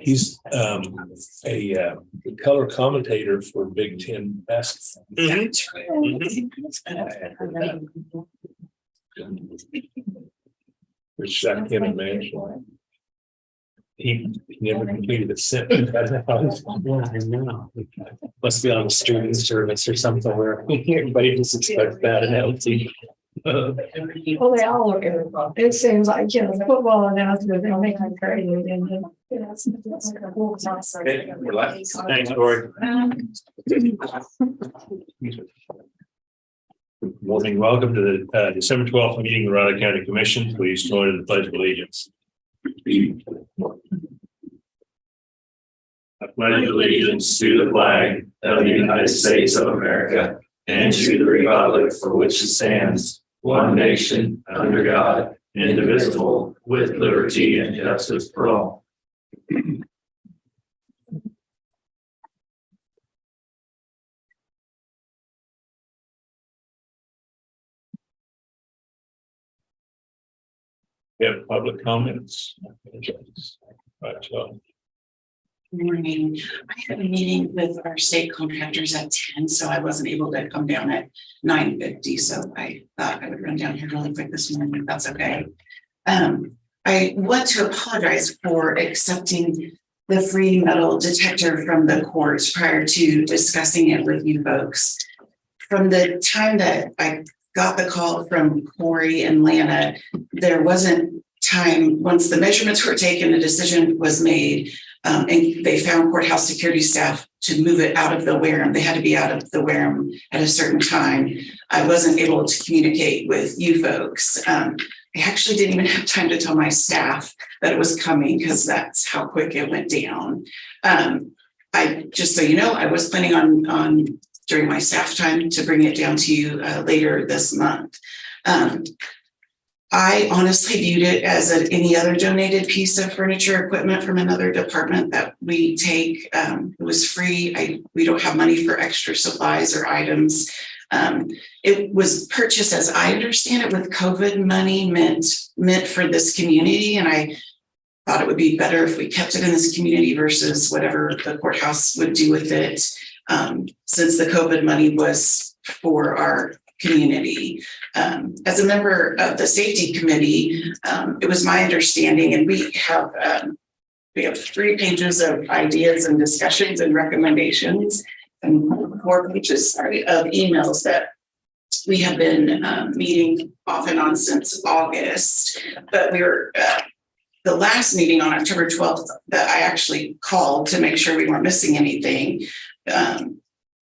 He's a color commentator for Big Ten basketball. Which I can't imagine. He never completed a sentence. Yeah, I know. Must be on the streaming service or something where everybody just expects that analogy. Well, they all look at it. It seems like, you know, football announcement, they'll make them crazy. Thanks, Corey. Good morning. Welcome to the December 12th meeting of the Raleigh County Commission. Please join in the Pledge of Allegiance. I pledge allegiance to the flag of the United States of America and to the republic for which it stands, one nation, under God, indivisible, with liberty and justice for all. We have public comments. Right, so. Good morning. I had a meeting with our state contractors at 10, so I wasn't able to come down at 9:50. So I thought I would run down here really quick this morning, if that's okay. I want to apologize for accepting the free metal detector from the courts prior to discussing it with you folks. From the time that I got the call from Corey and Lana, there wasn't time, once the measurements were taken, the decision was made, and they found courthouse security staff to move it out of the wareham. They had to be out of the wareham at a certain time. I wasn't able to communicate with you folks. I actually didn't even have time to tell my staff that it was coming because that's how quick it went down. I just so you know, I was planning on during my staff time to bring it down to you later this month. I honestly viewed it as any other donated piece of furniture equipment from another department that we take. It was free. We don't have money for extra supplies or items. It was purchased, as I understand it, with COVID money meant for this community. And I thought it would be better if we kept it in this community versus whatever the courthouse would do with it. Since the COVID money was for our community. As a member of the safety committee, it was my understanding, and we have 3 pages of ideas and discussions and recommendations and 4 pages, of emails that we have been meeting off and on since August. But we were the last meeting on October 12th that I actually called to make sure we weren't missing anything.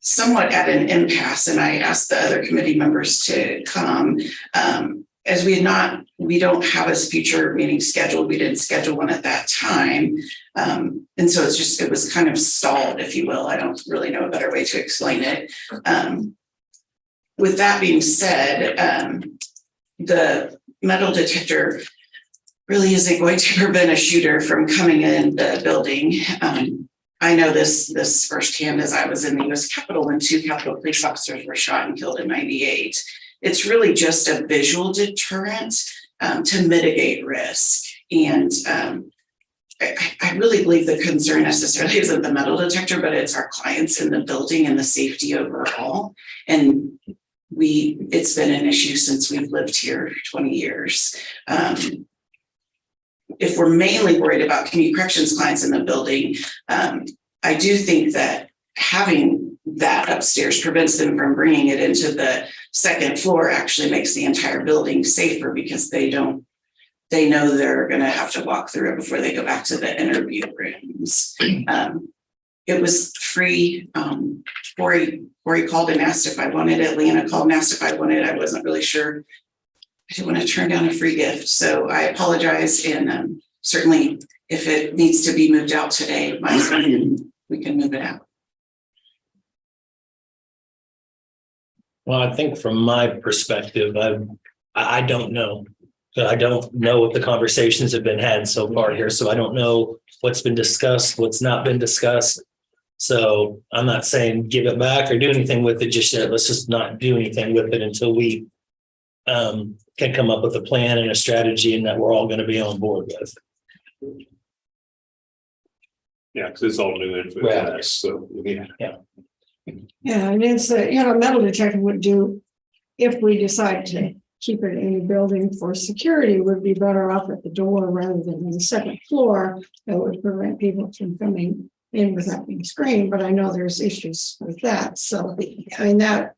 Somewhat at an impasse, and I asked the other committee members to come. As we don't have a future meeting scheduled. We didn't schedule one at that time. And so it was kind of stalled, if you will. I don't really know a better way to explain it. With that being said, the metal detector really isn't going to prevent a shooter from coming in the building. I know this firsthand, as I was in the U.S. Capitol when 2 Capitol police officers were shot and killed in '98. It's really just a visual deterrent to mitigate risk. And I really believe the concern necessarily isn't the metal detector, but it's our clients in the building and the safety overall. And it's been an issue since we've lived here 20 years. If we're mainly worried about community corrections clients in the building, I do think that having that upstairs prevents them from bringing it into the second floor, actually makes the entire building safer because they know they're going to have to walk through it before they go back to the interview rooms. It was free. Corey called and asked if I wanted it. Lena called and asked if I wanted it. I wasn't really sure. I didn't want to turn down a free gift. So I apologize. And certainly if it needs to be moved out today, we can move it out. Well, I think from my perspective, I don't know. I don't know what the conversations have been had so far here. So I don't know what's been discussed, what's not been discussed. So I'm not saying give it back or do anything with it just yet. Let's just not do anything with it until we can come up with a plan and a strategy and that we're all going to be on board with. Yeah, because it's all new info Right. to us, so, yeah. Yeah, and it's, metal detector would do, if we decide to keep it in the building for security, would be better off at the door rather than on the second floor. That would prevent people from coming in without being screened, but I know there's issues with that, so, I mean, that,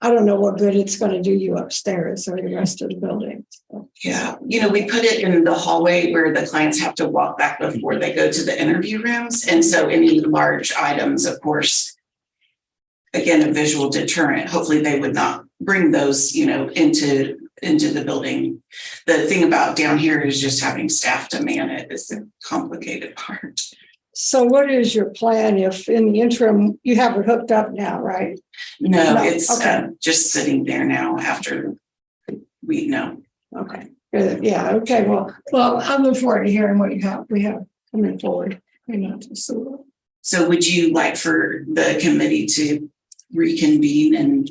I don't know what good it's gonna do you upstairs or the rest of the building. So. Yeah, we put it in the hallway where the clients have to walk back before they go to the interview rooms. And so any large items, of course, again, a visual deterrent. Hopefully they would not bring those, into the building. The thing about down here is just having staff to man it is the complicated part. So what is your plan if in the interim, you have it hooked up now, right? No, No, it's okay. just sitting there now after we know. Okay, good. Yeah, okay, well, I look forward to hearing what we have coming forward. So would you like for the committee to reconvene and?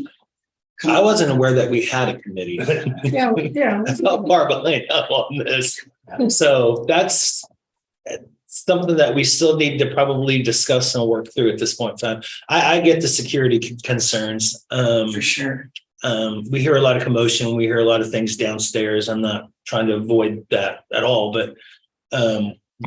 I wasn't aware that we had a committee. Yeah. I felt far behind up on this. So that's something that we still need to probably discuss and work through at this point in time. I get the security concerns. For sure. We hear a lot of commotion. We hear a lot of things downstairs. I'm not trying to avoid that at all, but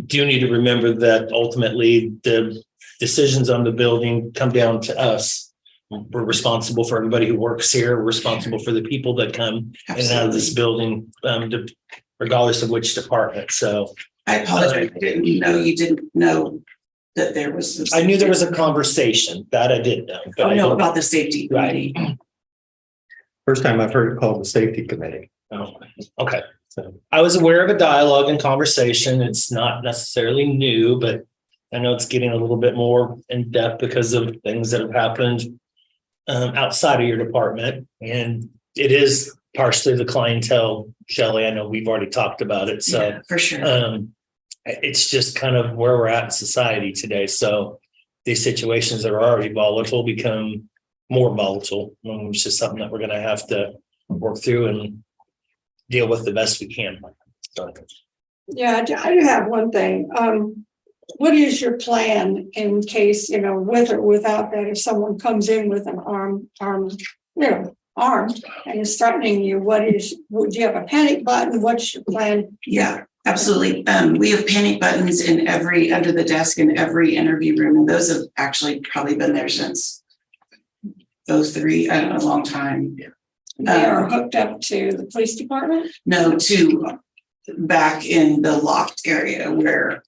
do need to remember that ultimately the decisions on the building come down to us. We're responsible for everybody who works here. We're responsible for the people that come in and out of this building, regardless of which department. So I apologize. I didn't know you didn't know that there was. I knew there was a conversation that I did know. But I know about the safety committee. Right. First time I've heard it called the safety committee. Oh, okay. So I was aware of a dialogue and conversation. It's not necessarily new, but I know it's getting a little bit more in depth because of things that have happened outside of your department. And it is partially the clientele, Shelley. I know we've already talked about it. So Yeah, for sure. It's just kind of where we're at in society today. So these situations that are already volatile become more volatile. It's just something that we're going to have to work through and deal with the best we can. So. Yeah, I do have one thing. What is your plan in case, with or without that, if someone comes in with an armed and is threatening you, would you have a panic button? What's your plan? Yeah, absolutely. We have panic buttons under the desk in every interview room. And those have actually probably been there since those three, a long time. They are hooked up to the police department? No, back in the locked area where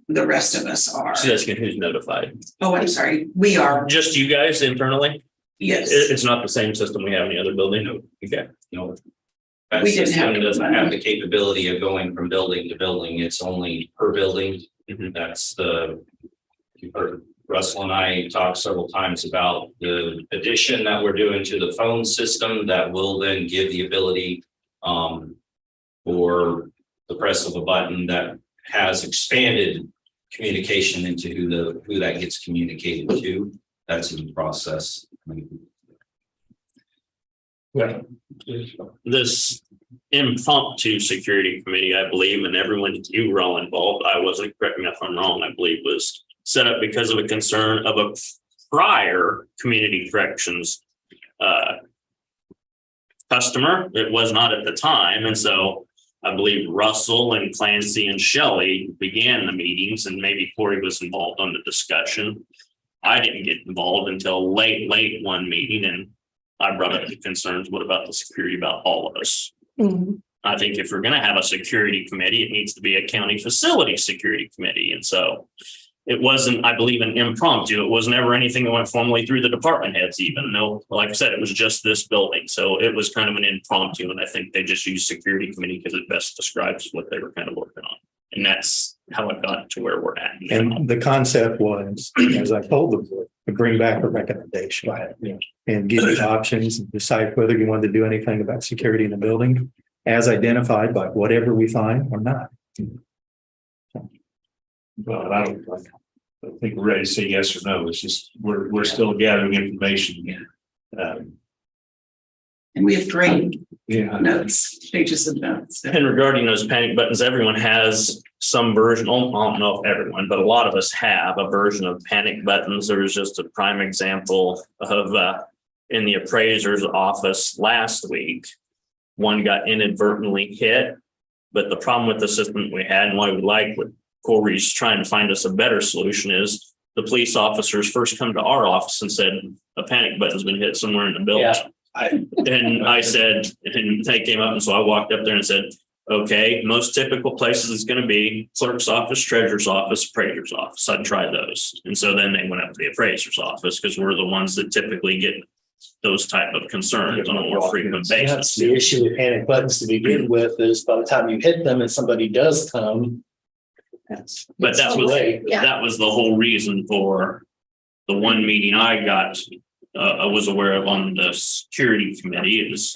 the rest of us are. She's asking who's notified. Oh, I'm sorry. We are. Just you guys internally? Yes. It's not the same system we have in the other building? No. Okay. No. That We didn't have system to. doesn't have the capability of going from building to building. It's only per building. Mhm. That's you've heard Russell and I talked several times about the addition that we're doing to the phone system that will then give the ability for the press of a button that has expanded communication into who that gets communicated to. That's in the process. Yeah. This impromptu security committee, I believe, and everyone, you were all involved. I wasn't, correct me if I'm wrong, I believe was set up because of a concern of a prior community corrections customer. It was not at the time. And so I believe Russell and Clancy and Shelley began the meetings, and maybe Corey was involved on the discussion. I didn't get involved until late one meeting, and I brought up the concerns. What about the security about all of us? Mm-hmm. I think if we're going to have a security committee, it needs to be a county facility security committee. And so it wasn't, I believe, an impromptu. It was never anything that went formally through the department heads even. No, like I said, it was just this building. So it was kind of an impromptu. And I think they just used security committee because it best describes what they were kind of working on. And that's how it got to where we're at now. And the concept was, as I told the board, to bring back a recommendation and give you options and decide whether you wanted to do anything about security in the building as identified by whatever we find or not. Well, I don't think we're ready to say yes or no. It's just we're still gathering information. And we have great Yeah. notes, pages of notes. And regarding those panic buttons, everyone has some version. I don't know if everyone, but a lot of us have a version of panic buttons. There was just a prime example of in the appraiser's office last week. One got inadvertently hit, but the problem with the system we had and why we like what Corey's trying to find us a better solution is the police officers first come to our office and said a panic button's been hit somewhere in the building. Yeah. And I said, and they came up, and so I walked up there and said, okay, most typical places is going to be clerk's office, treasurer's office, appraiser's office. I'd try those. And so then they went up to the appraiser's office because we're the ones that typically get those type of concerns on a more frequent That's basis. the issue with panic buttons to begin with, is by the time you hit them and somebody does come. But that was the whole reason for the one meeting I got, I was aware of on the security committee. Is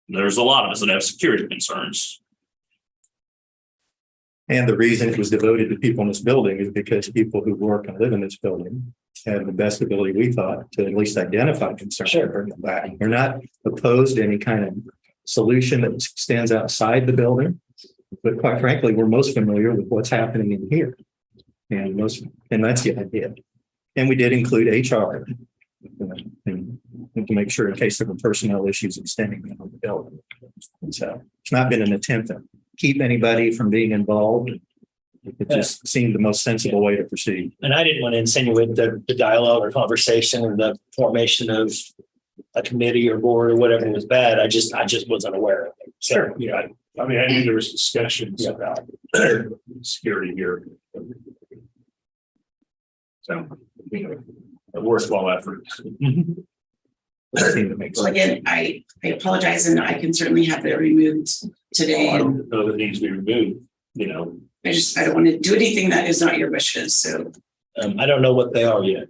there's a lot of us that have security concerns. And the reason it was devoted to people in this building is because people who work and live in this building have the best ability, we thought, to at least identify concerns. Sure. And bring them back. We're not opposed to any kind of solution that stands outside the building. But quite frankly, we're most familiar with what's happening in here. And that's the idea. And we did include HR and to make sure in case there were personnel issues extending on the building. And so it's not been an attempt to keep anybody from being involved. It just seemed the most sensible way to proceed. And I didn't want to insinuate that the dialogue or conversation or the formation of a committee or board or whatever was bad. I just wasn't aware of it. So, Sure. Yeah. I mean, I knew there was discussions about security here. So, a worthwhile effort. It seemed to make Well, sense. again, I apologize, and I can certainly have that removed today. I And don't know that it needs to be removed, you know. I don't want to do anything that is not your wishes. So I don't know what they are yet.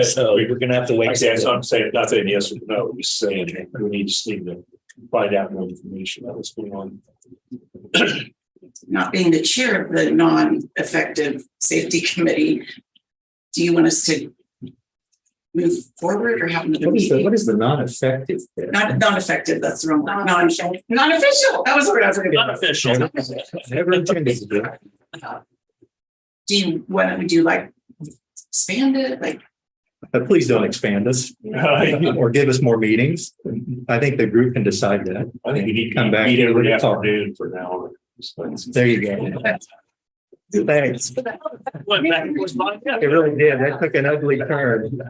So we're going to have to wait. I guess I'm saying, not saying yes or no, just saying we just need to find out more information about what's going on. not being the chair of the non-effective safety committee, do you want us to move forward or have another meeting? What is the non-effective? there? Not non-effective, that's the wrong word. Non-official. That was the word I was looking for. Unofficial. Never intended to do. Do you, what would you like? Expand it, like, But please don't expand us or give us more meetings. I think the group can decide that. I think you need to Come back meet every and talk. afternoon for now. There you go. Thanks. Went back and forth, yeah. It really did. That took an ugly turn.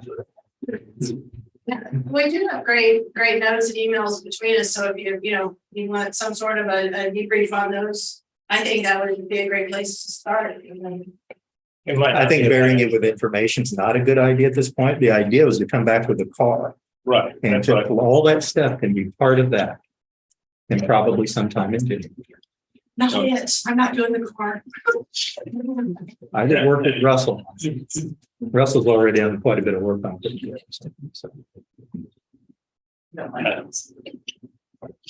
We do have great notes and emails between us, so if you want some sort of a debrief on those, I think that would be a great place to start. I think burying it with information is not a good idea at this point. The idea was to come back with a car. Right. And That's right. all that stuff can be part of that. And probably sometime in June. not yet, I'm not doing the car. I did work with Russell. Russell's already done quite a bit of work on it. So, Got my notes.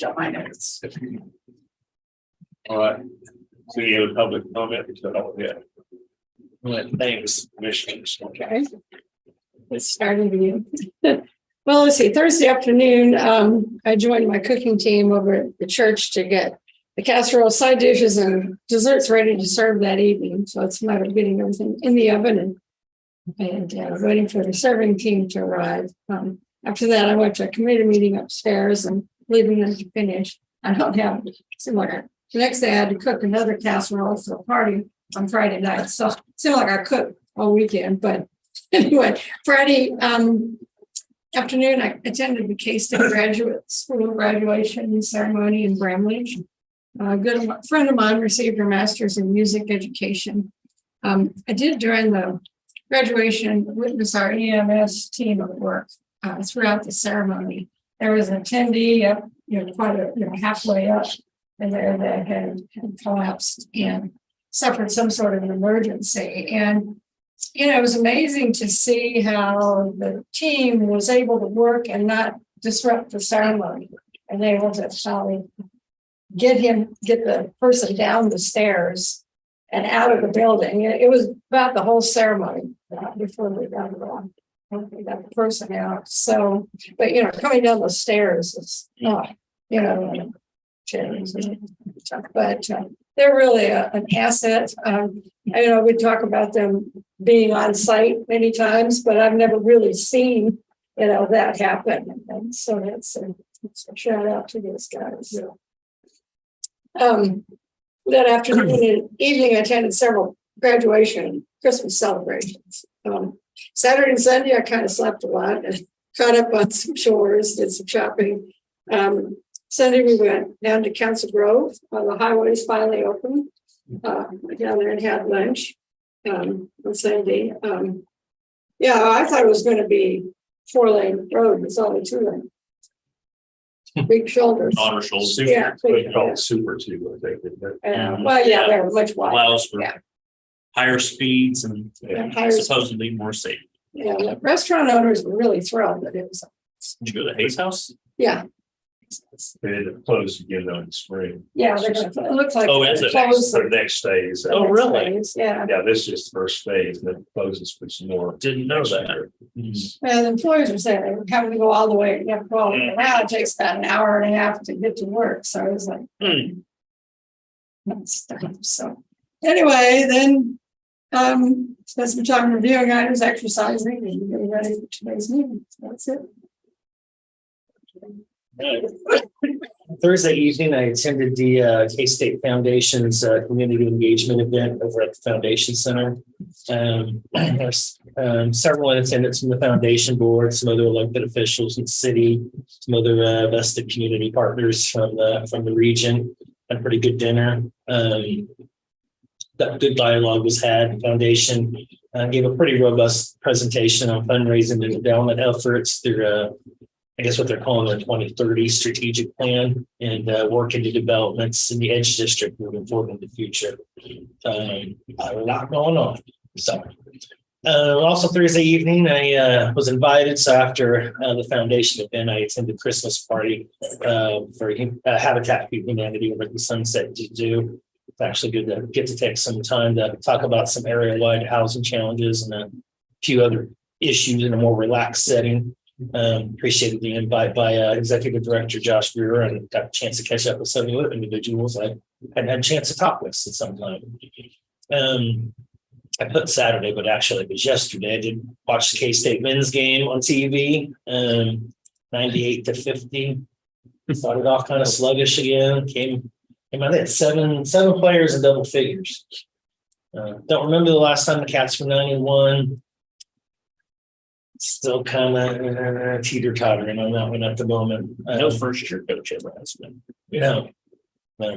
Got my notes. All right. So you have a public comment? Yeah. Thanks. Commissioners. Okay. Let's start with you. Well, let's see, Thursday afternoon, I joined my cooking team over at the church to get the casserole, side dishes and desserts ready to serve that evening. So it's a matter of getting everything in the oven and waiting for the serving team to arrive. After that, I went to a committee meeting upstairs and leaving them to finish. I don't have similar. The next day I had to cook another casserole for a party on Friday night. So it seemed like I cooked all weekend, but anyway, Friday afternoon, I attended the K-State graduate school graduation ceremony in Bramlage. A good friend of mine received her master's in music education. I did during the graduation witness our EMS team at work throughout the ceremony. There was an attendee up, quite a, halfway up, and there that had collapsed and suffered some sort of an emergency. And it was amazing to see how the team was able to work and not disrupt the ceremony, and able to finally get the person down the stairs and out of the building. It was about the whole ceremony before we got along. Okay, got the person out, so, but coming down the stairs is not, chairs and stuff, but they're really an asset. We talk about them being on site many times, but I've never really seen, that happen. And so it's a shout out to these guys. That afternoon and evening, I attended several graduation and Christmas celebrations. Saturday and Sunday, I kind of slept a lot and caught up on some chores, did some shopping. Sunday, we went down to Council Grove. The highways finally opened. Went down there and had lunch on Sunday. I thought it was going to be 4-lane road. It's only 2-lane. Big shoulders. Otter shoulders. Yeah. They call it super too, I think. They're much wider. Allows for Yeah. higher speeds and Higher supposedly more safe. Yeah, the restaurant owners were really thrilled that it was. Did you go to Hayes House? Yeah, They had to close again in the spring. yeah, they're gonna, it looks like. Oh, is it? close The next phase. the Oh, next really? phase, Yeah, Yeah, this is just the first phase, and then it closes for some more. Didn't know that. and the employees were saying they were having to go all the way, you have to go all the way around. It takes about an hour and a half to get to work, so I was like. That's stuff. So, anyway, then, spent some time reviewing items, exercising, and getting ready for today's meeting. So that's it. Thursday evening, I attended the K-State Foundation's community engagement event over at the Foundation Center. There's several in attendance from the foundation board, some other elected officials in the city, some other vested community partners from the region. Had a pretty good dinner. That good dialogue was had. The foundation gave a pretty robust presentation on fundraising and development efforts through I guess what they're calling their 2030 strategic plan and work into developments in the Edge District moving forward in the future. A lot going on. So also Thursday evening, I was invited. So after the foundation event, I attended Christmas party for Habitat for Humanity over at the Sunset Zoo. It's actually good to get to take some time to talk about some area-wide housing challenges and a few other issues in a more relaxed setting. Appreciated the invite by Executive Director Josh Brewer, and got a chance to catch up with some other individuals I hadn't had a chance to talk with at some time. I put Saturday, but actually it was yesterday. I did watch the K-State men's game on TV, 98-50. Started off kind of sluggish again. Came out at seven players in double figures. Don't remember the last time the Cats were 9-1. Still kind of teeter-tottering on that one at the moment. No first year coach ever has been. No. I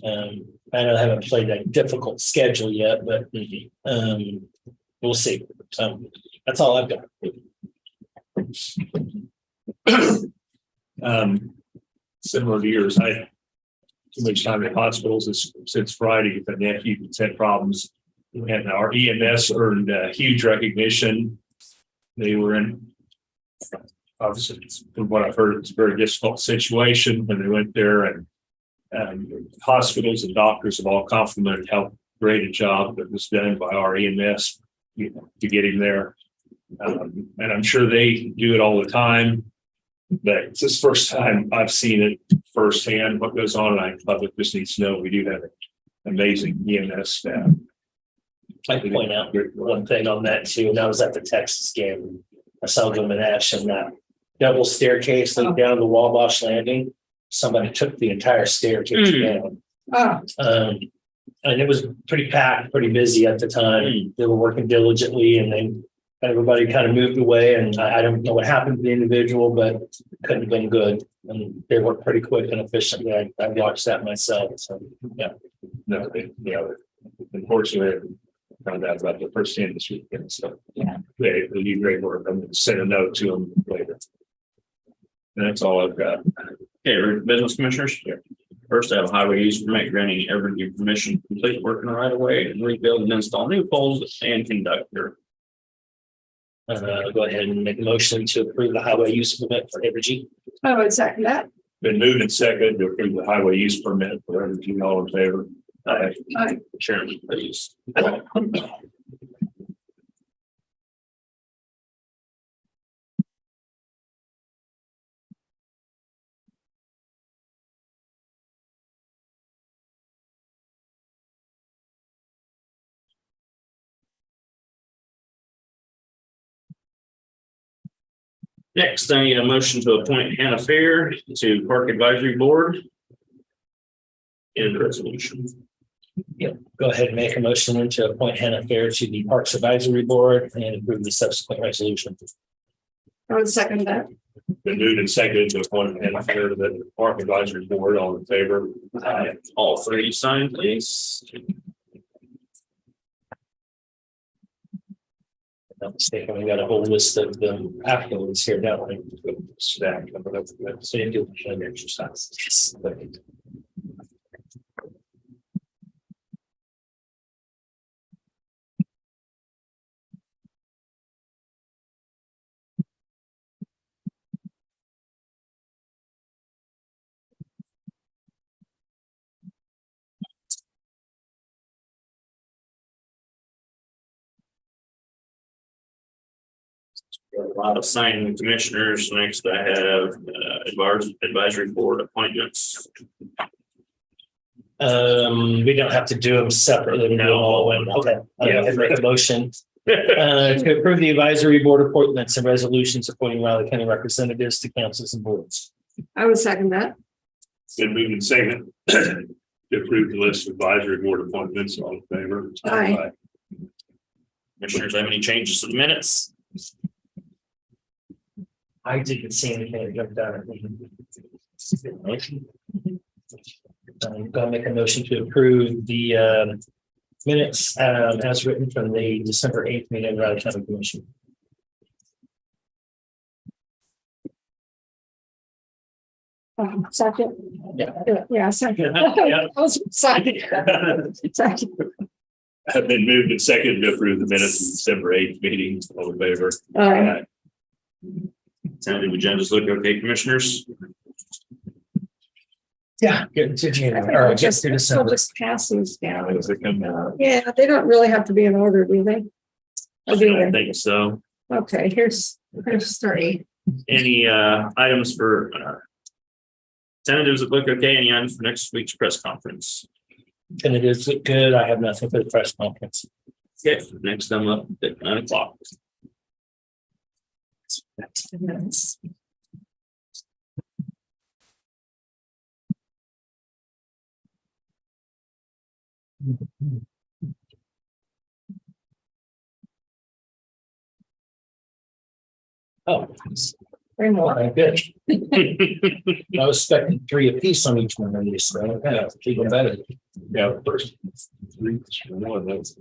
know I haven't played that difficult schedule yet, but we'll see. So that's all I've got. Similar to yours, I had too much time in hospitals since Friday with the nephew that's had problems. And our EMS earned huge recognition. They were in, obviously, from what I've heard, it's a very difficult situation when they went there, and hospitals and doctors have all complimented how great a job that was done by our EMS to get him there. And I'm sure they do it all the time, but it's the first time I've seen it firsthand what goes on, and I public just needs to know we do have an amazing EMS staff. I'd point out one thing on that too, and I was at the Texas game. I saw them in action, that double staircase leading down the Wabash Landing. Somebody took the entire staircase down. And it was pretty packed, pretty busy at the time. They were working diligently, and then everybody kind of moved away. And I don't know what happened to the individual, but it couldn't have been good. And they worked pretty quick and efficiently. I watched that myself. So yeah. No, unfortunately, I found out about the first hand this weekend. So Yeah. they do great work. I'm going to send a note to them later. And that's all I've got. Okay, business commissioners. First, I have a highway use permit granting Evergy permission to complete work in the right of way and rebuild and install new poles and conductor. Go ahead and make a motion to approve the highway use permit for Evergy. I would second that. Been moved and seconded to approve the highway use permit for everything. All in favor? Aye. Chairman, please. Next, I need a motion to appoint Hannah Fair to Park Advisory Board. In resolution. Go ahead and make a motion to appoint Hannah Fair to the Parks Advisory Board and approve the subsequent resolution. I would second that. Been moved and seconded to appoint Hannah Fair to the Park Advisory Board. All in favor? All three signed, please. Not mistaken, we got a whole list of the applicants here, don't we? Stack. So you do an exercise. Yes. A lot of signing commissioners. Next, I have advisory board appointments. We don't have to do them separately. We do them all in one. Okay. Yeah. I'd make a motion to approve the advisory board appointments and resolutions appointing Riley County representatives to councils and boards. I would second that. Been moved and seconded to approve the list of advisory board appointments. All in favor? Aye. Commissioners have any changes to the minutes? I didn't see anything that jumped out at me. I'm gonna make a motion to approve the minutes as written from the December 8th meeting of Riley County Commission. Second. Yeah. Yeah, second. Yeah. I was excited. Second. Have been moved and seconded to approve the minutes of the December 8th meeting. All in favor? Aye. Tentative agendas look okay, commissioners? Yeah, get to January, Or or get just, to we'll December. just pass these down. As they come down. Yeah, they don't really have to be in order, do they? I Or do don't they? think so. Okay, here's three. Any items for tentatives that look okay? Any items for next week's press conference? And it is good. I have nothing for the press conference. Okay, next I'm up at 9 o'clock. Oh, Three more. all right, good. I was expecting 3 apiece on each one of these, so yeah, even better. Yeah, first. Three, one, that's.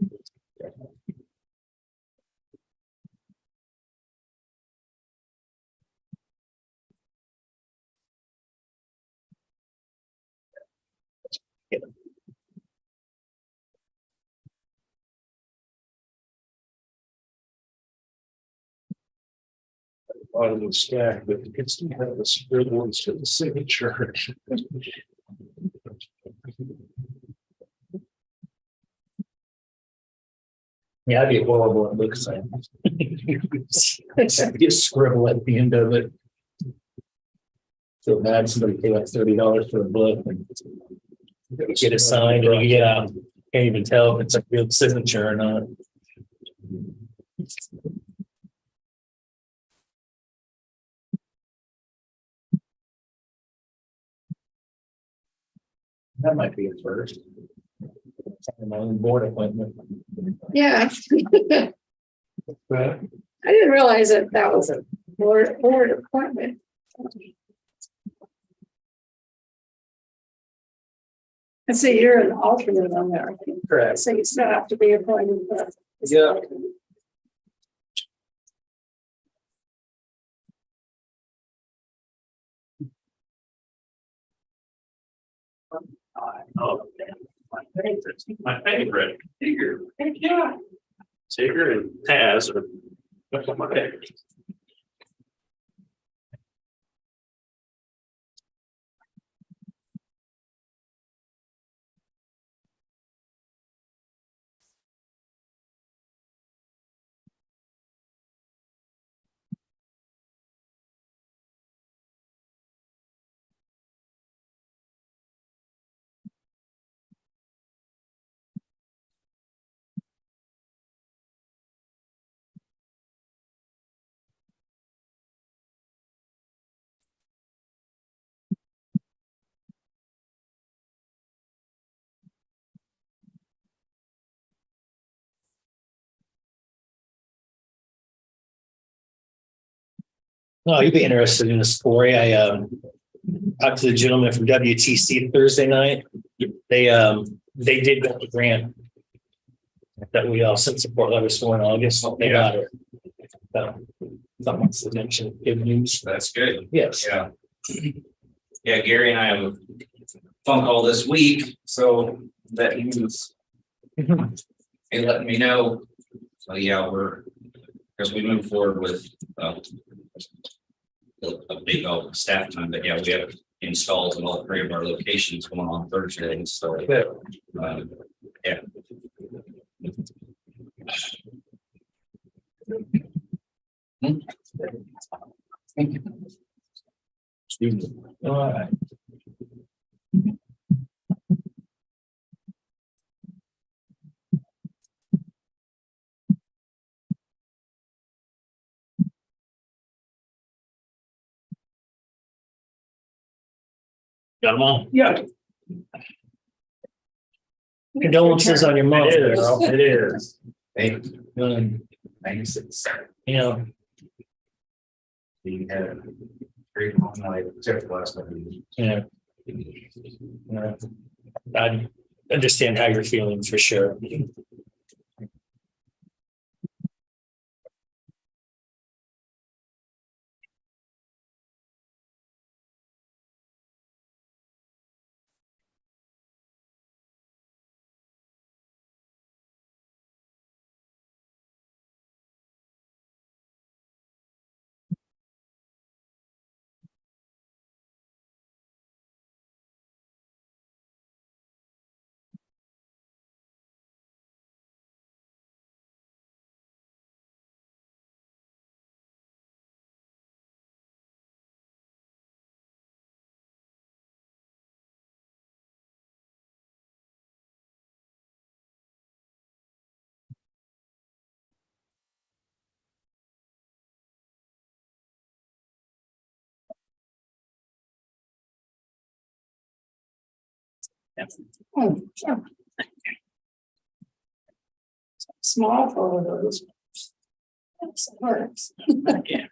Bottom of the stack, but you can still have the spread ones to the signature. Yeah, I'd be horrible at book signing. Be a scribble at the end of it. Feel bad somebody paid like $30 for a book and get it signed and you can't even tell if it's a real signature or not. That might be a first. My own board appointment. Yeah. I didn't realize that was a board appointment. And see, you're an alternate on there. I think. Correct. So you still have to be appointed. Yeah. Oh, my favorite. Tigger. Yeah. Tigger and Taz are. That's my favorite. Oh, you'd be interested in this story. I talked to the gentleman from WTC Thursday night. They did get the grant that we all sent support letters for in August. They got it. So, someone's to mention good news. That's good. Yes. Yeah. Yeah, Gary and I have a phone call this week, so that means they letting me know. So yeah, because we move forward with a big staff time, but yeah, we have installs in all three of our locations going on Thursday. So yeah. All right. Got them all. Yeah. Condolences on your mom. It is. Earl. It is. Thank you. 96. Yeah. He had a great long night, except for last night. Yeah. I understand how you're feeling for sure. Oh, sure. Small photos. That's works. Yeah.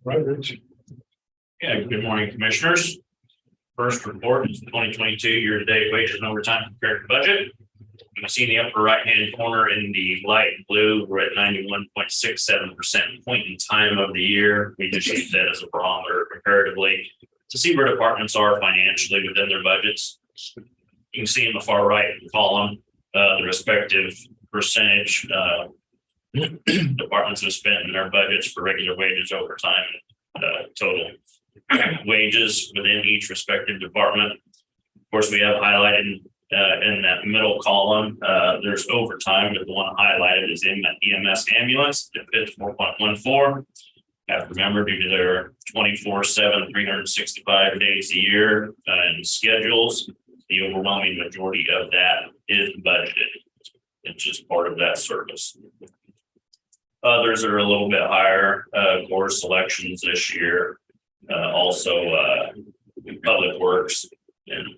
Right, Rich. Yeah, good morning, commissioners. First report is the 2022 year-to-date wages and overtime compared to budget. You can see in the upper right-hand corner in the light blue, we're at 91.67% point in time of the year. We just use that as a barometer comparatively to see where departments are financially within their budgets. You can see in the far right column, the respective percentage departments have spent in their budgets for regular wages, overtime, total wages within each respective department. Of course, we have highlighted in that middle column, there's overtime, but the one highlighted is in that EMS ambulance at 4.14. Have to remember, due to their 24/7, 365 days a year and schedules, the overwhelming majority of that is budgeted. It's just part of that service. Others are a little bit higher, course selections this year. Also, public works, and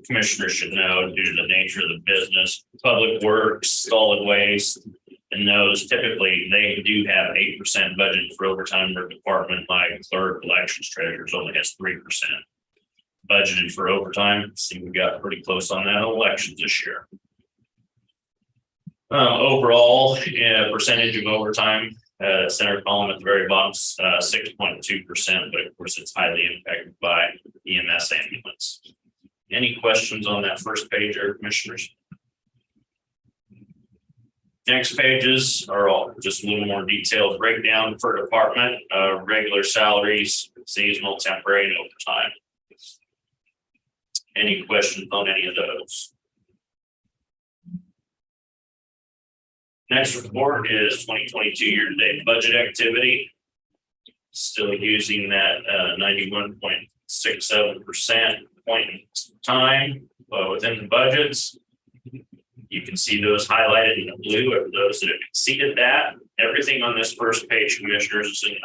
commissioners should know, due to the nature of the business, public works, solid waste, and those typically they do have 8% budget for overtime. Their department, like clerk, elections, treasurers, only has 3% budgeted for overtime. See, we got pretty close on that elections this year. Overall, percentage of overtime, center column at the very bottom, 6.2%, but of course it's highly impacted by EMS ambulance. Any questions on that first page, or commissioners? Next pages are all just a little more detailed breakdown per department, regular salaries, seasonal, temporary, and overtime. Any questions on any of those? Next report is 2022 year-to-date budget activity. Still using that 91.67% point in time within the budgets. You can see those highlighted in the blue are those that have exceeded that. Everything on this first page, commissioners, is in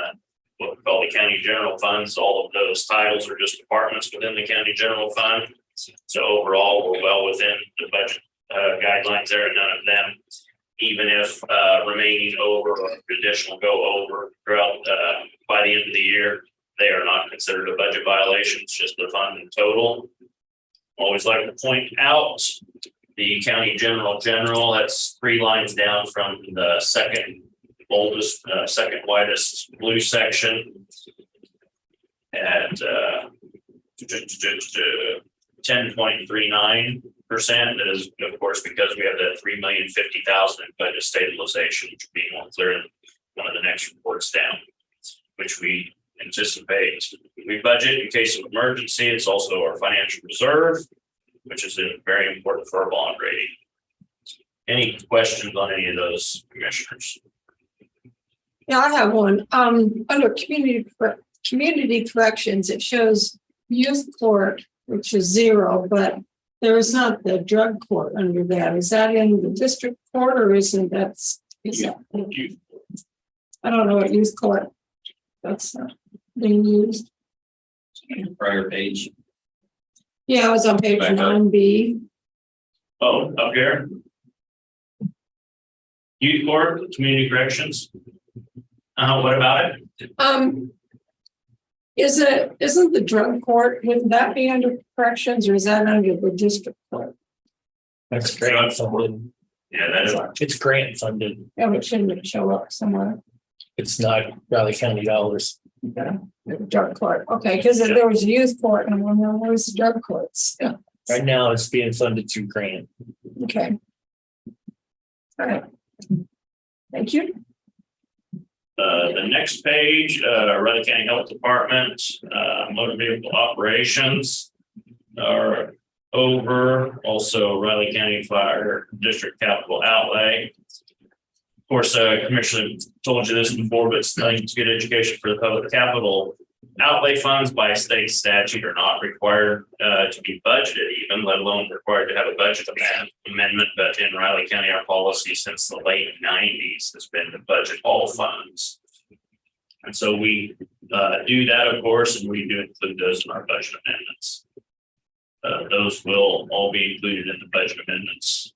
what we call the county general funds. All of those titles are just departments within the county general fund. So overall, we're well within the budget guidelines there, and none of them, even if remaining over or additional go over throughout by the end of the year, they are not considered a budget violation. It's just the fund in total. Always like to point out the county general, that's 3 lines down from the second boldest, second widest blue section at 10.39%. That is, of course, because we have that $3,050,000 in budget stabilization, which will be more clear in one of the next reports down, which we anticipate. We budget in case of emergency. It's also our financial reserve, which is very important for our bond rating. Any questions on any of those, commissioners? Yeah, I have one. Under community corrections, it shows youth court, which is 0, but there is not the drug court under that. Is that in the district court, or isn't that? I don't know what youth court that's being used. Prior page. Yeah, I was on page Back up. 9B. Oh, up here. Youth court, community corrections. What about it? Isn't the drug court, wouldn't that be under corrections, or is that under the district court? That's grant funded. Yeah, that is. It's grant funded. Yeah, but shouldn't it show up somewhere? It's not Raleigh County dollars. Okay, the drug court. Okay, because there was a youth court, and well, no, there's drug courts. Yeah. Right now, it's being funded through grant. Okay. All right. Thank you. The next page, Raleigh County Health Department, motor vehicle operations are over. Also, Raleigh County Fire District capital outlay. Of course, Commissioner told you this before, but it's good education for the public. Capital outlay funds by state statute are not required to be budgeted, even let alone required to have a budget amendment. But in Raleigh County, our policy since the late 90s has been to budget all funds. And so we do that, of course, and we do include those in our budget amendments. Those will all be included in the budget amendments,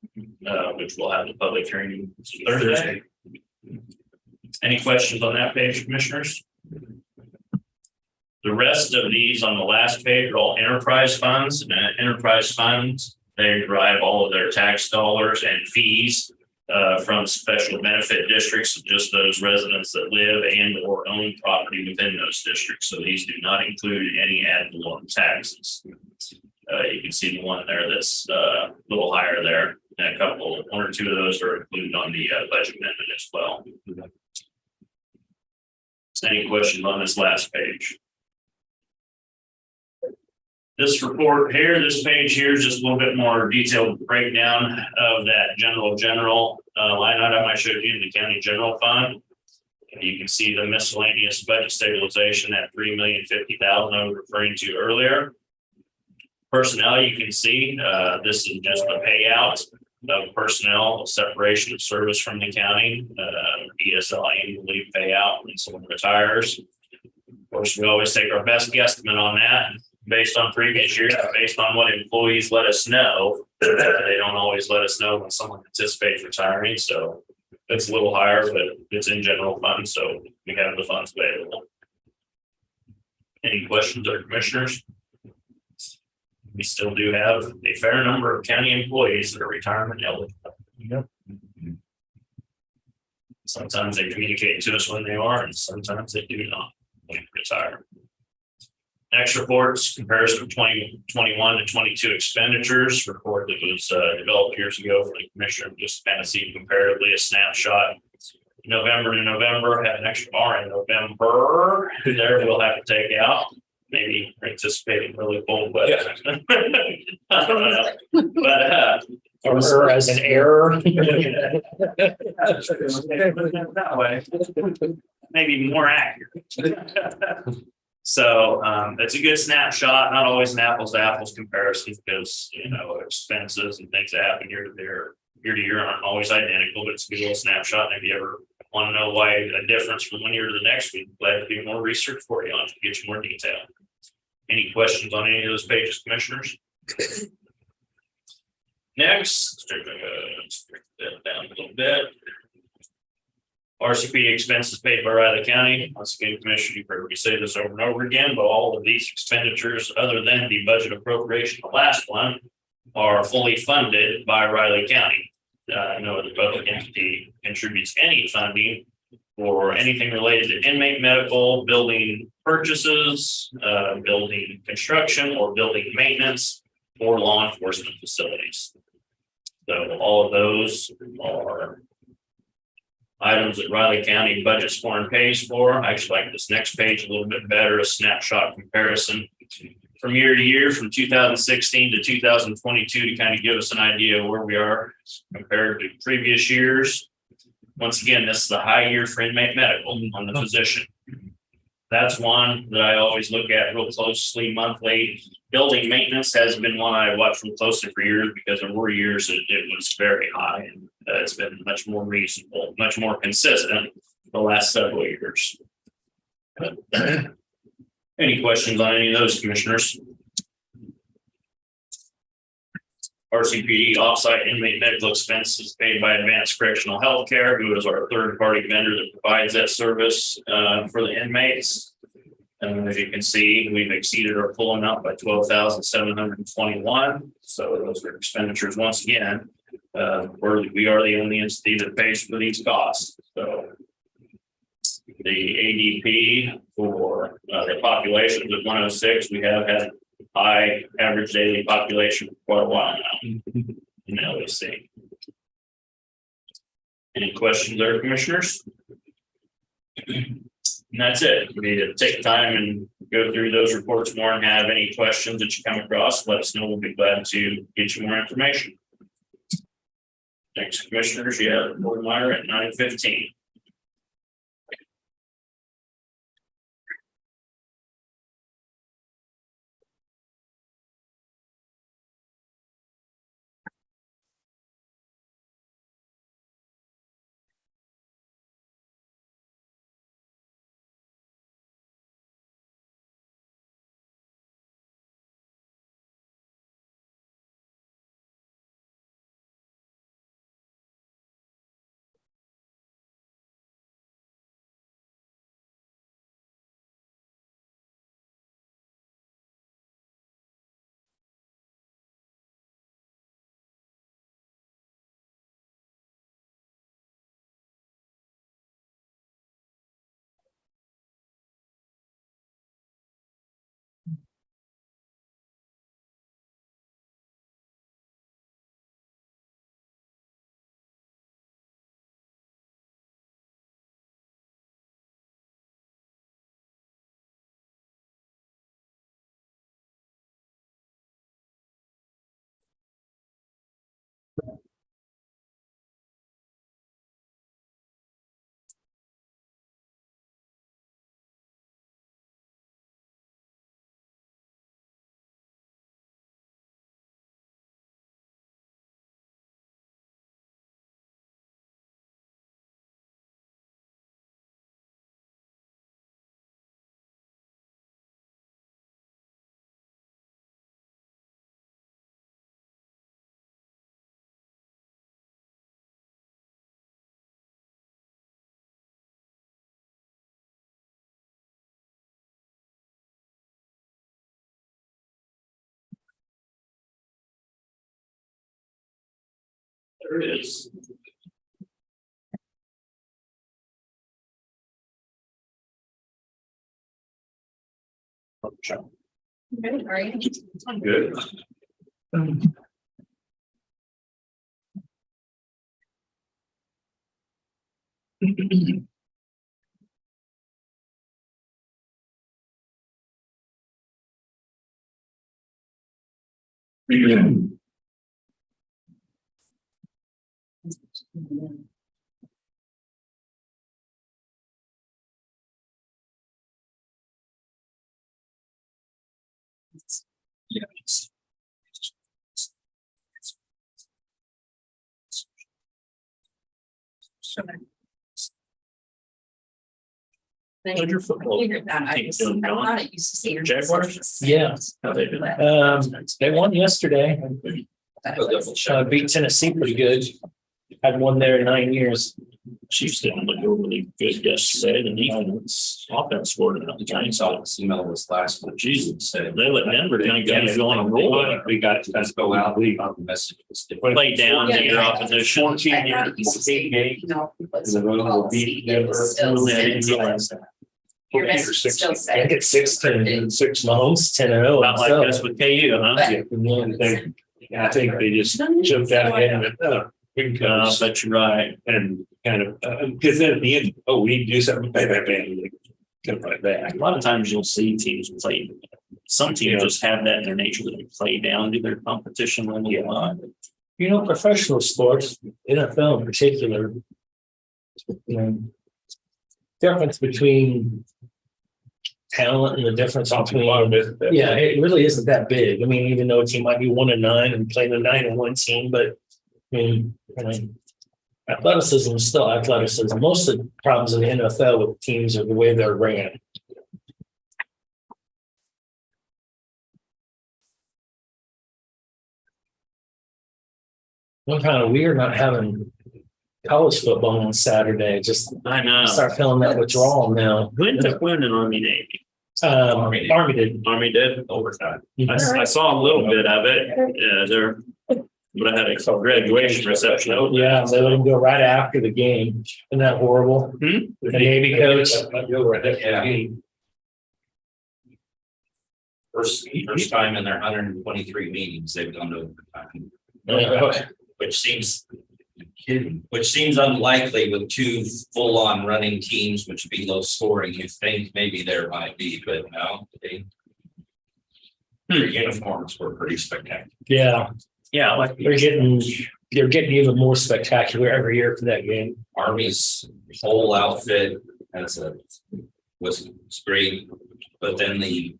which will have the public hearing Thursday. Any questions on that page, commissioners? The rest of these on the last page are all enterprise funds, and enterprise funds, they derive all of their tax dollars and fees from special benefit districts, just those residents that live and or own property within those districts. So these do not include any ad valorem taxes. You can see the one there that's a little higher there, and one or two of those are included on the budget amendment as well. Any questions on this last page? This report here, this page here is just a little bit more detailed breakdown of that general line item I showed you in the county general fund. You can see the miscellaneous budget stabilization at $3,050,000 I was referring to earlier. Personnel, you can see this is just the payout of personnel, separation of service from the county, ESL annual leave payout when someone retires. Of course, we always take our best guesstimate on that based on previous years, based on what employees let us know. They don't always let us know when someone anticipates retiring, so it's a little higher, but it's in general fund, so we have the funds available. Any questions or commissioners? We still do have a fair number of county employees that are retirement eligible. Yep. Sometimes they communicate to us when they are, and sometimes they do not retire. Next reports, comparison of 2021 to 22 expenditures report that was developed years ago for the commissioner, just kind of see comparatively a snapshot. November to November, had an extra bar in November. There we'll have to take out. Maybe we're anticipating really cold weather. Yeah. I don't know. But Or as an error. that way, maybe more accurate. So it's a good snapshot, not always an apples to apples comparison because expenses and things that happen year to year aren't always identical, but it's a good little snapshot. And if you ever want to know why a difference from one year to the next, we'd be glad to do more research for you on to get you more detail. Any questions on any of those pages, commissioners? Next, strip that down a little bit. RCP expenses paid by Riley County. Once again, Commissioner, you've heard me say this over and over again, but all of these expenditures, other than the budget appropriation, the last one, are fully funded by Riley County. No other public entity contributes any funding for anything related to inmate medical, building purchases, building construction, or building maintenance, or law enforcement facilities. So all of those are items that Riley County budgets for and pays for. I actually like this next page a little bit better, a snapshot comparison from year to year, from 2016 to 2022, to kind of give us an idea of where we are compared to previous years. Once again, this is the high year for inmate medical on the physician. That's one that I always look at real closely monthly. Building maintenance has been one I watched from closely for years because there were years that it was very high, and it's been much more reasonable, much more consistent the last several years. Any questions on any of those, commissioners? RCPD offsite inmate medical expenses paid by Advanced Correctional Healthcare, who is our third-party vendor that provides that service for the inmates. And as you can see, we've exceeded our full amount by $12,721. So those are expenditures once again. We are the only entity that pays for these costs. So the ADP for the populations of 106, we have had high average daily population for quite a while now in LEC. Any questions there, commissioners? And that's it. We need to take time and go through those reports more, and have any questions that you come across, let us know. We'll be glad to get you more information. Thanks, commissioners. You have Board Meyer at 9:15. There it is. Good, all right. Good. How'd your football Figured that. I team just, doing, I Don? thought it used to see your. Jaguars? Yeah. How they doing? They won yesterday. Beat Tennessee pretty good. Had won there in 9 years. Chiefs didn't look overly good yesterday. The offense scored enough. The Giants saw this email was last week. Jesus, they let Denver kind of go on a roll. We got to go out. We got the message. Play down to your opposition. 14 games. The road will beat Denver. Really, I didn't realize that. Your message still I said. think it's 6-10, Mahomes 10-0. Not like So, this with KU, huh? I think they just jumped out ahead of it. I bet you're right. And kind of, because then at the end, oh, we need to do something, bang, bang, bang, kind of like that. A lot of times you'll see teams play. Some teams just have that in their nature that they play down to their competition when they lie. you know, professional sports, NFL in particular, you know, difference between talent and the difference between, yeah, it really isn't that big. I mean, even though a team might be 1-9 and playing a 9-1 team, but I mean, athleticism is still athleticism. Most of the problems in the NFL with teams are the way they're ran. One kind of weird not having college football on Saturday. Just I know. start feeling that withdrawal now. Who ended up winning Army Navy? Army did. Army did overtime. I saw a little bit of it. Yeah, but I had a graduation reception. Yeah, they let him go right after the game. Isn't that horrible? The Navy coach. Yeah. First time in their 123 meetings, they've gone to overtime. Yeah. Which seems unlikely with two full-on running teams, which would be low scoring. You think maybe there might be, but no. Their uniforms were pretty spectacular. Yeah, Yeah, like they're getting even more spectacular every year for that game. Army's whole outfit was great, but then the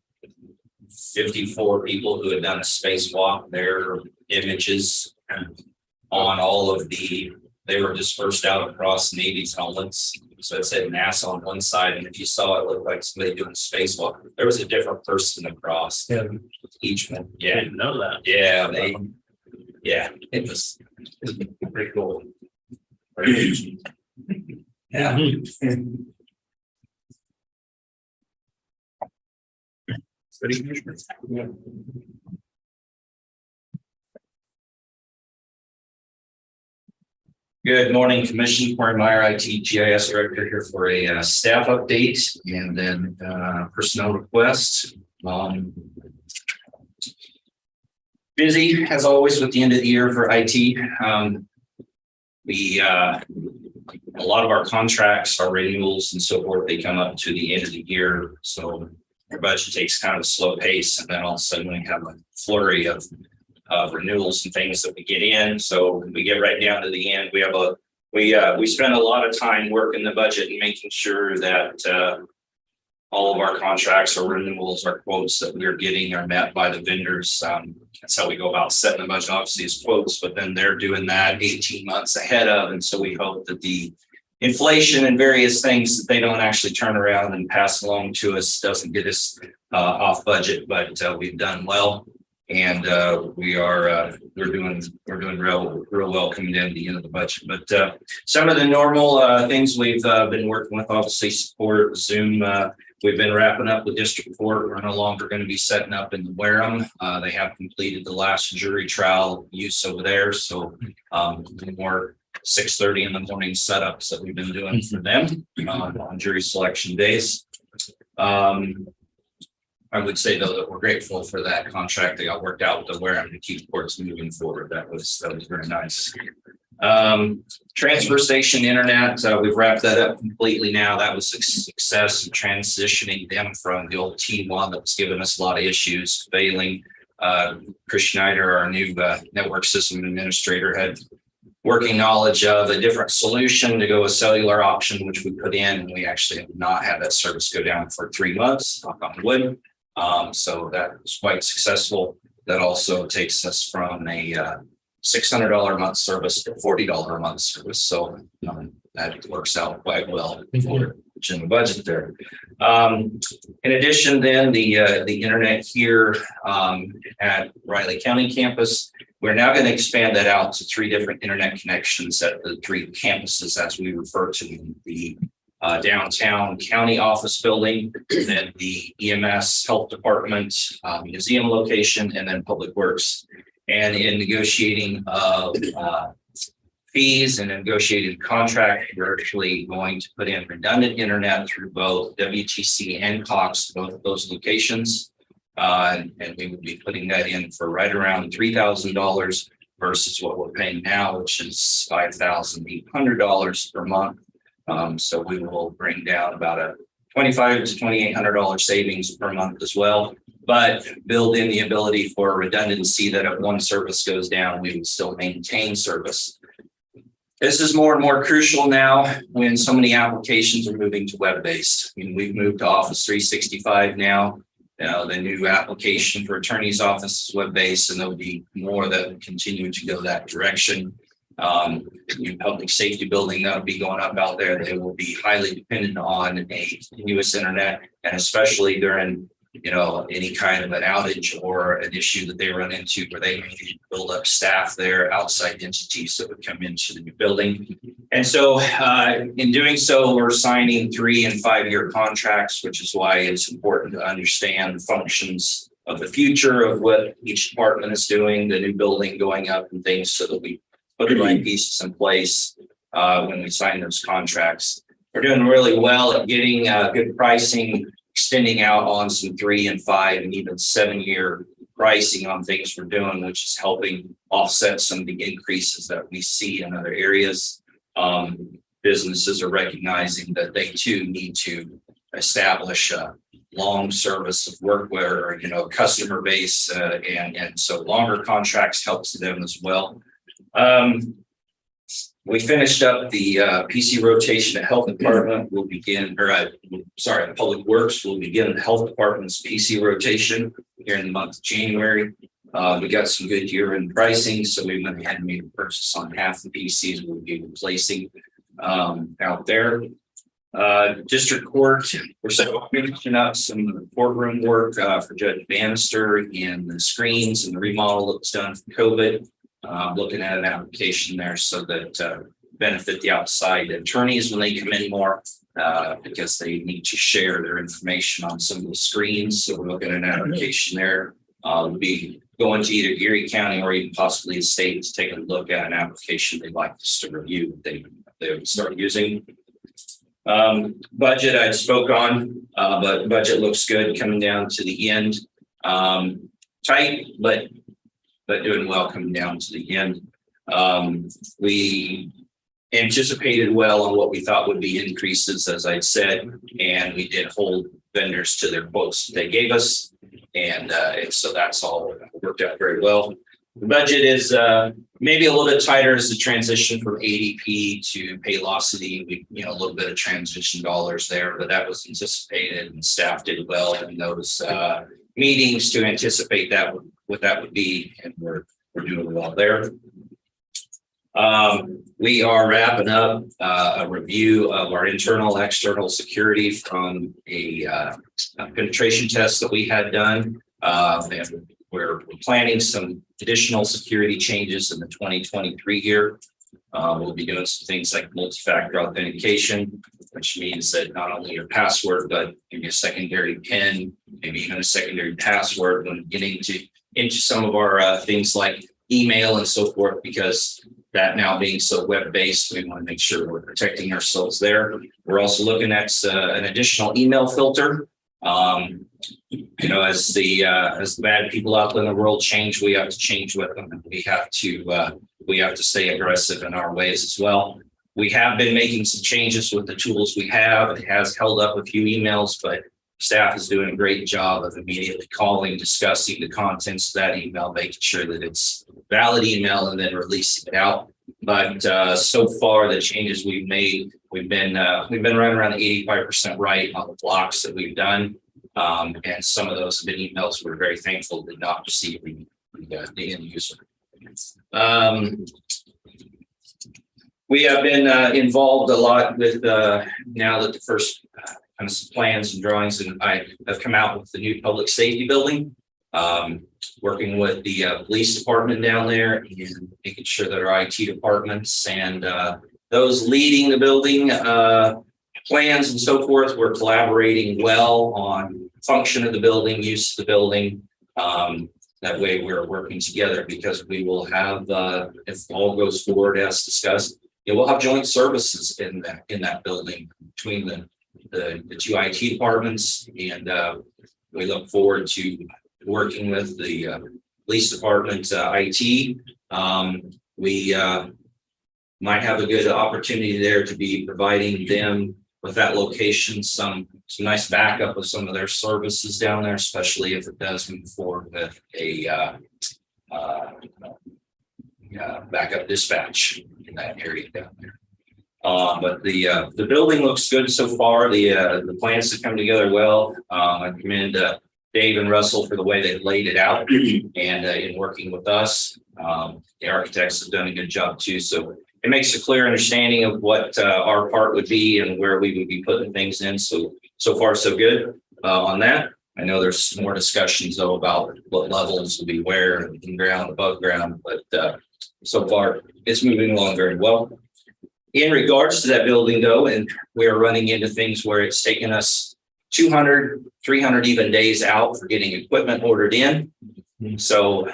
54 people who had done a spacewalk, their images on all of they were dispersed out across Navy's helmets. So it said NASA on one side, and if you saw it, looked like somebody doing a spacewalk. There was a different person across each one. I Yeah, didn't know that. yeah, it was pretty cool. Yeah. Good morning, Commission. Corey Meyer, IT GIS Director here for a staff update and then personnel request. Busy as always with the end of the year for IT. A lot of our contracts, our renewals and so forth, they come up to the end of the year. So our budget takes kind of a slow pace, and then all of a sudden we have a flurry of renewals and things that we get in. So we get right down to the end. We spend a lot of time working the budget and making sure that all of our contracts or renewals, our quotes that we're getting are met by the vendors. That's how we go about setting the budget, obviously, as quotes, but then they're doing that 18 months ahead of. And so we hope that the inflation and various things that they don't actually turn around and pass along to us doesn't get us off budget, but we've done well. And we're doing real well coming down to the end of the budget. But some of the normal things we've been working with, obviously support Zoom We've been wrapping up with district court. We're no longer going to be setting up in the Wareham. They have completed the last jury trial use over there. So more 6:30 in the morning setups that we've been doing for them on jury selection days. I would say though that we're grateful for that contract that got worked out with the Wareham to keep courts moving forward. That was very nice. Transfer station internet, we've wrapped that up completely now. That was a success in transitioning them from the old T1 that was giving us a lot of issues, failing. Chris Schneider, our new network system administrator, had working knowledge of a different solution to go a cellular option, which we put in, and we actually have not had that service go down for 3 months, knock on wood. So that was quite successful. That also takes us from a $600 a month service to $40 a month service. So that works out quite well for the budget there. In addition, then the internet here at Riley County campus, we're now going to expand that out to 3 different internet connections at the 3 campuses, as we refer to them. The downtown county office building, then the EMS health department, museum location, and then public works. And in negotiating fees and negotiated contract, we're actually going to put in redundant internet through both WTC and Cox, both of those locations. And we will be putting that in for right around $3,000 versus what we're paying now, which is $5,800 per month. So we will bring down about a $2,500 to $2,800 savings per month as well, but build in the ability for redundancy that if one service goes down, we would still maintain service. This is more and more crucial now when so many applications are moving to web-based. I mean, we've moved to Office 365 now. The new application for attorney's office is web-based, and there'll be more that will continue to go that direction. New public safety building that will be going up out there, they will be highly dependent on a continuous internet, and especially during any kind of an outage or an issue that they run into where they need to build up staff there, outside entities that would come into the new building. And so in doing so, we're signing 3- and 5-year contracts, which is why it's important to understand the functions of the future of what each department is doing, the new building going up and things, so that we put the right pieces in place when we sign those contracts. We're doing really well at getting good pricing, extending out on some 3- and 5- and even 7-year pricing on things we're doing, which is helping offset some of the increases that we see in other areas. Businesses are recognizing that they too need to establish a long service of work where, customer base, and so longer contracts helps them as well. We finished up the PC rotation at health department. We'll begin, public works will begin the health department's PC rotation here in the month of January. We got some good year-end pricing, so we went ahead and made a purchase on half the PCs we'll be replacing out there. District court, we're still finishing up some courtroom work for Judge Bannister and the screens and the remodel that was done for COVID. Looking at an application there so that benefit the outside attorneys when they come in more, because they need to share their information on some of the screens. So we're looking at an application there. We'll be going to either Geary County or even possibly the state to take a look at an application they'd like us to review. They would start using. Budget I spoke on, but budget looks good coming down to the end. Tight, but doing well coming down to the end. We anticipated well on what we thought would be increases, as I said, and we did hold vendors to their quotes they gave us. And so that's all worked out very well. The budget is maybe a little bit tighter as the transition from ADP to Paylocity. We, a little bit of transition dollars there, but that was anticipated, and staff did well in those meetings to anticipate that what that would be, and we're doing well there. We are wrapping up a review of our internal external security from a penetration test that we had done. And we're planning some additional security changes in the 2023 year. We'll be doing some things like multi-factor authentication. which means that not only your password, but maybe a secondary PIN, maybe even a secondary password when getting into some of our things like email and so forth, because that now being so web-based, we want to make sure we're protecting ourselves there. We're also looking at an additional email filter. You know, as the bad people out in the world change, we have to change with them, and we have to stay aggressive in our ways as well. We have been making some changes with the tools we have. It has held up a few emails, but staff is doing a great job of immediately calling, discussing the contents of that email, making sure that it's valid email, and then releasing it out. But so far, the changes we've made, we've been right around 85% right on the blocks that we've done. And some of those have been emails we're very thankful did not receive the end user. We have been involved a lot with now that the first kind of plans and drawings, and I have come out with the new public safety building, working with the police department down there and making sure that our IT departments and those leading the building plans and so forth, we're collaborating well on function of the building, use of the building. That way we're working together, because we will have, if all goes forward as discussed, we'll have joint services in that building between the two IT departments, and we look forward to working with the police department IT. We might have a good opportunity there to be providing them with that location some nice backup of some of their services down there, especially if it does move forward with a backup dispatch in that area down there. But the building looks good so far. The plans have come together well. I commend Dave and Russell for the way they laid it out, and in working with us. The architects have done a good job too. So it makes a clear understanding of what our part would be and where we would be putting things in. So far, so good on that. I know there's more discussions though about what levels will be where, in ground, above ground, but so far it's moving along very well. In regards to that building though, and we're running into things where it's taken us 200, 300 even days out for getting equipment ordered in. So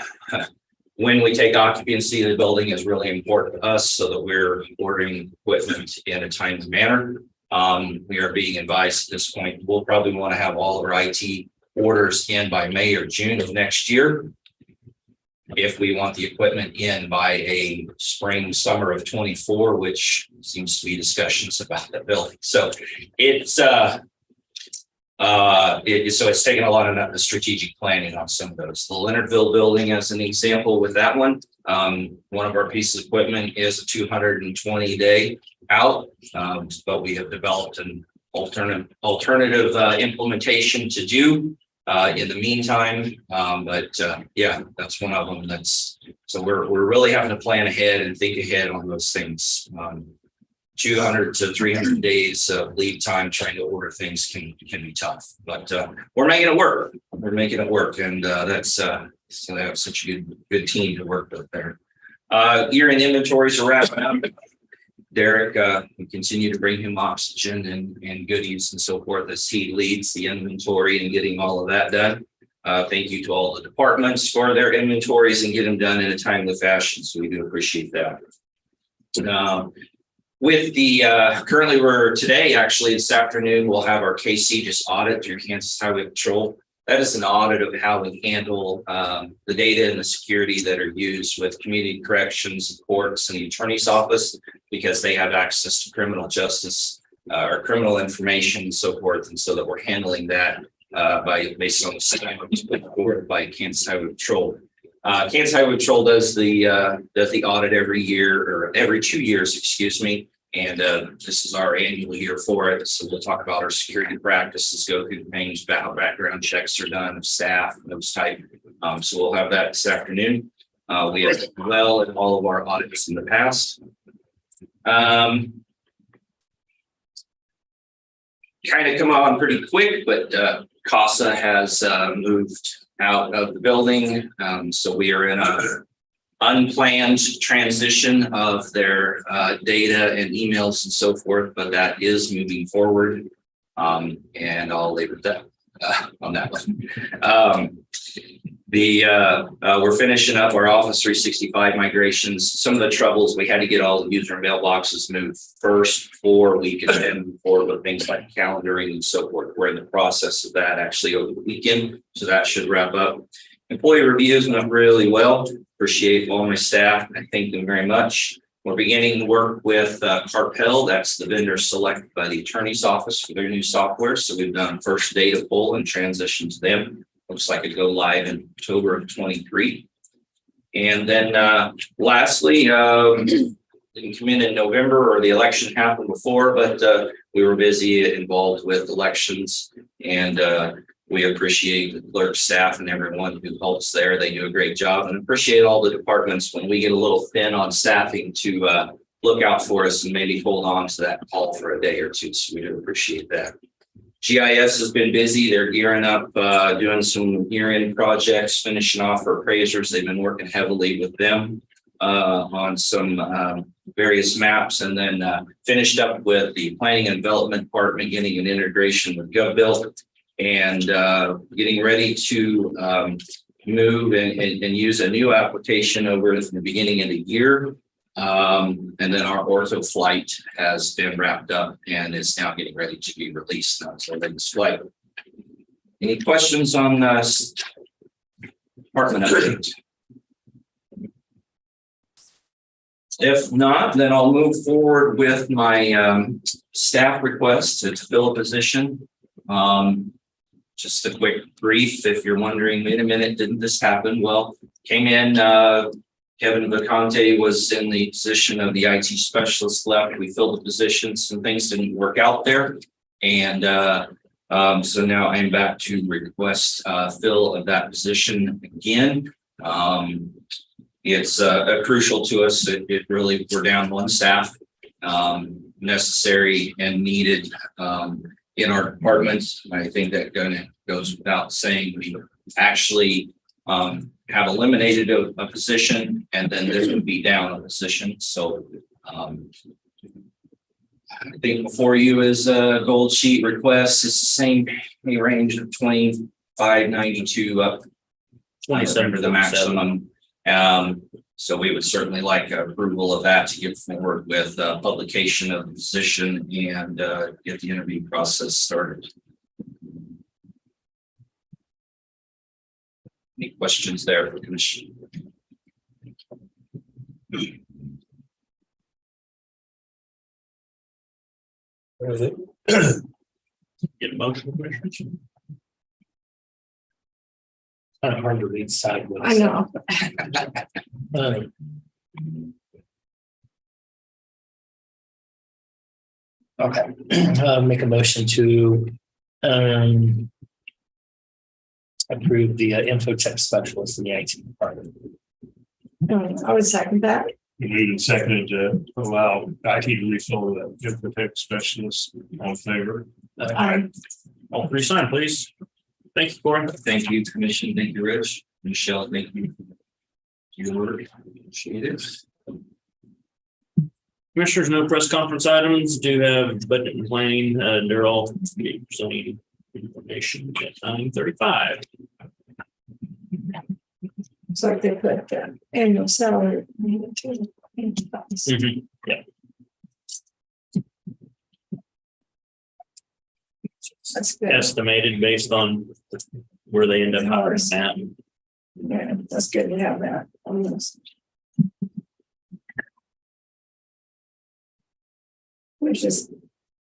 when we take occupancy of the building is really important to us, so that we're ordering equipment in a timely manner. We are being advised at this point, we'll probably want to have all of our IT orders in by May or June of next year, if we want the equipment in by a spring, summer of 24, which seems to be discussions about that building. So it's it's taken a lot of strategic planning on some of those. The Leonardville building, as an example, with that one of our pieces of equipment is a 220-day out, but we have developed an alternative implementation to do in the meantime. Yeah, that's one of them. So we're really having to plan ahead and think ahead on those things. 200 to 300 days of lead time trying to order things can be tough, but we're making it work. We're making it work, and that's so they have such a good team to work with there. Year-end inventories are wrapping up. Derek, we continue to bring him oxygen and goodies and so forth as he leads the inventory and getting all of that done. Thank you to all the departments for their inventories and get them done in a timely fashion. So we do appreciate that. With the currently today, actually this afternoon, we'll have our KC just audit through Kansas Highway Patrol. That is an audit of how we handle the data and the security that are used with community corrections, courts, and the attorney's office, because they have access to criminal justice or criminal information and so forth. And so that we're handling that based on the standards reported by Kansas Highway Patrol. Kansas Highway Patrol does the audit every year, or every 2 years, excuse me. And this is our annual year for it. So we'll talk about our security practices, go through the things, background checks are done of staff, those type. So we'll have that this afternoon. We have well in all of our audits in the past. Kind of come on pretty quick, but CASA has moved out of the building. So we are in unplanned transition of their data and emails and so forth, but that is moving forward. And I'll leave it that on that one. We're finishing up our Office 365 migrations. Some of the troubles, we had to get all the user mailboxes moved first before we could then move forward with things like calendaring and so forth. We're in the process of that actually over the weekend, so that should wrap up. Employee reviews went really well. Appreciate all my staff. I thank them very much. We're beginning to work with Carpel. That's the vendor selected by the attorney's office for their new software. So we've done first data pull and transition to them. Looks like it go live in October of 23. And then lastly, didn't come in November, or the election happened before, but we were busy involved with elections, and we appreciate the clerk staff and everyone who helps there. They do a great job, and appreciate all the departments when we get a little thin on staffing to look out for us and maybe hold on to that call for a day or two. So we do appreciate that. GIS has been busy. They're gearing up, doing some year-end projects, finishing off our appraisers. They've been working heavily with them on some various maps, and then finished up with the planning and development department, getting an integration with GovBuild, and getting ready to move and use a new application over at the beginning of the year. And then our ortho flight has been wrapped up and is now getting ready to be released now. So that's flight. Any questions on department update? If not, then I'll move forward with my staff request to fill a position. Just a quick brief, if you're wondering, wait a minute, didn't this happen? Well, came in, Kevin Vacante was in the position of the IT specialist, left. We filled the position. Some things didn't work out there. And so now I'm back to request fill of that position again. It's crucial to us. It really, we're down one staff, necessary and needed in our departments. I think that goes without saying. We actually have eliminated a position, and then this would be down a position. So I think before you is a gold sheet request. It's the same range of 2592 up 27 for the maximum. So we would certainly like approval of that to get forward with publication of the position and get the interview process started. Any questions there for Commission? Get a motion, Commissioners? Kind of hard to read sideways. I know. Okay, make a motion to approve the infotech specialist in the IT department. I would second that. Moved and seconded to allow IT to refill the infotech specialist. All in favor? All three sign, please. Thank you, Corey. Thank you, Commission. Thank you, Rich. Michelle, thank you. Your work. Appreciate it. Commissioners, no press conference items. Do have budget and planning. They're all presenting information at 9:35. So if they put annual salary. Yeah. That's good. Estimated based on where they end up hiring at. Yeah, that's good to have that on this. Which is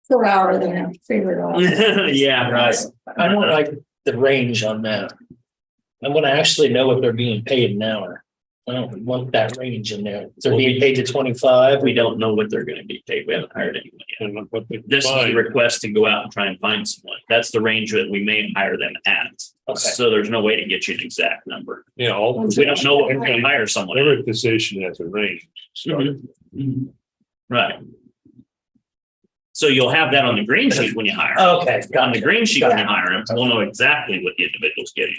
per hour, then I have to figure it out. Yeah, right. I don't like the range on that. I want to actually know what they're being paid an hour. I don't want that range in there. They're being paid to 25. We don't know what they're going to be paid. We haven't hired anyone yet. This is a request to go out and try and find someone. That's the range that we may hire them at. Okay. So there's no way to get you an exact number. Yeah, all. We don't know what we're going to hire someone. Every position has a range. Right. So you'll have that on the green sheet when you hire. Okay. On the green sheet when you hire them, we'll know exactly what the individual's getting.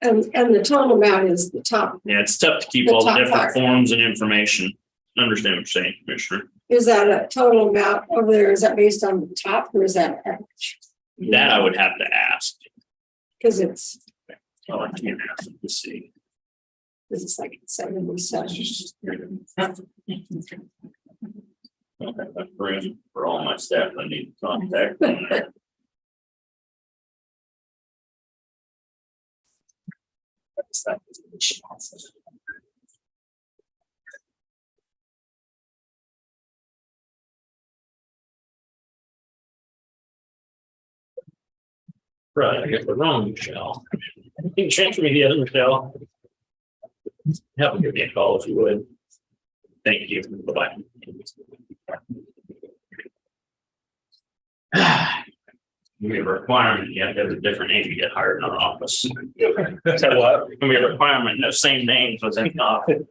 And the total amount is the top. Yeah, it's tough to keep The all the top different part. forms and information. Understand what you're saying, Commissioner? Is that a total amount over there? Is that based on the top or is that average? That I would have to ask. Because it's Oh, I can't ask them to see. like 77. For all my staff, I need to contact them there. Right, I got the wrong Michelle. You can transfer me the other Michelle. Have them give me a call if you would. Thank you. Bye-bye. We have a requirement, you have to have a different name to get hired in our office. So what? Gonna be a requirement, no same names within the office.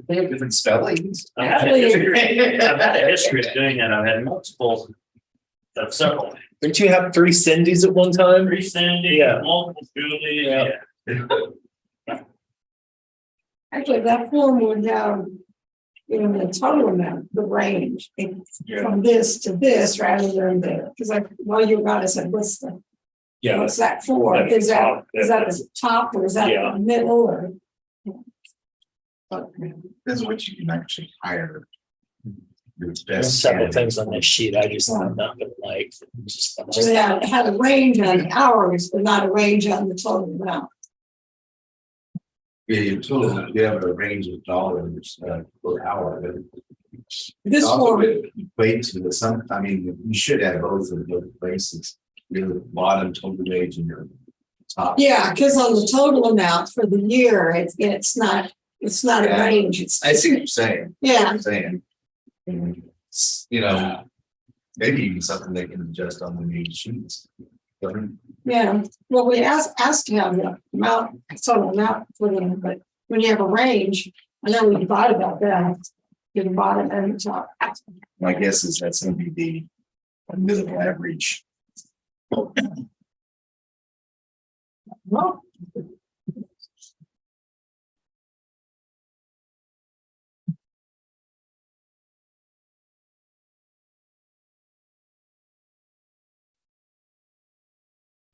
They have different spellings. I've had a history of doing that. I've had multiple. Of several. Didn't you have 3 Cindy's at one time? Three Cindy, Yeah. multiple Julie, Yeah. yeah. Actually, that form would have, the total amount, the range, from this to this rather than the, because while you got us, I said, what's that for? That's Is that, top. is that the top or is that Yeah. the middle or? That's what you can actually hire. There's Best several things on this sheet. I just have nothing like. So yeah, it had a range on hours, but not a range on the total amount. Yeah, you total, you have a range of dollars per hour, but. This Also, form, it equates to some, I mean, you should have both of those places, your bottom total wage and your top. yeah, because on the total amount for the year, it's not a Yeah. range. It's I see what you're saying. yeah. I'm saying. And, you know, maybe even something they can adjust on the main sheets. Yeah, well, we asked to have the amount, total amount for them, but when you have a range, I know we thought about that. The bottom and the top. My guess is that's gonna be the middle average. Well,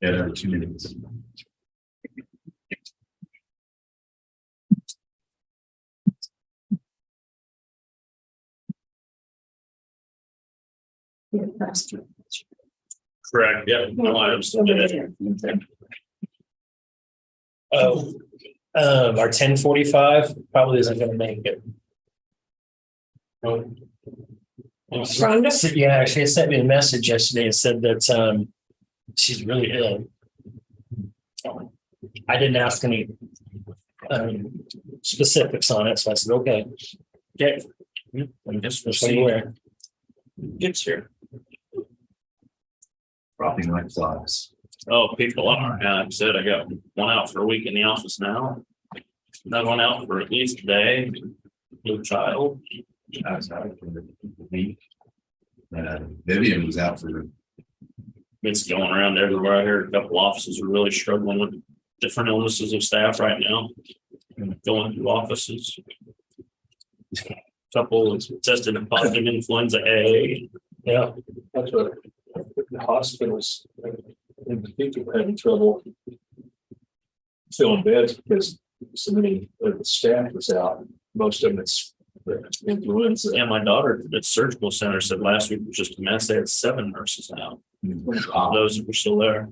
Yeah, there are 2 minutes. yeah, that's true. Correct, yeah. No, I understood it. Oh, our 1045 probably isn't gonna make it. Rhonda? So, yeah, she sent me a message yesterday and said that she's really ill. I didn't ask any specifics on it, so I said, okay. Okay. I'm just Just so you're aware. Gets here. Dropping like flies. Oh, people are. Yeah, like I said, I got one out for a week in the office now. Another one out for at least a day. Blue child. I was out for the week. Vivian was out for. It's going around everywhere. I heard a couple offices are really struggling with different illnesses of staff right now. Going through offices. Couple tested positive influenza A. Yeah. That's what the hospitals in particular having trouble filling beds because so many of the staff was out. Most of them it's influenza. Yeah, my daughter at the surgical center said last week was just a mess. They had 7 nurses out. Those who were still there.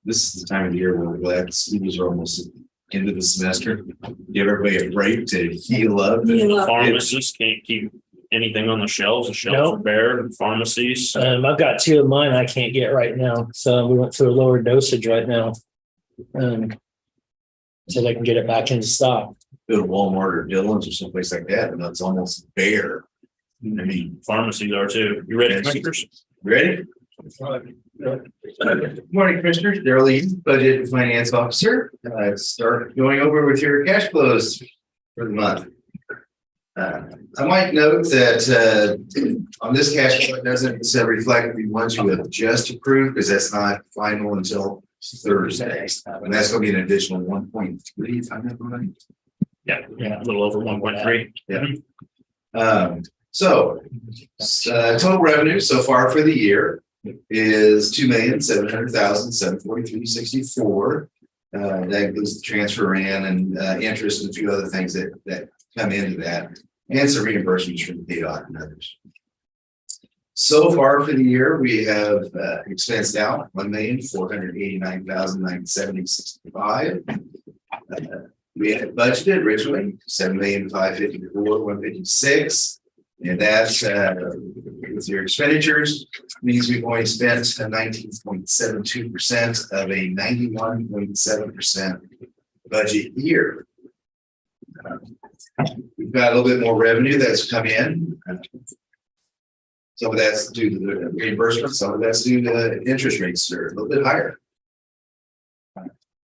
This is the time of the year where we're glad the schools are almost into the semester. Give everybody a break to heal up. Heal up. Pharmacists can't keep anything on the shelves. The shelves are bare in pharmacies. I've got 2 of mine I can't get right now, so we went through a lower dosage right now. So they can get it back into stock. Go to Walmart or Dillon's or someplace like that, and it's almost bare. I mean, Pharmacies are too. You ready, Commissioners? ready? Good morning, Commissioners. Darrell Lee, Budget and Finance Officer. Start going over with your cash flows for the month. I might note that on this cash flow, it doesn't reflect the ones you have just approved because that's not final until Thursday, and that's gonna be an additional 1.3, if I remember right. Yeah, a little over 1.3. Total revenue so far for the year is $2,700,743.64. That includes the transfer in and interest and a few other things that come into that, and some reimbursements from DDOT and others. So far for the year, we have expensed out $1,489,970.65. We had budgeted originally $7,554,156, and that's with your expenditures means we've only spent 19.72% of a 91.7% budget year. We've got a little bit more revenue that's come in. Some of that's due to the reimbursement, some of that's due to interest rates are a little bit higher.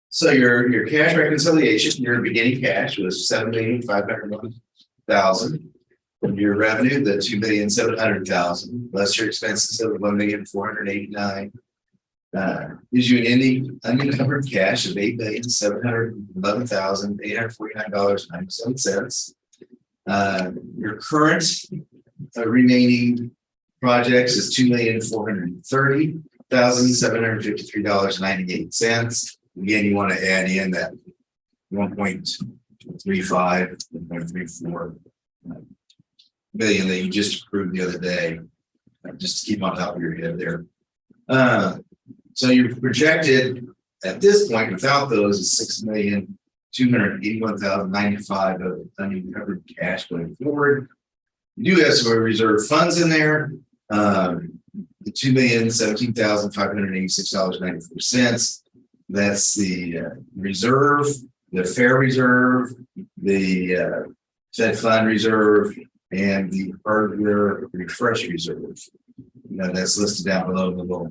So your cash reconciliation, your beginning cash was $7,501,000. Your revenue, the $2,700,000, less your expenses of $1,489,000. Gives you an ending unencumbered cash of $8,711,849.97. Your current remaining projects is $2,430,753.98. Again, you want to add in that 1.35, 1.34 million that you just approved the other day, just to keep on top of your head there. So you're projected at this point without those is $6,281,095 of unencumbered cash going forward. You do have some reserve funds in there. The $2,017,586.94. That's the reserve, the fair reserve, the Fed fund reserve, and the burglar refresh reserve. That's listed down below the little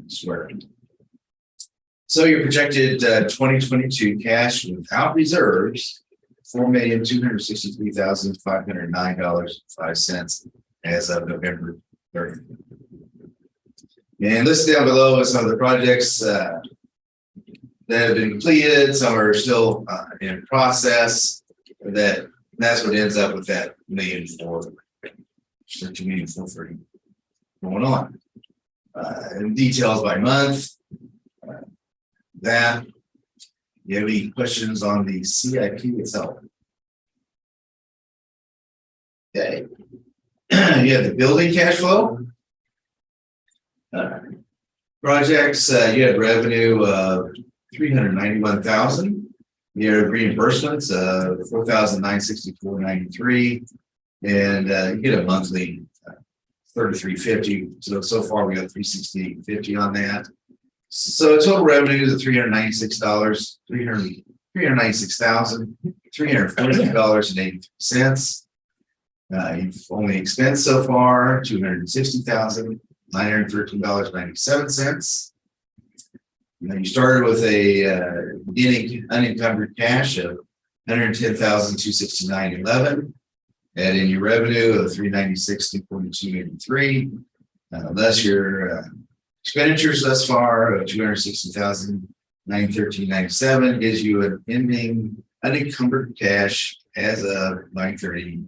square. So your projected 2022 cash without reserves, $4,263,509.05 as of November 30th. And listed down below is some of the projects that have been completed. Some are still in process. That's what ends up with that $1,400,000 or $2,430,000 going on. And details by month. That. You have any questions on the CIP itself? Okay. You have the building cash flow. Projects, you have revenue of $391,000. You have reimbursements of $4,964.93, and you get a monthly $33.50. So far we got $368.50 on that. So total revenue is $396, $396,340.83. You've only expensed so far $260,913.97. You started with a beginning unencumbered cash of $110,269.11, and in your revenue of $396,242.83, less your expenditures thus far of $260,913.97 gives you an ending unencumbered cash as of 9/30,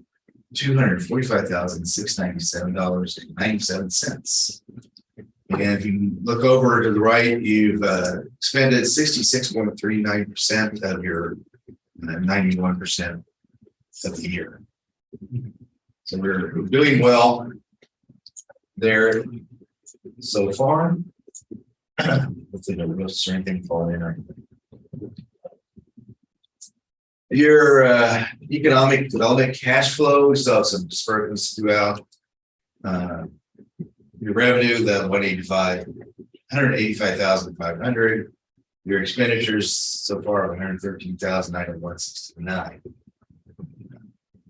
$245,697.97. And if you look over to the right, you've expended 66.39% of your 91% of the year. So we're doing well there so far. Hopefully no risks or anything falling in. Your economic development cash flow, we still have some disbursements throughout. Your revenue, the $185,500. Your expenditures so far of $113,901.69.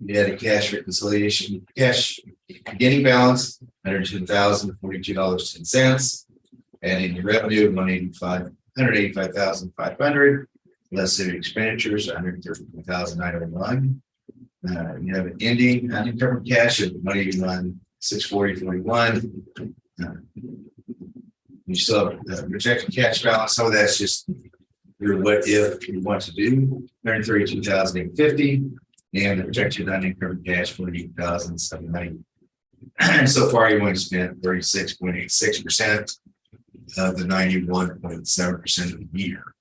You had a cash reconciliation, cash beginning balance, $102,042.10. And in your revenue, $185,500, less your expenditures, $113,901. You have an ending unencumbered cash of $181,640.41. You still have the projected cash balance. Some of that's just your what if you want to do, 132,850, and the projected unencumbered cash 48,790. So far, you only spent 36.86% of the 91.7% of the year.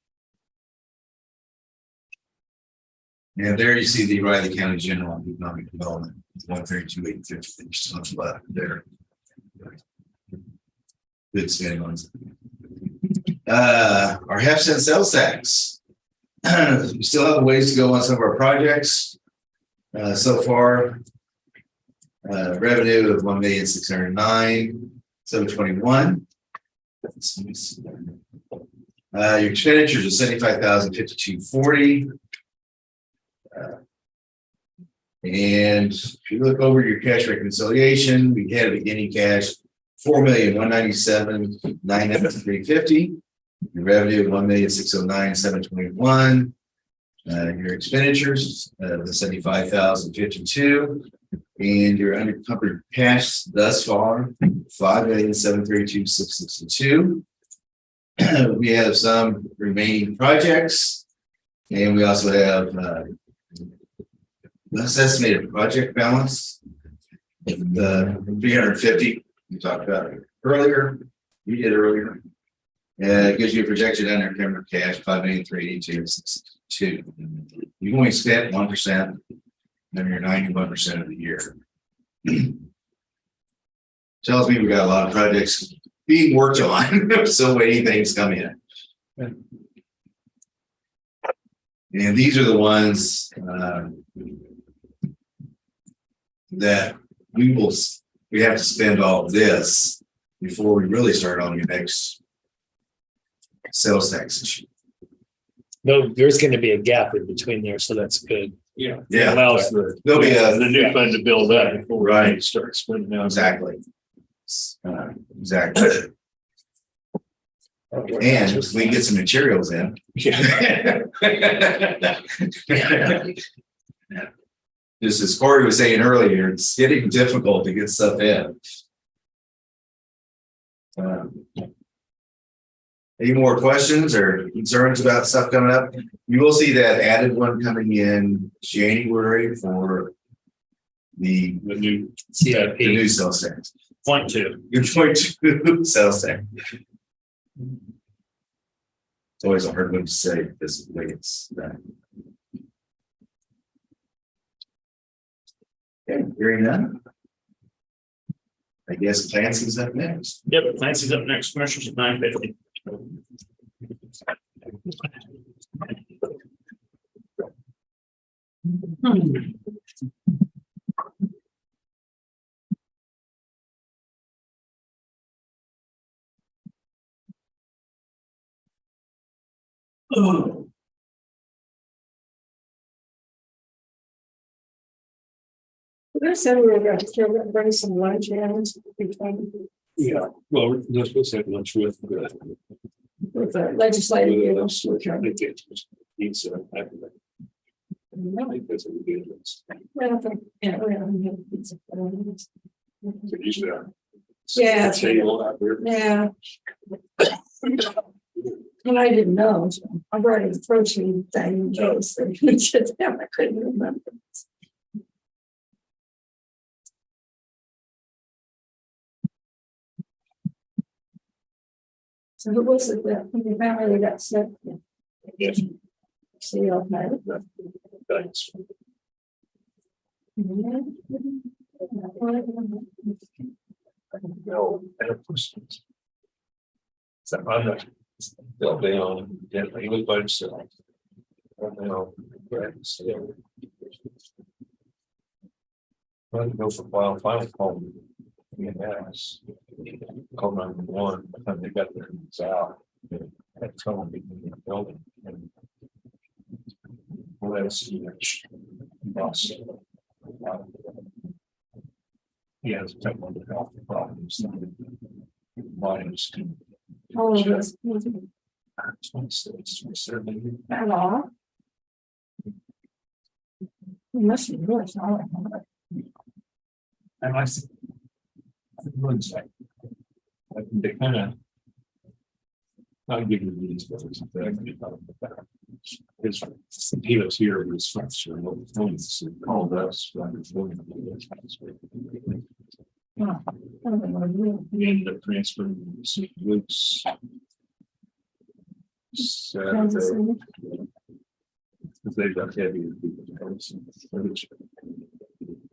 And there you see the Riley County General Economic Development, 132,850. There's tons left there. Good spending on our half-cent sales tax. We still have a ways to go on some of our projects. So far, revenue of 1,609,721. Your expenditures are 75,052.40. And if you look over your cash reconciliation, we had a beginning cash 4,197,903.50. Your revenue of 1,609,721. Your expenditures the 75,052, and your unencumbered cash thus far 5,732,662. We have some remaining projects, and we also have less estimated project balance. The 350 we talked about earlier. We did earlier. It gives you a projected unencumbered cash 5,382,662. You've only spent 1%, then you're 91% of the year. Tells me we got a lot of projects being worked on, so waiting things come in. And these are the ones that we have to spend all of this before we really start on your next sales tax issue. No, there's going to be a gap in between there, so that's good. Yeah. Yeah. Allows the There'll be the new fund to build up before we Right. start spending out. Exactly. Exactly. And we can get some materials in. Yeah. Just as Corey was saying earlier, it's getting difficult to get stuff in. Any more questions or concerns about stuff coming up? You will see that added one coming in January for the new CIP. the new sales tax. 0.2. Your 0.2 sales tax. It's always a hard one to say this way it's done. Okay, hearing none. I guess Clancy's up next. Yep, Clancy's up next, commercials at 9:50. Oh. I said we were going to bring some lunch in Yeah, well, we're supposed to have lunch with the. with the legislative units. I think it needs to happen. I think that's what we do. I don't think, yeah, we don't have pizza. Usually. Yeah. Table out there. Yeah. And I didn't know, so I brought a protein thing in case they just I couldn't remember. So who was it that the family got sick? Yes. See, okay. Thanks. No, so I'm not. They'll be on, yeah, he was by himself. Now, still. I go for a while, final call. Yes. Call 911, by the time they got there, it's out. That's how I'm in the building. And well, that's boss. He has a couple of health problems. Minds can. All of us. 26, 27. Hello. Must be good. And I said, one second. They kind of I'll give you these. He was here, he was called us. We ended up transferring to St. Luke's. Saturday. Because they got heavy.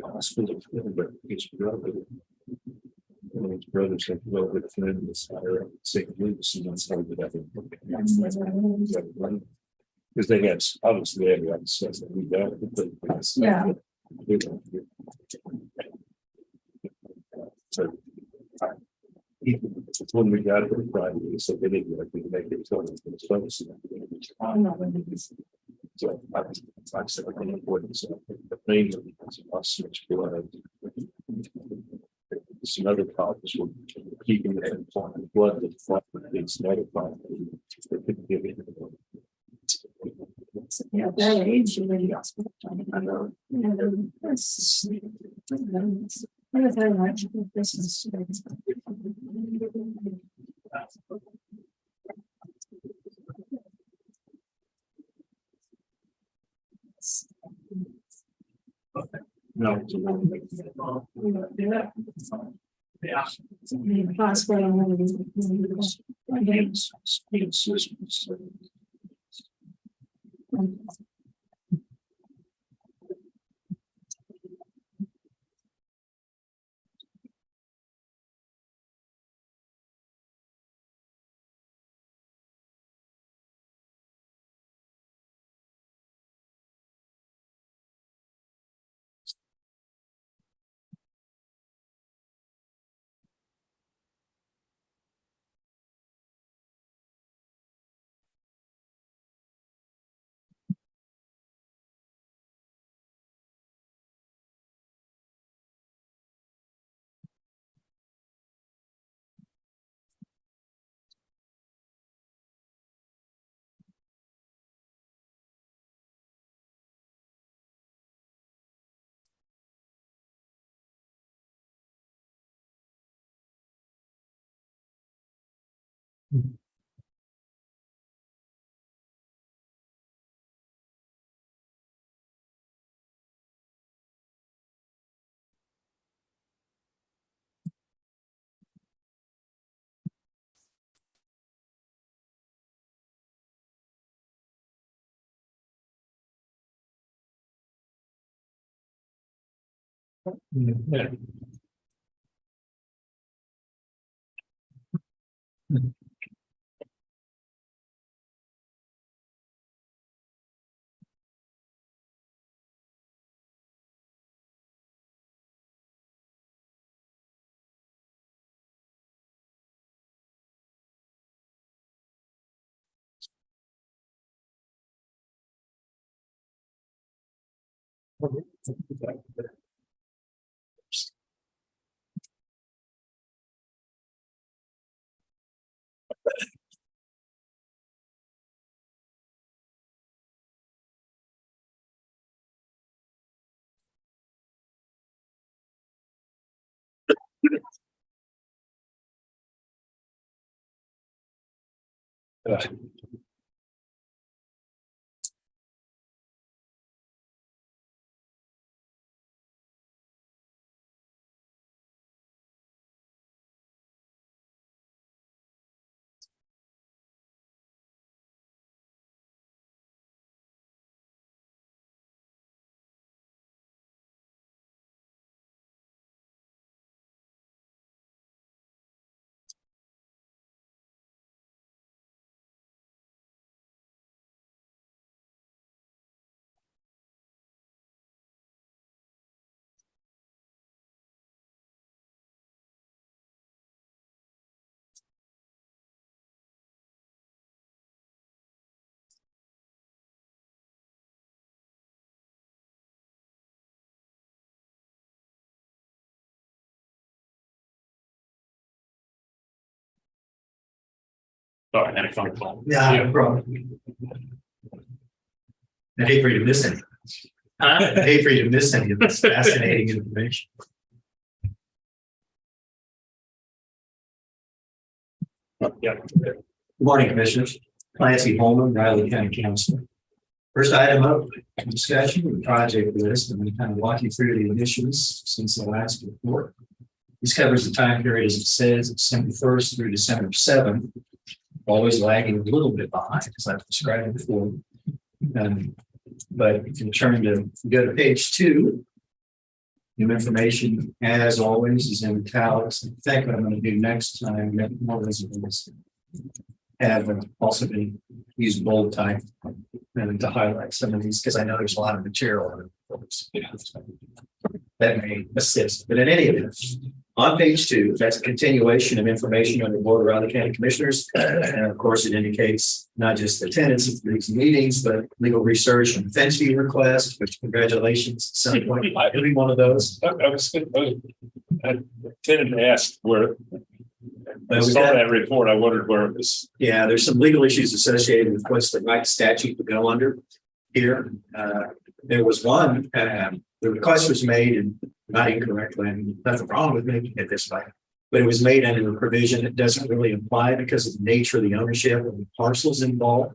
Hospital, but his brother. His brother said, well, the friend was at St. Luke's, and that's how we got it. Because they had, obviously, they had stuff that we got. Yeah. So, when we got it for Friday, so they didn't like to make it tell them. So I said, I don't know what it's, the main because I switched blood. It's another cause we're keeping it in blood that it's notified. They couldn't give it. Yeah, that age, you really got talking about. That's. I don't know much about business. No. Yeah. Hospital. Yeah. Sorry, I had a phone call. Yeah, no problem. I hate for you to miss any. I hate for you to miss any of this fascinating information. Yeah. Good morning, Commissioners. Clancy Holman, Riley County Council. First item up, discussion of the project list, and we kind of walk you through the initiatives since the last report. This covers the time period, as it says, December 1st through December 7th. Always lagging a little bit behind, as I've described before. But if you go to page 2, new information, as always, is in italics. In fact, what I'm going to do next time, more resumes have also been used bold type and to highlight some of these, because I know there's a lot of material on it. That may assist, but in any event, on page 2, that's a continuation of information on the Board of Riley County Commissioners. And of course, it indicates not just attendance at these meetings, but legal research and fence fee request, which congratulations. At some point, every one of those. I tended to ask where. I saw that report. I wondered where it was. Yeah, there's some legal issues associated with what's the right statute to go under here. There was one, the request was made and not incorrectly, and nothing wrong with making it this way, but it was made under a provision that doesn't really apply because of the nature of the ownership and the parcels involved.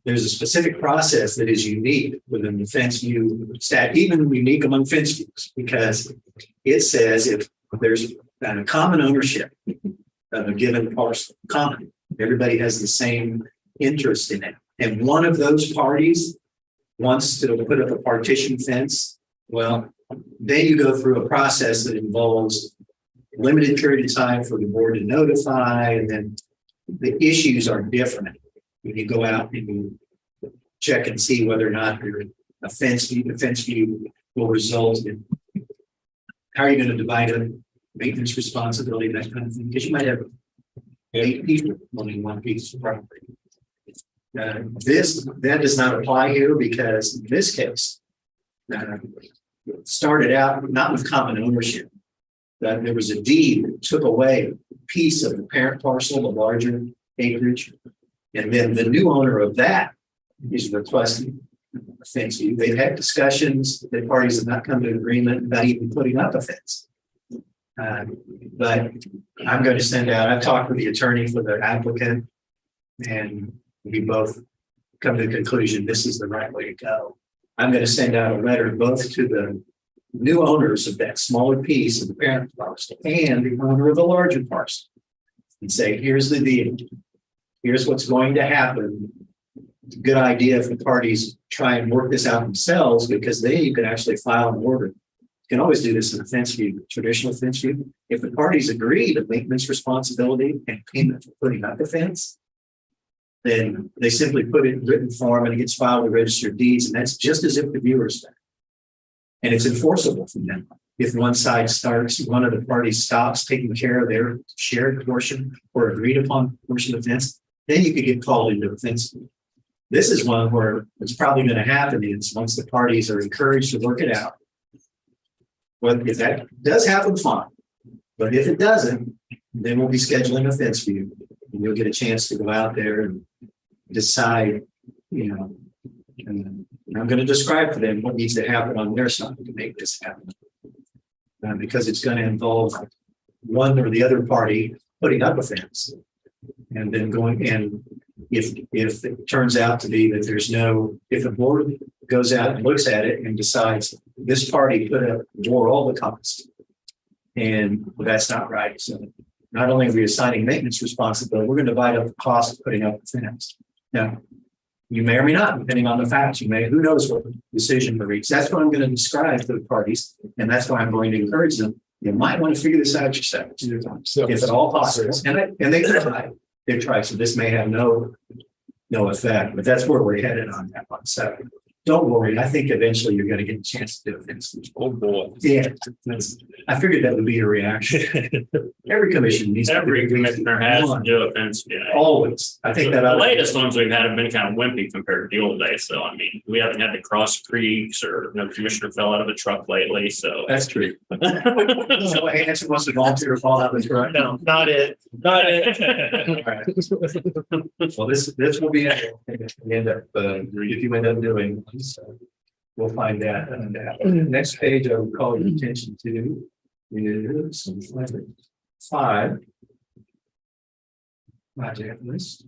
There's a specific process that is unique within the fence view stat, even unique among fence views, because it says if there's a common ownership of a given parcel, common, everybody has the same interest in it. And one of those parties wants to put up a partition fence. Well, then you go through a process that involves limited period of time for the board to notify, and then the issues are different. When you go out and you check and see whether or not a fence view will result in how are you going to divide it, maintenance responsibility, that kind of thing, because you might have 8 people owning one piece of property. That does not apply here because in this case, started out not with common ownership. That there was a deed that took away a piece of the parent parcel, the larger acreage, and then the new owner of that is requesting a fence view. They've had discussions, the parties have not come to an agreement about even putting up a fence. But I'm going to send out, I've talked with the attorney for the applicant, and we both come to the conclusion this is the right way to go. I'm going to send out a letter both to the new owners of that smaller piece of the parent parcel and the owner of the larger parcel and say, here's the deal. Here's what's going to happen. It's a good idea if the parties try and work this out themselves, because then you can actually file an order. You can always do this in a fence view, traditional fence view. If the parties agree to maintenance responsibility and payment for putting up the fence, then they simply put it in written form and it gets filed with registered deeds, and that's just as if the viewers done. And it's enforceable from them. If one of the parties stops taking care of their shared portion or agreed upon portion of the fence, then you could get called into a fence. This is one where what's probably going to happen is once the parties are encouraged to work it out. Well, if that does happen, fine. But if it doesn't, then we'll be scheduling a fence view. And you'll get a chance to go out there and decide, and I'm going to describe to them what needs to happen on their side to make this happen. Because it's going to involve one or the other party putting up a fence. And then going, and if it turns out to be that if the board goes out and looks at it and decides this party bore all the costs, and that's not right. So not only are we assigning maintenance responsibility, we're going to divide up the cost of putting up the fence. Now, you may or may not, depending on the facts, who knows what decision to reach. That's what I'm going to describe to the parties. And that's why I'm going to encourage them. You might want to figure this out yourselves, if at all possible. And they try. So this may have no effect, but that's where we're headed on that one. So don't worry. I think eventually you're going to get a chance to do it. Oh boy. Yeah. I figured that would be your reaction. Every commission needs Every commissioner has to do a fence view. always. I think that the latest ones we've had have been kind of wimpy compared to the old days. So, I mean, we haven't had to cross creeks or no commissioner fell out of a truck lately. So that's true. So answer wants to volunteer to fall out of the truck. No, not it. Not it. All right. Well, this will be if you end up doing. So we'll find that. And next page I will call your attention to is 5. project list.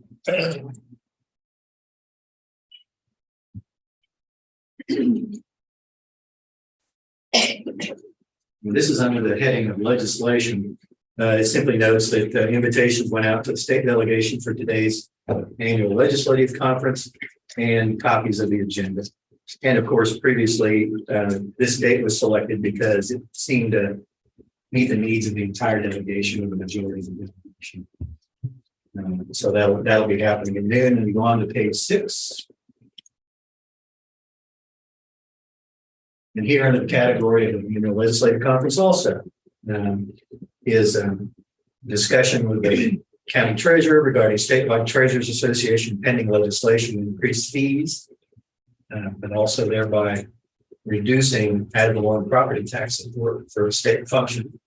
This is under the heading of legislation. It simply notes that invitations went out to the state delegation for today's annual legislative conference and copies of the agenda. And of course, previously, this date was selected because it seemed to meet the needs of the entire delegation or the majority of the delegation. So that'll be happening in noon, and we go on to page 6. And here under the category of the legislative conference also is discussion with the county treasurer regarding statewide treasurers association pending legislation to increase fees, but also thereby reducing ad valorem property tax for a state function,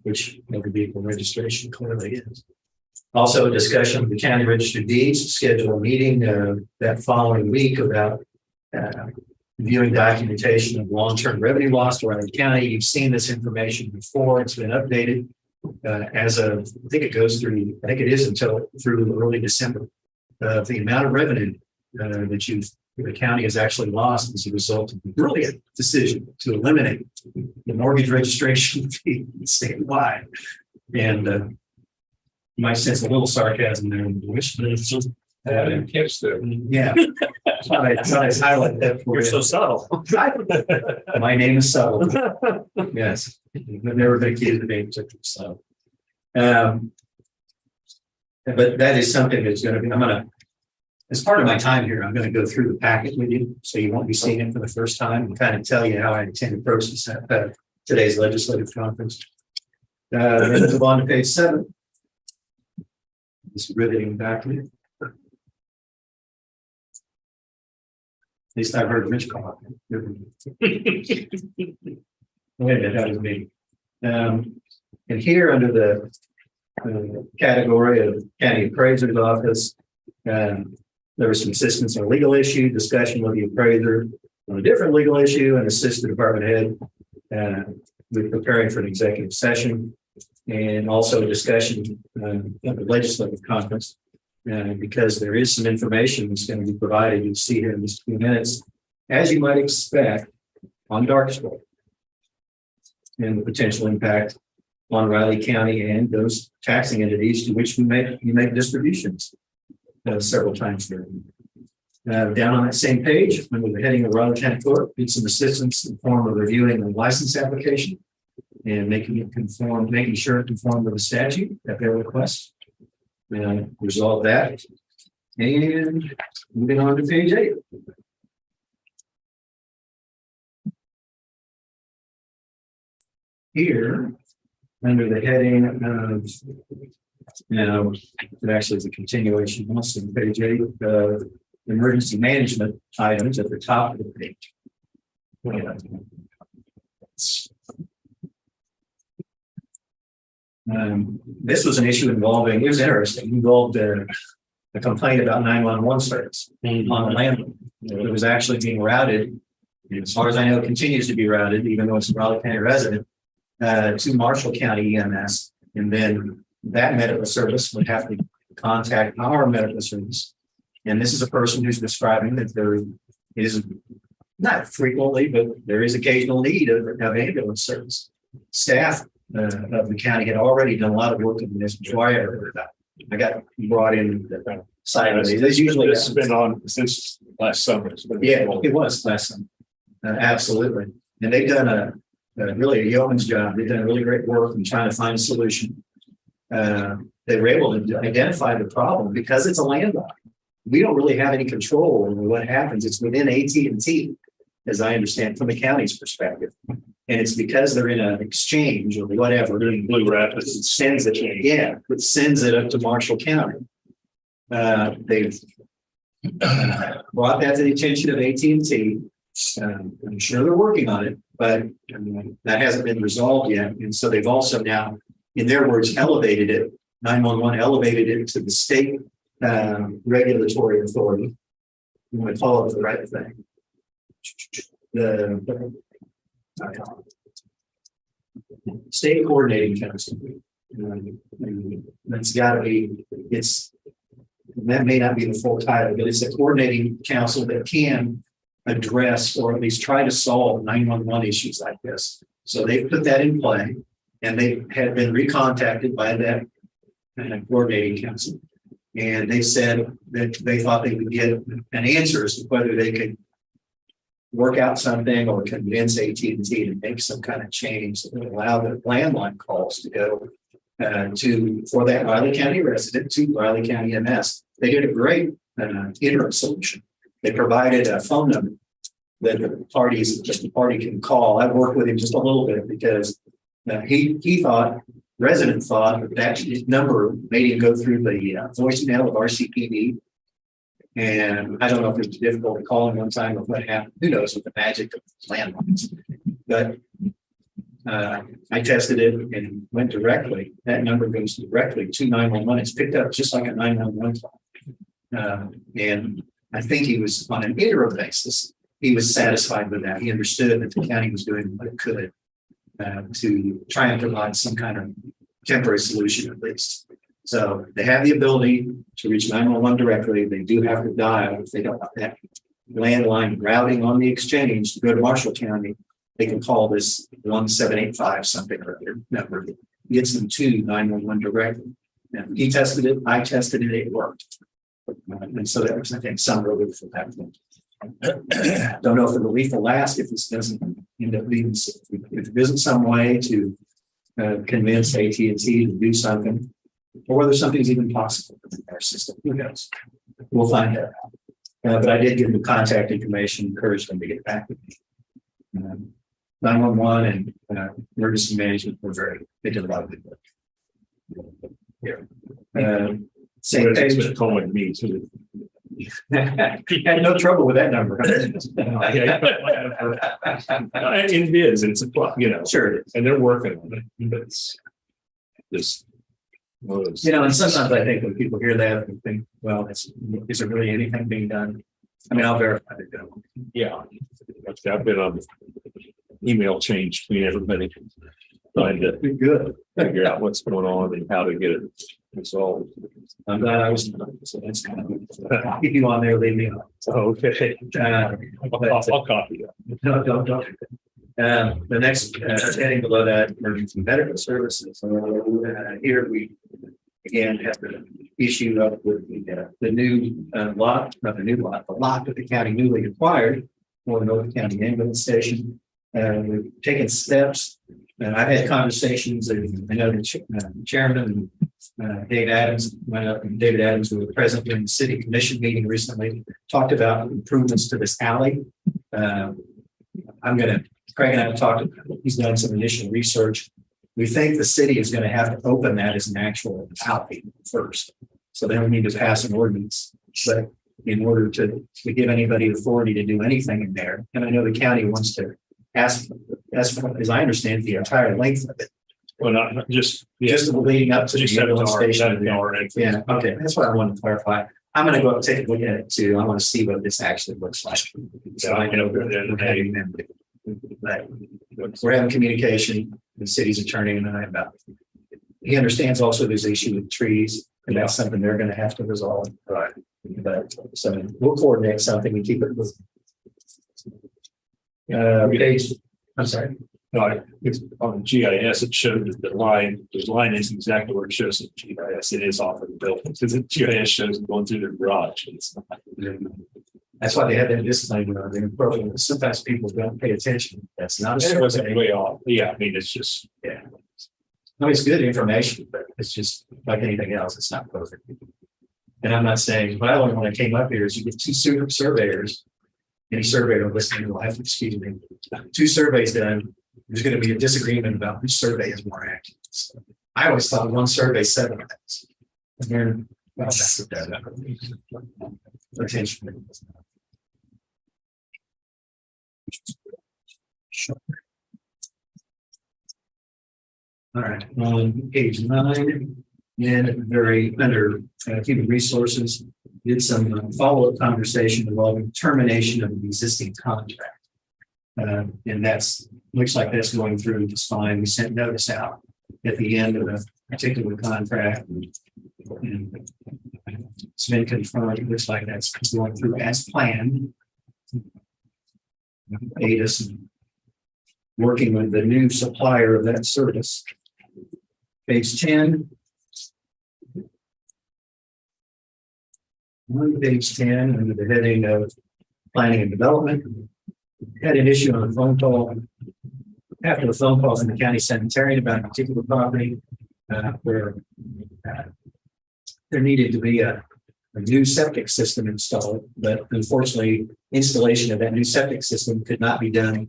which motor vehicle registration clearly is. Also a discussion of the county register of deeds, schedule a meeting that following week about viewing documentation of long-term revenue loss to Riley County. You've seen this information before. It's been updated as of, I think it goes through, I think it is until through early December. The amount of revenue that the county has actually lost as a result of the brilliant decision to eliminate the mortgage registration fee statewide. And you might sense a little sarcasm there in the voice, but it's just I didn't catch that. yeah. I highlight that for You're you. so subtle. My name is subtle. Yes, I've never been accused of being particularly subtle. But that is something that's going to be. As part of my time here, I'm going to go through the packet with you, so you won't be seeing it for the first time, and kind of tell you how I intend to process today's legislative conference. Then move on to page 7. Just riveting back to you. At least I've heard Rich call it. Wait, that was me. And here under the category of county appraiser's office, there was some assistance on a legal issue, discussion with the appraiser on a different legal issue, and assist the department head with preparing for an executive session, and also a discussion at the legislative conference. Because there is some information that's going to be provided, you'll see here in just a few minutes, as you might expect, on dark score and the potential impact on Riley County and those taxing entities to which you make distributions several times there. Down on that same page, under the heading of Riley County Court, need some assistance in the form of reviewing the license application and making sure it conforms with the statute at their request. Resolve that. And moving on to page 8. Here, under the heading of, it actually is a continuation also on page 8, emergency management items at the top of the page. This was an issue involving, it was interesting, involved a complaint about 911 service on the landline. It was actually being routed, as far as I know, it continues to be routed, even though it's a Raleigh County resident, to Marshall County EMS. And then that medical service would have to contact our medical service. And this is a person who's describing that there is, not frequently, but there is occasional need of ambulance service. Staff of the county had already done a lot of work on this before I ever heard about it. I got brought in the side of it. It's been on since last summer. Yeah, it was last summer. Absolutely. And they've done a really a yeoman's job. They've done really great work in trying to find a solution. They were able to identify the problem because it's a landlocked. We don't really have any control over what happens. It's within AT&T, as I understand, from the county's perspective. And it's because they're in an exchange or whatever. Blue Rapids. It sends it, it sends it up to Marshall County. They've brought that to the attention of AT&T. I'm sure they're working on it, but that hasn't been resolved yet. And so they've also now, in their words, elevated it. 911 elevated it to the state regulatory authority. You want to follow the right thing. The state coordinating council That's gotta be, that may not be the full title, but it's a coordinating council that can address or at least try to solve 911 issues like this. So they put that in play, and they had been recontacted by that coordinating council. And they said that they thought they would get an answer as to whether they could work out something or convince AT&T to make some kind of change that would allow the landline calls to go for that Riley County resident to Riley County MS. They did a great interim solution. They provided a phone number that the party can call. I worked with him just a little bit because resident thought that number made him go through the voicemail of RCPD. And I don't know if it was difficult to call him one time or what happened. Who knows with the magic of landlines. But I tested it and went directly. That number goes directly to 911. It's picked up just like a 911 call. And I think he was on an interim basis. He was satisfied with that. He understood that the county was doing what it could to try and provide some kind of temporary solution at least. So they have the ability to reach 911 directly. They do have to dial if they don't have that landline routing on the exchange to go to Marshall County. They can call this 1785 something or other number that gets them to 911 directly. And he tested it. I tested it. It worked. And so that was, I think, some relief for that one. Don't know if the relief will last if this doesn't end up being, if there isn't some way to convince AT&T to do something, or whether something's even possible in our system. Who knows? We'll find out. But I did give them contact information, encourage them to get back with me. 911 and emergency management were they did a lot of good work. Yeah. Same page. Calling me too. Had no trouble with that number. It is, it's a, Sure. and they're working on it, but it's just. And sometimes I think when people hear that, they think, well, is there really anything being done? I mean, I'll verify it. Yeah. I've been on email chain between everybody. Trying to Good. figure out what's going on and how to get it resolved. I'm glad I was, so that's kind of, I'll keep you on there, leave me on. Okay. I'll copy it. No, don't. The next heading below that, emergency medical services. Here we again have the issue up with the new lot, not the new lot, the lot that the county newly acquired for the North County Ambulance Station. We've taken steps. I've had conversations, and I know the chairman and David Adams went up, and David Adams, who was present during the city commission meeting recently, talked about improvements to this alley. Craig and I have talked about it. He's done some initial research. We think the city is going to have to open that as an actual alley first. So then we need to pass an ordinance, but in order to give anybody authority to do anything in there. And I know the county wants to ask, as I understand, the entire length of it. Well, not just leading up to the ambulance station. Right. Yeah, okay, that's what I wanted to clarify. I'm going to go up and take a look at it too. I want to see what this actually looks like. So I know but we're having communication with the city's attorney and I about it. He understands also there's an issue with trees, and that's something they're going to have to resolve. Right. But so we'll coordinate something and keep it moving. Page, I'm sorry. No, it's on GIS. It showed that the line is exactly where it shows in GIS. It is off of the building because the GIS shows it going through their garage. It's not. That's why they have that disclaimer on the program. Sometimes people don't pay attention. That's not It wasn't way off. Yeah, I mean, it's just. Yeah. No, it's good information, but it's just like anything else. It's not perfect. And I'm not saying, what I learned when I came up here is you get two surveyors. Any surveyor listening to life, excuse me, 2 surveys done. There's going to be a disagreement about which survey is more accurate. So I always thought one survey 7 minutes. And then, well, that's what that attention. Sure. All right, on page 9, and very under human resources, did some follow-up conversation involving termination of an existing contract. And looks like that's going through just fine. We sent notice out at the end of a particular contract. And it's been confirmed, it looks like that's going through as planned. ADIS and working with the new supplier of that service. Page 10. On page 10, under the heading of planning and development, had an issue on a phone call. After the phone call from the county sanitarian about a particular property, where there needed to be a new septic system installed, but unfortunately, installation of that new septic system could not be done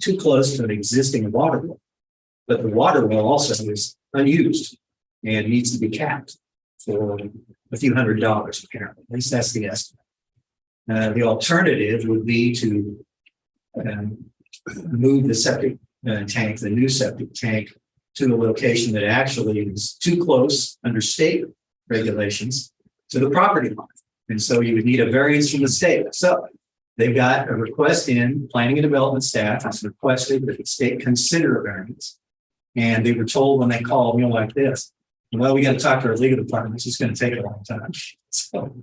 too close to an existing water well. But the water well also is unused and needs to be capped for a few $100s apparently. At least that's the estimate. The alternative would be to move the septic tank, the new septic tank, to a location that actually is too close under state regulations to the property line. And so you would need a variance from the state. So they've got a request in, planning and development staff has requested that the state consider a variance. And they were told when they called me like this, well, we got to talk to our legal department. It's just going to take a long time. So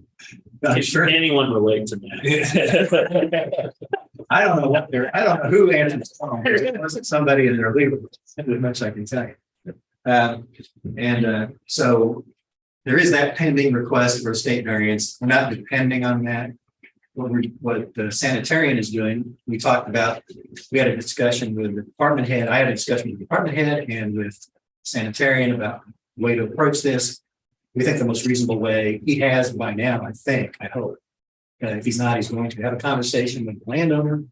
I'm sure anyone relate to that? I don't know what I don't know who answered the phone. It wasn't somebody in their legal, as much I can tell you. So there is that pending request for a state variance. We're not depending on that. What the sanitarian is doing, we talked about, we had a discussion with the department head. I had a discussion with the department head and with sanitarian about the way to approach this. We think the most reasonable way he has by now, I hope. If he's not, he's going to have a conversation with the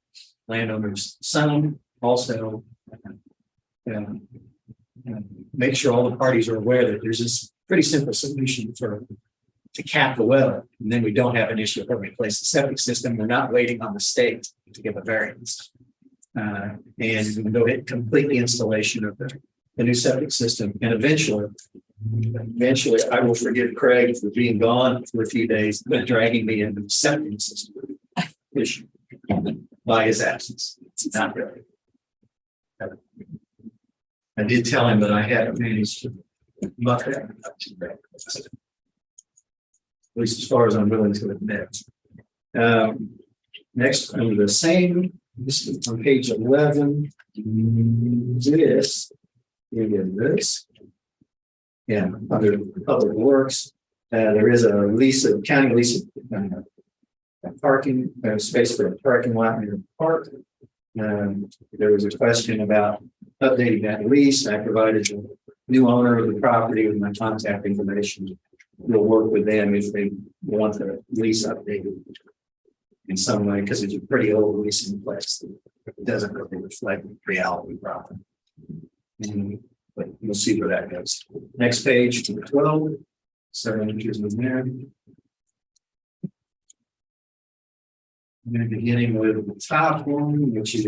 landowner's son, also make sure all the parties are aware that there's this pretty simple solution to cap the well. And then we don't have an issue of replace the septic system. We're not waiting on the state to give a variance. And we can go ahead and complete the installation of the new septic system. And eventually I will forgive Craig for being gone for a few days, but dragging me into the septic system issue by his absence. It's not really. I did tell him that I hadn't managed to muck that. At least as far as I'm willing to admit. Next, under the same, this is on page 11. This. Yeah, under public works, there is a lease of county lease of parking space for a parking lot near the park. There was a question about updating that lease. I provided the new owner of the property with my contact information. We'll work with them if they want the lease updated in some way, because it's a pretty old lease in place. It doesn't really reflect reality properly. But we'll see where that goes. Next page, 12. Several images in there. And then beginning with the top one, which is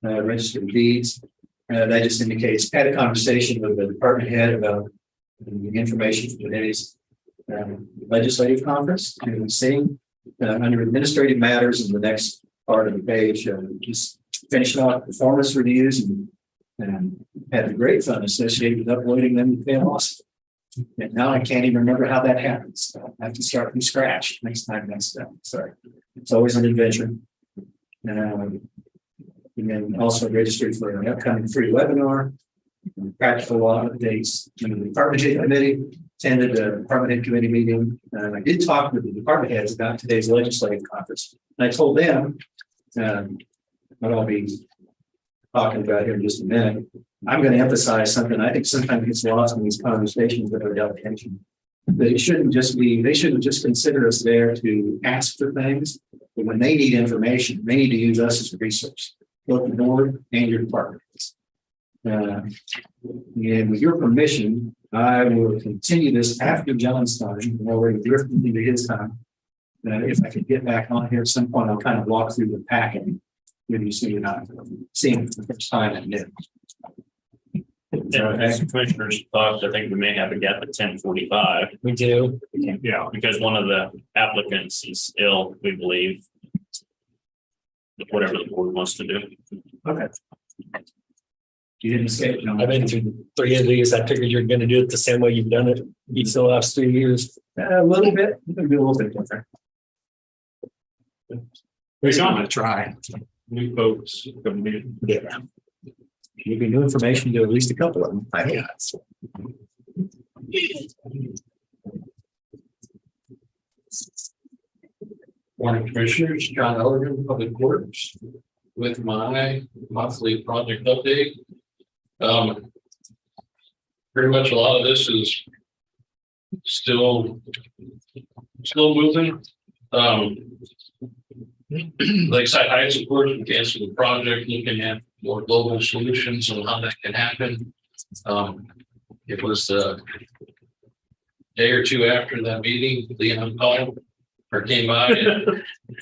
registered deeds. That just indicates, had a conversation with the department head about the information for today's legislative conference. And seeing under administrative matters in the next part of the page, just finishing off performance reviews and had a great fun associated with uploading them to PLOS. And now I can't even remember how that happens. So I have to start from scratch next time that's done. Sorry. It's always an adventure. And then also registered for an upcoming free webinar. Practical law updates in the department head committee. Attended the department head committee meeting. I did talk with the department heads about today's legislative conference. And I told them, what I'll be talking about here in just a minute, I'm going to emphasize something I think sometimes gets lost in these conversations with our delegation. They shouldn't just consider us there to ask for things, but when they need information, they need to use us as a resource, both the board and your department. And with your permission, I will continue this after John's time, while we're drifting into his time. If I could get back on here at some point, I'll kind of walk through the packet with you so you're not seeing it for the first time at noon. As the commissioners thought, I think we may have a gap at 10:45. We do. Yeah, because one of the applicants is ill, we believe. Whatever the board wants to do. Okay. You didn't escape, no. I've been through 3 of these. I figured you're gonna do it the same way you've done it each of the last 3 years. A little bit, maybe a little bit different. We're gonna try. New folks coming in. Yeah. Give you new information to at least a couple of them. I guess. Morning Commissioners, John Elligan, Public Works, with my monthly project update. Pretty much a lot of this is still moving. Lakeside Heights, of course, we canceled the project, looking at more global solutions on how that can happen. It was a day or two after that meeting, Leon called or came by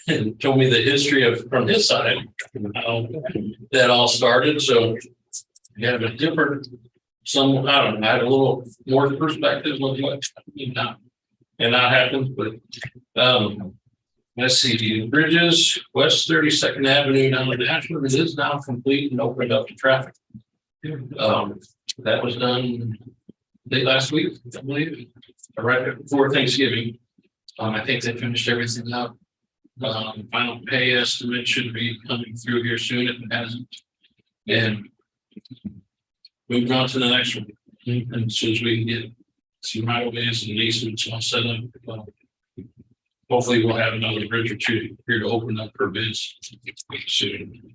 and told me the history of from his side, how that all started. So you have a different, some, I don't know, I had a little more perspective on what and that happened, but let's see, the bridges, West 32nd Avenue down to Nashville, it is now complete and opened up to traffic. That was done late last week, I believe, right before Thanksgiving. I think they finished everything up. Final pay estimate should be coming through here soon if it hasn't. And moving on to the next one. And as soon as we can get some right of ways and easements all set up, hopefully we'll have another bridge or two here to open up for bids soon.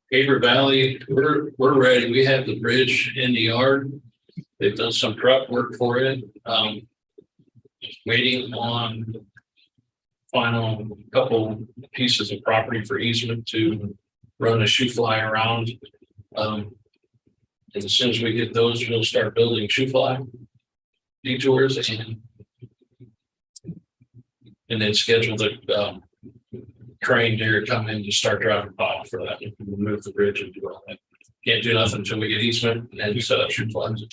Beaver Valley, we're ready. We have the bridge in the yard. They've done some prep work for it. Just waiting on final couple pieces of property for easement to run a shoe fly around. And as soon as we get those, we'll start building shoe fly detours and then schedule the crane here to come in to start driving pot for that. We'll move the bridge and do all that. Can't do nothing until we get easement and set up shoe flies.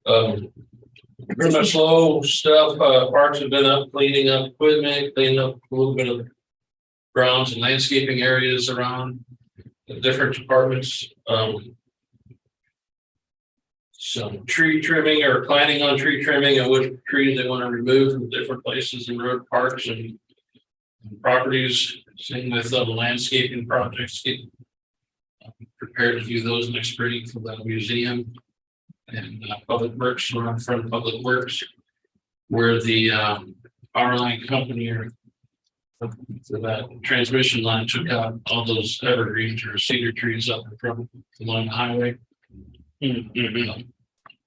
Pretty much slow stuff. Parks have been up, cleaning up equipment, cleaning up a little bit of grounds and landscaping areas around the different departments. Some tree trimming or planning on tree trimming and which trees they want to remove from different places in road parks and properties. Same with the landscaping projects. Get prepared to do those next spring for the museum and Public Works. We're in front of Public Works where the power line company or so that transmission line took out all those evergreens or cedar trees up in front along the highway.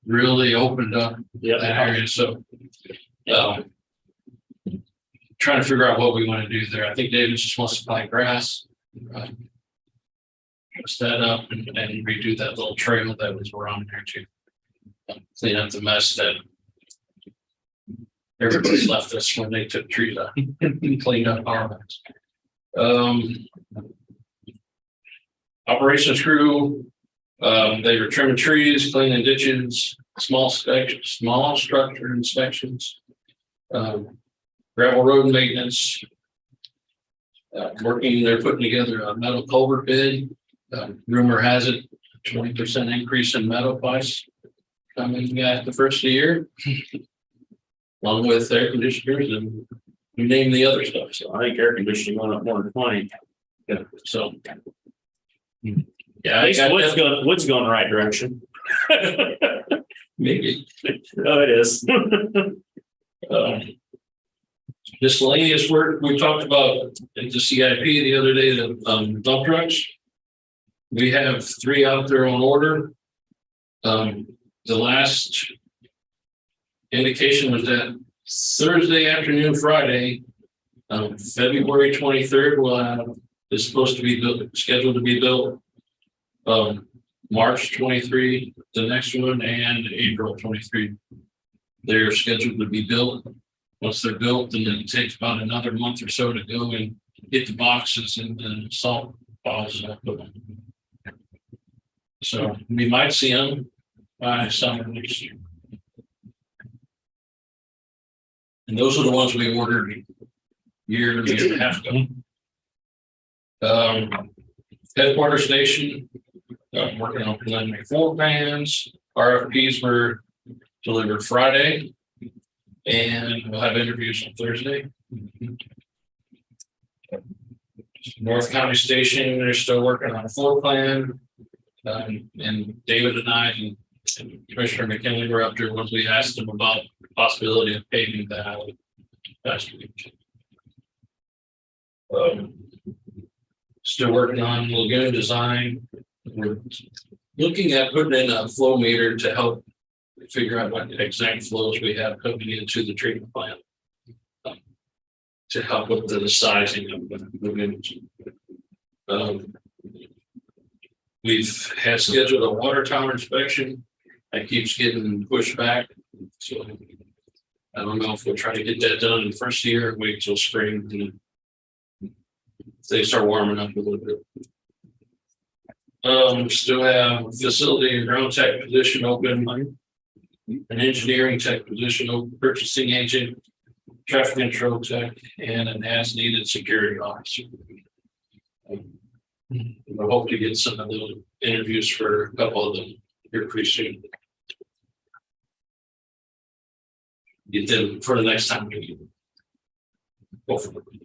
Really opened up that area. So trying to figure out what we want to do there. I think David just wants to plant grass, set up and redo that little trail that was around there too. Clean up the mess that everybody's left us when they took trees out and cleaned up our lands. Operations crew, they were trimming trees, cleaning ditches, small structure inspections, gravel road maintenance, they're putting together a metal culvert bid. Rumor has it 20% increase in metal price coming at the first of the year, along with air conditioners and you name the other stuff. So I think air conditioning went up more than 20. Yeah. So yeah, Wood's going the right direction. maybe. Oh, it is. Miscellaneous work, we talked about at the CIP the other day, the dump trucks. We have 3 out there on order. The last indication was that Thursday afternoon, Friday, February 23rd, we'll have is supposed to be built, scheduled to be built. March 23, the next one, and April 23. They're scheduled to be built. Once they're built, then it takes about another month or so to go and get the boxes and the salt piles. So we might see them by summer next year. And those are the ones we ordered year and a half ago. Headquarters station, working on preliminary floor plans, RFPs were delivered Friday. And we'll have interviews on Thursday. North County Station, they're still working on a floor plan. And David and I and Commissioner McKinley were up there once we asked them about the possibility of paving the alley last week. Still working on lagoon design. We're looking at putting in a flow meter to help figure out what exact flows we have coming into the treatment plant. To help with the sizing of the lagoons. We've had scheduled a water tower inspection. That keeps getting pushed back. So I don't know if we'll try to get that done in the first year, or wait till spring and they start warming up a little bit. Still have facility and ground tech position open, an engineering tech position open, purchasing agent, traffic control tech, and an as needed security officer. We hope to get some of those interviews for a couple of them here pretty soon. Get them for the next time we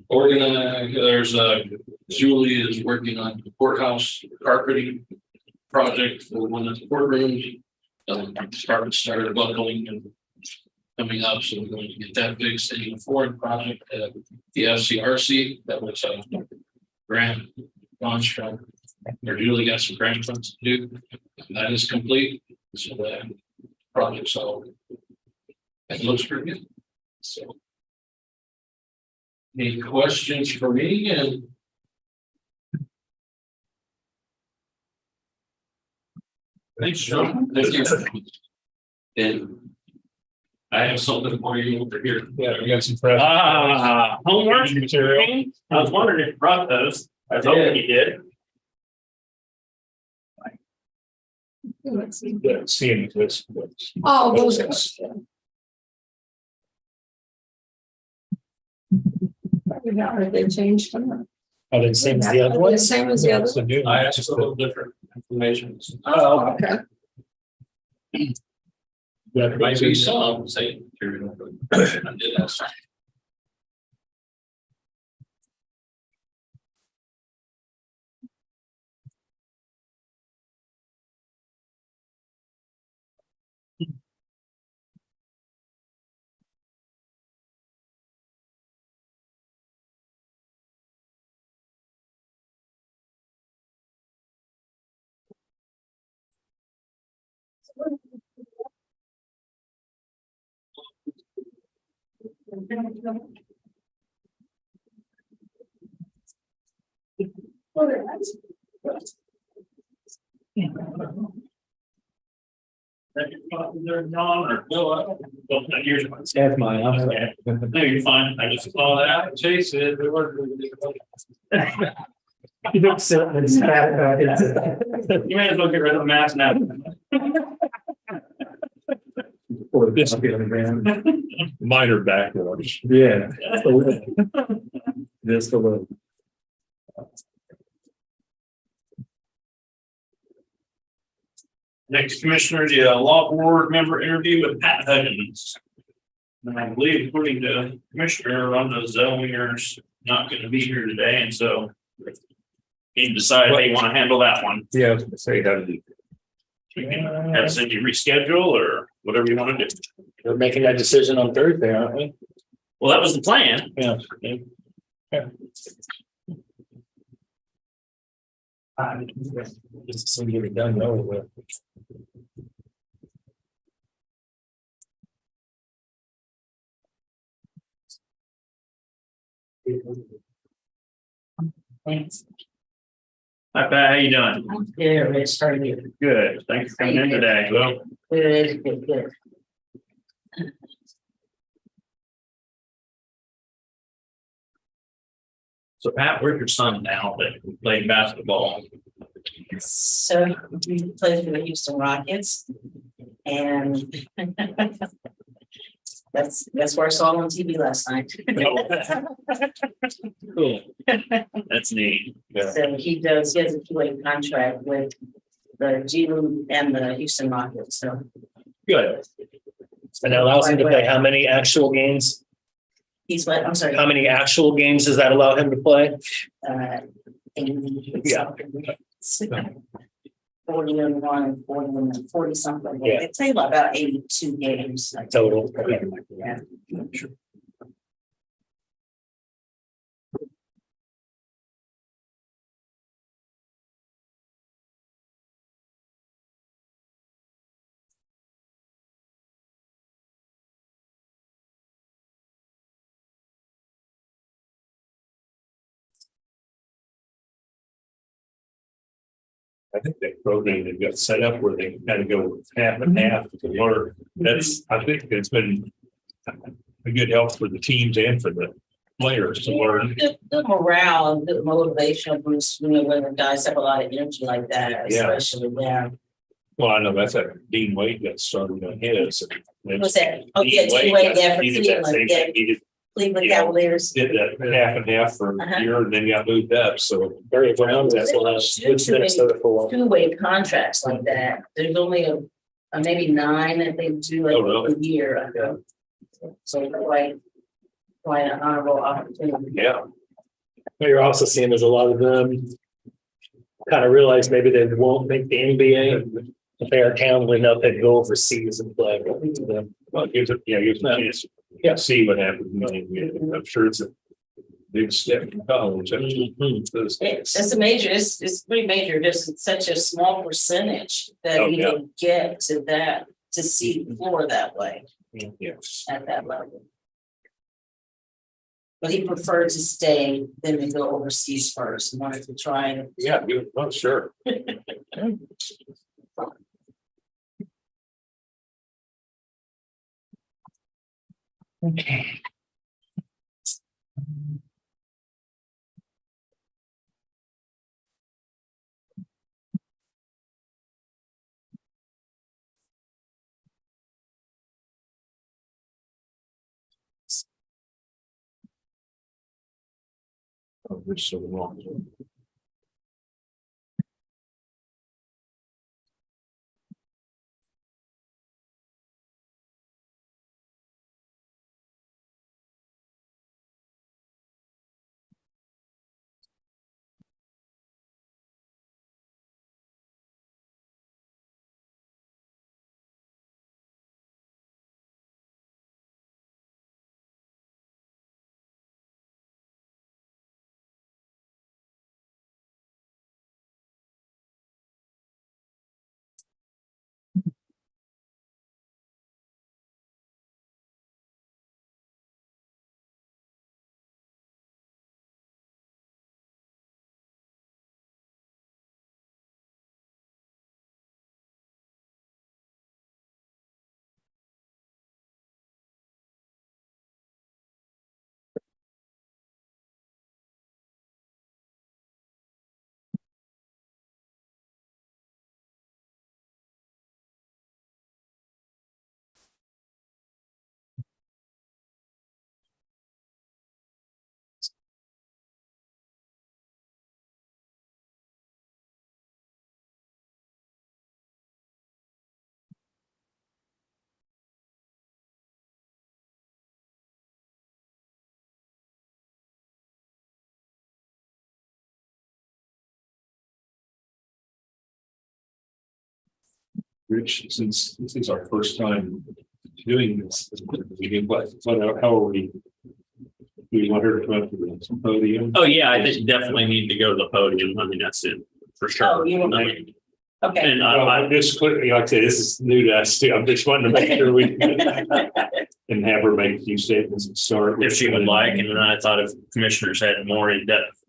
organize. There's Julie is working on the courthouse carpeting project for one of the courtrooms. Department started buckling and coming up, so we're going to get that big staying forward project at the FCRC. That was a grant construct. Or Julie got some grant funds to do. That is complete. So that project's all. It looks pretty good. So, any questions for me? And thanks, John. Thank you. And I have something for you over here. Yeah, we got some fresh. Homework material. I was wondering if you brought those. I was hoping you did. Let's see. Yeah, seeing this. Oh, those ones. Are they changed them? Are they same as the other Are they ones? Same as the other. It's a new I one. asked for a little different information. Oh, okay. There might be some say. I did ask. That's mine. No, you're fine. I just saw that. Chase it. We were. You don't sit and spat back into. You may as well get rid of the mask now. Or this will be on the ground. Minor backwards. Yeah. Just a little. Just a little. Next, Commissioner, the law board member interview with Pat Huggins. And I believe according to Commissioner Rhonda Zellmeyer's not going to be here today, and so he decided they want to handle that one. Yeah, I was gonna say, how did you? We can have Cindy reschedule or whatever you want to do. We're making that decision on Thursday, aren't we? Well, that was the plan. Yeah. Just so get it done, no, with. Hi, Pat, how you doing? Yeah, Rich, how are you? Good. Thanks for coming in today. Well, Good, good, good. so Pat, where's your son now that played basketball? So we played for the Houston Rockets and That's where I saw him on TV last night. Cool. That's neat. So he has a two-way contract with the G League and the Houston Rockets, so. Good. And that allows him to play how many actual games? He's what, I'm sorry. How many actual games does that allow him to play? Yeah. 41 and 40 something. Yeah. I'd say about 82 games. Total. Yeah. I think that program they've got set up where they kind of go half and half to learn. I think it's been a good help for the teams and for the players to learn. The morale, the motivation boost, when the guys have a lot of energy like that, Yeah. especially there. Well, I know that's a Dean Wade got started on his. What's that? Oh, yeah, Dean Wade, yeah, for Cleveland, yeah, Cleveland Yeah. Cavaliers. Did that half and half for a year and then got moved up, so. Barry Brown, that's what I was good Minnesota for. Two-way contracts like that. There's only a maybe 9 that they do like Oh, really? a year. I think. So quite an honorable opportunity. Yeah. But you're also seeing there's a lot of them kind of realize maybe they won't make the NBA. If they are talented enough, they'd go overseas and play. Well, it gives it a chance Yeah. to see what happens. I mean, I'm sure it's a big step in college. It's a major, it's pretty major. There's such a small percentage that Oh, you yeah. can get to that, to see the floor that way Yes. at that level. But he preferred to stay than to go overseas first. He wanted to try and Yeah, well, sure. Okay. Oh, we're so long. Rich, since this is our first time doing this, how are we? We want her to come up to the podium. Oh, yeah, I think definitely need to go to the podium. I mean, that's it for sure. Oh, you want- I mean, okay. And Well, I, I'm just quickly, like I said, this is new to us too. I'm just wanting to make sure we and have her make a few statements and start. if she would like, and then I thought if commissioners had more in-depth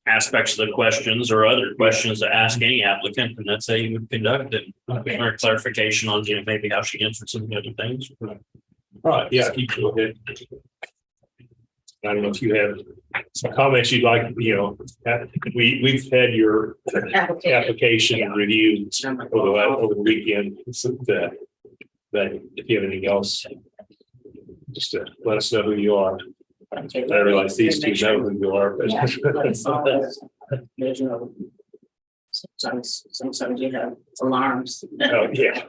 aspects of the questions or other questions to ask any applicant, and that's how you would conduct it. Or clarification on, maybe how she answered some of the other things. Right, yeah, you go ahead. I don't know if you have some comments you'd like, we've had your application reviewed over the weekend. So that if you have anything else just to let us know who you are. I realize these two know who you are, but. Yeah, but it's all there's no. Sometimes you have alarms. Oh, yeah.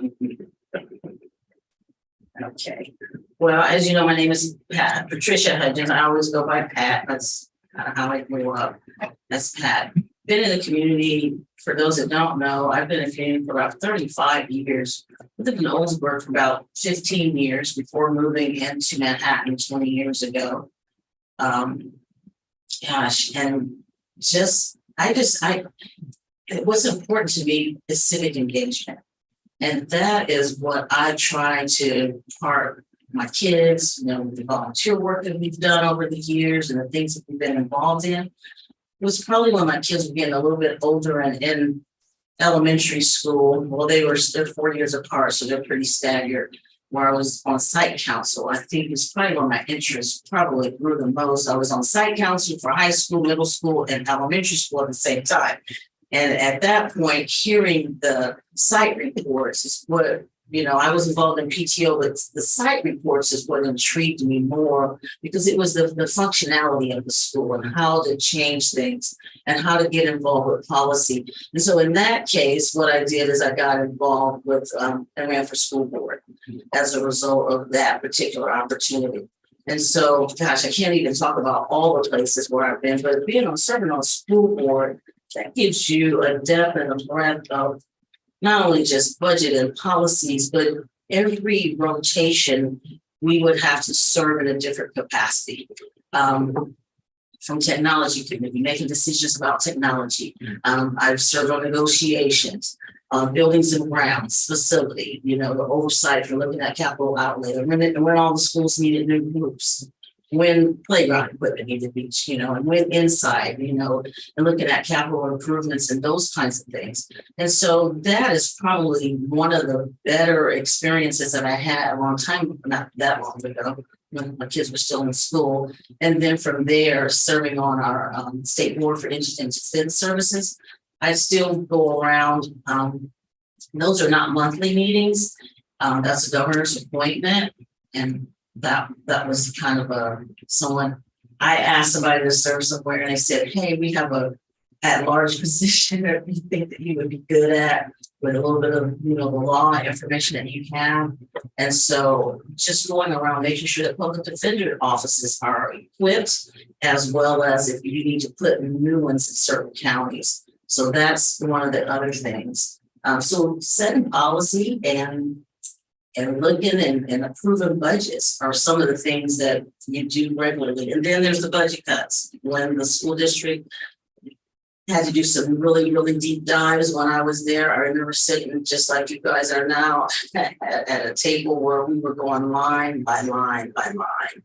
Okay, well, as you know, my name is Pat, Patricia Hudgens, I always go by Pat, that's how I grew up, that's Pat. Been in the community, for those that don't know, I've been in the community for about 35 years. Lived in Owensburg for about 15 years before moving into Manhattan 20 years ago. Gosh, and what's important to me is civic engagement. And that is what I try to impart my kids, the volunteer work that we've done over the years and the things that we've been involved in. It was probably when my kids were getting a little bit older and in elementary school. Well, they're 4 years apart, so they're pretty staggered. Where I was on site council, I think it's probably where my interest probably grew the most. I was on site council for high school, middle school, and elementary school at the same time. And at that point, hearing the site reports is what, I was involved in PTO, but the site reports is what intrigued me more because it was the functionality of the school and how to change things and how to get involved with policy. And so in that case, what I did is I got involved with and ran for school board as a result of that particular opportunity. And so, gosh, I can't even talk about all the places where I've been, but serving on school board, that gives you a depth and a breadth of not only just budget and policies, but every rotation, we would have to serve in a different capacity. From technology committee, making decisions about technology. I've served on negotiations, buildings and grounds, facility, the oversight for looking at capital outlay, and when all the schools needed new roofs. When playground equipment needed to be, and when inside, and looking at capital improvements and those kinds of things. And so that is probably one of the better experiences that I had a long time, not that long ago, when my kids were still in school. And then from there, serving on our state board for indigent and defense services, I still go around. Those are not monthly meetings. That's a governor's appointment. And that was kind of someone I asked somebody to serve somewhere and they said, hey, we have a at-large position that you think that you would be good at with a little bit of, the law information that you have. And so just going around making sure that public defender offices are equipped, as well as if you need to put new ones in certain counties. So that's one of the other things. So setting policy and looking and approving budgets are some of the things that you do regularly. And then there's the budget cuts. When the school district had to do some really, really deep dives when I was there, I remember sitting just like you guys are now at a table where we were going line by line by line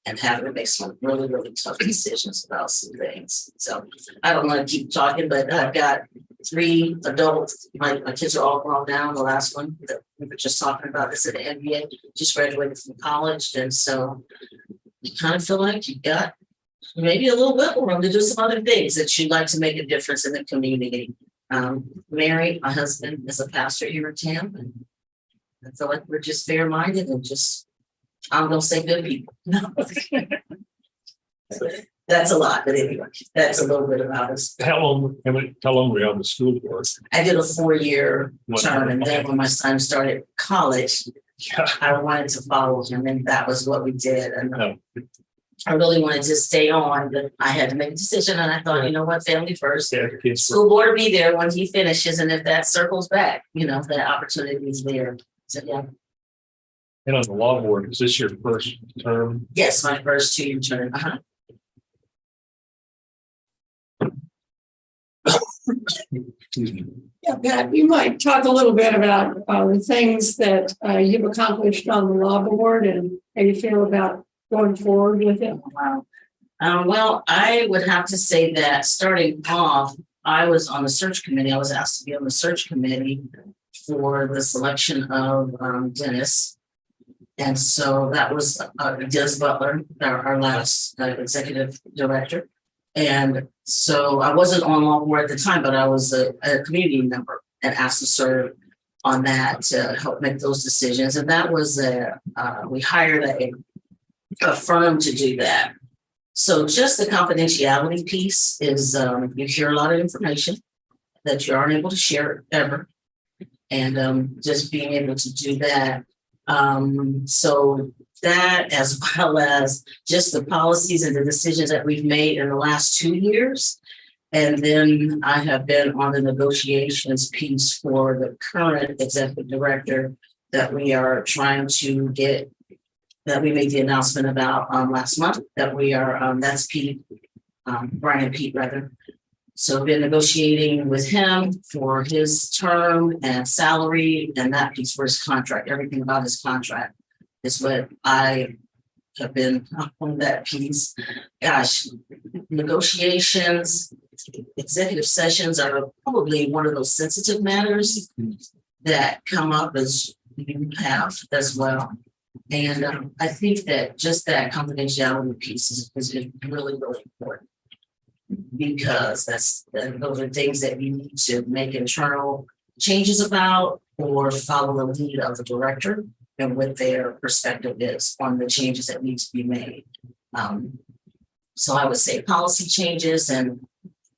and having to make some really, really tough decisions about some things. So I don't want to keep talking, but I've got 3 adults. My kids are all grown now. The last one that we were just talking about is at the MBA, just graduated from college. And so you kind of feel like you've got maybe a little wiggle room to do some other things that you'd like to make a difference in the community. Mary, my husband, is a pastor here in Tampa. And I feel like we're just fair-minded and just, I'm going to say good people. No. That's a lot, but anyway, that's a little bit about us. How long were you on the school board? I did a 4-year term, and then when my son started college, I wanted to follow him, and that was what we did. And I really wanted to stay on, but I had to make a decision, and I thought, you know what, family first. School board will be there when he finishes, and if that circles back, if that opportunity is there. So yeah. And on the law board, is this your first term? Yes, my first 2-year term. Yeah, Pat, you might talk a little bit about the things that you've accomplished on the law board and how you feel about going forward with it. Wow. Well, I would have to say that starting off, I was on the search committee. I was asked to be on the search committee for the selection of Dennis. And so that was Dennis Butler, our last executive director. And so I wasn't on law board at the time, but I was a community member and asked to serve on that to help make those decisions. And that was we hired affirmed to do that. So just the confidentiality piece is, you hear a lot of information that you aren't able to share ever. And just being able to do that. So that, as well as just the policies and the decisions that we've made in the last 2 years. And then I have been on the negotiations piece for the current executive director that we are trying to get, that we made the announcement about last month, that we are, that's Pete, Brian Pete rather. So we've been negotiating with him for his term and salary and that piece for his contract. Everything about his contract is what I have been on that piece. Gosh, negotiations, executive sessions are probably one of those sensitive matters that come up as you have as well. And I think that just that confidentiality piece is really, really important. Because those are things that you need to make internal changes about or follow the lead of the director and what their perspective is on the changes that need to be made. So I would say policy changes, and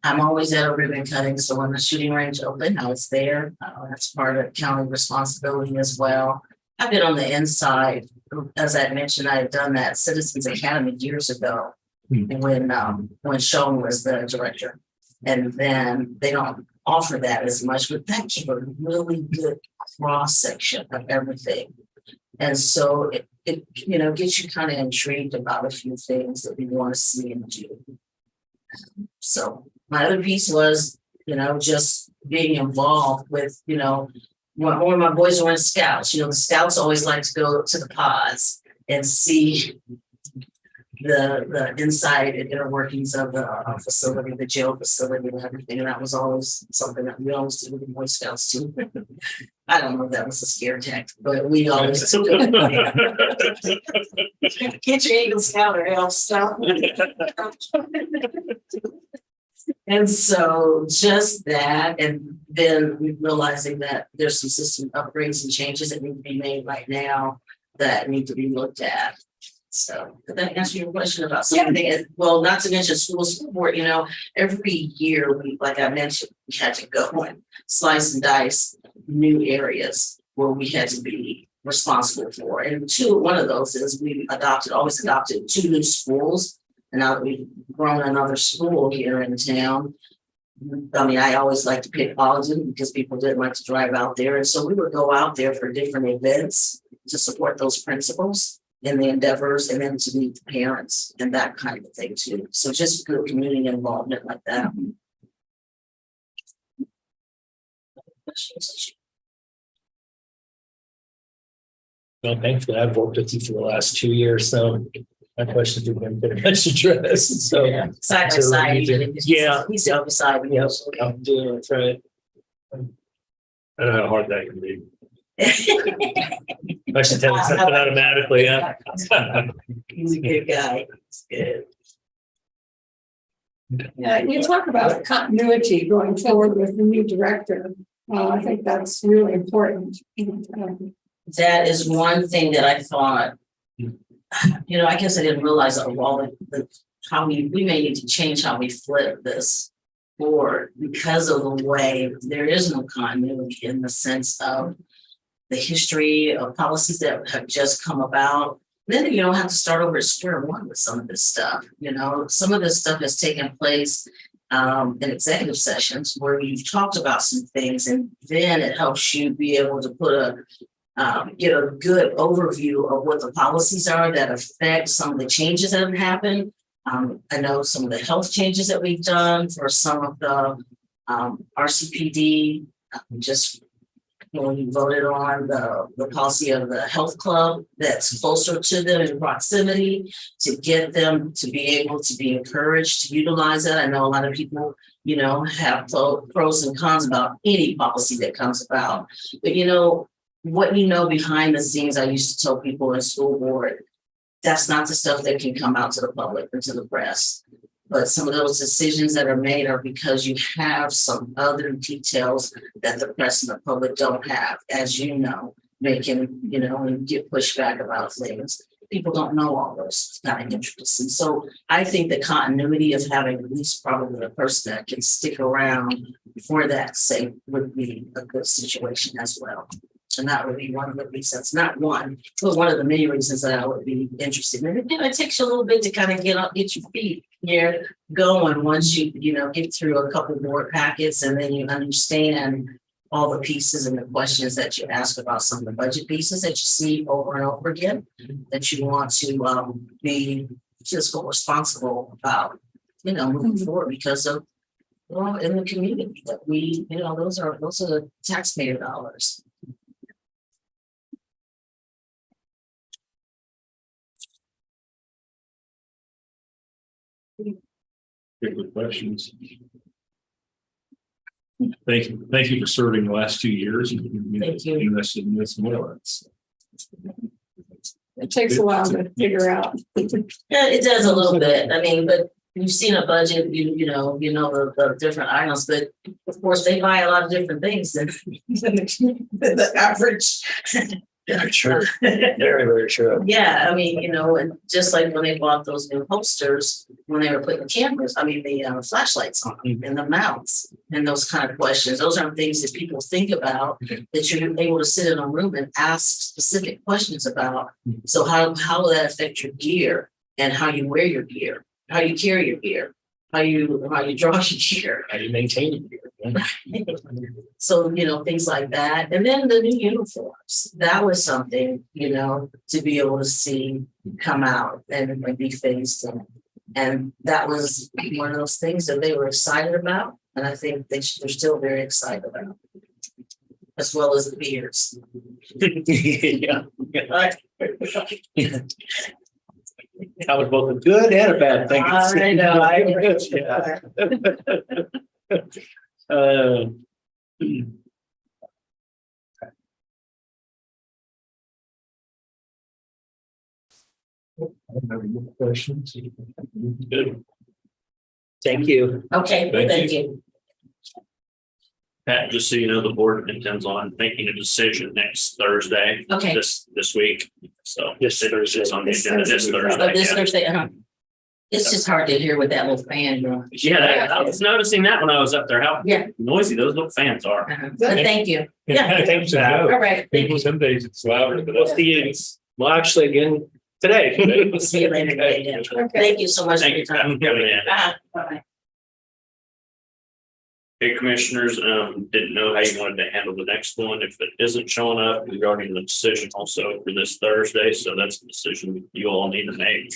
I'm always at a ribbon cutting. So when the shooting range open, I was there. That's part of county responsibility as well. I've been on the inside. As I mentioned, I had done that Citizens Academy years ago. When Sean was the director, and then they don't offer that as much, but that gave a really good cross section of everything. And so it gets you kind of intrigued about a few things that we want to see and do. So my other piece was, just being involved with, one of my boys were in scouts. The scouts always like to go to the pods and see the inside and inner workings of the facility, the jail facility and everything. And that was always something that we always did with the Boy Scouts too. I don't know if that was a scare tactic, but we always get your Eagle Scout or elf stuff. And so just that, and then realizing that there's some system upgrades and changes that need to be made right now that need to be looked at. So did that answer your question about something? Well, not to mention school board, every year we, like I mentioned, we had to go and slice and dice new areas where we had to be responsible for. And one of those is we always adopted 2 new schools. And now that we've grown another school here in town, I always like to pick Ogden because people didn't like to drive out there. And so we would go out there for different events to support those principals in the endeavors, and then to meet the parents and that kind of thing too. So just good community involvement like that. Well, thankfully, I've worked with you for the last 2 years, so my questions have been pretty much addressed. So Side by side. Yeah. He's on the side. Yeah, I'm doing it right. I know how hard that can be. I should tell you something automatically, yeah. He's a good guy. He's good. Yeah, you talk about continuity going forward with the new director. I think that's really important. That is one thing that I thought, I guess I didn't realize all how we may need to change how we flip this board because of the way there is no continuity in the sense of the history of policies that have just come about. Then you don't have to start over at square one with some of this stuff. Some of this stuff has taken place in executive sessions where you've talked about some things, and then it helps you be able to get a good overview of what the policies are that affect some of the changes that have happened. I know some of the health changes that we've done for some of the RCPD, just when we voted on the policy of the health club that's closer to them in proximity to get them to be able to be encouraged to utilize it. I know a lot of people, have pros and cons about any policy that comes about. But what behind the scenes, I used to tell people in school board, that's not the stuff that can come out to the public or to the press. But some of those decisions that are made are because you have some other details that the press and the public don't have, as they can, get pushback about things. people don't know all those kind of interests. And so I think the continuity of having at least probably a person that can stick around for that sake would be a good situation as well. And that would be one of the reasons, not one, but one of the many reasons that I would be interested. And it takes you a little bit to kind of get your feet here going once you get through a couple board packets and then you understand all the pieces and the questions that you ask about some of the budget pieces that you see over and over again, that you want to be fiscal responsible about, moving forward because of, well, in the community that we, those are taxpayer dollars. Good questions. Thank you for serving the last 2 years. Thank you. Invested in this more. It takes a while to figure out. Yeah, it does a little bit. I mean, but you've seen a budget, you know the different items, but of course they buy a lot of different things than the average. Yeah, sure. Very, very true. Yeah, I mean, and just like when they bought those new posters, when they were putting cameras, the flashlights on them and the mounts and those kind of questions. Those aren't things that people think about that you're able to sit in a room and ask specific questions about. So how will that affect your gear and how you wear your gear, how you carry your gear, how you draw your gear, How do you maintain your gear? so, things like that. And then the new uniforms, that was something, to be able to see come out and be phased in. And that was one of those things that they were excited about. And I think they're still very excited about, as well as the beards. Yeah. That was both a good and a bad thing. I know. Questions? Good. Thank you. Okay, thank you. Pat, just so you know, the board intends on making a decision next Thursday. Okay. This week. So This Thursday. it's on the agenda this Oh, Thursday. this yeah. Thursday, it's just hard to hear with that little fan going. Yeah, I was noticing that when I was up there, how Yeah. noisy those little fans are. But thank you. Yeah. Thanks, All right. Thank you. Some days it's louder, but We'll see you. Well, actually, again, today. We'll see you later. Yeah. Thank you so much for Thank your you. time. Coming in. Bye. Hey, commissioners, didn't know how you wanted to handle the next one. If it isn't showing up regarding the decision also for this Thursday, so that's a decision you all need to make.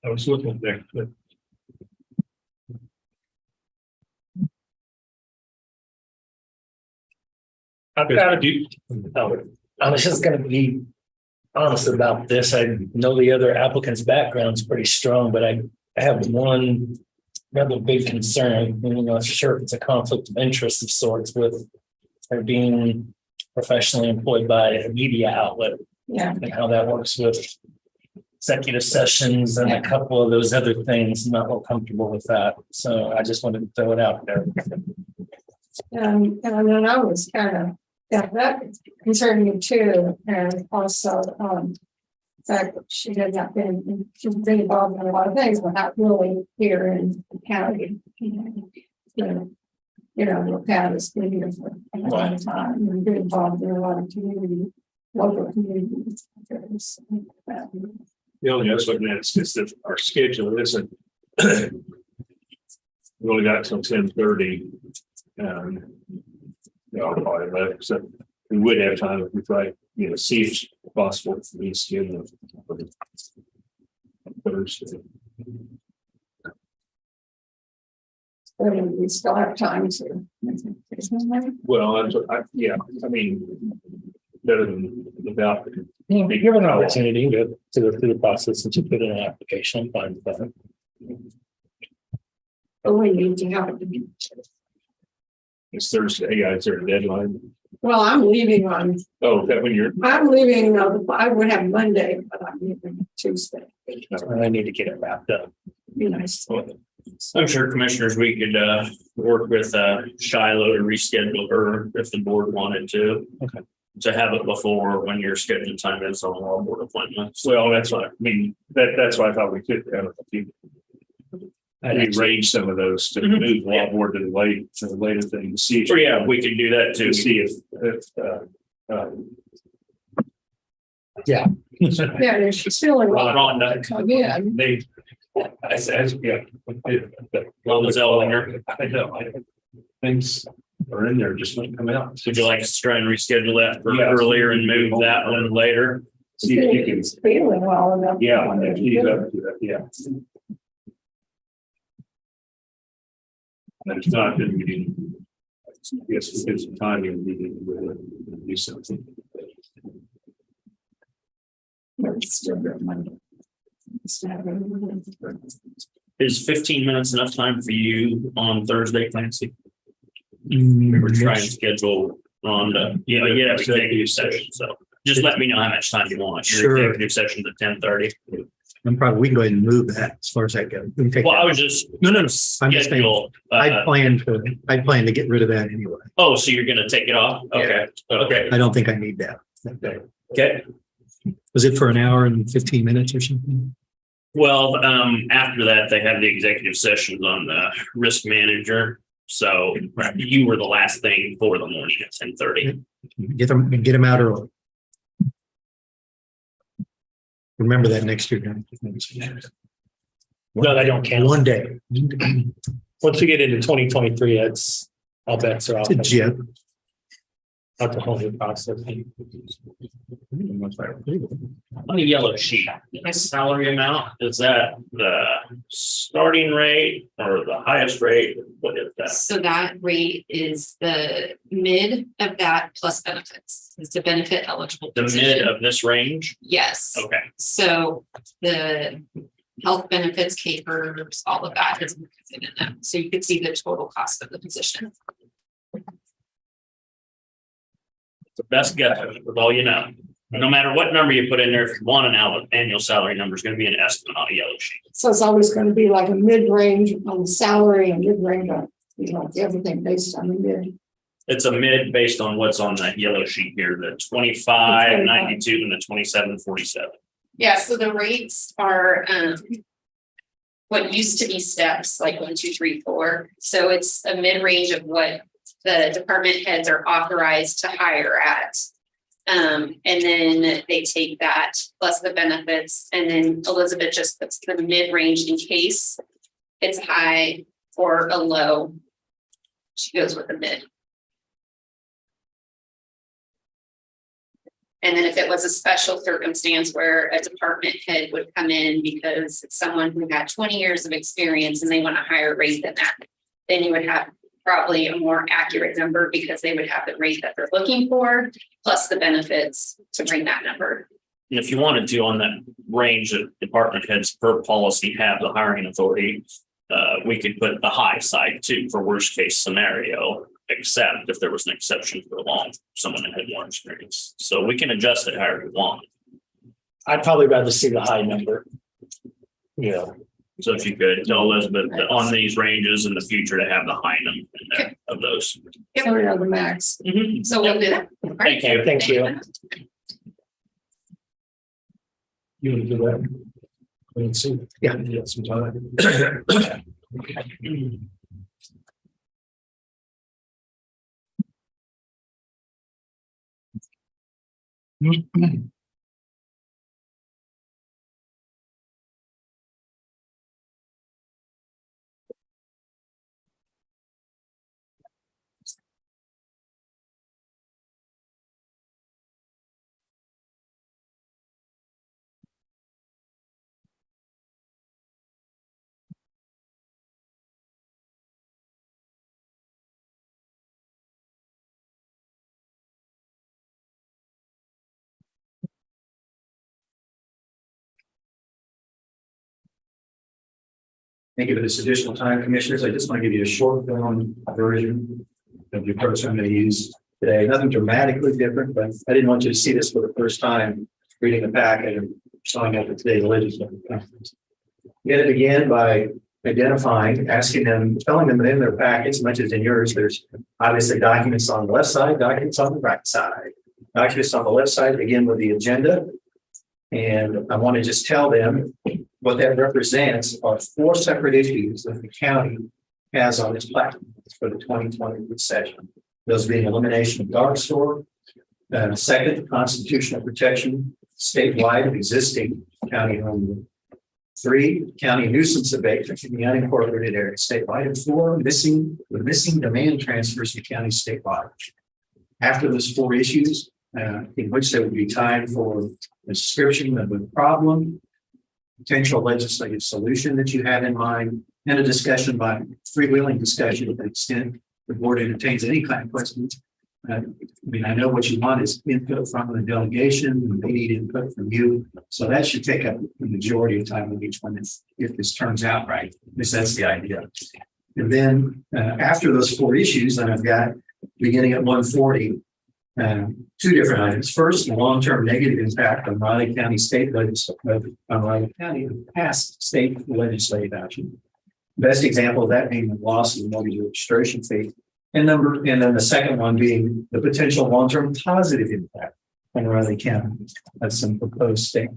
I was looking there, but I've got to do. I was just gonna be honest about this. I know the other applicant's background's pretty strong, but I have one rather big concern. I'm not sure if it's a conflict of interest of sorts with her being professionally employed by a media outlet Yeah. and how that works with executive sessions and a couple of those other things. I'm not real comfortable with that. So I just wanted to throw it out there. And then I was kind of, that concerned me too, and also, the fact that she's been involved in a lot of things, but not really here in the county. The Pat has been here for a long time and been involved in a lot of local communities. The only other thing is just that our schedule isn't. We only got till 10:30. Probably 11, so we would have time if we try, see if it's possible for me to schedule Thursday. We still have time to. Well, better than without. Give an opportunity to go through the process and to put in an application. I'm fine with that. But we need to have it. It's Thursday, yeah, is there a deadline? Well, I'm leaving on, Oh, is that when you're? I'm leaving, I would have Monday, but I'm leaving Tuesday. I need to get it wrapped up. Be nice. I'm sure commissioners, we could work with Shiloh to reschedule her if the board wanted to. Okay. to have it before when your scheduled time is on all board appointments. Well, that's what I mean, that's why I thought we could have a few. Rearrange some of those to Mhm. move law board to the later thing to see. So yeah, we could do that too. To see if, Yeah, if she's feeling well. Rhonda, Come in. they. I said, yeah. Rhonda Zellweger. I know, things are in there, just wouldn't come out. Would you like us to try and reschedule that for Yes. earlier and move that one later? See if you can, She's feeling well enough. yeah, if he's up to that, yeah. And it's not that we didn't. Yes, because of timing, we didn't really do something. Is 15 minutes enough time for you on Thursday, Clancy? We were trying to schedule on the, executive session, so just let me know how much time you want. Your Sure. executive session's at 10:30. We can go ahead and move that as far as that goes. We can take Well, I that. was just. No. I'm just saying, Schedule, I plan to get rid of that anyway. oh, so you're gonna take it off? Okay, okay, I don't think I need that. okay. Was it for an hour and 15 minutes or something? Well, after that, they have the executive sessions on the risk manager. So you were the last thing for the morning at 10:30. Get them out early. Remember that next year. No, they don't count. One day. Once we get into 2023, that's, all bets are off. It's a jet. That's a whole new process. On the yellow sheet, the salary amount, is that the starting rate or the highest rate? What is that? So that rate is the mid of that plus benefits. It's a benefit eligible The position. mid of this range? Yes. Okay, So the health benefits, capers, all of that is included in that. So you could see the total cost of the position. the best guess with all you know. No matter what number you put in there, if you want an annual salary number, is going to be an estimate on a yellow sheet. So it's always going to be like a mid-range on salary and mid-range on, everything based on the mid. It's a mid based on what's on that yellow sheet here, the 25.92 and the 27.47. Yeah, so the rates are what used to be steps like 1, 2, 3, 4. So it's a mid-range of what the department heads are authorized to hire at. And then they take that plus the benefits, and then Elizabeth just puts the mid-range in case it's high or a low. She goes with the mid. And then if it was a special circumstance where a department head would come in because it's someone who had 20 years of experience and they want a higher rate than that, then you would have probably a more accurate number because they would have the rate that they're looking for, plus the benefits to bring that number. And if you wanted to, on that range that department heads per policy have the hiring authority, we could put the high side too for worst case scenario, except if there was an exception for someone that had more experience. So we can adjust it however we want. I'd probably rather see the high number. Yeah. So if you could tell Elizabeth that on these ranges in the future to have the high number in there of those. So we are the max. Mhm. So we'll do that. Thank you. Thank you. You want to do that? Let's see. Yeah. Get some time. Thank you for this additional time, commissioners. I just want to give you a short form version of the approach I'm going to use today. Nothing dramatically different, but I didn't want you to see this for the first time reading the packet and showing up at today's legislative conference. We're going to begin by identifying, asking them, telling them that in their packets, as much as in yours, there's obviously documents on the left side, documents on the right side. Actually, it's on the left side, begin with the agenda. And I want to just tell them what that represents are 4 separate issues that the county has on its platform for the 2020 session. Those being elimination of dark store. Second, constitutional protection statewide of existing county home. 3, county nuisance abatement in the unincorporated area statewide. And 4, missing demand transfers to county statewide. After those 4 issues, in which there would be time for a description of the problem, potential legislative solution that you have in mind, and a discussion by freewheeling discussion to the extent the board entertains any kind of questions. I mean, I know what you want is input from the delegation, and they need input from you. So that should take up the majority of time with each one if this turns out right, because that's the idea. And then after those 4 issues, then I've got beginning at 140, 2 different items. First, the long-term negative impact on Riley County state legislative, on Riley County past state legislative action. Best example of that being the loss of the mortgage registration fee. And then the second one being the potential long-term positive impact on Riley County. That's some proposed state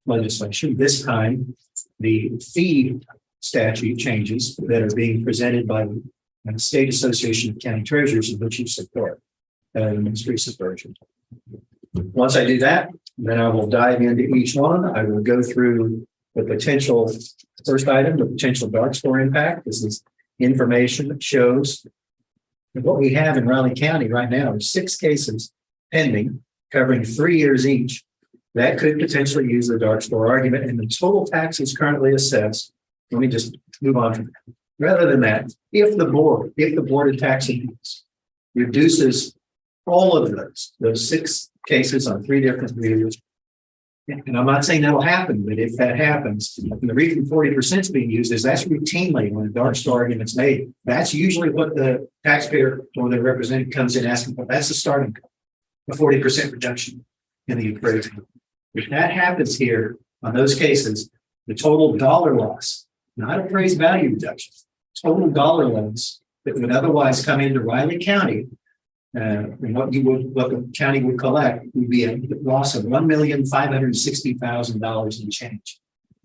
legislation. This time, the fee statute changes that are being presented by the State Association of County Treasurers, in which you support the most recent version. Once I do that, then I will dive into each one. I will go through the potential first item, the potential dark store impact. This is information that shows that what we have in Raleigh County right now are 6 cases pending, covering 3 years each, that could potentially use the dark store argument, and the total taxes currently assessed. Let me just move on from that. Rather than that, if the board of tax appeals reduces all of those 6 cases on 3 different years, and I'm not saying that'll happen, but if that happens, and the reason 40% is being used is that's routinely when a dark store argument's made. That's usually what the taxpayer or the representative comes in asking for. That's the starting point, a 40% reduction in the appraisal. If that happens here on those cases, the total dollar loss, not appraised value reduction, total dollar loss that would otherwise come into Riley County, and what the county would collect would be a loss of $1,560,000 in change.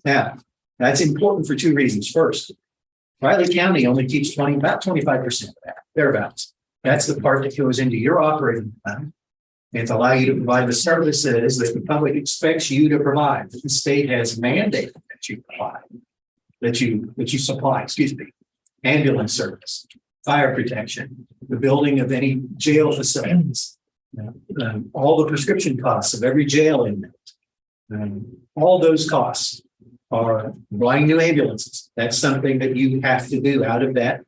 Now, that's important for 2 reasons. First, Riley County only keeps about 25% of that, thereabouts. That's the part that goes into your operating fund and to allow you to provide the services that the public expects you to provide. The state has mandated that you provide, that you supply, ambulance service, fire protection, the building of any jail facilities, all the prescription costs of every jail inmate. All those costs are buying new ambulances. That's something that you have to do out of that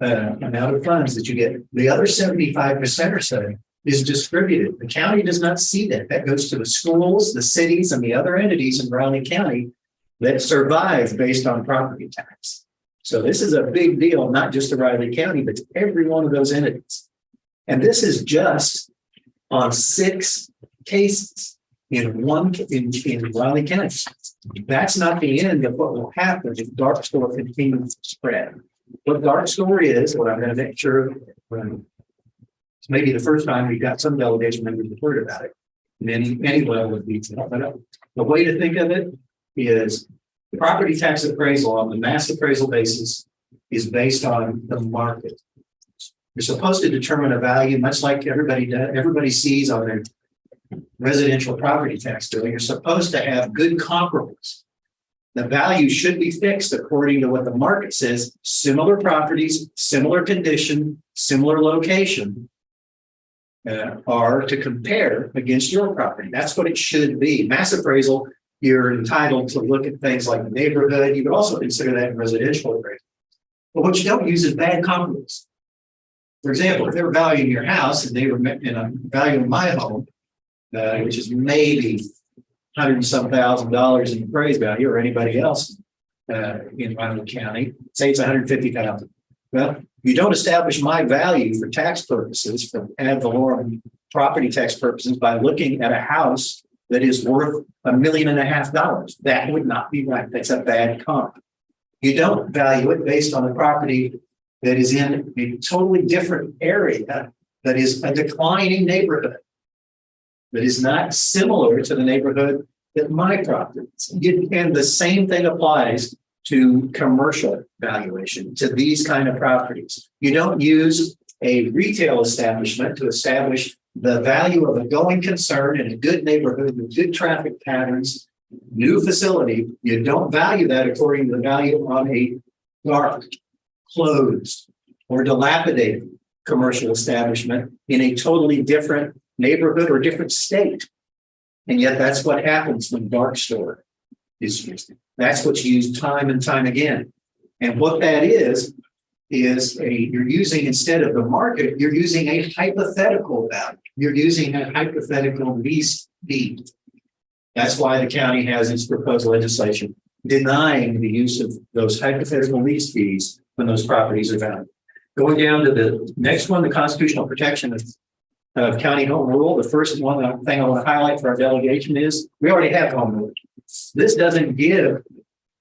amount of funds that you get. The other 75% or so is distributed. The county does not see that. That goes to the schools, the cities, and the other entities in Raleigh County that survive based on property tax. So this is a big deal, not just to Riley County, but to every one of those entities. And this is just on 6 cases in Riley County. That's not the end of what will happen if dark store continues to spread. What dark store is, what I'm going to make sure, it's maybe the first time we've got some delegation members have heard about it in any level of detail. But the way to think of it is property tax appraisal on the mass appraisal basis is based on the market. You're supposed to determine a value, much like everybody sees on their residential property tax bill. You're supposed to have good comparables. The value should be fixed according to what the market says, similar properties, similar condition, similar location are to compare against your property. That's what it should be. Mass appraisal, you're entitled to look at things like the neighborhood. You could also consider that in residential appraisal. But what you don't use is bad comparables. For example, if they were valuing your house and they were valuing my home, which is maybe $100 and some thousand in appraised value, or anybody else in Riley County, say it's $150,000. Well, you don't establish my value for tax purposes, for ad valorem property tax purposes, by looking at a house that is worth $1.5 million. That would not be right. That's a bad comp. You don't value it based on a property that is in a totally different area that is a declining neighborhood. that is not similar to the neighborhood that my property is. And the same thing applies to commercial valuation, to these kind of properties. You don't use a retail establishment to establish the value of a going concern in a good neighborhood with good traffic patterns, new facility. You don't value that according to the value on a dark, closed, or dilapidated commercial establishment in a totally different neighborhood or different state. And yet that's what happens when dark store is used. That's what's used time and time again. And what that is you're using, instead of the market, you're using a hypothetical value. You're using a hypothetical lease fee. That's why the county has its proposed legislation denying the use of those hypothetical lease fees when those properties are valued. Going down to the next one, the constitutional protection of county home rule. The first thing I want to highlight for our delegation is we already have home rule. This doesn't give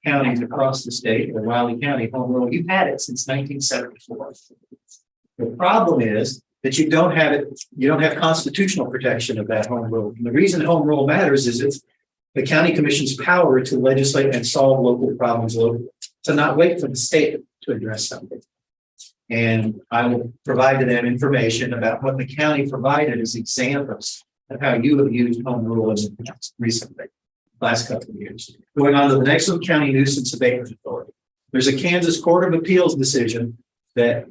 counties across the state or Riley County home rule. You've had it since 1974. The problem is that you don't have constitutional protection of that home rule. And the reason home rule matters is it's the county commission's power to legislate and solve local problems locally, to not wait for the state to address something. And I will provide to them information about what the county provided as examples of how you have used home rule recently, last couple of years. Going on to the next one, county nuisance abatement authority. There's a Kansas Court of Appeals decision that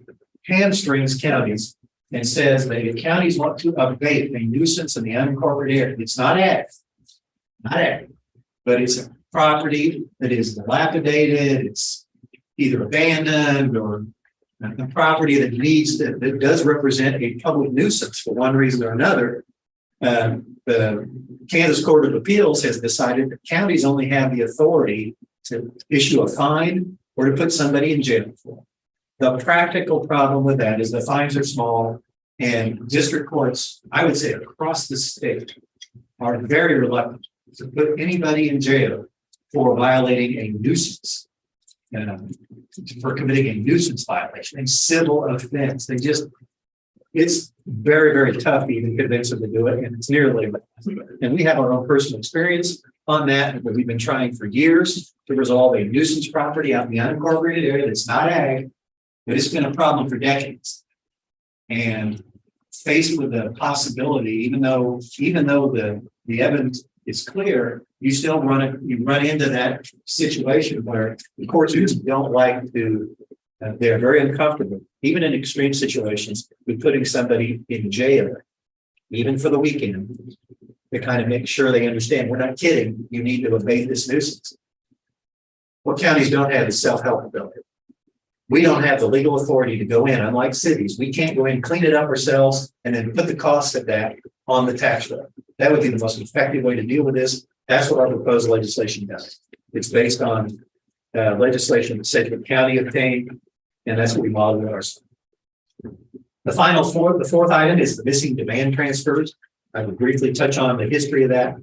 hamstrings counties and says that if counties want to abate a nuisance in the unincorporated area, it's not ag, but it's a property that is dilapidated, it's either abandoned or a property that does represent a public nuisance for one reason or another. The Kansas Court of Appeals has decided that counties only have the authority to issue a fine or to put somebody in jail for. The practical problem with that is the fines are small, and district courts, I would say across the state, are very reluctant to put anybody in jail for violating a nuisance. For committing a nuisance violation, a civil offense. It's very, very tough to even convince them to do it, and it's nearly, and we have our own personal experience on that, but we've been trying for years to resolve a nuisance property out in the unincorporated area that's not ag, but it's been a problem for decades. And faced with the possibility, even though the evidence is clear, you run into that situation where the courts don't like to, they're very uncomfortable, even in extreme situations, with putting somebody in jail, even for the weekend, to kind of make sure they understand, we're not kidding, you need to abate this nuisance. What counties don't have is self-help ability. We don't have the legal authority to go in, unlike cities. We can't go in, clean it up ourselves, and then put the cost of that on the tax roll. That would be the most effective way to deal with this. That's what our proposed legislation does. It's based on legislation that Sedgwick County obtained, and that's what we modeled ours. The fourth item is the missing demand transfers. I will briefly touch on the history of that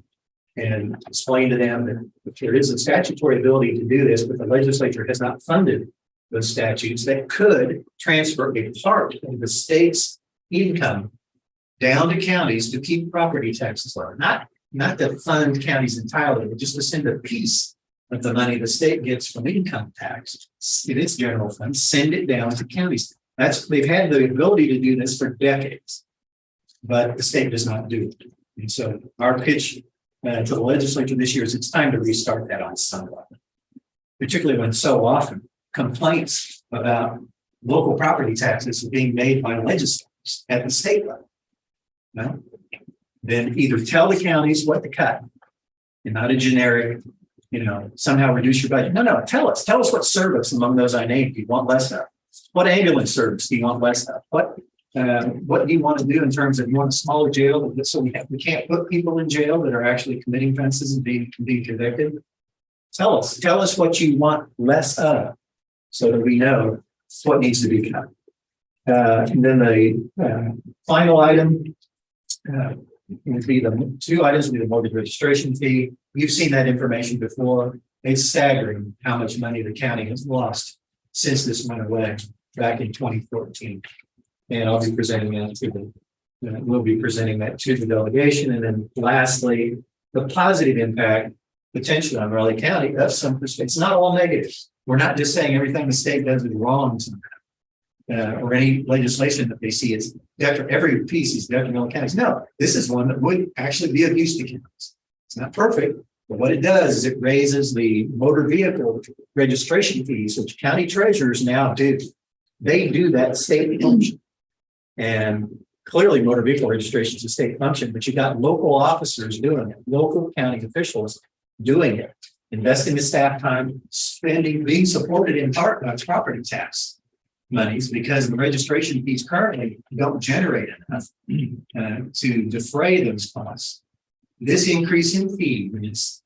and explain to them that there is a statutory ability to do this, but the legislature has not funded those statutes that could transfer a part of the state's income down to counties to keep property taxes low. Not to fund counties entirely, but just to send a piece of the money the state gets from income tax in its general fund, send it down to counties. They've had the ability to do this for decades, but the state does not do it. And so our pitch to the legislature this year is it's time to restart that on some level, particularly when so often complaints about local property taxes are being made by legislators at the state level. No? Then either tell the counties what to cut and not a generic, somehow reduce your budget. No, tell us what service among those I named do you want less of? What ambulance service do you want less of? What do you want to do in terms of you want a smaller jail? So we can't put people in jail that are actually committing offenses and being convicted. Tell us what you want less of so that we know what needs to be cut. And then the final item would be the two items would be the mortgage registration fee. You've seen that information before. It's staggering how much money the county has lost since this went away back in 2014. And I'll be presenting that to the we'll be presenting that to the delegation. And then lastly, the positive impact potentially on Raleigh County, that's some perspective. It's not all negative. We're not just saying everything the state does is wrong. Or any legislation that they see is every piece is detrimental to counties. No, this is one that would actually be of use to counties. It's not perfect, but what it does is it raises the motor vehicle registration fees, which county treasurers now do. They do that state function. And clearly motor vehicle registration is a state function, but you got local officers doing it, local county officials doing it, investing the staff time, spending, being supported in part by property tax monies, because the registration fees currently don't generate enough to defray those costs. This increase in fee, when it's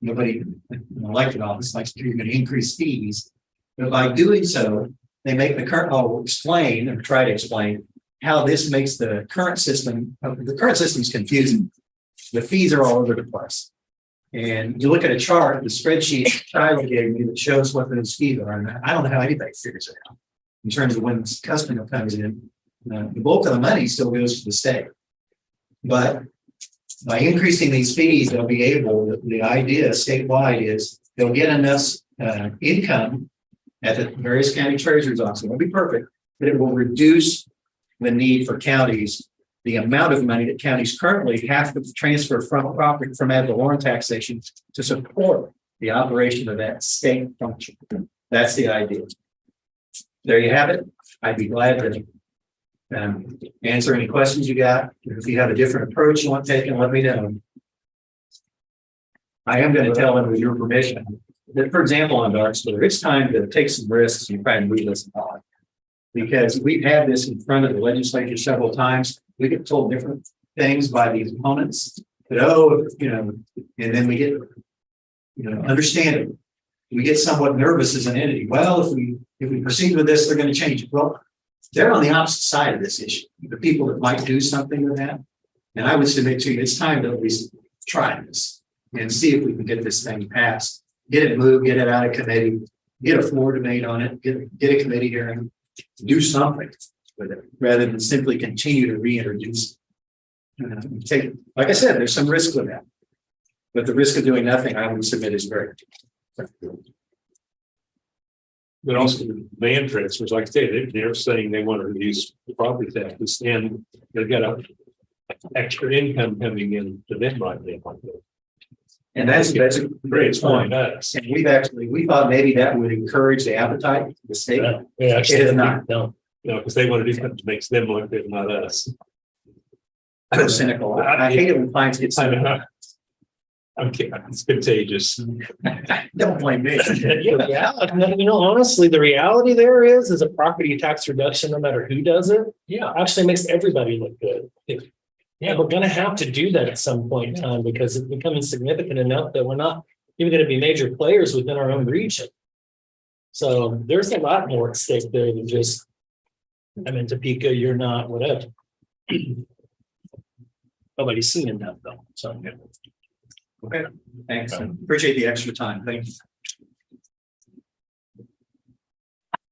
nobody in an elected office likes to increase fees, but by doing so, they make the current, I'll explain or try to explain how this makes the current system is confusing. The fees are all over the place. And you look at a chart, the spreadsheet Tyler gave me that shows what those fees are. And I don't know how anybody figures it out in terms of when this customer comes in. The bulk of the money still goes to the state. But by increasing these fees, they'll be able, the idea statewide is they'll get enough income at the various county treasurer's office. It won't be perfect, but it will reduce the need for counties, the amount of money that counties currently have to transfer from property from ad valorem taxation to support the operation of that state function. That's the idea. There you have it. I'd be glad to answer any questions you got. If you have a different approach you want taken, let me know. I am going to tell them with your permission that, for example, on Dark Splitter, it's time to take some risks and try and read this on. Because we've had this in front of the legislature several times. We get told different things by these opponents, but and then we get, understand it. We get somewhat nervous as an entity. Well, if we proceed with this, they're going to change it. Well, they're on the opposite side of this issue. The people that might do something with that. And I would submit to you, it's time to at least try this and see if we can get this thing passed, get it moved, get it out of committee, get a floor debate on it, get a committee hearing. Do something with it rather than simply continue to reintroduce. Like I said, there's some risk with that, but the risk of doing nothing, I would submit, is very. But also land transfers, like I say, they're saying they want to reduce the property taxes, and they've got a extra income coming in to them right now. And that's a great point. And we thought maybe that would encourage the appetite of the state. It is not. No, because they want to do something that makes them look good, not us. I'm so cynical. I hate it when clients get cynical. I'm kidding. It's contagious. Don't blame me. Yeah, honestly, the reality there is a property tax reduction, no matter who does it. Yeah, actually makes everybody look good. Yeah, we're going to have to do that at some point in time because it's becoming significant enough that we're not even going to be major players within our own region. So there's a lot more at stake there than just, I'm in Topeka, you're not, whatever. Nobody's seeing that though. So, okay, thanks. Appreciate the extra time. Thank you.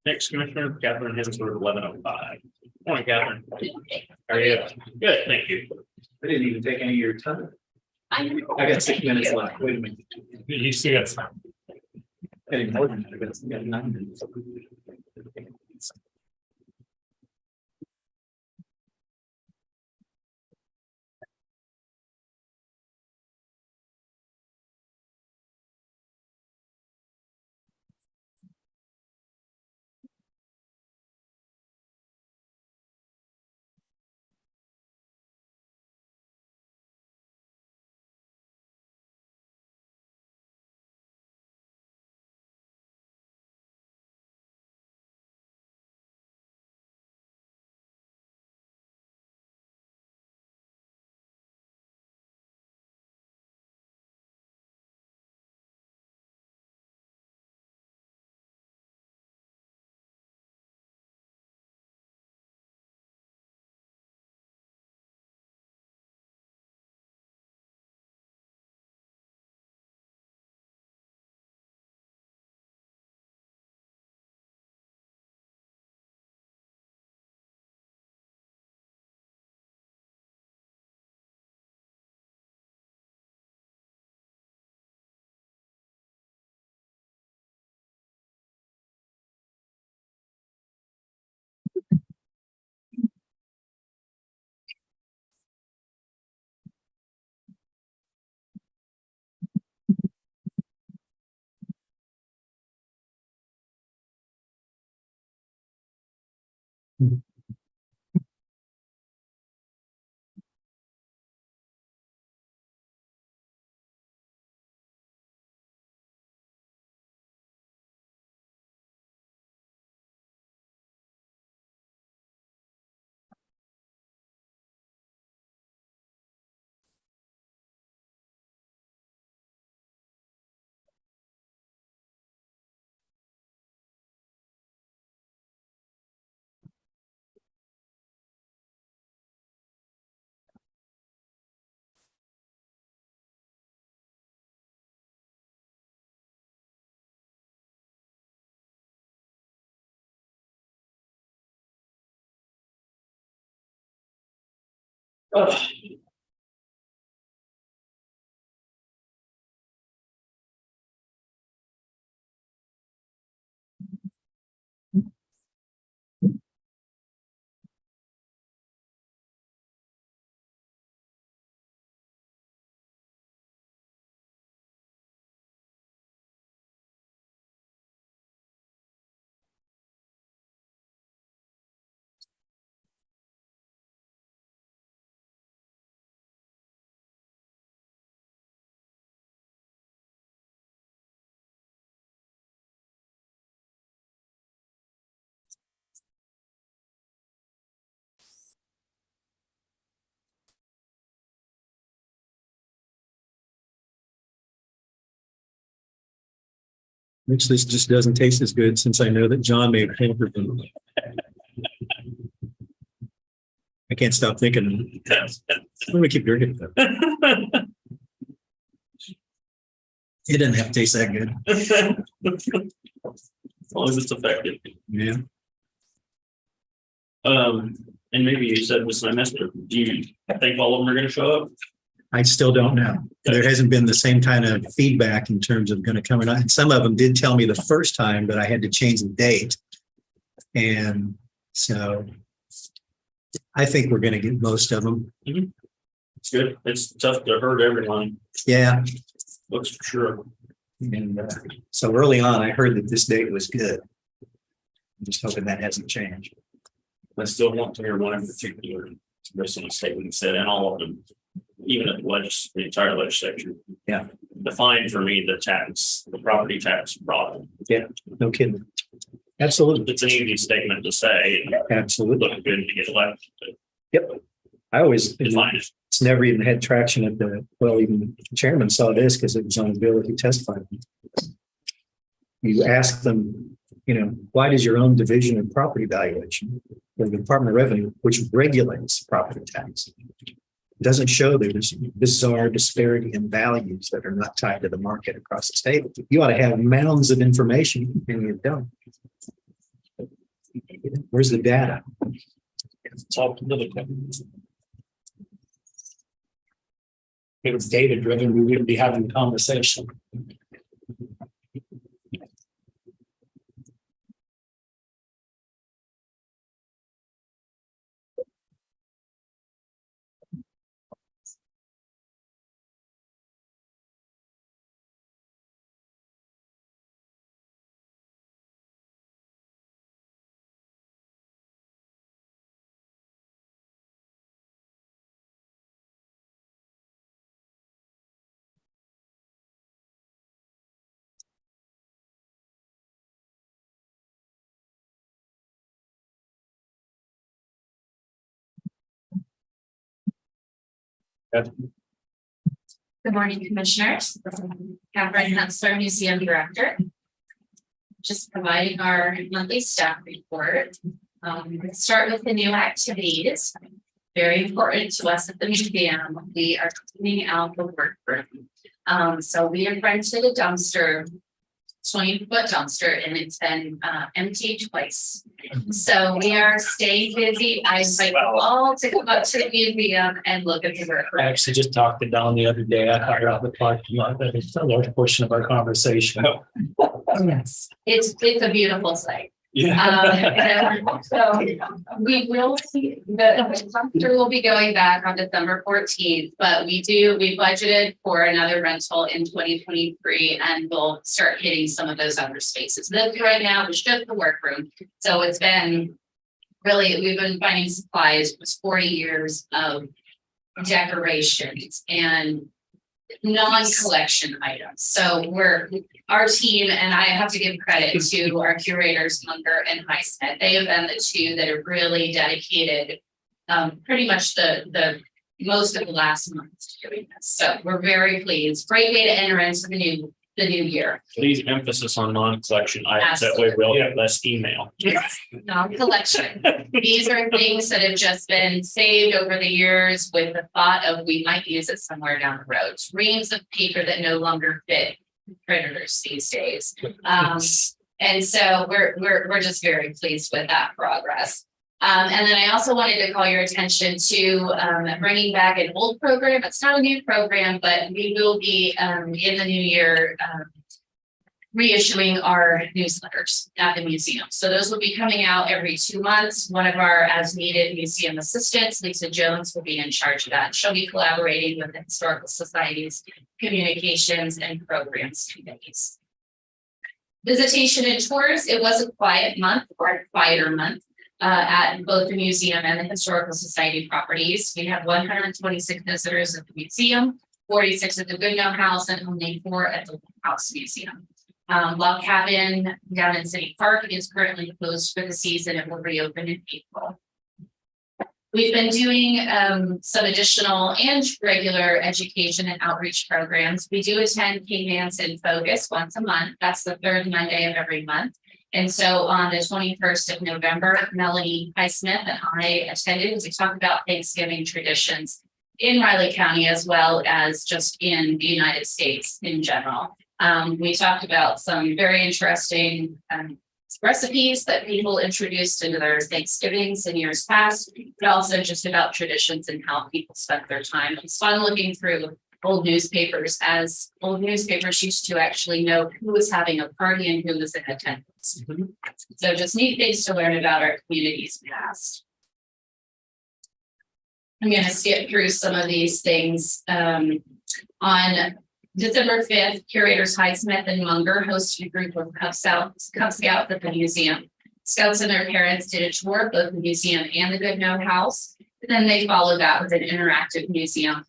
Next, Commissioner Catherine Hensworth, 1105. Morning, Catherine. How are you? Good, thank you. I didn't even take any of your time. I got 6 minutes left. Wait a minute. You still got some. I didn't more than that. I got 9 minutes. Which this just doesn't taste as good since I know that John made hampered them. I can't stop thinking. Let me keep drinking. It doesn't have to taste that good. As long as it's effective. Yeah. And maybe you said this and I missed it. Do you think all of them are gonna show up? I still don't know. There hasn't been the same kind of feedback in terms of going to come or not. And some of them did tell me the first time that I had to change the date. And so I think we're going to get most of them. It's good. It's tough to hurt everyone. Yeah. Looks for sure. And so early on, I heard that this date was good. I'm just hoping that hasn't changed. I still want to hear one in particular. Based on the statement said, and all of them, even at the entire legislature. Yeah. Define for me the property tax problem. Yeah, no kidding. Absolutely. It's an easy statement to say. Absolutely. Look good to get elected. Yep. I always, Define it. it's never even had traction at even the chairman saw this because it was on the bill that he testified. You ask them, why does your own division of property valuation, or the Department of Revenue, which regulates property tax, doesn't show there's bizarre disparity in values that are not tied to the market across the state? You ought to have mounds of information and you don't. Where's the data? It's all political. If it was data driven, we wouldn't be having the conversation. Good morning, Commissioners. Catherine Hunsler, Museum Director. Just providing our monthly staff report. Let's start with the new activities. Very important to us at the museum. We are cleaning out the workroom. So we have rented a dumpster, 20-foot dumpster, and it's been emptied twice. So we are staying busy. I invite you all to come up to the museum and look at the workroom. I actually just talked to Dawn the other day. I caught her out the parking lot. That is a large portion of our conversation. Yes, it's a beautiful site. Yeah. So we will see, the dumpster will be going back on December 14th, but we budgeted for another rental in 2023 and we'll start hitting some of those other spaces. This right now is just the workroom. So it's been really, we've been finding supplies. It was 40 years of decorations and non-collection items. So our team, and I have to give credit to our curators, Munger and Highsmith. They have been the two that have really dedicated pretty much the most of the last month to doing this. So we're very pleased. Great way to enter into the new year. Please emphasis on non-collection items. That way we'll get less email. Non-collection. These are things that have just been saved over the years with the thought of we might use it somewhere down the road. Reams of paper that no longer fit printers these days. And so we're just very pleased with that progress. And then I also wanted to call your attention to bringing back an old program. It's not a new program, but we will be in the new year reissuing our newsletters at the museum. So those will be coming out every 2 months. One of our as needed museum assistants, Lisa Jones, will be in charge of that. She'll be collaborating with the Historical Society's communications and programs committees. Visitation and tours, it was a quiet month or a quieter month. At both the museum and the Historical Society properties. We have 126 visitors at the museum, 46 at the Goodnow House, and only 4 at the House Museum. Log Cabin down in City Park is currently closed for the season. It will reopen in April. We've been doing some additional and regular education and outreach programs. We do attend K-Dance in Focus once a month. That's the 3rd Monday of every month. And so on the 21st of November, Melanie Highsmith and I attended to talk about Thanksgiving traditions in Riley County, as well as just in the United States in general. We talked about some very interesting recipes that people introduced into their Thanksgivings in years past, but also just about traditions and how people spent their time. It's fun looking through old newspapers, as old newspapers used to actually know who was having a party and who was in attendance. So just neat things to learn about our community's past. I'm going to skip through some of these things. On December 5th, curators Highsmith and Munger hosted a group of Cub Scouts at the museum. Scouts and their parents did a tour of both the museum and the Goodnow House. And then they followed that with an interactive museum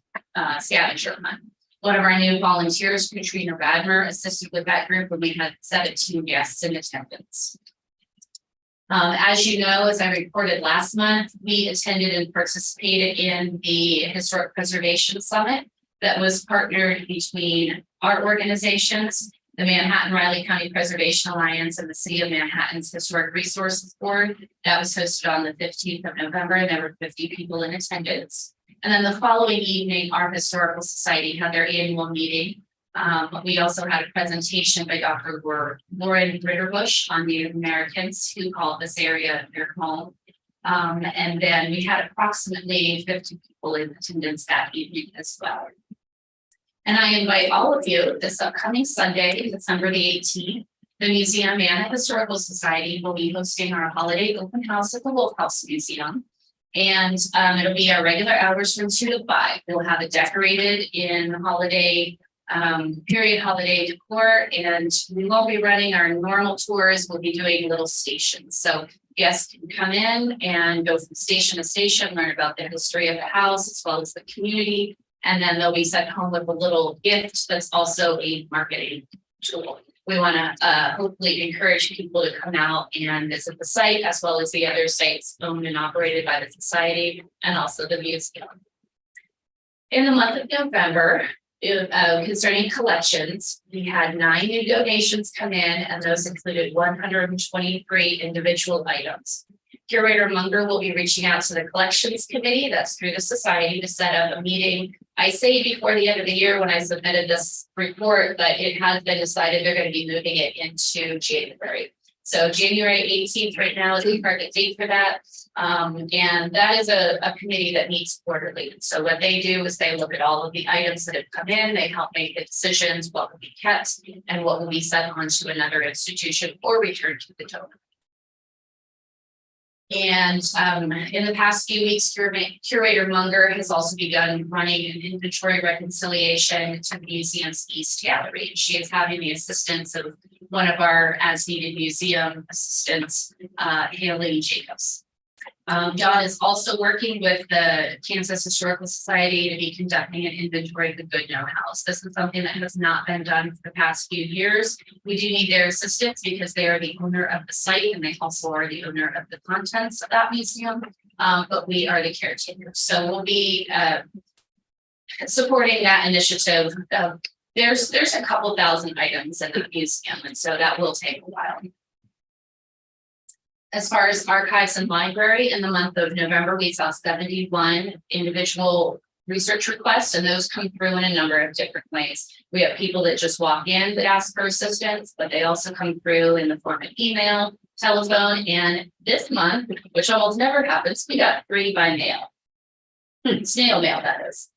scavenger hunt. One of our new volunteers, Katrina Radmer, assisted with that group when we had 17 guests in attendance. As you know, as I reported last month, we attended and participated in the Historic Preservation Summit that was partnered between our organizations, the Manhattan Riley County Preservation Alliance, and the City of Manhattan's Historic Resources Board. That was hosted on the 15th of November, and there were 50 people in attendance. And then the following evening, our Historical Society had their annual meeting. We also had a presentation by Dr. Lauren Ritterbush on Native Americans who called this area their home. And then we had approximately 50 people in attendance that evening as well. And I invite all of you this upcoming Sunday, December the 18th, the Museum and the Historical Society will be hosting our holiday open house at the Wolf House Museum. And it'll be our regular hours from 2 to 5. We'll have it decorated in holiday period holiday decor, and we won't be running our normal tours. We'll be doing little stations. So guests can come in and go from station to station, learn about the history of the house as well as the community. And then they'll be sent home with a little gift that's also a marketing tool. We want to hopefully encourage people to come out and visit the site, as well as the other sites owned and operated by the society and also the museum. In the month of November, concerning collections, we had 9 new donations come in, and those included 123 individual items. Curator Munger will be reaching out to the collections committee, that's through the society, to set up a meeting. I say before the end of the year when I submitted this report, but it has been decided they're going to be moving it into January. So January 18th right now is the target date for that. And that is a committee that meets quarterly. So what they do is they look at all of the items that have come in, they help make the decisions, what will be kept and what will be sent on to another institution or returned to the donor. And in the past few weeks, Curator Munger has also begun running an inventory reconciliation to the museum's East Gallery. She is having the assistance of one of our as needed museum assistants, Haley Jacobs. John is also working with the Kansas Historical Society to be conducting an inventory of the Goodnow House. This is something that has not been done for the past few years. We do need their assistance because they are the owner of the site and they also are the owner of the contents of that museum. But we are the caretakers. So we'll be supporting that initiative. There's a couple thousand items in the museum, and so that will take a while. As far as archives and library, in the month of November, we saw 71 individual research requests, and those come through in a number of different ways. We have people that just walk in that ask for assistance, but they also come through in the form of email, telephone, and this month, which almost never happens, we got 3 by mail. Snail mail, that is.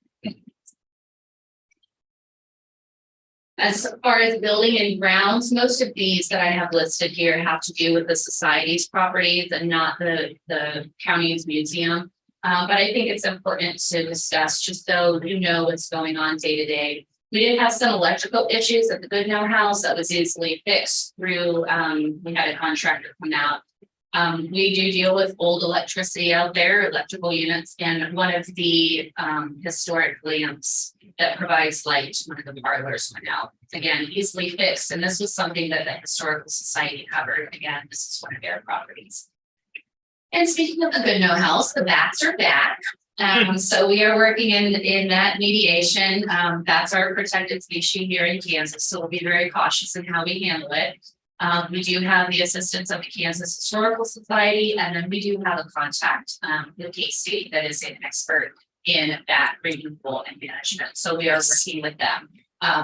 As far as building and grounds, most of these that I have listed here have to do with the society's properties and not the county's museum. But I think it's important to discuss just so you know what's going on day to day. We did have some electrical issues at the Goodnow House that was easily fixed through, we had a contractor come out. We do deal with old electricity out there, electrical units, and one of the historic lamps that provides light to one of the parlors went out. Again, easily fixed, and this was something that the Historical Society covered. Again, this is one of their properties. And speaking of the Goodnow House, the bats are back. So we are working in that mediation. Bats are a protected species here in Kansas, so we'll be very cautious in how we handle it. We do have the assistance of the Kansas Historical Society, and then we do have a contact with K-State that is an expert in bat removal and management. So we are working with them.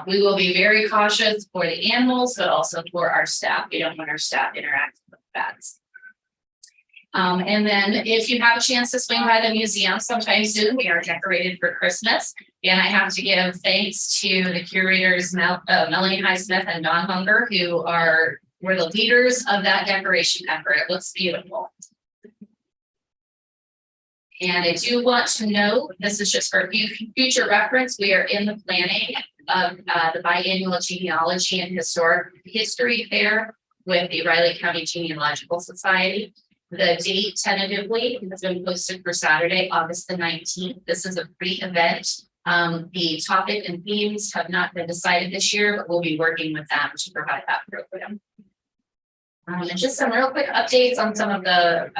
We will be very cautious for the animals, but also for our staff. We don't want our staff interacting with bats. And then if you have a chance to swing by the museum sometime soon, we are decorated for Christmas. And I have to give thanks to the curators, Melanie Highsmith and Don Hunger, who were the leaders of that decoration effort. It looks beautiful. And I do want to note, this is just for future reference, we are in the planning of the biannual genealogy and historic history fair with the Riley County Genealogical Society. The date tentatively has been posted for Saturday, August the 19th. This is a free event. The topic and themes have not been decided this year, but we'll be working with them to provide that program. And just some real quick updates on some of the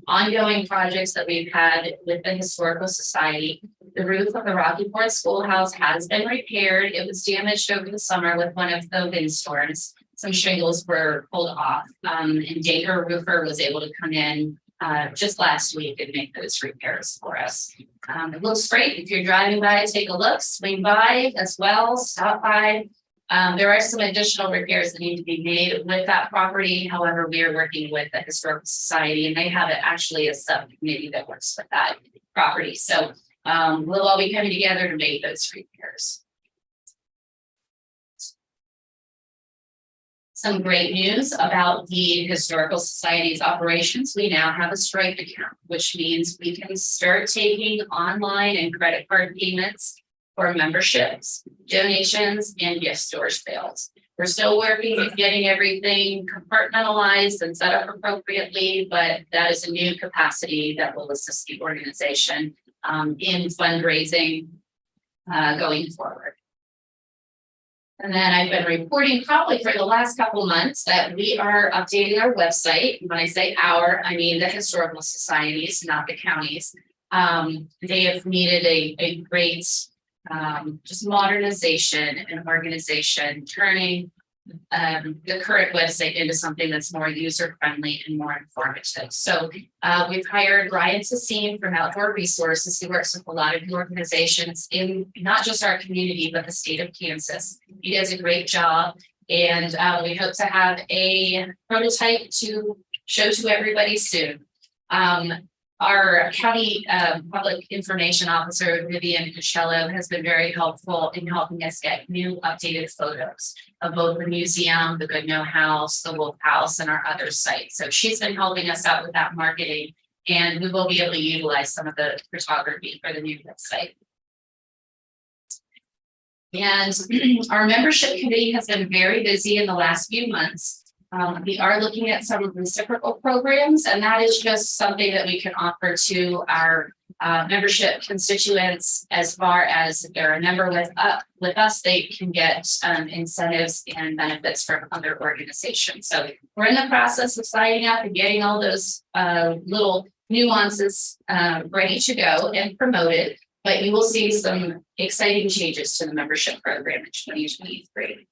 ongoing projects that we've had with the Historical Society. The roof of the Rocky Ford Schoolhouse has been repaired. It was damaged over the summer with one of the windstorms. Some shingles were pulled off, and Dager Roofer was able to come in just last week and make those repairs for us. It looks great. If you're driving by, take a look, swing by as well, stop by. There are some additional repairs that need to be made with that property. However, we are working with the Historical Society and they have actually a subcommittee that works with that property. So we'll all be coming together to make those repairs. Some great news about the Historical Society's operations. We now have a Stripe account, which means we can start taking online and credit card payments for memberships, donations, and gift store sales. We're still working with getting everything compartmentalized and set up appropriately, but that is a new capacity that will assist the organization in fundraising going forward. And then I've been reporting probably for the last couple of months that we are updating our website. When I say our, I mean the historical societies, not the counties. They have needed a great just modernization and organization, turning the current website into something that's more user-friendly and more informative. So we've hired Ryan Sassine from Outdoor Resources. He works with a lot of organizations in not just our community, but the state of Kansas. He does a great job. And we hope to have a prototype to show to everybody soon. Our county public information officer, Vivian Pichello, has been very helpful in helping us get new updated photos of both the museum, the Goodnow House, the Wolf House, and our other sites. So she's been helping us out with that marketing, and we will be able to utilize some of the photography for the new website. And our membership committee has been very busy in the last few months. We are looking at some reciprocal programs, and that is just something that we can offer to our membership constituents as far as if they're a member with us, they can get incentives and benefits from other organizations. So we're in the process of signing up and getting all those little nuances ready to go and promoted, but you will see some exciting changes to the membership program in 2023.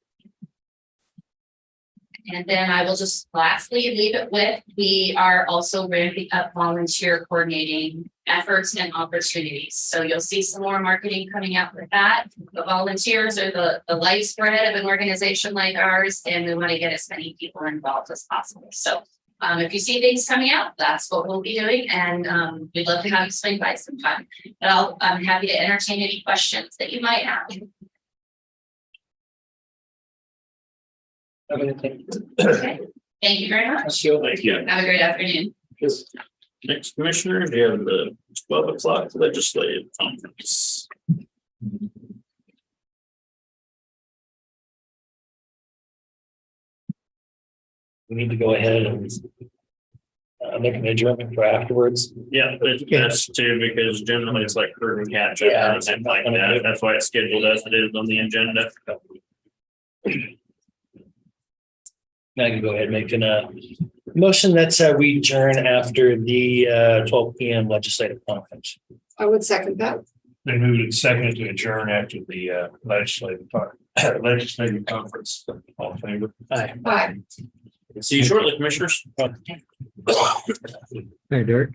And then I will just lastly leave it with, we are also ramping up volunteer coordinating efforts and opportunities. So you'll see some more marketing coming out with that. The volunteers are the lifespread of an organization like ours, and we want to get as many people involved as possible. So if you see things coming out, that's what we'll be doing. And we'd love to have you swing by sometime. But I'm happy to entertain any questions that you might have. Okay. Thank you very much. Thank you. Have a great afternoon. Next, Commissioner, you have the 12 o'clock legislative conference. We need to go ahead and make an adjournment for afterwards. Yeah, it's best too, because generally it's like curtain catch up Yeah, and something like that. That's why it's scheduled as it is on the agenda. Now I can go ahead and make a motion that we adjourn after the 12 p.m. legislative conference. I would second that. They moved it second to adjourn after the legislative conference. All in favor? Aye. Bye. See you shortly, commissioners. Hey, Derek.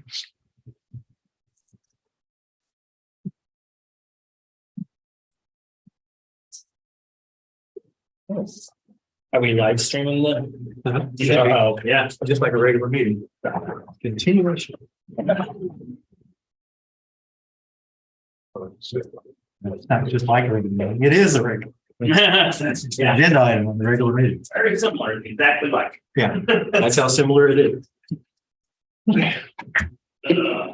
Are we live streaming the? Yeah. Oh, Yeah. Just like a regular meeting. Continuation. It's not just like a regular meeting. It is a regular. It's an Yeah, agenda item on the regular meeting. very similar, exactly like. Yeah, that's how similar it is. Uh,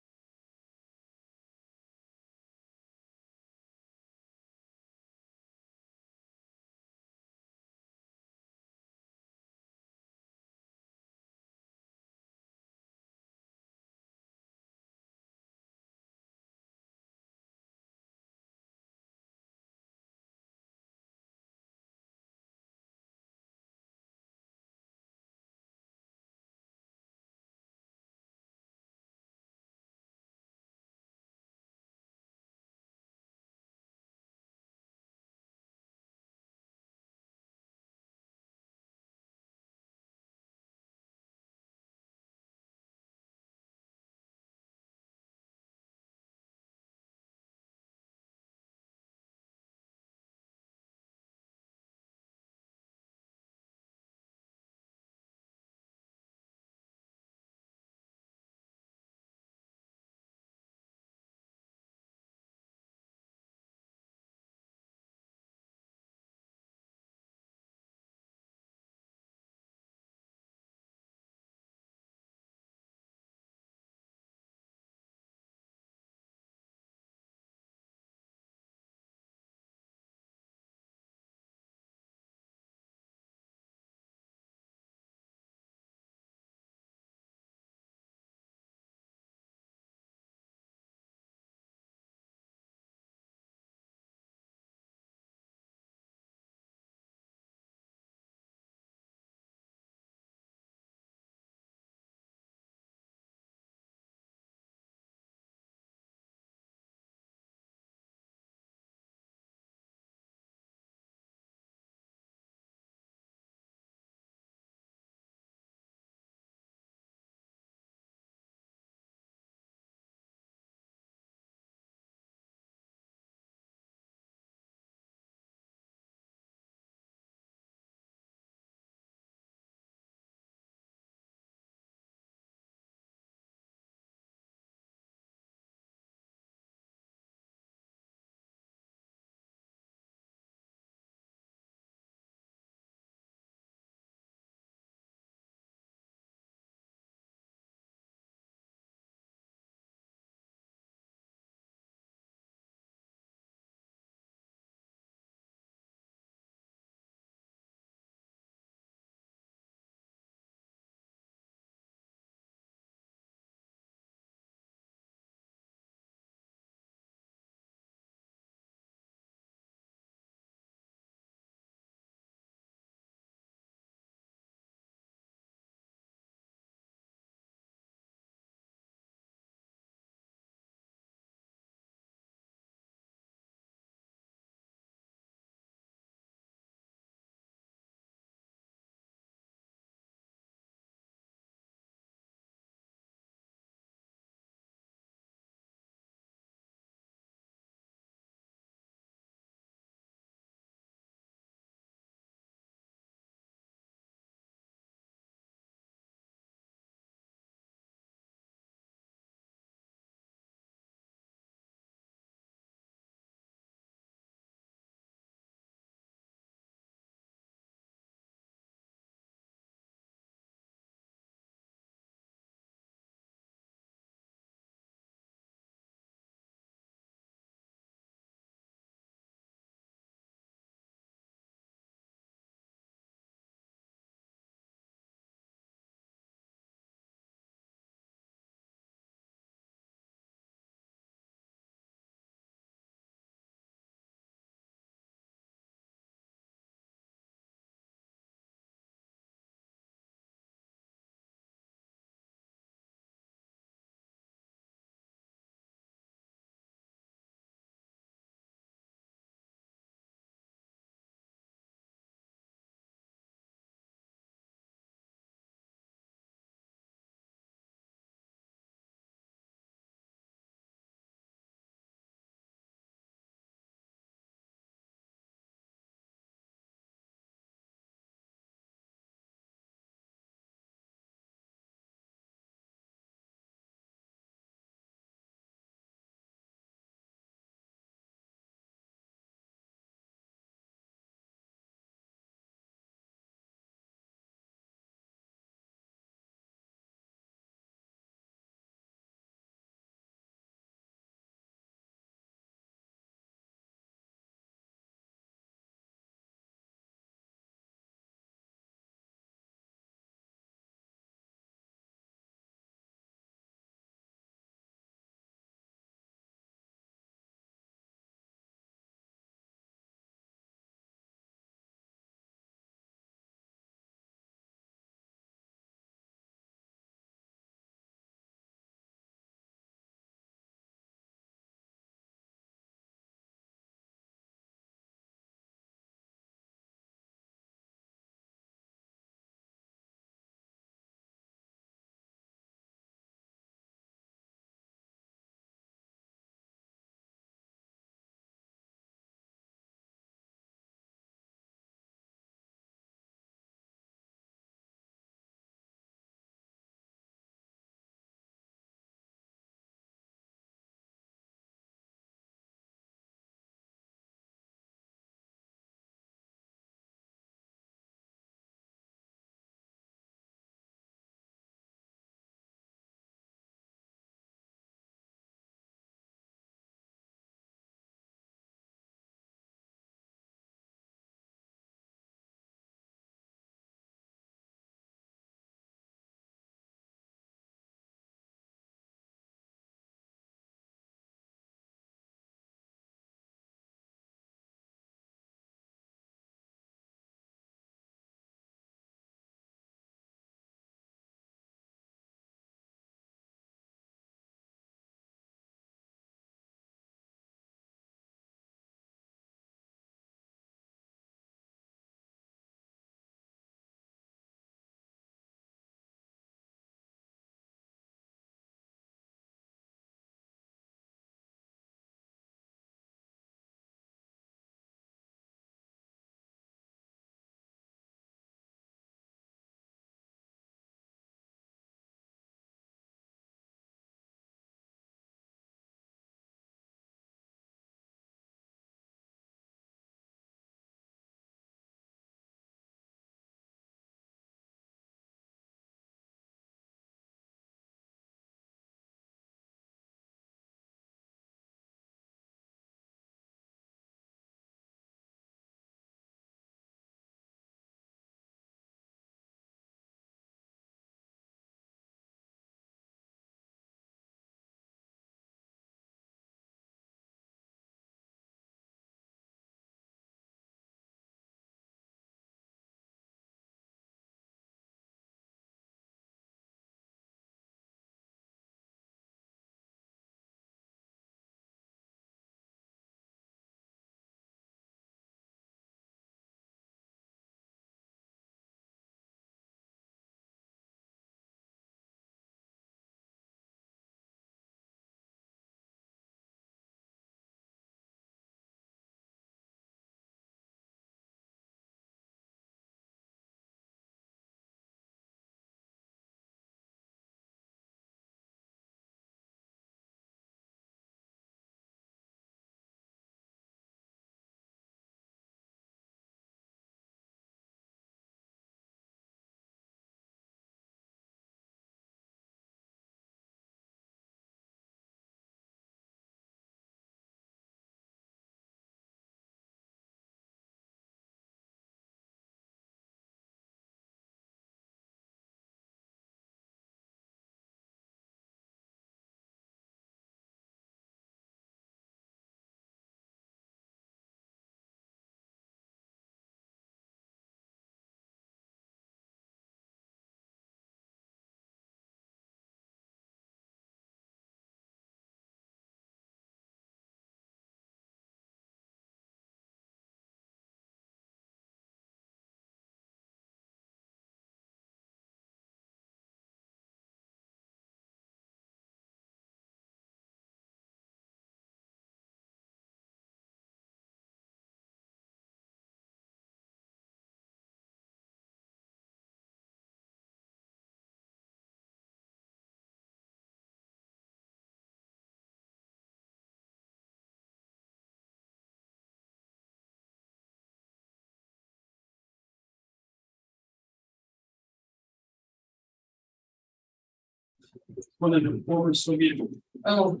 One of the former Soviet. Oh.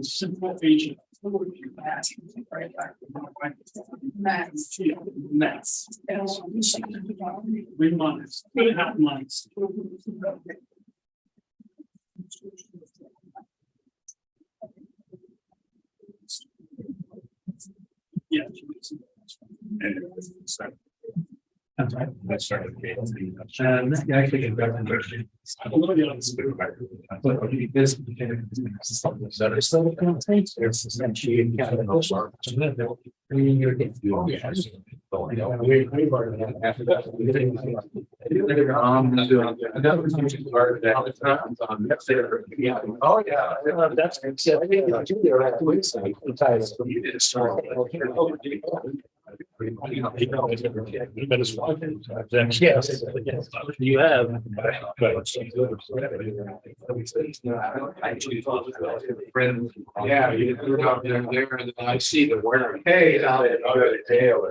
Simple agent. Max. Max. 3 months, 3.5 months. Yeah. That started. Actually, oh, yeah, that's. Yes, you have. Yeah, you put it out there and I see the wearing. Hey, out at the tail.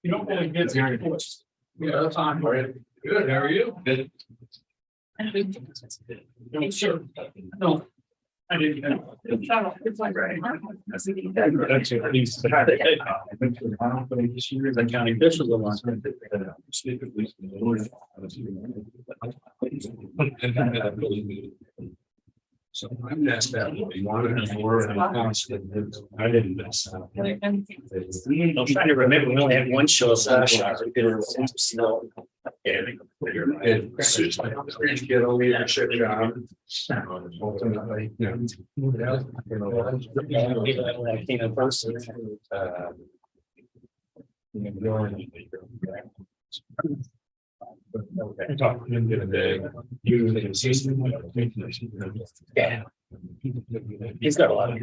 You don't really get very much. Yeah, that's fine. Good, how are you? Good. No, sure. No. I didn't know. It's like, right. That's at least. The county officials are ones. So I messed up. I didn't mess up. I'm trying to remember, we only had one show. Snow. It's like get a leadership job. Ultimately, Yeah. He's got a lot of.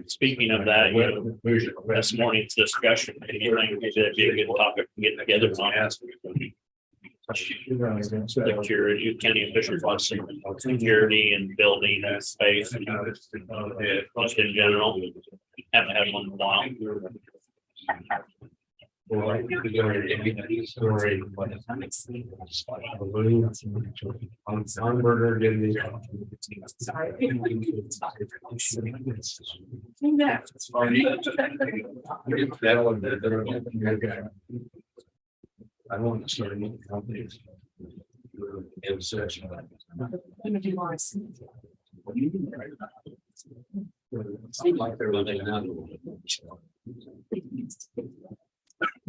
Speaking of that, this morning's discussion, anything that'd be a good topic to get together on. Security, county officials on security and building and space, and just in general. Haven't had one in a while. I want to start a new company. Seems like they're living out. I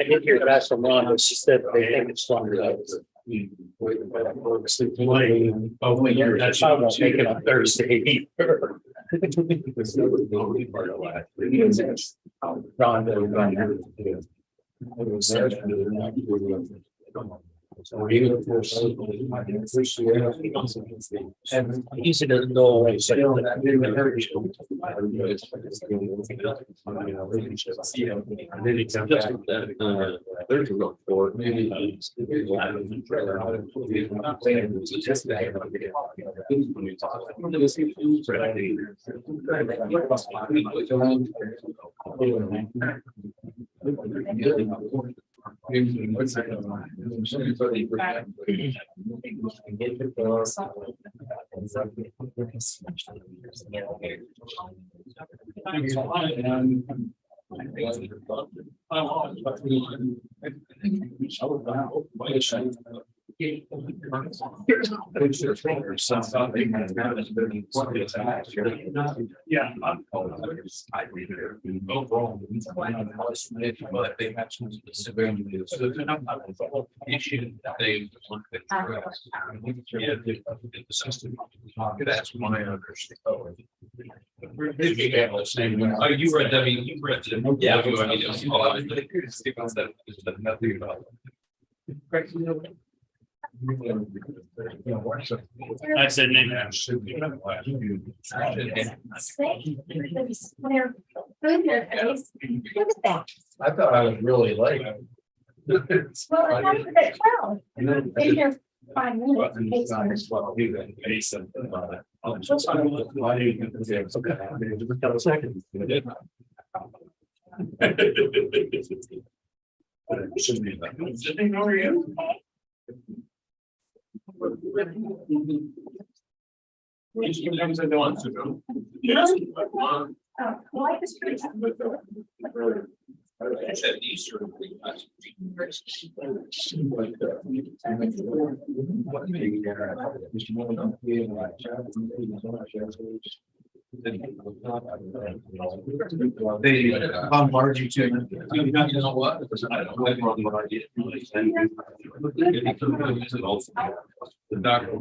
did hear back from Ron, but she said they think it's longer. Oh, wait, That's why I won't make it on Thursday. Ron. And he usually doesn't go away. So there's a real for maybe. Yeah. Overall, but they have some civilian issue that they want to address. The system. That's my understanding. Oh, you read that, you read it. Yeah. Nothing about it. I said, Nick. I thought I was really late. Well, it happened at 12. Been here 5 minutes. Second. They bombard you too. You know what? The doctor.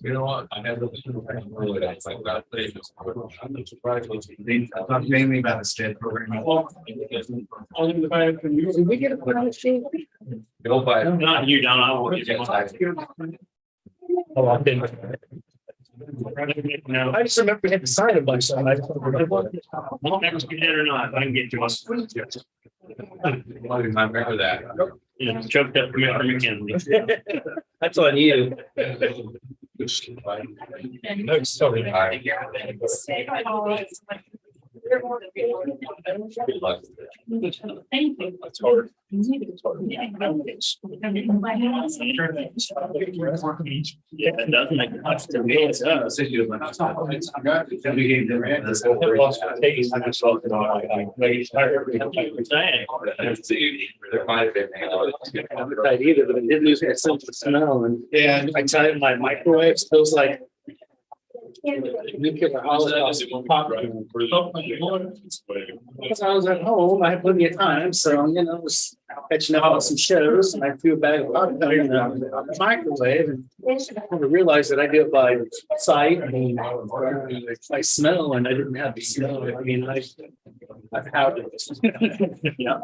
You know what? I have. Talk mainly about the STED program. Did we get a pilot sheet? Go by. Not you, Don, I won't give you one. Oh, I didn't. No, I just remember we had to sign a bunch of them. I just don't remember what. I don't know if you did or not, I can get to us. I remember that. You know, choked up Commissioner McKinley. That's on you. No, sorry. Thank you. That's hard. Yeah, it does make it much to me. It does. Either, but it did lose that sense of smell, and yeah, I tell you, my microwave smells like nuclear holocaust. Because I was at home, I had plenty of time, so I was catching up on some shows, and I threw a bag of popcorn in the microwave, and I realized that I do it by sight and by smell, and I didn't have the smell. I mean, I've pouted this. Yeah.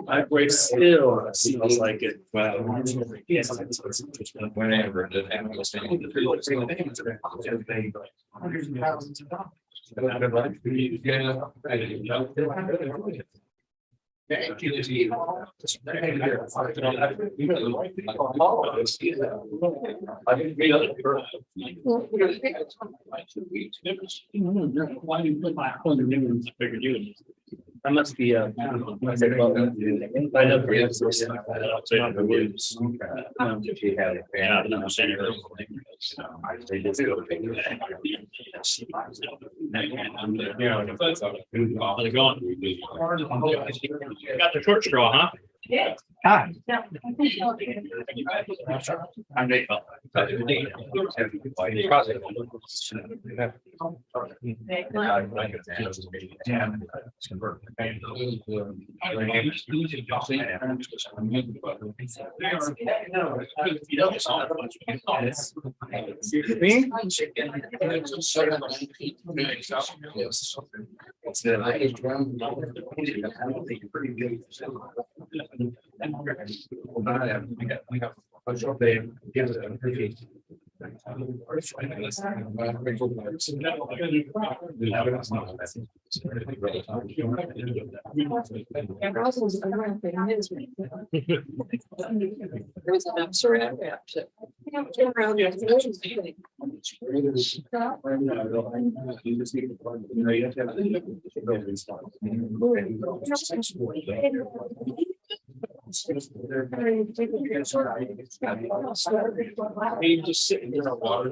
My break still smells like it. Wow. Whenever the animal standing. Why do you put my phone in there? I figured you would. I must be, I know. Yeah, I don't understand it. How's it going? Got the short straw, huh? Yeah. Hi. I'm Nate. You just sitting there on water.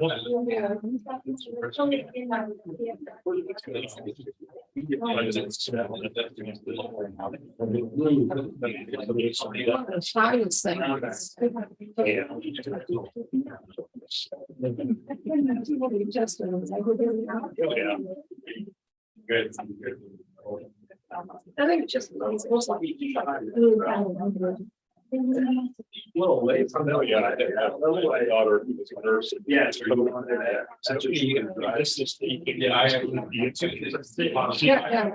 Science thing. Good. I think it's just. Little away from there, yeah. My daughter was a nurse. Yeah. Yeah, I have.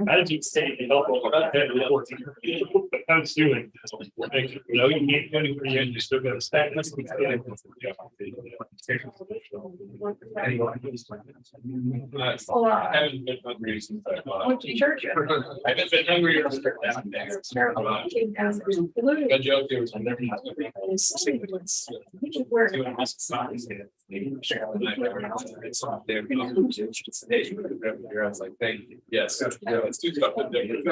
I didn't stay in help. I was doing. You can't go anywhere yet, you still got to stack. I haven't been hungry since I haven't been hungry. Good job, was like, thank you. Yes. Let's do something different.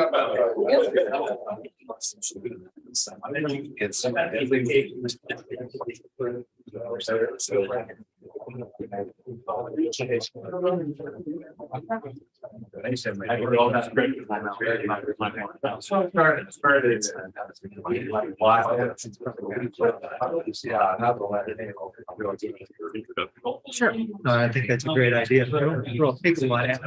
Sure. No, I think that's a great idea. Well, it takes a lot. Yeah,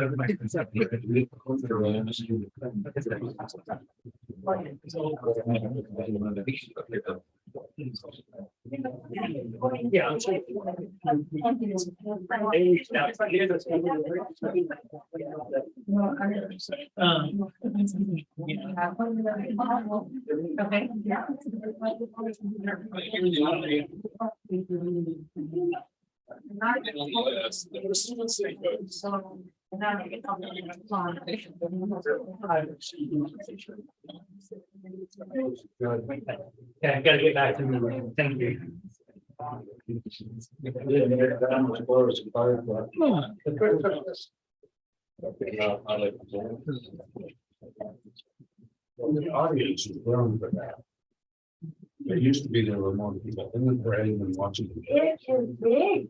I gotta get back to the, thank you. The audience is grown for that. There used to be there were more people in the parade than watching. It is big.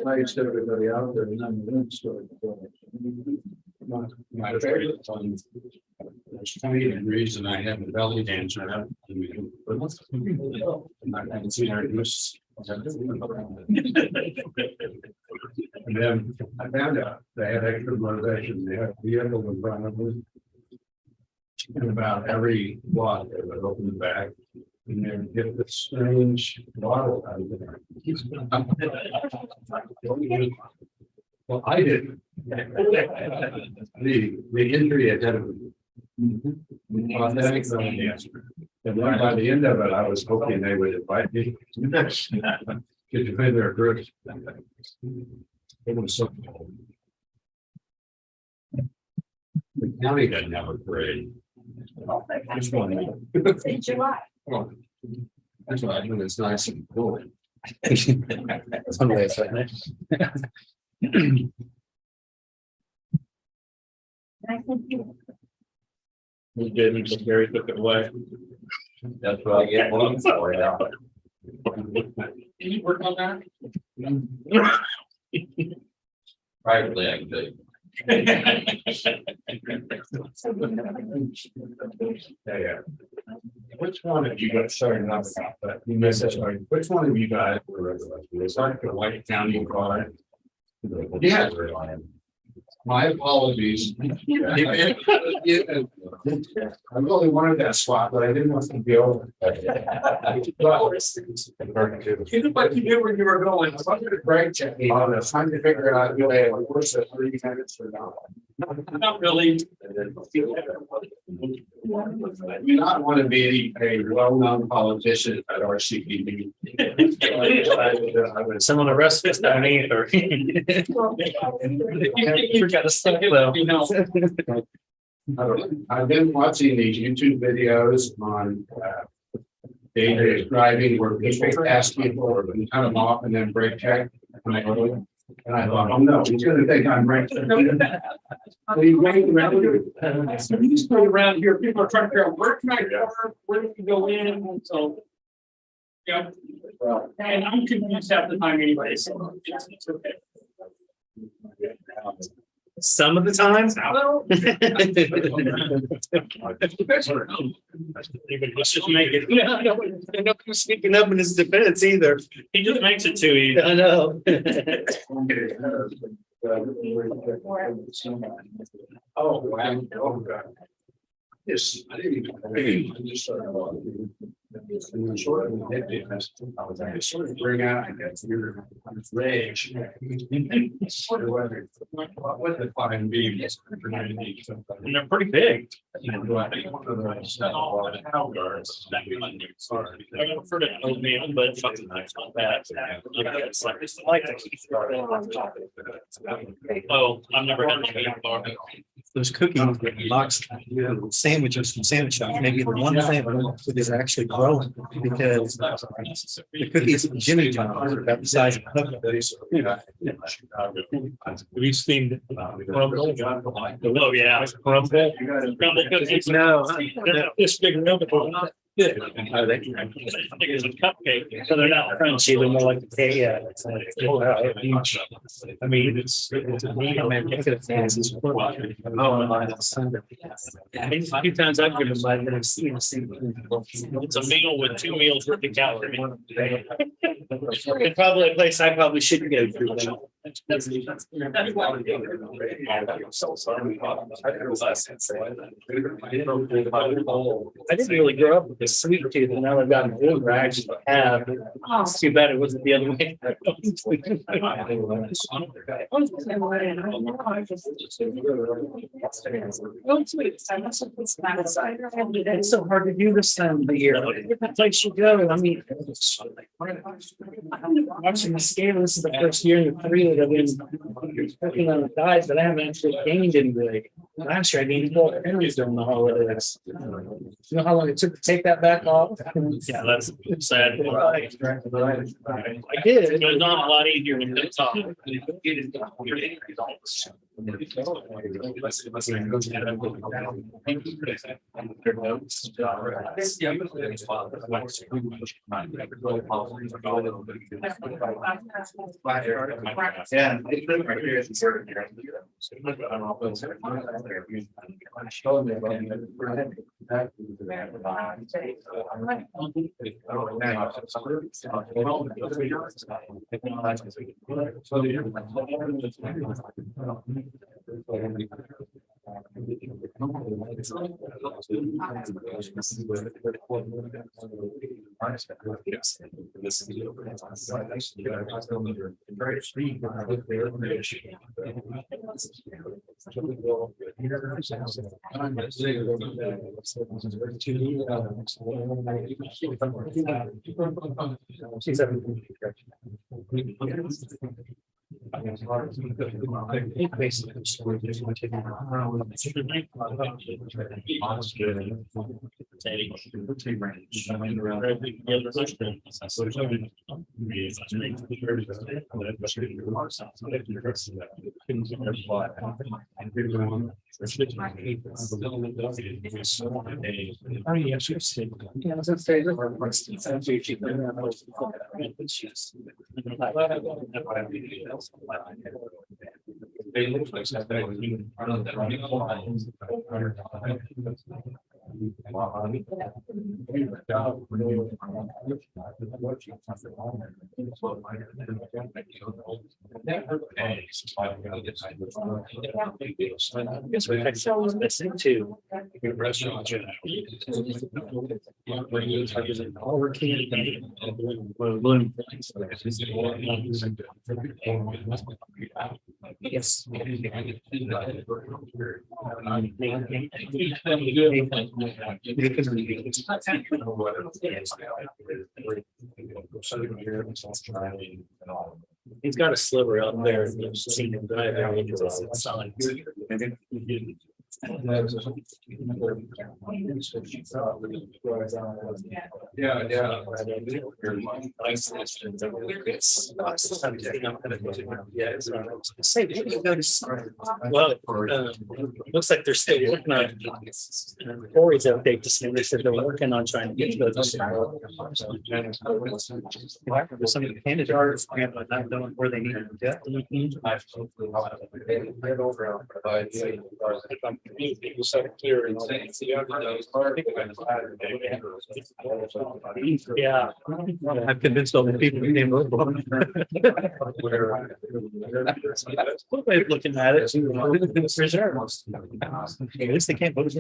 I used to everybody out there and I'm the story. My favorite one. It's 20 degrees and I have a belly dancer. I haven't seen her do this. And then I found out they had extra motivation. They had a vehicle in front of them. And about every block, they would open the back and then get this strange bottle out of there. Well, I didn't. The injury identity. Authentic belly dancer. And then by the end of it, I was hoping they would invite me. To join their group. It was so cold. The county doesn't have a parade. Which one? In July. Oh, that's why I know it's nice and cool. Some ways, right? We did, and just Gary took it away. That's what I get one for now. Can you work on that? Privately, I can do. Yeah. Which one of you guys, sorry, not about that, you missed that, sorry, which one of you guys were regular? Was that the White County car? Yeah. My apologies. I really wanted that spot, but I didn't want to go. You look like you knew where you were going. I wanted to brake check me on this, trying to figure out, you know, worse than 3 minutes or not. Not really. I do not want to be a well-known politician at RCPD. Some of the rest of us don't either. Got a stuff though. I've been watching these YouTube videos on dangerous driving where people ask me for and cut them off and then brake check. And I thought, oh no, he's gonna think I'm brake checking. You just go around here, people are trying to figure out where can I go, where can you go in, and so. Yeah, and I'm confused half the time anyway, so it's okay. Some of the time. Let's just make it. No, I'm not speaking up in his defense either. He just makes it too easy. I know. Oh, wow. Oh, God. Yes, I didn't even. I just started. And then sort of I was like, sort of bring out, I guess, your rage. What the fine beam is. And they're pretty big. I think one of those. How guards. I prefer to oatmeal, but something that's not bad. It's like to keep. Oh, I've never had a meat bar. those cookies, box sandwiches from sandwich shops, maybe the one thing that is actually growing because the cookies from Jimmy John's are about the size of cookies. Have you seen crumble? Oh, yeah. Crumble? Crumble cookies. No. This big number. I think it's a cupcake, so they're not crunchy, they're more like a cake. I mean, it's. A few times I've given by that I've seen. It's a meal with 2 meals worth of calories. It's probably a place I probably shouldn't go to. I didn't really grow up with a sweet tooth, and now I've gotten older, I actually have. It's too bad it wasn't the other way. It's so hard to do this time of the year. Different place you go, I mean. Watching the scale, this is the first year in the 3 that I've been working on the diet, but I haven't actually gained any weight. Last year I gained 12 pounds during the holidays. You know how long it took to take that back off? Yeah, that's sad. I did. It goes on a lot easier when it's off. Guess we could sell this missing too. Yes. He's got a sliver out there. You've seen him drive there. It's solid. Well, looks like they're still working on Corey's update this morning. They said they're working on trying to get to those. Some of the candidates are not knowing where they need to get. Yeah, I've convinced all the people who came over. One way of looking at it, reserves. At least they can't vote.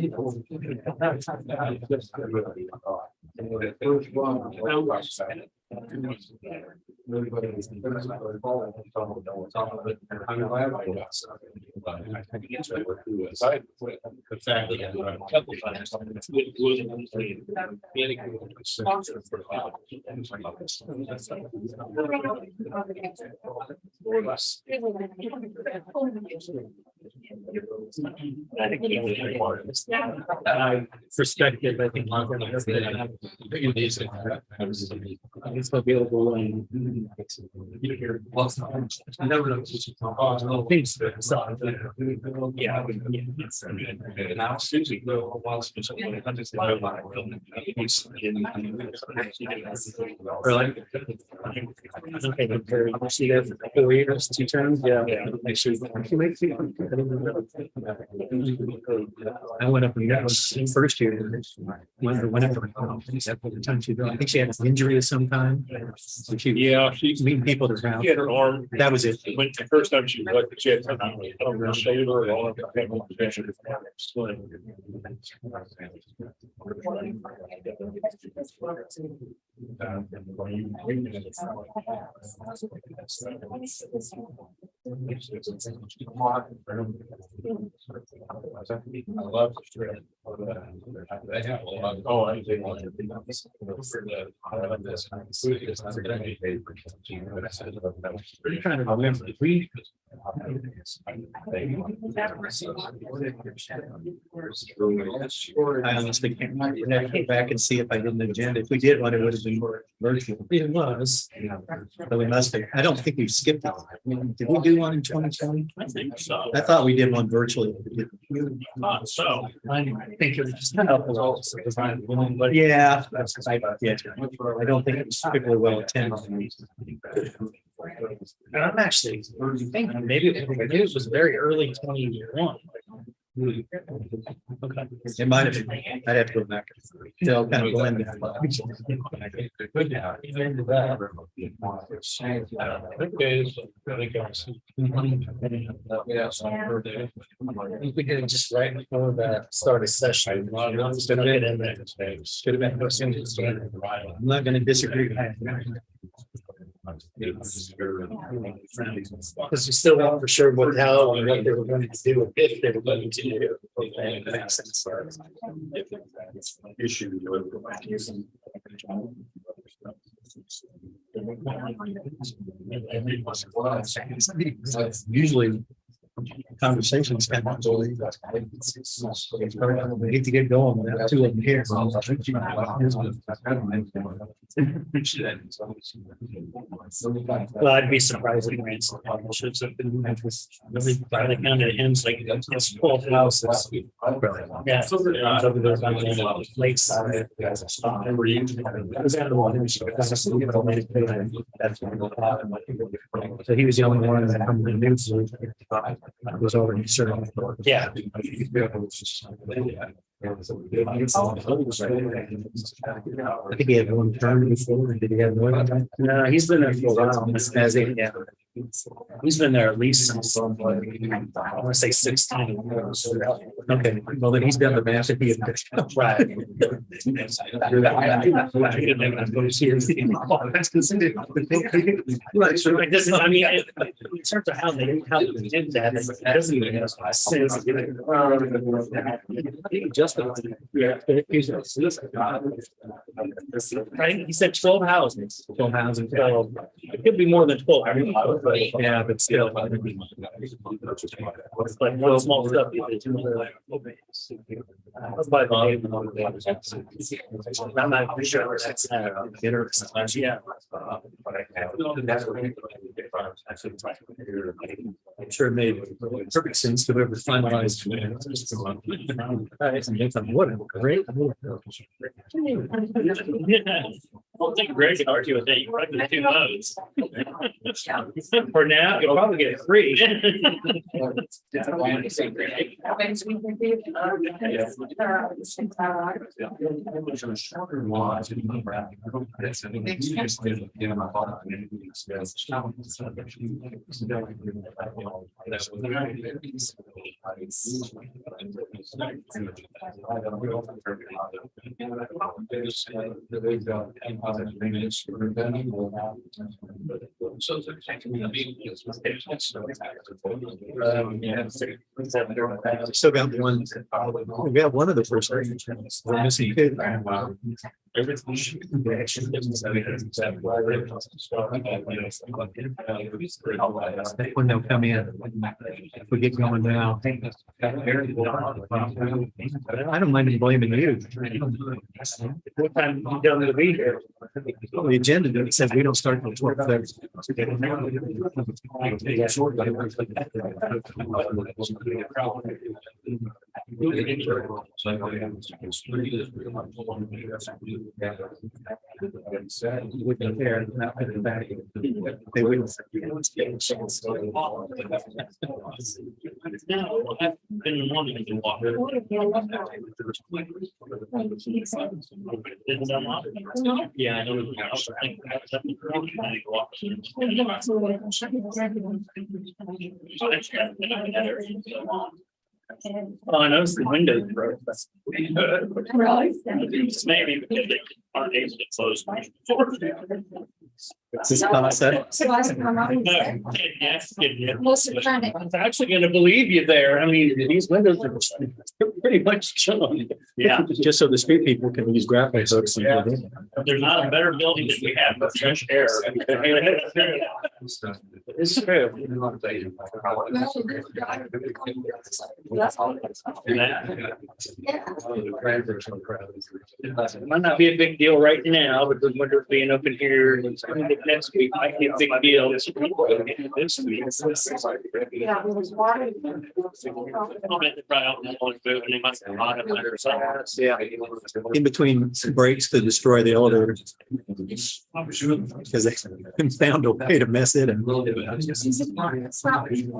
I think it's over to us. I, the fact that I've run a couple times. Perspective, I think. It's available and. Yeah. And now Susie, well, Really? Okay, I'll see that for 4 years, 2 terms, yeah. Make sure. I went up and got was first year. Whenever. I think she had an injury of some kind. So she's meeting people to She had her arm. That was it. When the first time she was like, she had her shoulder and all of that. I love the strip. They have a lot. Oh, I think. I'm trying to remember. We. I honestly can't remember. We'd have to go back and see if I did an agenda. If we did one, it would have been virtual. It was. So we must have. I don't think we've skipped it. I mean, did we do one in 2020? I think so. I thought we did one virtually. So. I think it was just. Yeah. I don't think it was particularly well attended. And I'm actually thinking maybe it was very early 2021. Okay. It might have been. I'd have to go back. They'll kind of blend it. We did it just right before the start of session. Should have been. I'm not going to disagree. Because you still want for sure what how and what they were going to do if they were going to do. Okay, that makes sense. Usually conversations kind of. I hate to get going without 2 of them here. Well, I'd be surprised if grants and partnerships have been really by the county of hymns like it's 12 houses. Yeah. Over there by the lakeside. Were you? I was at the one. So he was the only one that come to the news. Was already certain. Yeah. I think he had one term before. Did he have more than that? No, he's been there for a while. As he, yeah. He's been there at least since I want to say 16. Okay, well then he's done the math. Right. Right. So I guess I mean in terms of how they did that, it doesn't even have sense. Right, he said 12 houses. 12 houses. So it could be more than 12. Yeah, but still. It's like one small stuff. I'm not sure that's interesting. Yeah. I'm sure it made perfect sense to whoever finalized. What a great. I don't think Greg can argue with that. You probably get 2 votes. For now, you'll probably get 3. So Still got one. We got one of the first. We're missing two. When they'll come in, if we get going now. I don't mind them blaming you. What time you tell me to be here? Well, the agenda says we don't start until 12:30. Wouldn't care. They wouldn't. No, I've been wanting to walk. Yeah, I know. Oh, I noticed the windows broke. Maybe because they aren't able to close. What's this concept? I'm actually gonna believe you there. I mean, these windows are pretty much chilling. Yeah, Just so the street people can use graphic hooks. And Yeah. There's not a better building that we have for fresh air. It's true. It might not be a big deal right now, but the windows being open here next week might be a big deal. This week. Yeah. In between breaks to destroy the elevator. Because they found a way to mess it. And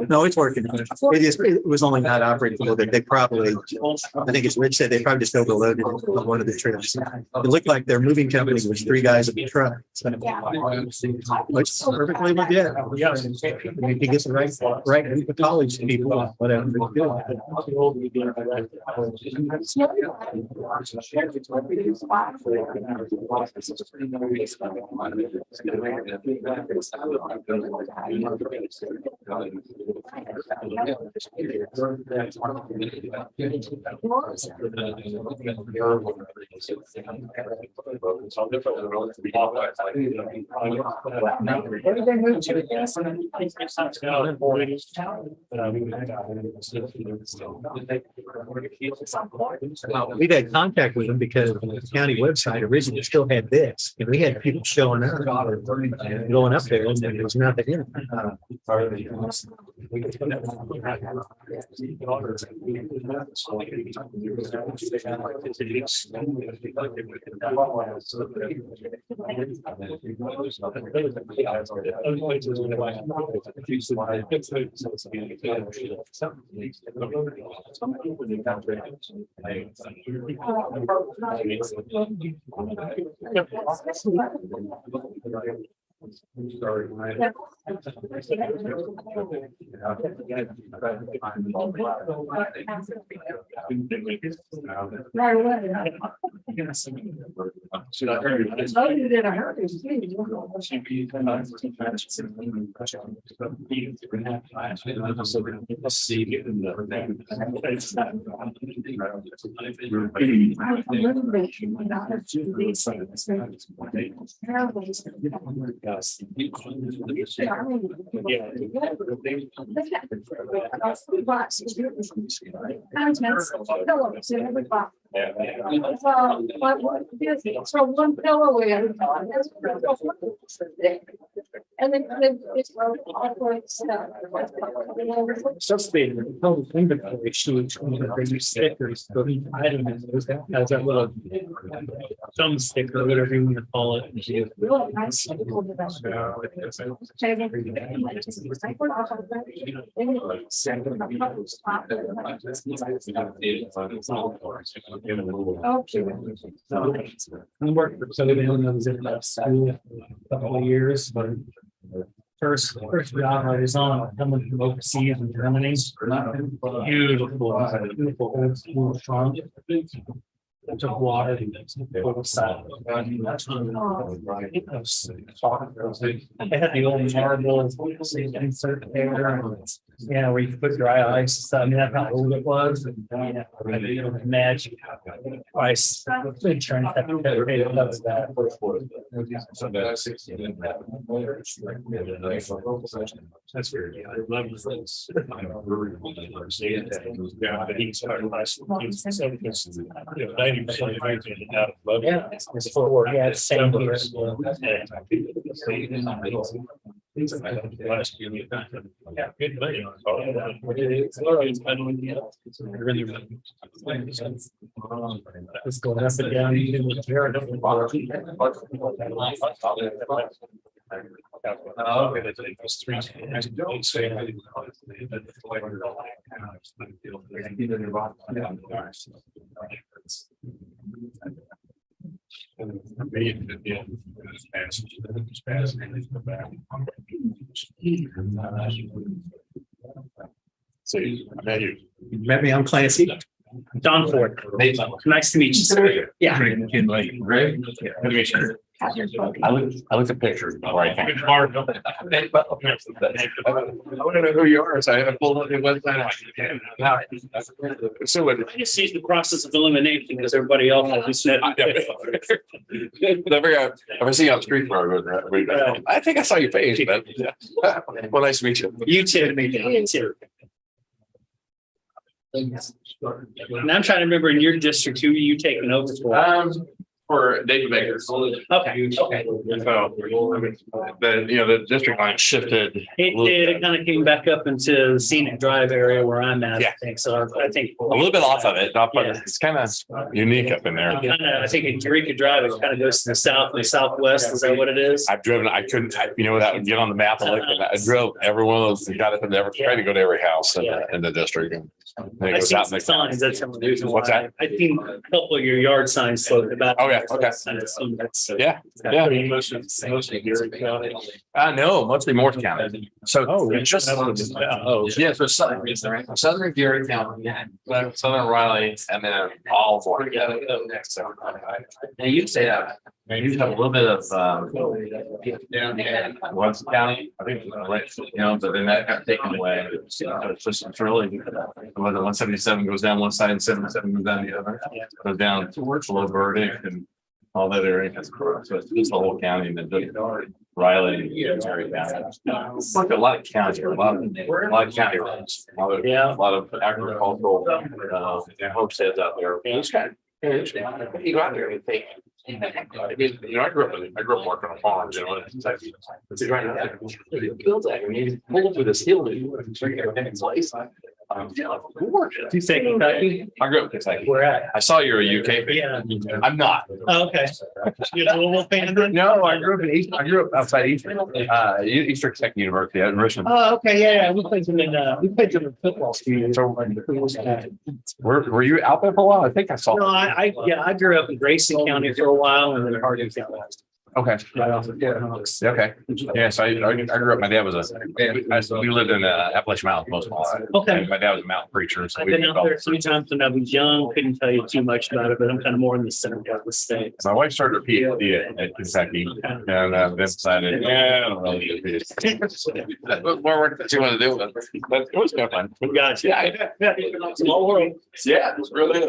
no, it's working. It was only not operating a little bit. They probably, I think as Rich said, they probably just overloaded on one of the trips. It looked like their moving company was 3 guys in the truck. So, which is perfectly legit. If you get the right group of college people, whatever. We've had contact with them because the county website originally still had this, and we had people showing up, going up there, and there was nothing in it. So one pillow in. And then it's. Suspect total inventory sheet, they use stickers, so each item has that little thumb sticker, or whatever you want to call it. Really nice. I worked for somebody who knows it about school a couple of years, but first job I was on, coming from overseas in Germany. Beautiful old school farm. Took water. They had the old marble insert there. Yeah, where you could put dry ice. So, I mean, that's how old it was. And, magic ice. Insurance. That's weird. I love the things. Yeah, he's started last. 90% out of love. Yeah, it's four. Yeah, it's same here. Last year. Yeah, good money. It's going up and down. So, now you. Met me, I'm Clancy. Don Ford. Nice to meet you, sir. Yeah. Greg. I looked at pictures. All right. I want to know who you are. So I pulled up the website. So I just see the process of elimination because everybody else has this. if I see you on the street, I think I saw your face, but well, nice to meet you. You too. You too. And I'm trying to remember in your district, who are you taking over for? For David Baker. Okay. So, the district line shifted. It did. It kind of came back up into the Scenic Drive area where I'm at. Yeah. I think so. I think A little bit off of it, but Yeah. it's kind of unique up in there. I think in Eureka Drive, it kind of goes to the south and the southwest. Is that what it is? I've driven, I couldn't, that would get on the map and look at that. I drove every one of those, got up and tried to go to every house in the district. And then it I goes see out some in the signs. That's some of the reason why. What's that? I think a couple of your yard signs floated about. Oh, yeah, okay. Yeah. Mostly Erie County. No, mostly Morse County. So it's just, yeah, so southern Erie County, southern Riley, and then all four. So, and you say that. You have a little bit of West County, I think, right, but then that got taken away. So it's just, it's really, whether 177 goes down one side and 77 goes down the other, goes down towards below Verdict and all that area. So it's just the whole county and then Riley and Erie County. It's like a lot of county, a lot of county roads, a lot of agricultural homesteads out there. It's kind of, you go out there and think. I mean, I grew up working on farms, it's like, it's right now. Build that, I mean, you pull through this hill, and you bring everything in place. You say Kentucky? I grew up in Kentucky. Where at? I saw you're a UK fan. Yeah. I'm not. Oh, okay. You're a Louisville fan then? No, I grew up outside Eastern Kentucky University at Richmond. Oh, okay, yeah. We played them in football team. Were you out there for a while? I think I saw. No, I grew up in Grayson County for a while and then Hardin County. Okay. Right off of Fort Knox. Okay. Yeah. So I grew up. My dad was we lived in Appalachian Mountains most of my life. Okay. And my dad was a mountain preacher. So I've been out there a few times when I was young. Couldn't tell you too much about it, but I'm kind of more in the center part of the state. My wife started her PhD at Kentucky and then decided, I don't really need a PhD. More work that you want to do, but it was kind of fun. Gotcha. Yeah. Small world. Yeah, it's really.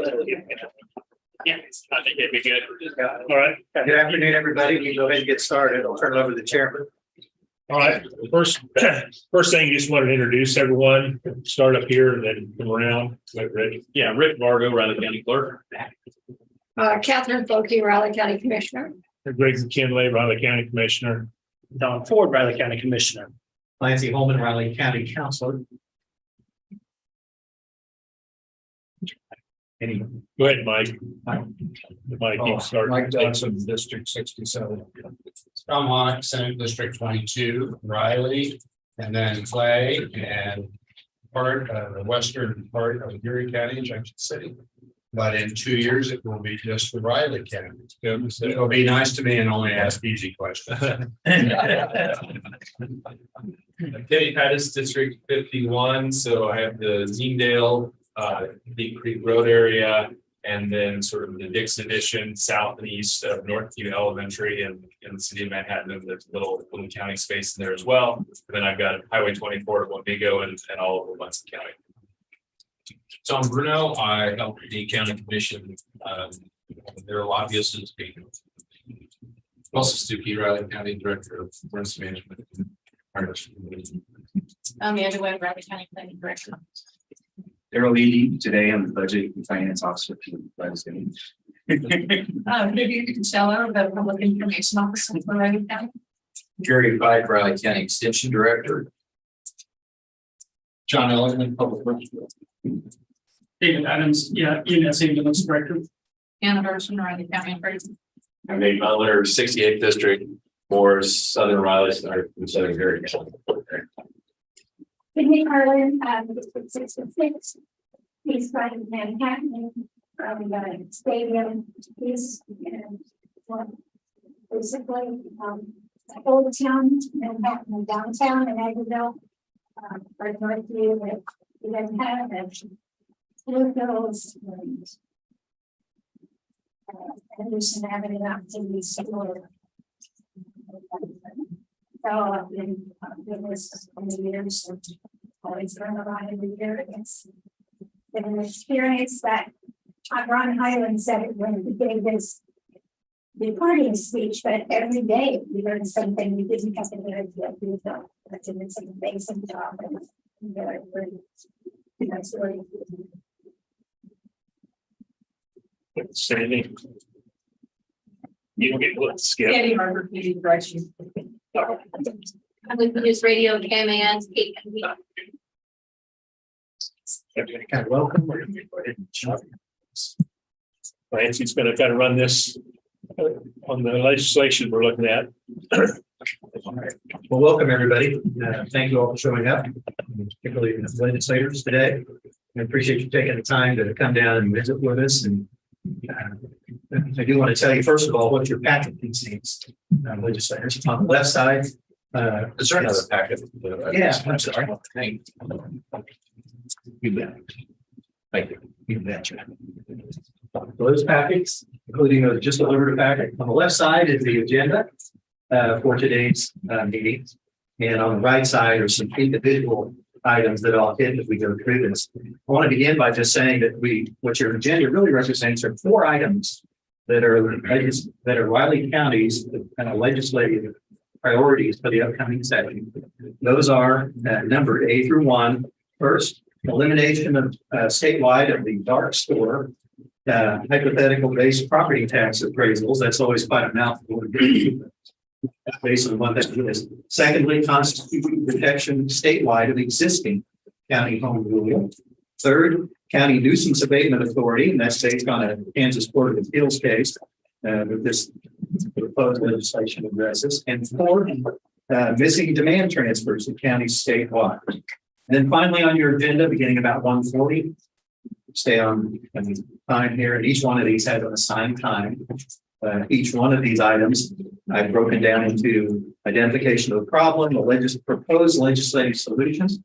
Yeah, I think it'd be good. All right. Good afternoon, everybody. We go ahead and get started. I'll turn it over to the chairman. All right, first thing, just wanted to introduce everyone, start up here and then come around. Rick. Yeah, Rick Vargo, Riley County Clerk. Catherine Folke, Riley County Commissioner. Greg McKinley, Riley County Commissioner. Don Ford, Riley County Commissioner. Clancy Holman, Riley County Counselor. Go ahead, Mike. Mike, you start. Mike Johnson, District 67. Tom Honick, Senate District 22, Riley, and then Clay, and part of the western part of Erie County, Junction City. But in 2 years, it will be just the Riley County. It'll be nice to me and only ask easy questions. Kenny Pattis, District 51, so I have the Zeendale, Deep Creek Road area, And then sort of the Dix Addition south and east of Northview Elementary and in the city of Manhattan, and there's little county space in there as well. And then I've got Highway 24 to Wamego and all over Munson County. Tom Bruno, I help the county commission, their lobbyists and speaking. Also Stu P. Riley, County Director of Forest Management. I'm Andrew Webb, Riley County Planning Director. Daryl Eady, today I'm the budget and finance officer for the president. Maybe Costello, the Public Information Officer for Riley County. Gary Pike, Riley County Extension Director. John Ellerman, Public Works. David Adams, EMS Ambulance Director. Anna Burson, Riley County Operations. I'm Nate Butler, 68th District, for Southern Riley, or Southern Gary. Sydney Carlin, District 66, East Side of Manhattan, the stadium, East, and basically, Old Town, Manhattan, and downtown, and Aggieville, right north view that you guys have, and Blue Hills, and there's some avenue activities. So I've been doing this for many years, and always learn a lot every year. It's been an experience that Ron Highland said it when he gave his departing speech, but every day we learn something we didn't have to learn yet. We felt that's an amazing job. And that's really Sandy. You don't get what skip. Sandy Harvard, meeting direction. I'm with News Radio, KMAN, Kind of welcome. Nancy's going to kind of run this on the legislation we're looking at. Well, welcome, everybody. Thank you all for showing up, particularly the legislators today. I appreciate you taking the time to come down and visit with us. And I do want to tell you, first of all, what your packet contains, legislators. On the left side, Is there another packet? Yeah, I'm sorry. Thank You bet. Thank you. You betcha. Those packets, including those just delivered a packet. On the left side is the agenda for today's meeting. And on the right side are some individual items that I'll hit as we go through this. I want to begin by just saying that what your agenda really represents are 4 items that are Riley County's legislative priorities for the upcoming session. Those are numbered A through 1. First, elimination of statewide of the dark store hypothetical based property tax appraisals. That's always quite a mouthful based on what that is. Secondly, constitutional protection statewide of existing county home rule. Third, county nuisance abatement authority, and that's based on a Kansas Court of Appeals case that this proposed legislation addresses. And fourth, missing demand transfers to counties statewide. And then finally on your agenda, beginning about 1:40, stay on time here, and each one of these has an assigned time. Each one of these items I've broken down into identification of the problem, the proposed legislative solutions,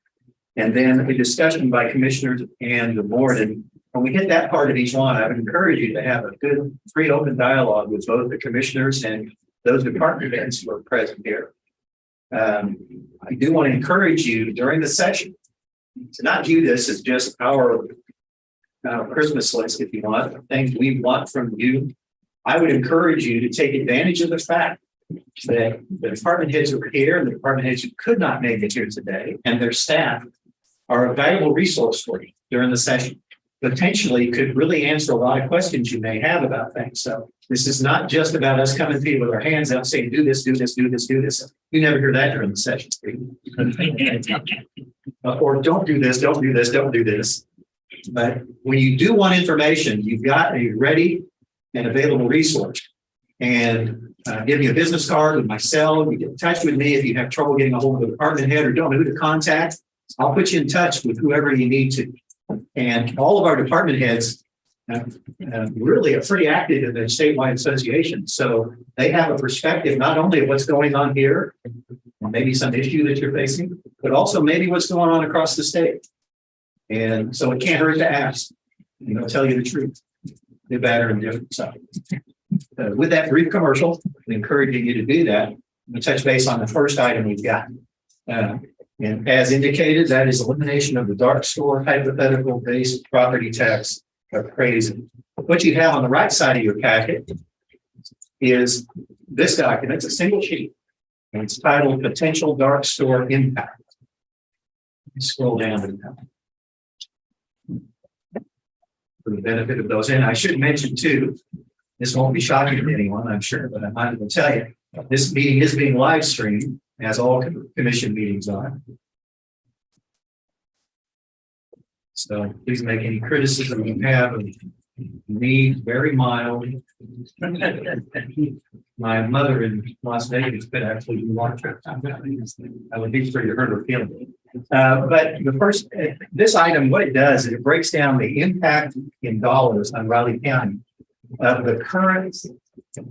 and then a discussion by commissioners and the board. And when we hit that part of each one, I would encourage you to have a good free open dialogue with both the commissioners and those department heads who are present here. I do want to encourage you during the session to not view this as just our Christmas list, if you want, things we want from you. I would encourage you to take advantage of the fact that the department heads who are here and the department heads who could not make it here today and their staff are a valuable resource for you during the session. Potentially could really answer a lot of questions you may have about things. So this is not just about us coming to you with our hands out saying, do this, do this, do this, do this. You never hear that during the session. Or don't do this, don't do this, don't do this. But when you do want information, you've got a ready and available resource. And give me a business card with my cell. You get in touch with me if you have trouble getting a hold of the department head or don't know who to contact. I'll put you in touch with whoever you need to. And all of our department heads really are pretty active in the statewide association. So they have a perspective not only of what's going on here, maybe some issue that you're facing, but also maybe what's going on across the state. And so it can't hurt to ask, tell you the truth. the bad, or indifferent side. With that brief commercial, encouraging you to do that, we touch base on the first item we've got. And as indicated, that is elimination of the dark store hypothetical based property tax appraisal. What you have on the right side of your packet is this document. It's a single sheet, and it's titled Potential Dark Store Impact. Scroll down to that. For the benefit of those, and I should mention too, this won't be shocking to anyone, I'm sure, but I might as well tell you, this meeting is being live streamed, as all commission meetings are. So please make any criticism you have of me very mild. My mother in Las Vegas could actually watch it. I would be free to hurt her feelings. But the first, this item, what it does is it breaks down the impact in dollars on Riley County of the current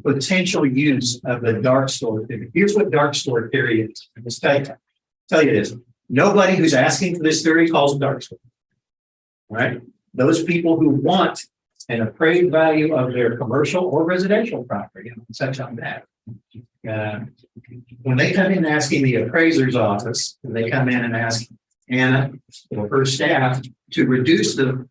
potential use of the dark store theory. Here's what dark store theory is. I'll just tell you this. Nobody who's asking for this theory calls it dark store. Right? Those people who want an appraised value of their commercial or residential property, such on that. When they come in asking the appraiser's office, they come in and ask Anna or her staff to reduce the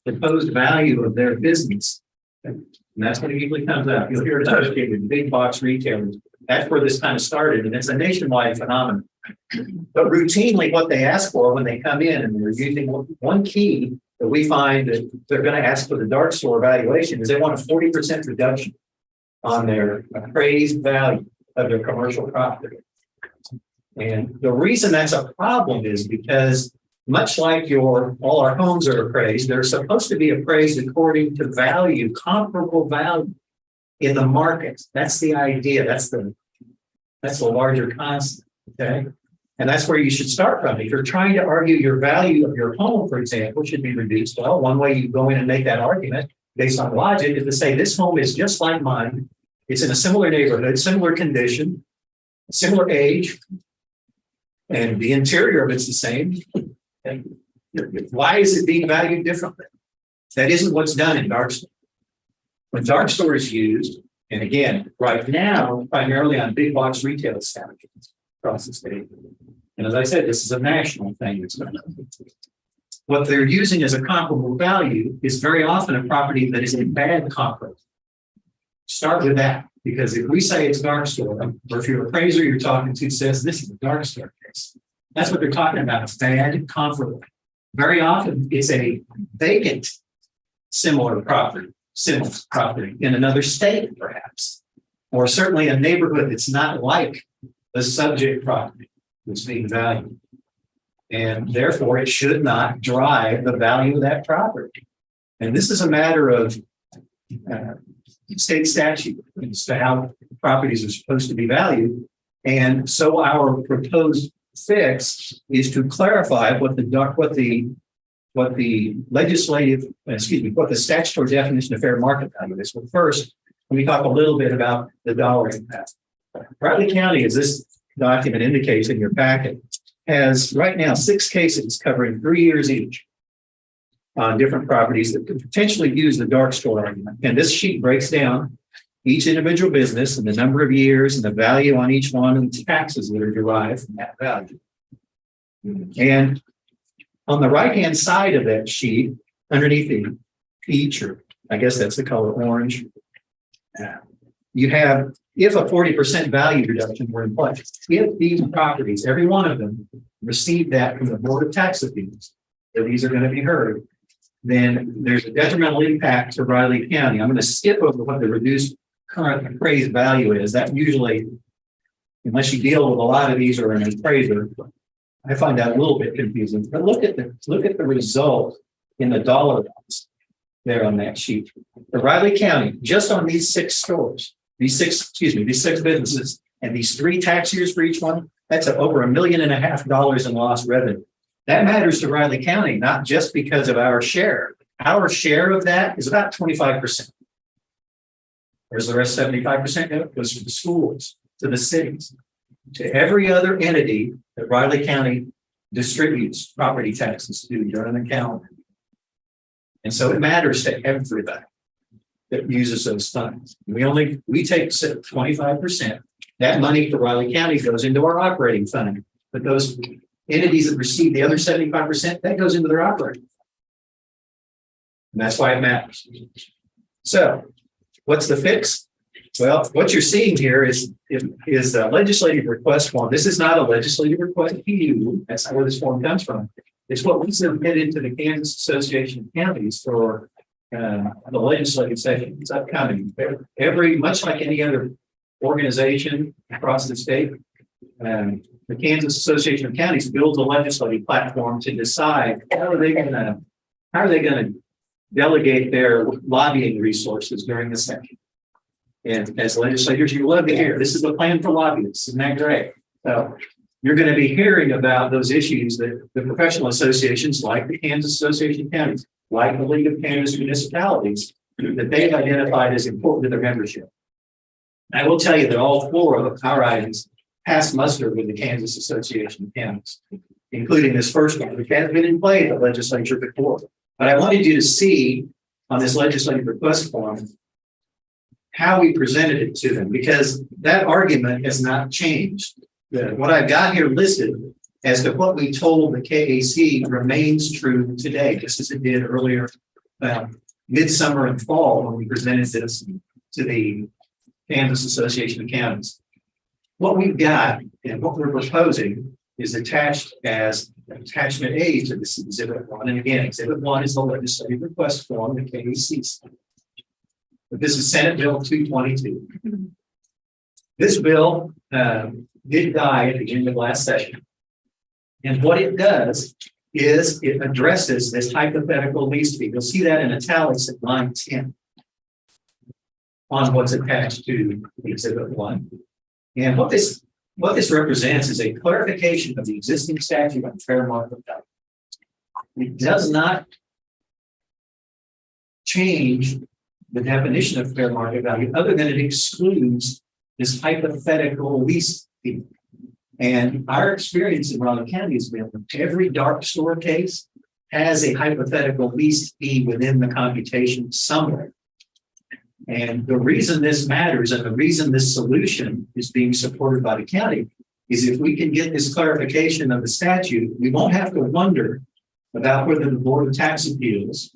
proposed value of their business. And that's when it usually comes up. You'll hear it associated with big box retailers. That's where this kind of started, and it's a nationwide phenomenon. But routinely, what they ask for when they come in, and they're using one key that we find that they're going to ask for the dark store valuation, is they want a 40% reduction on their appraised value of their commercial property. And the reason that's a problem is because much like all our homes are appraised, they're supposed to be appraised according to value, comparable value in the market. That's the idea. That's the larger concept. Okay. And that's where you should start from. If you're trying to argue your value of your home, for example, should be reduced. Well, one way you go in and make that argument based on logic is to say this home is just like mine. It's in a similar neighborhood, similar condition, similar age, and the interior of it's the same. And why is it being valued differently? That isn't what's done in dark store. When dark store is used, and again, right now, primarily on big box retail establishments across the state. And as I said, this is a national thing that's going on. What they're using as a comparable value is very often a property that is in bad comparable. Start with that, because if we say it's dark store, or if your appraiser you're talking to says this is a dark store case, that's what they're talking about, bad comparable. Very often it's a vacant similar property in another state, perhaps, or certainly a neighborhood that's not like the subject property that's being valued. And therefore, it should not drive the value of that property. And this is a matter of state statute as to how properties are supposed to be valued. And so our proposed fix is to clarify what the statutory definition of fair market value is. Well, first, let me talk a little bit about the dollar impact. Riley County, as this document indicates in your packet, has right now 6 cases covering 3 years each on different properties that could potentially use the dark store argument. And this sheet breaks down each individual business and the number of years and the value on each one and the taxes that are derived from that value. And on the right-hand side of that sheet, underneath the peach, or I guess that's the color orange, you have, if a 40% value reduction were in place, if these properties, every one of them, received that from the Board of Tax Appeals, that these are going to be heard, then there's a detrimental impact to Riley County. I'm going to skip over what the reduced current appraised value is. That usually, unless you deal with a lot of these or an appraiser, I find that a little bit confusing. But look at the result in the dollar amounts there on that sheet. For Riley County, just on these 6 stores, these six businesses, and these 3 tax years for each one, that's over $1.5 million in lost revenue. That matters to Riley County, not just because of our share. Our share of that is about 25%. Where's the rest 75% go? It goes to the schools, to the cities, to every other entity that Riley County distributes property taxes to during the calendar. And so it matters to everybody. that uses those funds. We take 25%. That money for Riley County goes into our operating fund, but those entities that receive the other 75%, that goes into their operating. And that's why it matters. So what's the fix? Well, what you're seeing here is a legislative request form. This is not a legislative request to you. That's not where this form comes from. It's what we submitted to the Kansas Association of Counties for the legislative session. It's upcoming. Much like any other organization across the state, the Kansas Association of Counties builds a legislative platform to decide how are they going to delegate their lobbying resources during the session. And as legislators, you love to hear this is the plan for lobbyists. Isn't that great? So you're going to be hearing about those issues that the professional associations like the Kansas Association of Counties, like the League of Kansas Municipalities, that they've identified as important to their membership. I will tell you that all 4 of our items passed muster with the Kansas Association of Counties, including this first one, which has been in play at the legislature before. But I wanted you to see on this legislative request form how we presented it to them, because that argument has not changed. What I've got here listed as to what we told the KAC remains true today, just as it did earlier, midsummer and fall when we presented this to the Kansas Association of Counties. What we've got and what we're proposing is attached as attachment A to this exhibit 1. And again, exhibit 1 is the legislative request form, the KAC. But this is Senate Bill 222. This bill did die at the end of last session. And what it does is it addresses this hypothetical lease fee. You'll see that in italics at line 10 on what's attached to exhibit 1. And what this represents is a clarification of the existing statute on fair market value. It does not change the definition of fair market value other than it excludes this hypothetical lease fee. And our experience in Raleigh County has been every dark store case has a hypothetical lease fee within the computation somewhere. And the reason this matters and the reason this solution is being supported by the county is if we can get this clarification of the statute, we won't have to wonder about whether the Board of Tax Appeals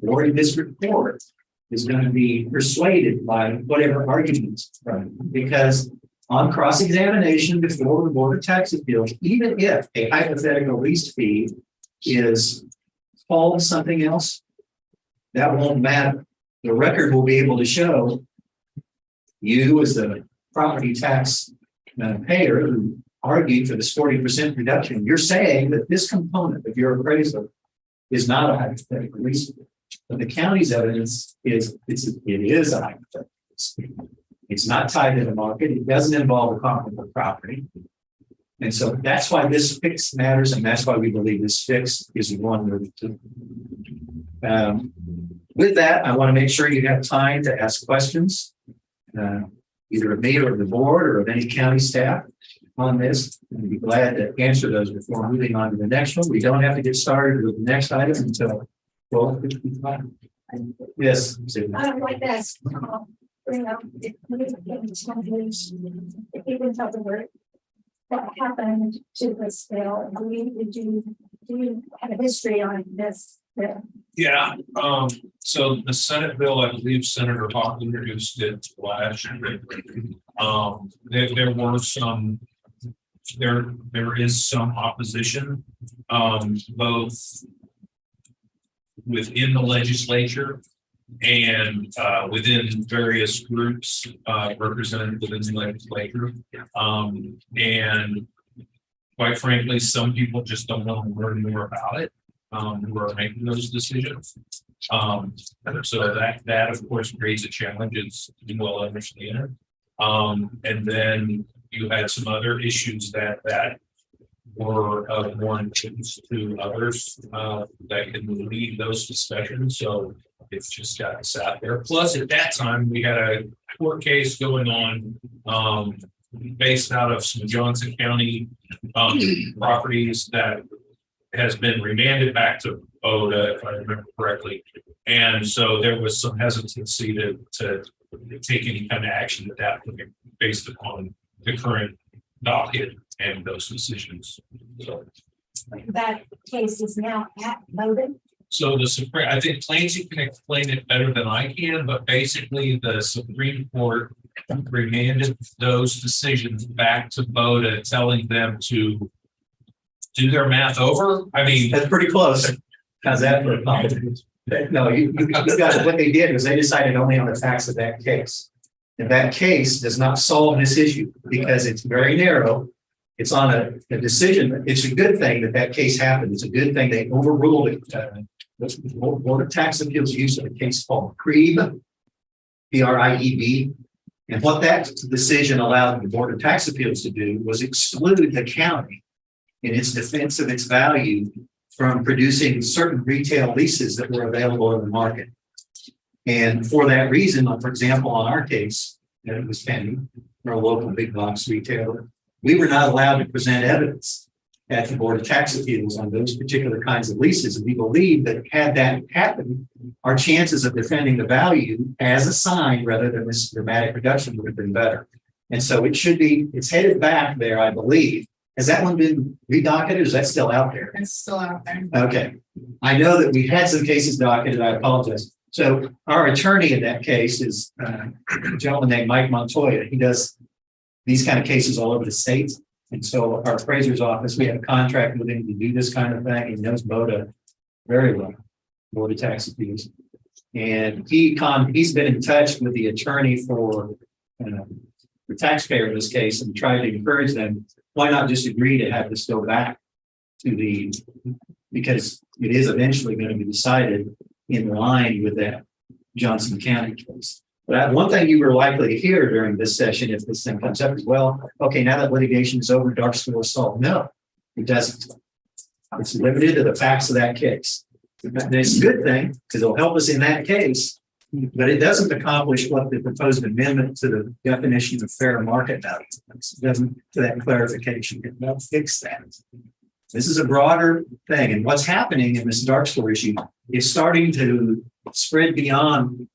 or the district court is going to be persuaded by whatever arguments, right? Because on cross-examination before the Board of Tax Appeals, even if a hypothetical lease fee is called something else, that won't matter. The record will be able to show you as the property tax payer who argued for this 40% reduction. You're saying that this component of your appraisal is not a hypothetical lease fee. But the county's evidence is it is a hypothetical lease fee. It's not tied to the market. It doesn't involve a comparable property. And so that's why this fix matters. And that's why we believe this fix is one. With that, I want to make sure you have time to ask questions, either of me or of the board or of any county staff on this. I'd be glad to answer those before moving on to the next one. We don't have to get started with the next item until 12:55. Yes. I would like to ask, bring up if you can tell the word what happened to this bill. Do you have a history on this bill? Yeah, so the Senate bill, I believe Senator Hawk introduced it last year. There were some, there is some opposition, both within the legislature and within various groups represented within the legislature. And quite frankly, some people just don't want to learn more about it. Who are making those decisions. So that of course creates a challenge, as you well understand. And then you had some other issues that were of more importance to others that can lead those discussions. So it's just got sat there. Plus, at that time, we had a court case going on based out of some Johnson County properties that has been remanded back to ODA, if I remember correctly. And so there was some hesitancy to take any kind of action at that point based upon the current docket and those decisions. So. That case is now voted. So the Supreme, I think Clancy can explain it better than I can, but basically the Supreme Court remanded those decisions back to BOCC, telling them to do their math over. I mean, That's pretty close. How's that for a compliment? No, you got, what they did was they decided only on the facts of that case. And that case does not solve this issue because it's very narrow. It's on a decision. It's a good thing that case happened. It's a good thing they overruled it. The Board of Tax Appeals use of a case called CREEB, CRIEB. And what that decision allowed the Board of Tax Appeals to do was exclude the county in its defense of its value from producing certain retail leases that were available in the market. And for that reason, for example, on our case, that it was pending for a local big box retailer, we were not allowed to present evidence at the Board of Tax Appeals on those particular kinds of leases. And we believe that had that happened, our chances of defending the value as assigned rather than this dramatic reduction would have been better. And so it should be, it's headed back there, I believe. Has that one been redocketed or is that still out there? It's still out there. Okay. I know that we've had some cases docketed. I apologize. So our attorney in that case is a gentleman named Mike Montoya. He does these kind of cases all over the state. And so our appraiser's office, we have a contract with him to do this kind of thing. He knows BOCC very well, Board of Tax Appeals. And he's been in touch with the attorney for the taxpayer in this case and tried to encourage them, why not just agree to have this go back to the, because it is eventually going to be decided in line with that Johnson County case. But one thing you were likely to hear during this session, if this thing comes up as well, okay, now that litigation is over, dark store is solved. No, it doesn't. It's limited to the facts of that case. And it's a good thing because it'll help us in that case, but it doesn't accomplish what the proposed amendment to the definition of fair market value does. It doesn't, to that clarification, it won't fix that. This is a broader thing. And what's happening in this dark store issue is starting to spread beyond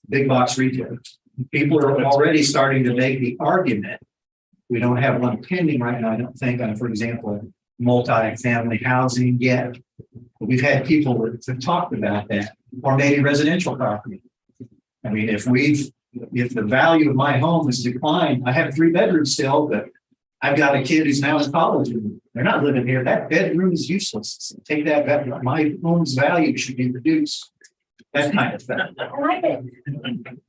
big box retailers. People are already starting to make the argument. We don't have one pending right now, I don't think, on, for example, multi-family housing yet. But we've had people that have talked about that, or maybe residential property. I mean, if the value of my home has declined, I have 3 bedrooms still, but I've got a kid who's now in college and they're not living here. That bedroom is useless. Take that bedroom. My home's value should be reduced. That kind of thing. I like it.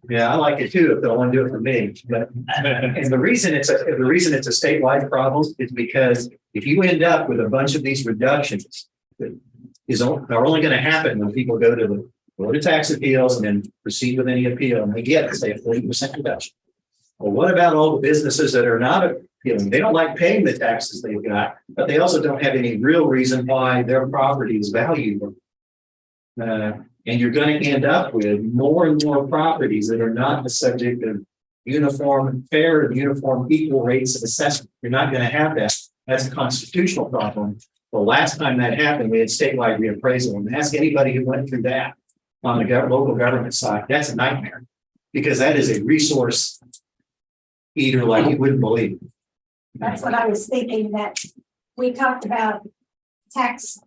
Yeah, I like it too, if they'll want to do it for me. But and the reason it's a statewide problem is because if you end up with a bunch of these reductions, they're only going to happen when people go to the Board of Tax Appeals and then proceed with any appeal and they get, say, a 40% reduction. Well, what about all the businesses that are not appealing? They don't like paying the taxes they've got, but they also don't have any real reason why their property is valued. And you're going to end up with more and more properties that are not the subject of uniform, fair and uniform equal rates of assessment. You're not going to have that. That's a constitutional problem. The last time that happened, we had statewide reappraisal. And ask anybody who went through that on the local government side, that's a nightmare because that is a resource eater like you wouldn't believe. That's what I was thinking, that we talked about tax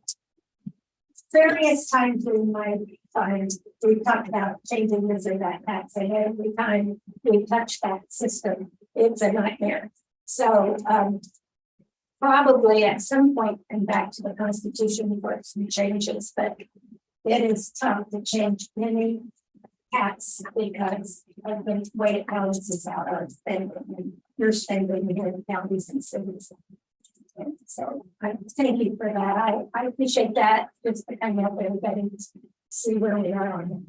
various times in my time. We talked about changing this or that tax, and every time we touch that system, it's a nightmare. So probably at some point come back to the Constitution for some changes, but it is tough to change any tax because of the way it balances out our spending and your spending here in counties and cities. And so I thank you for that. I appreciate that. Just to kind of help everybody see where we are on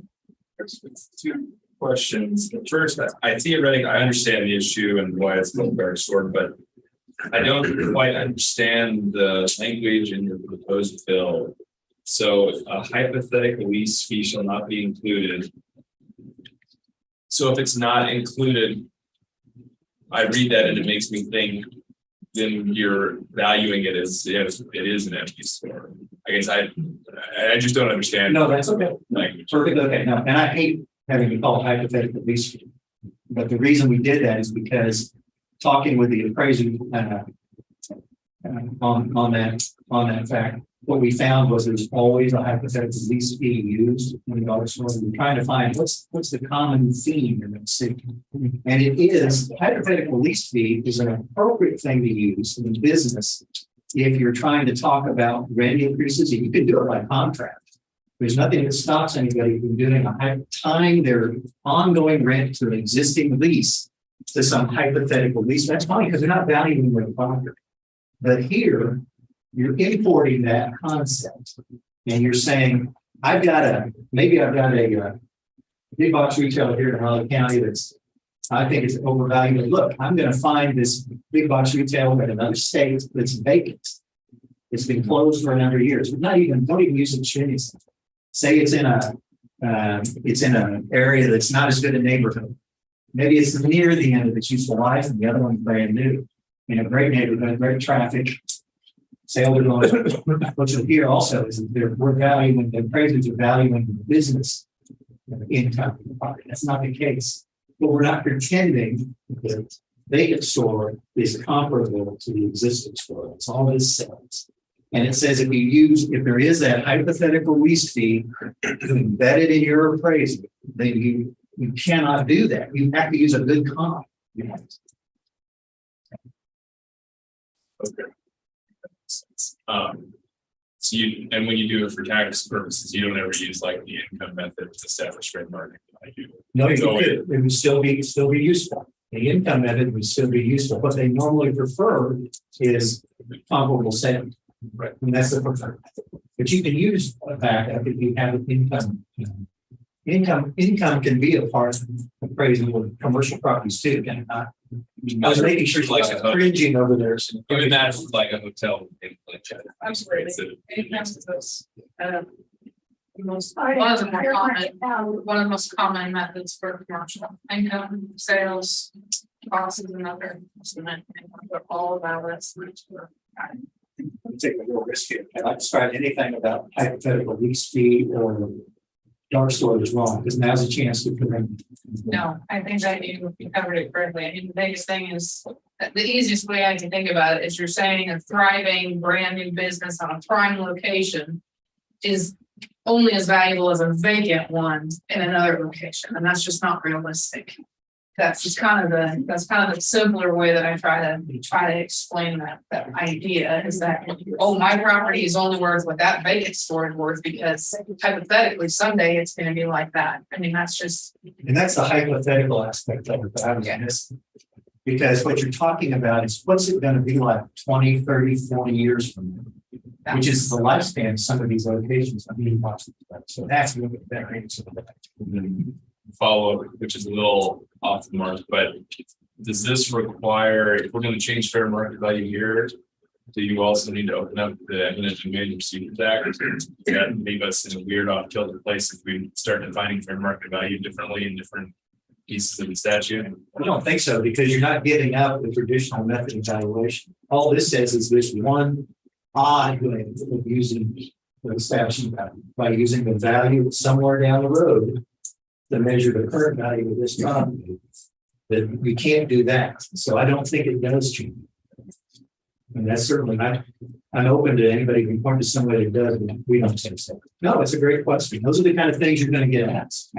it. 2 questions. First, I theoretically, I understand the issue and why it's not very short, but I don't quite understand the language in your proposed bill. So a hypothetical lease fee shall not be included. So if it's not included, I read that and it makes me think then you're valuing it as, yes, it is an empty store. I guess I just don't understand. No, that's okay. Language. Perfect, okay, no, and I hate having to call it hypothetical lease fee. But the reason we did that is because talking with the appraiser, on that fact, what we found was there's always a hypothetical lease fee used in the dollar store. We're trying to find what's the common theme in that city. And it is, hypothetical lease fee is an appropriate thing to use in business if you're trying to talk about rent increases. You can do it by contract. There's nothing that stops anybody from doing tying their ongoing rent to an existing lease to some hypothetical lease. That's fine because they're not valuing their property. But here, you're importing that concept and you're saying, maybe I've got a big box retailer here in Raleigh County I think it's overvalued. Look, I'm going to find this big box retailer in another state that's vacant. It's been closed for a number of years. Don't even use it in Trinity. Say it's in an area that's not as good a neighborhood. Maybe it's near the end of its useful life and the other one's brand new. In a great neighborhood, great traffic. Sales are going. What you'll hear also is that we're valuing, the appraisers are valuing the business income of the property. That's not the case. But we're not pretending that vacant store is comparable to the existing store. That's all this says. And it says if there is that hypothetical lease fee embedded in your appraisal, then you cannot do that. You have to use a good comp. Okay. So when you do it for tax purposes, you don't ever use like the income method to establish fair market value. No, it would still be useful. The income method would still be useful. What they normally prefer is comparable sales. Right. And that's the preferred method. But you can use a backup if you have income. Income can be a part of appraisal with commercial properties too. Can not? I was making sure like cringing over there. Even that's like a hotel. Absolutely. One of the most common methods for commercial income sales, costs and other all of our take a real risk here. I like to start anything about hypothetical lease fee or dark store is wrong because now's a chance to put in. No, I think that you covered it correctly. I mean, the biggest thing is the easiest way I can think about it is you're saying a thriving brand new business on a prime location is only as valuable as a vacant one in another location, and that's just not realistic. That's just kind of the simpler way that I try to explain that idea is that, oh, my property is only worth what that vacant store is worth because hypothetically someday it's going to be like that. I mean, that's just. And that's the hypothetical aspect of it that I was missing. Because what you're talking about is what's it going to be like 20, 30, 40 years from now, which is the lifespan of some of these locations. I mean, so that's a little bit better answer to that. Follow up, which is a little off the mark, but does this require, if we're going to change fair market value here, do you also need to open up the eminent domain procedures act? That leave us in a weird off kilter place if we start defining fair market value differently in different pieces of the statute? I don't think so, because you're not giving up the traditional method of evaluation. All this says is this one odd way of using the establishing value by using the value somewhere down the road to measure the current value of this property. That we can't do that. So I don't think it does change. And that's certainly not, I'm open to anybody who point to somebody that does, but we don't say so. No, it's a great question. Those are the kind of things you're going to get asked.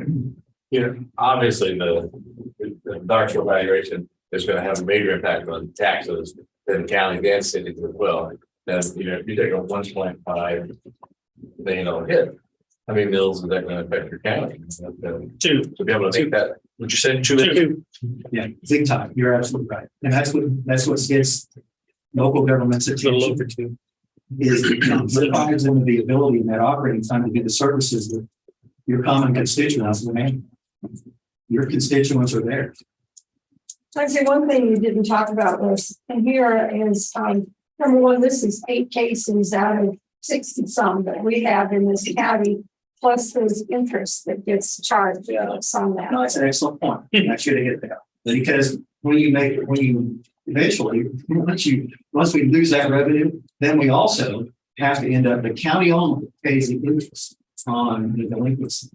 Yeah, obviously the dark store valuation is going to have a major impact on taxes in counties and cities as well. And if you take a $1.5 million hit, how many mills is that going to affect your county? Two. To be able to make that, would you say two? Yeah, big time. You're absolutely right. And that's what gets local government's attention to is provides them the ability in that operating time to do the services that your common constituents demand. Your constituents are there. So I'd say one thing you didn't talk about was, and here is number one, this is 8 cases out of 60 some that we have in this county, plus there's interest that gets charged on that. No, that's an excellent point. I should have hit that. Because when you eventually, once we lose that revenue, then we also have to end up, the county only pays the interest on the delinquency.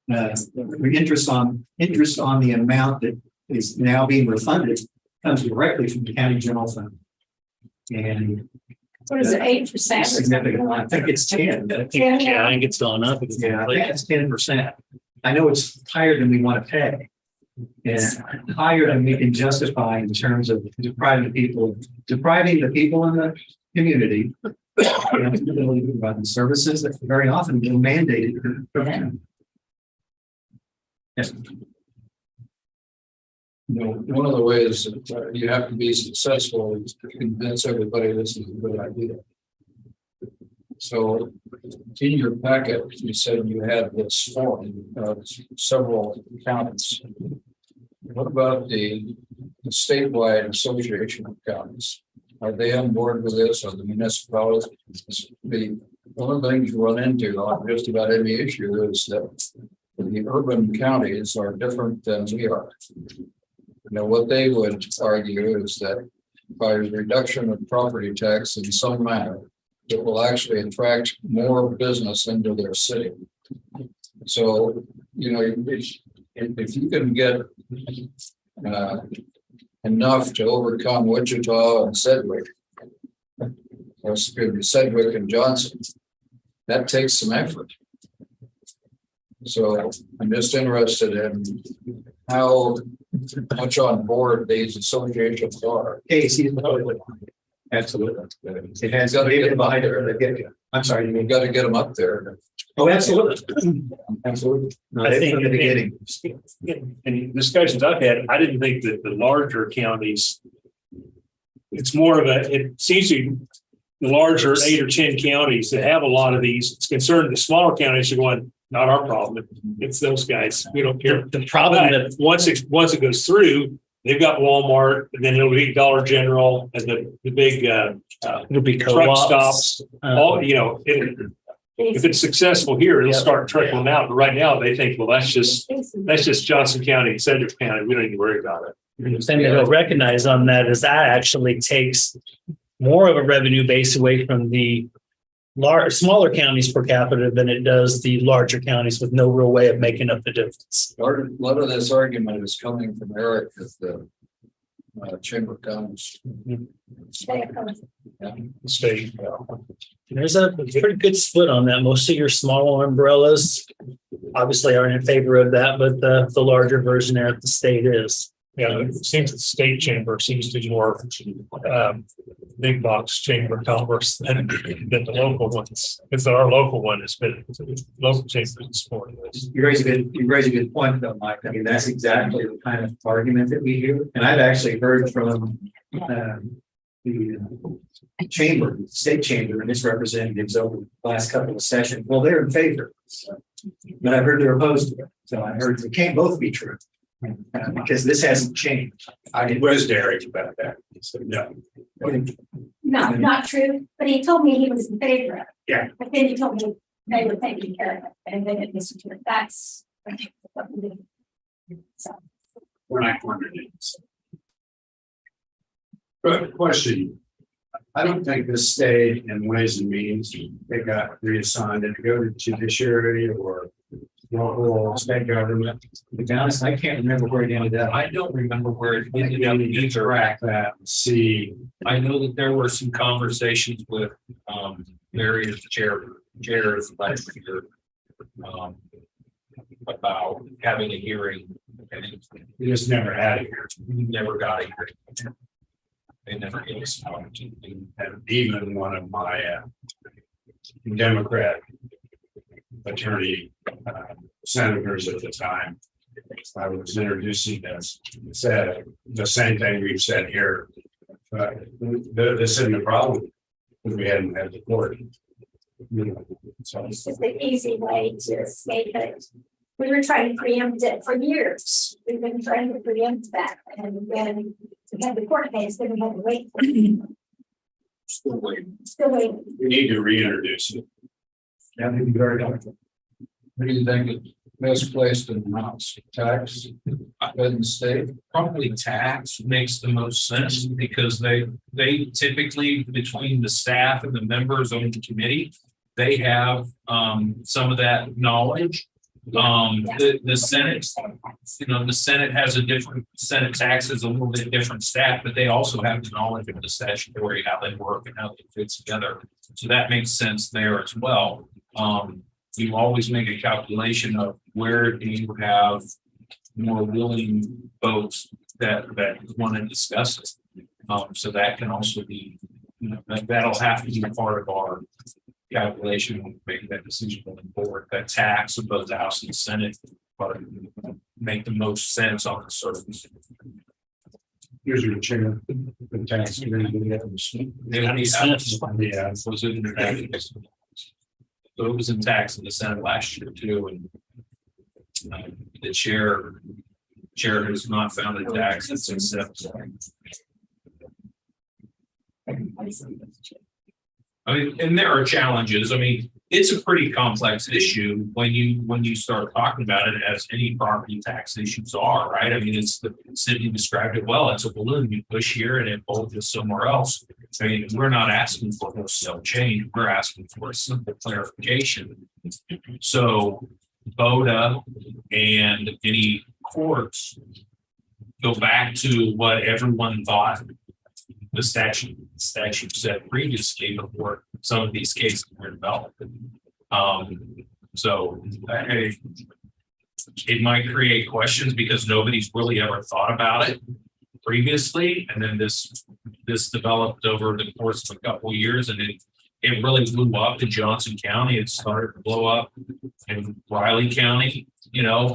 The interest on the amount that is now being refunded comes directly from the county general fund. And What is it, 8%? significant, I think it's 10. I think it's gone up. Yeah, I think it's 10%. I know it's higher than we want to pay. And higher than we can justify in terms of depriving the people in the community of the ability to provide the services that very often been mandated for them. Yes. You know, one of the ways that you have to be successful is to convince everybody this is a good idea. So in your packet, you said you had this form of several counties. What about the statewide association of counties? Are they on board with this, or the municipalities? One of the things you run into on just about any issue is that the urban counties are different than we are. Now, what they would argue is that by reduction of property tax in some manner, it will actually attract more business into their city. So, you know, if you can get enough to overcome Wichita and Sedgwick, or excuse me, Sedgwick and Johnson, that takes some effort. So I'm just interested in how much on board these associations are. Absolutely. It has got to get behind it. I'm sorry, You've got to get them up there. Oh, absolutely. Absolutely. I think from the beginning. in discussions I've had, I didn't think that the larger counties, it's more of it seems to be the larger 8 or 10 counties that have a lot of these. It's concerned the smaller counties are going, not our problem. It's those guys. We don't care. The problem that Once it goes through, they've got Walmart, and then it'll be Dollar General and the big it'll be truck co-ops. stops. All, you know, if it's successful here, it'll start trickling out. But right now, they think, well, that's just Johnson County and Sedgwick County. We don't need to worry about it. The thing they don't recognize on that is that actually takes more of a revenue base away from the smaller counties per capita than it does the larger counties, with no real way of making up the difference. A lot of this argument is coming from Eric at the Chamber of Commerce. State. There's a pretty good split on that. Most of your smaller umbrellas obviously are in favor of that, but the larger version there at the state is. Yeah, it seems the state chamber seems to be more big box chamber of commerce than the local ones. Because our local one has been local chamber support this. You raise a good point though, Mike. I mean, that's exactly the kind of argument that we hear. And I've actually heard from the chamber, state chamber, and its representatives over the last couple of sessions. Well, they're in favor. But I've heard they're opposed to it. So I heard it can't both be true. Because this hasn't changed. I was Derek about that. He said, no. No, not true, but he told me he was in favor of it. Yeah. But then he told me they were taking care of it, and they didn't listen to it. That's what we did. So. We're not cornered. But question, I don't think this stayed in Ways and Means. They got reassigned to go to judiciary or local state government. To be honest, I can't remember where it ended up. I don't remember where it ended up either. Track that and see. I know that there were some conversations with various chairs last year about having a hearing. And We just never had it here. never got a hearing. They never gave us an opportunity. And even one of my Democrat attorney senators at the time, I was introducing this, said the same thing we've said here. This isn't a problem because we hadn't had the court. So It's just an easy way to escape it. We were trying to preempt it for years. We've been trying to preempt that, and then we had the court case, then we had to wait. still waiting. Still waiting. We need to reintroduce it. That would be very helpful. What do you think misplaced amounts of tax in the state? Probably tax makes the most sense because they typically, between the staff and the members on the committee, they have some of that knowledge. The Senate, the Senate has a different Senate taxes, a little bit different staff, but they also have the knowledge of the statutory, how they work and how they fit together. So that makes sense there as well. You always make a calculation of where do you have more willing folks that want to discuss it. So that can also be, that'll have to be part of our calculation when we make that decision going forward. That tax of both the House and the Senate part make the most sense on the surface. Here's your chair. The tax. So it was in tax in the Senate last year too, and the chair has not found a tax that's acceptable. I mean, and there are challenges. I mean, it's a pretty complex issue when you start talking about it, as any property tax issues are, right? I mean, Cindy described it well. It's a balloon. You push here and it bulges somewhere else. I mean, we're not asking for wholesale change. We're asking for a simple clarification. So BOCC and any courts go back to what everyone thought the statute said previously before some of these cases were developed. So it might create questions because nobody's really ever thought about it previously, and then this developed over the course of a couple of years, and it really blew up in Johnson County. It started to blow up in Riley County.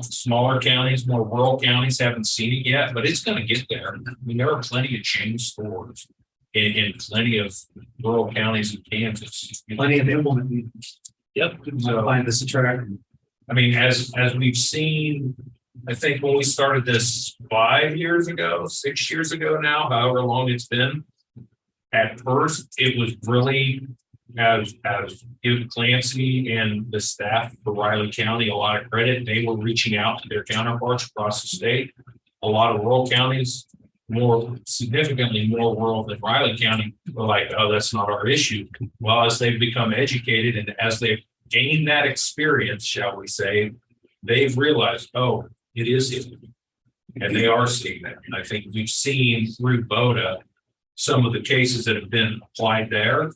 Smaller counties, more rural counties haven't seen it yet, but it's going to get there. I mean, there are plenty of chain stores in plenty of rural counties in Kansas. Plenty of implement. Yep. So find this attractive. I mean, as we've seen, I think when we started this 5 years ago, 6 years ago now, however long it's been, at first it was really as give Clancy and the staff for Riley County a lot of credit. They were reaching out to their counterparts across the state. A lot of rural counties, significantly more rural than Riley County, were like, oh, that's not our issue. Well, as they've become educated and as they've gained that experience, shall we say, they've realized, oh, it is, and they are seeing that. And I think we've seen through BOCC some of the cases that have been applied there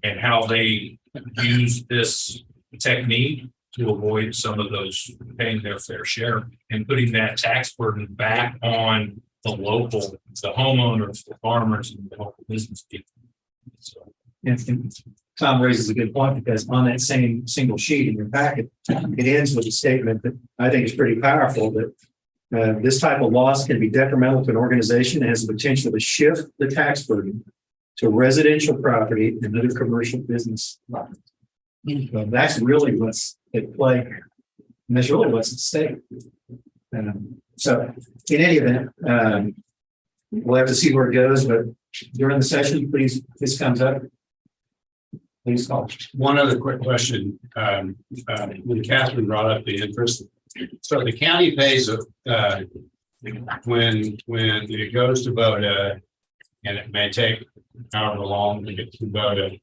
and how they use this technique to avoid some of those paying their fair share and putting that tax burden back on the homeowners, the farmers, and the local business people. So. And Tom raises a good point, because on that same single sheet in your packet, it ends with a statement that I think is pretty powerful, that this type of loss can be detrimental to an organization and has the potential to shift the tax burden to residential property and other commercial business property. So that's really what's at play here. And that's really what's at stake. So in any event, we'll have to see where it goes, but during the session, please, if this comes up, please call. One other quick question. When Catherine brought up the interest, so the county pays when it goes to BOCC, and it may take however long to get to BOCC.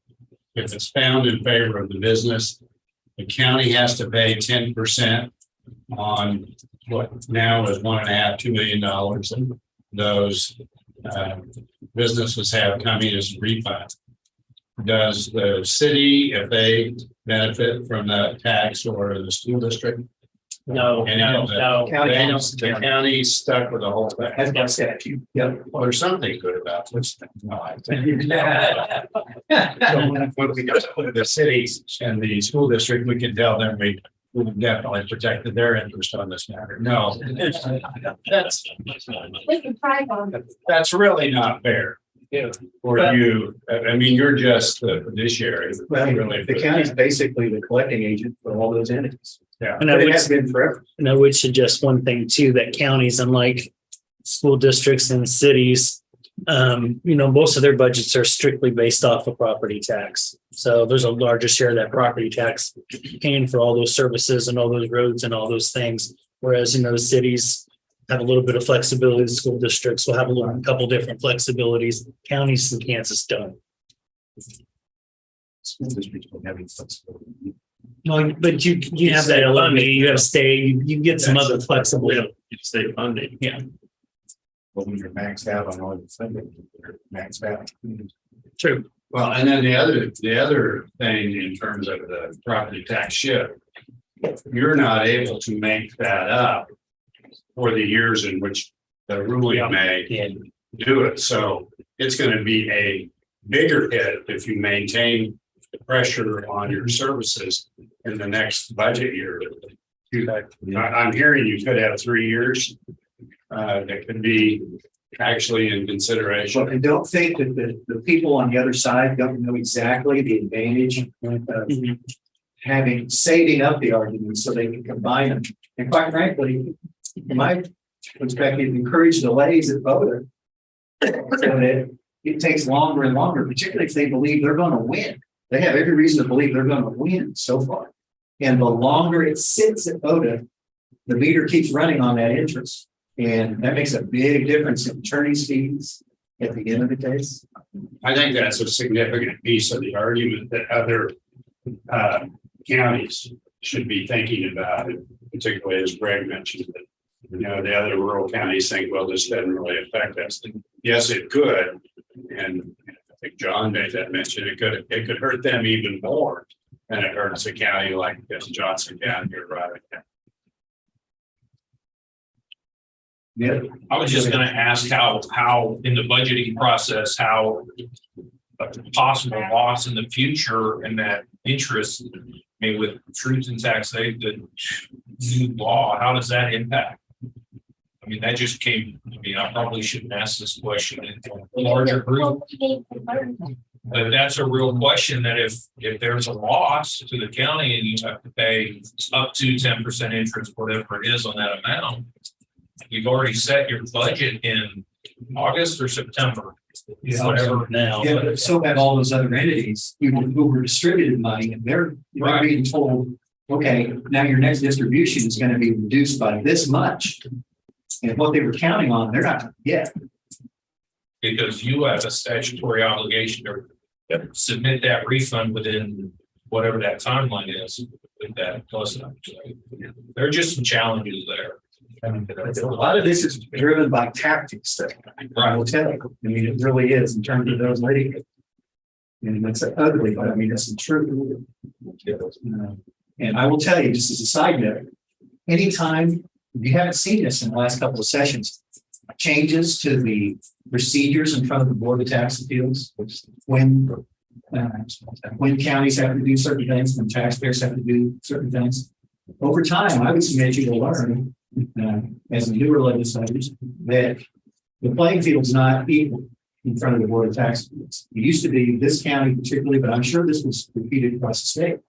If it's found in favor of the business, the county has to pay 10% on what now is $1.5–2 million. And those businesses have coming as a refund. Does the city, if they benefit from that tax, or the school district? No. The county's stuck with the whole thing. That's got statute. Yep. Well, there's something good about this. No, I think. So when we go to the cities and the school district, we can tell them we definitely protected their interest on this matter. No, that's really not fair. Yeah. For you, I mean, you're just the fiduciary. Well, Really, the county's basically the collecting agent for all those entities. yeah. And But it has been forever. And I would suggest one thing too, that counties, unlike school districts and cities, Most of their budgets are strictly based off of property tax. So there's a larger share of that property tax paying for all those services and all those roads and all those things. Whereas, the cities have a little bit of flexibility. The school districts will have a couple different flexibilities. Counties in Kansas don't. School districts don't have any flexibility. Well, but you have that funding, you have state, you get some other flexibility. State funding. Yeah, But when you're maxed out on all the funding, you're maxed out. true. Well, and then the other thing in terms of the property tax shift, you're not able to make that up for the years in which the ruling may do it. So it's going to be a bigger hit if you maintain the pressure on your services in the next budget year. I'm hearing you could have 3 years that could be actually in consideration. Well, I don't think that the people on the other side don't know exactly the advantage of saving up the arguments so they can combine them. And quite frankly, from my perspective, encourage delays at voter. So that it takes longer and longer, particularly if they believe they're going to win. They have every reason to believe they're going to win so far. And the longer it sits at VOTA, the meter keeps running on that interest. And that makes a big difference in attorney's fees at the end of the case. I think that's a significant piece of the argument that other counties should be thinking about, particularly as Greg mentioned that, the other rural counties think, well, this doesn't really affect us. And yes, it could. And I think John made that mention. It could hurt them even more than it hurts a county like Johnson County or Riley County. Yeah, I was just gonna ask how in the budgeting process, how a possible loss in the future and that interest, I mean, with truth and taxation, the new law, how does that impact? I mean, that just came, I probably shouldn't ask this question in a larger group. But that's a real question that if there's a loss to the county and you have to pay up to 10% interest, whatever it is on that amount, you've already set your budget in August or September. Whatever now. Yeah, but so have all those other entities who were distributed money, and they're being told, okay, now your next distribution is going to be reduced by this much. And what they were counting on, they're not yet. Because you have a statutory obligation to submit that refund within whatever that timeline is with that plus. There are just some challenges there. A lot of this is driven by tactics that I will tell you. I mean, it really is in terms of those litigators. And it's ugly, but I mean, it's the truth. And I will tell you, just as a side note, anytime you haven't seen this in the last couple of sessions, changes to the procedures in front of the Board of Tax Appeals, when counties have to do certain things, when taxpayers have to do certain things. Over time, I would submit you to learn, as newer legislators, that the playing field is not equal in front of the Board of Tax Appeals. It used to be this county particularly, but I'm sure this was repeated across the state.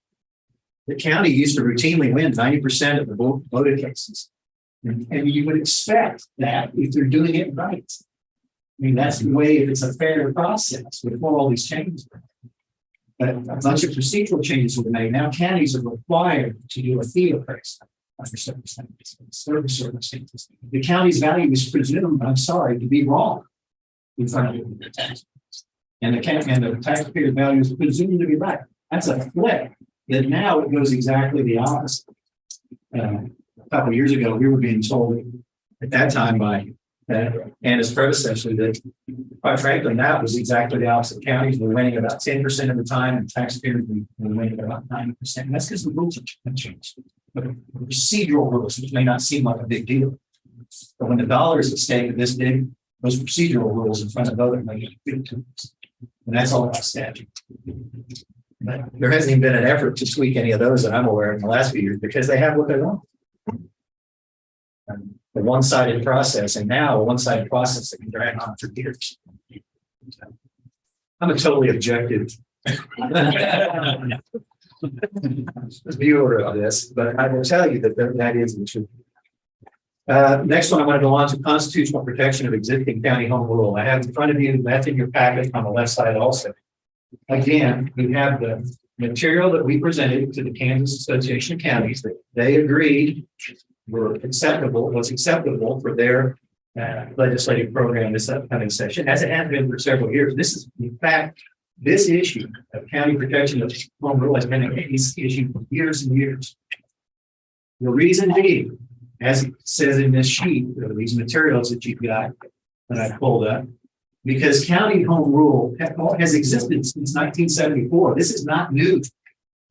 The county used to routinely win 90% of the voted cases. And you would expect that if they're doing it right. I mean, that's the way, it's a fair process before all these changes. But a bunch of procedural changes were made. Now counties are required to do a fee appraisal under certain circumstances. The county's value is presumed, I'm sorry, to be wrong in front of the taxpayers. And the taxpayer value is presumed to be right. That's a flip. That now it goes exactly the opposite. A couple of years ago, we were being told at that time by Anna's predecessor that, quite frankly, that was exactly the opposite. Counties were winning about 10% of the time, and taxpayers were winning about 90%. And that's because the rules have changed. But the procedural rules, which may not seem like a big deal, but when the dollar is at stake this big, those procedural rules in front of voters make a big difference. And that's all about statute. But there hasn't even been an effort to tweak any of those that I'm aware of in the last few years because they have what they want. A one-sided process, and now a one-sided process that can drag on for years. I'm a totally objective viewer of this, but I will tell you that that is the truth. Next one, I'm going to go on to constitutional protection of existing county home rule. I have in front of you, that's in your packet on the left side also. Again, we have the material that we presented to the Kansas Association of Counties that they agreed was acceptable for their legislative program this upcoming session, as it has been for several years. This is, in fact, this issue of county protection of home rule has been an issue for years and years. The reason being, as it says in this sheet, or these materials that you've got that I pulled up, because county home rule has existed since 1974. This is not new.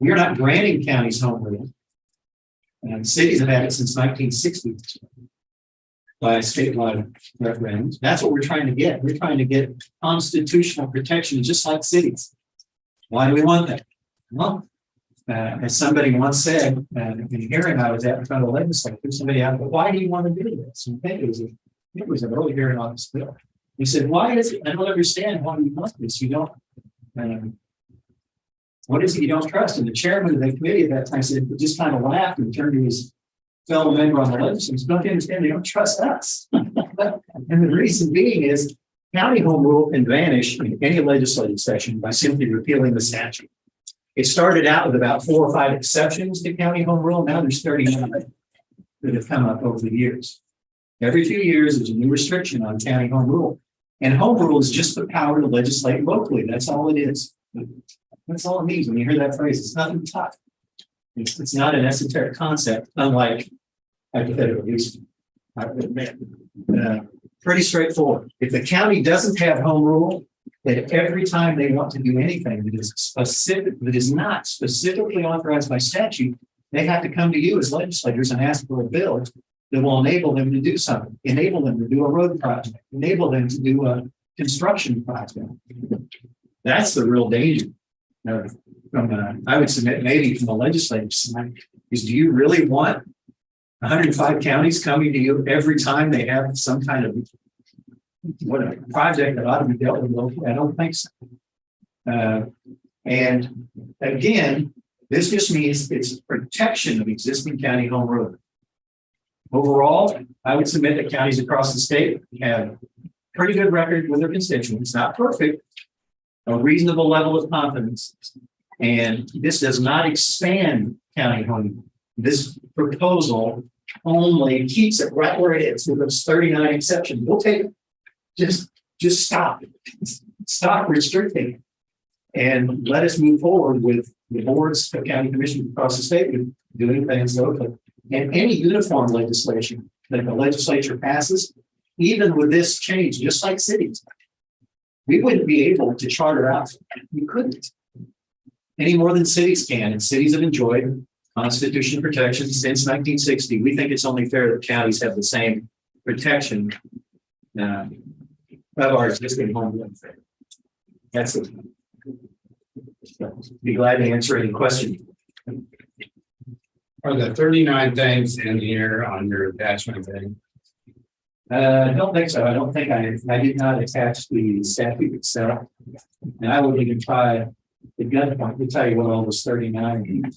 We are not granting counties home rule. And cities have had it since 1960 by statewide referendums. That's what we're trying to get. We're trying to get constitutional protection just like cities. Why do we want that? Well, as somebody once said in a hearing I was at in front of the legislature, somebody asked, well, why do you want to do this? And I think it was an early hearing on this bill. He said, why is it? I don't understand why you want this. You don't, what is it you don't trust? And the chairman of the committee at that time said, just kind of laughed and turned to his fellow member on the legislature. Don't you understand? They don't trust us. And the reason being is county home rule can vanish in any legislative session by simply repealing the statute. It started out with about 4 or 5 exceptions to county home rule. Now there's 39 that have come up over the years. Every few years, there's a new restriction on county home rule. And home rule is just the power to legislate locally. That's all it is. That's all it means when you hear that phrase. It's nothing tough. It's not an esoteric concept, unlike hypothetical use. Pretty straightforward. If the county doesn't have home rule, that every time they want to do anything that is specific, that is not specifically authorized by statute, they have to come to you as legislators and ask for a bill that will enable them to do something, enable them to do a road project, enable them to do a construction project. That's the real danger. I would submit maybe from the legislative side is, do you really want 105 counties coming to you every time they have some kind of a project that ought to be dealt with locally? I don't think so. And again, this just means it's protection of existing county home rule. Overall, I would submit that counties across the state have pretty good record with their constituents, not perfect, a reasonable level of confidence. And this does not expand county home rule. This proposal only keeps it right where it is with those 39 exceptions. We'll take it. Just stop it. Stop restricting and let us move forward with the boards of county commissions across the state doing things locally. And any uniform legislation that the legislature passes, even with this change, just like cities, we wouldn't be able to charter out. We couldn't any more than cities can. And cities have enjoyed constitutional protection since 1960. We think it's only fair that counties have the same protection of our existing home rule. That's it. Be glad to answer any questions. Are the 39 things in here on your attachment thing? I don't think so. I don't think I did not attach the statute itself. And I would even try the gunpoint to tell you what all those 39.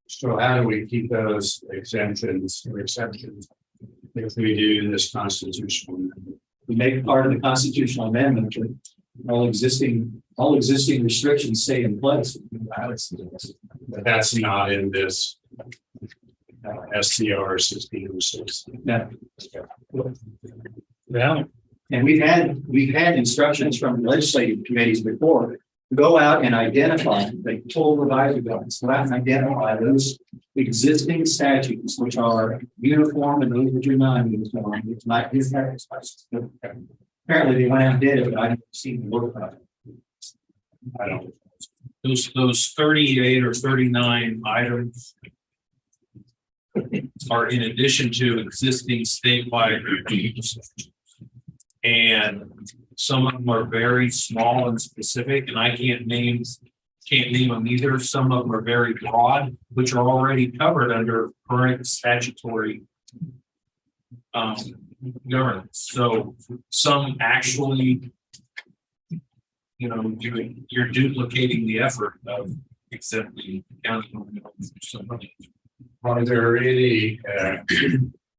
So how do we keep those exemptions or exceptions if we do this constitutional amendment? We make part of the constitutional amendment that all existing restrictions stay in place. But that's not in this SCR 1606. No. Well, and we've had instructions from legislative committees before to go out and identify, like total revised governments, go out and identify those existing statutes which are uniform and those which are non-uniform. It's not apparently they went out and did it, but I haven't seen the work on it. I don't. Those 38 or 39 items are in addition to existing statewide reviews. And some of them are very small and specific, and I can't name them either. Some of them are very broad, which are already covered under current statutory governance. So some actually, you're duplicating the effort of exempting county. Are there any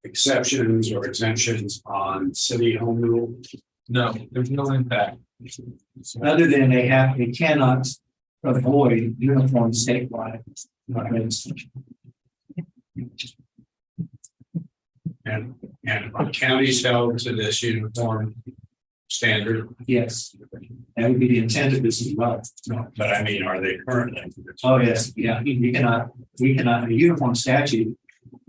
exceptions or exemptions on city home rule? No, there's no impact. Other than they cannot avoid uniform statewide legislation. And are counties held to this uniform standard? Yes, that would be the intent of this as well. No, but I mean, are they currently? Oh, yes, yeah, we cannot, a uniform statute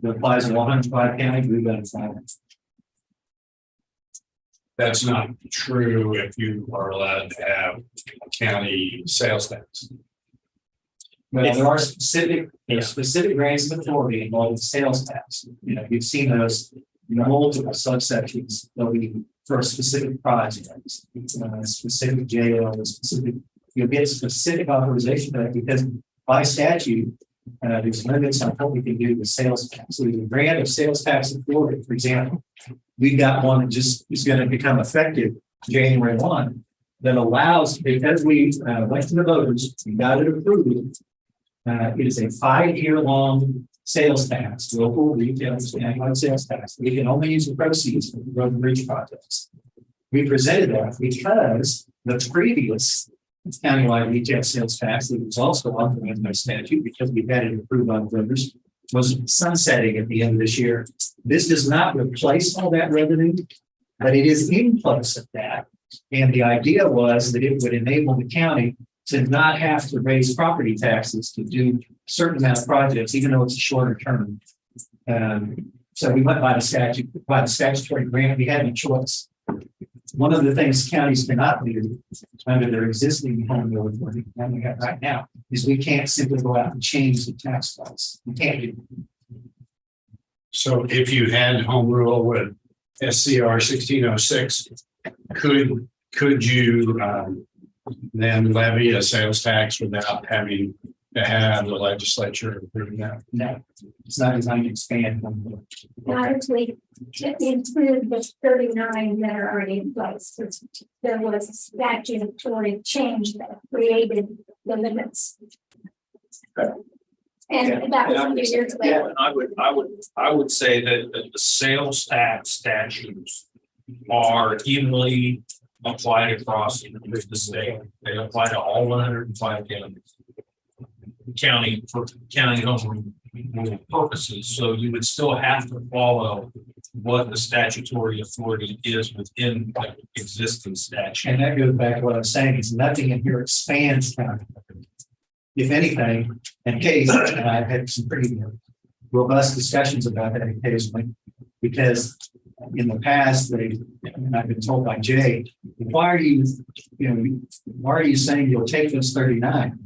that applies in 105 counties, we've got to follow. That's not true if you are allowed to have county sales tax. Well, there are specific grants of authority involved in sales tax. You know, you've seen those multiple subsections. There'll be for specific projects, specific jails, specific. You'll get specific authorization for that because by statute, there's limits on what we can do with sales tax. So there's a grant of sales tax authority, for example. We've got one that just is going to become effective January 1 that allows, because we went to the voters, we got it approved. It is a 5-year-long sales tax, local retail and sales tax. We can only use the proceeds for the road and bridge projects. We presented that because the previous countywide retail sales tax that was also authorized by statute because we had it approved on voters was sunsetting at the end of this year. This does not replace all that revenue, but it is in place of that. And the idea was that it would enable the county to not have to raise property taxes to do a certain amount of projects, even though it's a shorter term. So we went by the statutory grant. We had no choice. One of the things counties cannot do under their existing home rule authority that we have right now is we can't simply go out and change the tax laws. We can't do it. So if you had home rule with SCR 1606, could you then levy a sales tax without having to have the legislature approve that? No, it's not designed to expand. Not if we include the 39 that are already in place. There was a statutory change that created the limits. And that was a few years ago. Yeah, and I would say that the sales tax statutes are evenly applied across the state. They apply to all 105 counties. County for county home rule purposes. So you would still have to follow what the statutory authority is within the existing statute. And that goes back to what I was saying, is nothing in here expands county. If anything, and Katie and I have had some pretty robust discussions about that occasionally, because in the past, and I've been told by Jay, why are you saying you'll take those 39?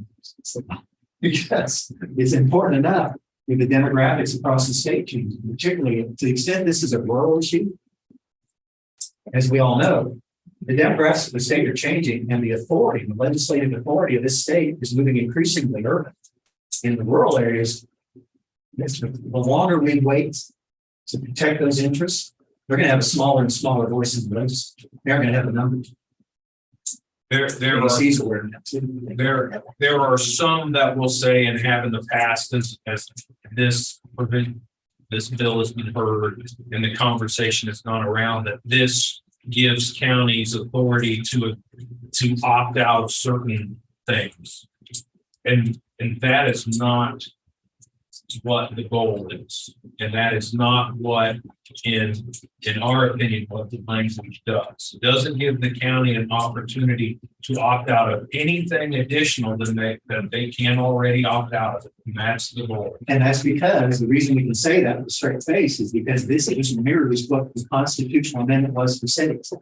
Because it's important enough with the demographics across the state change, particularly to the extent this is a rural issue. As we all know, the demographics of the state are changing, and the legislative authority of this state is moving increasingly urban. In the rural areas, the longer we wait to protect those interests, they're going to have a smaller and smaller voice in the legislature. They're going to have the numbers. There are some that will say and have in the past as this bill has been heard and the conversation has gone around that this gives counties authority to opt out of certain things. And that is not what the goal is. And that is not what, in our opinion, what the language does. It doesn't give the county an opportunity to opt out of anything additional than they can already opt out of. And that's the goal. And that's because the reason we can say that with a straight face is because this just mirrors what the constitutional amendment was for cities.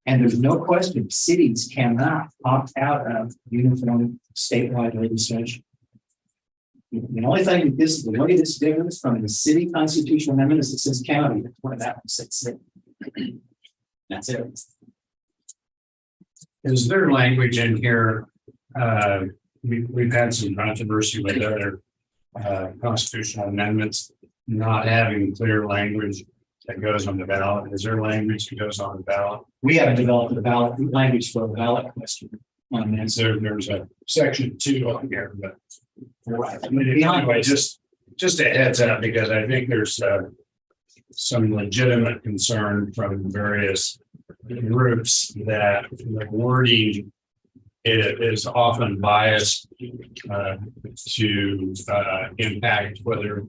And there's no question cities cannot opt out of uniform statewide legislation. The only thing that the way this differs from the city constitutional amendment is it says county. That's what that one says city. That's it. Is there language in here? We've had some controversy with other constitutional amendments not having clear language that goes on the ballot. Is there language that goes on the ballot? We haven't developed the ballot language for a ballot question. And so there's a section 2 on here, but right. anyway, just a heads up, because I think there's some legitimate concern from various groups that the wording it is often biased to impact whether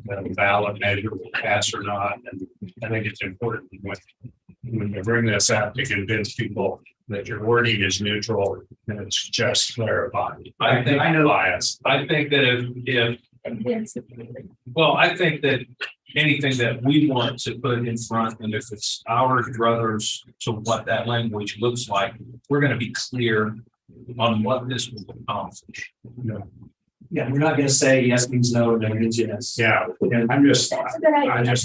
the ballot measure will pass or not. And I think it's important when you bring this out to convince people that your wording is neutral and it's just clarifying. I think I know bias. I think that well, I think that anything that we want to put in front, and if it's our druthers to what that language looks like, we're going to be clear on what this will accomplish. Yeah, we're not gonna say yes means no, no means yes. Yeah, I'm just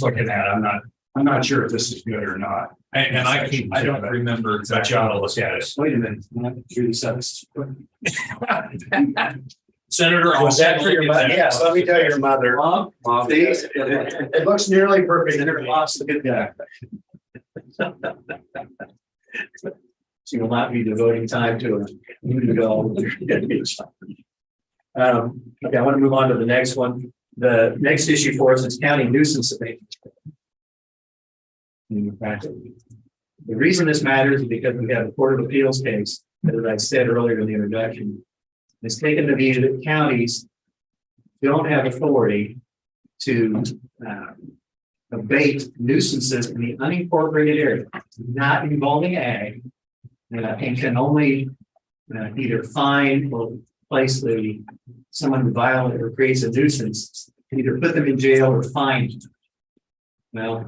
looking at it. I'm not sure if this is good or not. And I don't remember But you ought to look at it. Wait a minute, I'm not through the sentence. Senator. Was that for your mother? Yes, let me tell your mother. Mom, it looks nearly perfect. Senator Moss, a good guy. She will not be devoting time to it. Okay, I want to move on to the next one. The next issue for us is county nuisance abatement. The reason this matters is because we have a Court of Appeals case that, as I said earlier in the introduction, has taken the view that counties don't have authority to abate nuisances in the unincorporated area, not involving ag, and can only either fine or place someone who violates or creates a nuisance, either put them in jail or fine them. Well,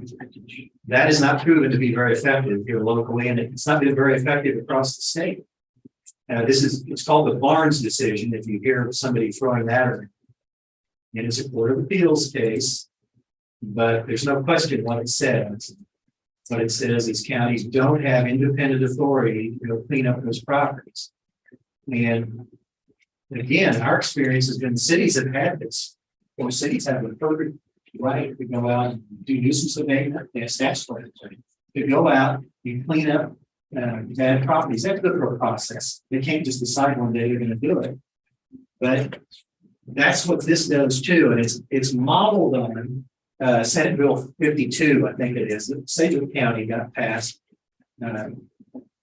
that is not proven to be very effective here locally, and it's not been very effective across the state. It's called the Barnes decision. If you hear somebody throwing that around, it is a Court of Appeals case, but there's no question what it says. What it says is counties don't have independent authority to clean up those properties. And again, our experience has been cities have had this. Or cities have a perfect right to go out and do nuisance abatement. Yes, that's what it's like. To go out, you clean up bad properties. That's good for a process. They can't just decide one day they're going to do it. But that's what this does too. And it's modeled on Senate Bill 52, I think it is. Sedgwick County got passed a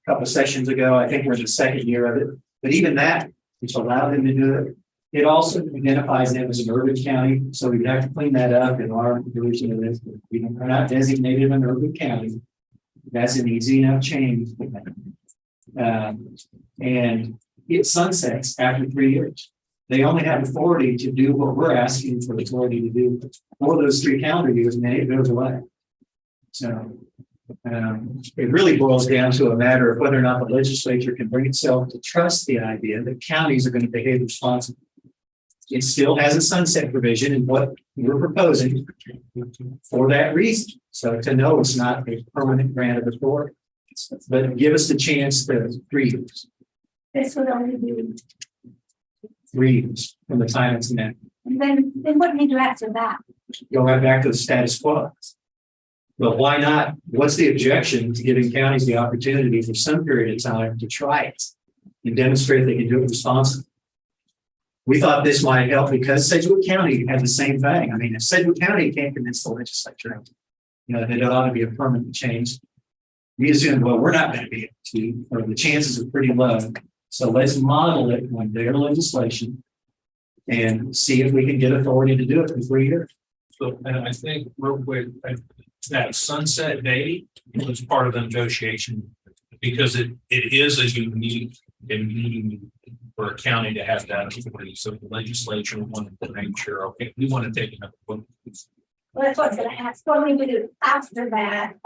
couple of sessions ago. I think we're in the second year of it. But even that, which allowed them to do it, it also identifies them as an urban county. So we have to clean that up in our version of this. We are not designated an urban county. That's an easy enough change. And it sunsets after 3 years. They only have authority to do what we're asking for authority to do for those 3 calendar years, and then it goes away. So it really boils down to a matter of whether or not the legislature can bring itself to trust the idea that counties are going to behave responsibly. It still has a sunset provision in what we're proposing for that reason. So to know it's not a permanent grant of authority, but give us the chance to 3 years. This would only be. 3 years from the time it's enacted. And then what do you do after that? Go right back to the status quo. But why not? What's the objection to giving counties the opportunity for some period of time to try it and demonstrate they can do it responsibly? We thought this might help because Sedgwick County had the same thing. I mean, if Sedgwick County can't convince the legislature, that it ought to be a permanent change, we assumed, well, we're not going to be able to, or the chances are pretty low. So let's model it on their legislation and see if we can get authority to do it for 3 years. So, and I think real quick, that sunset date was part of the negotiation because it is a unique meeting for a county to have that authority. So the legislature wanted to make sure, okay, we want to take another one. Well, that's what I was going to ask. What do we do after that?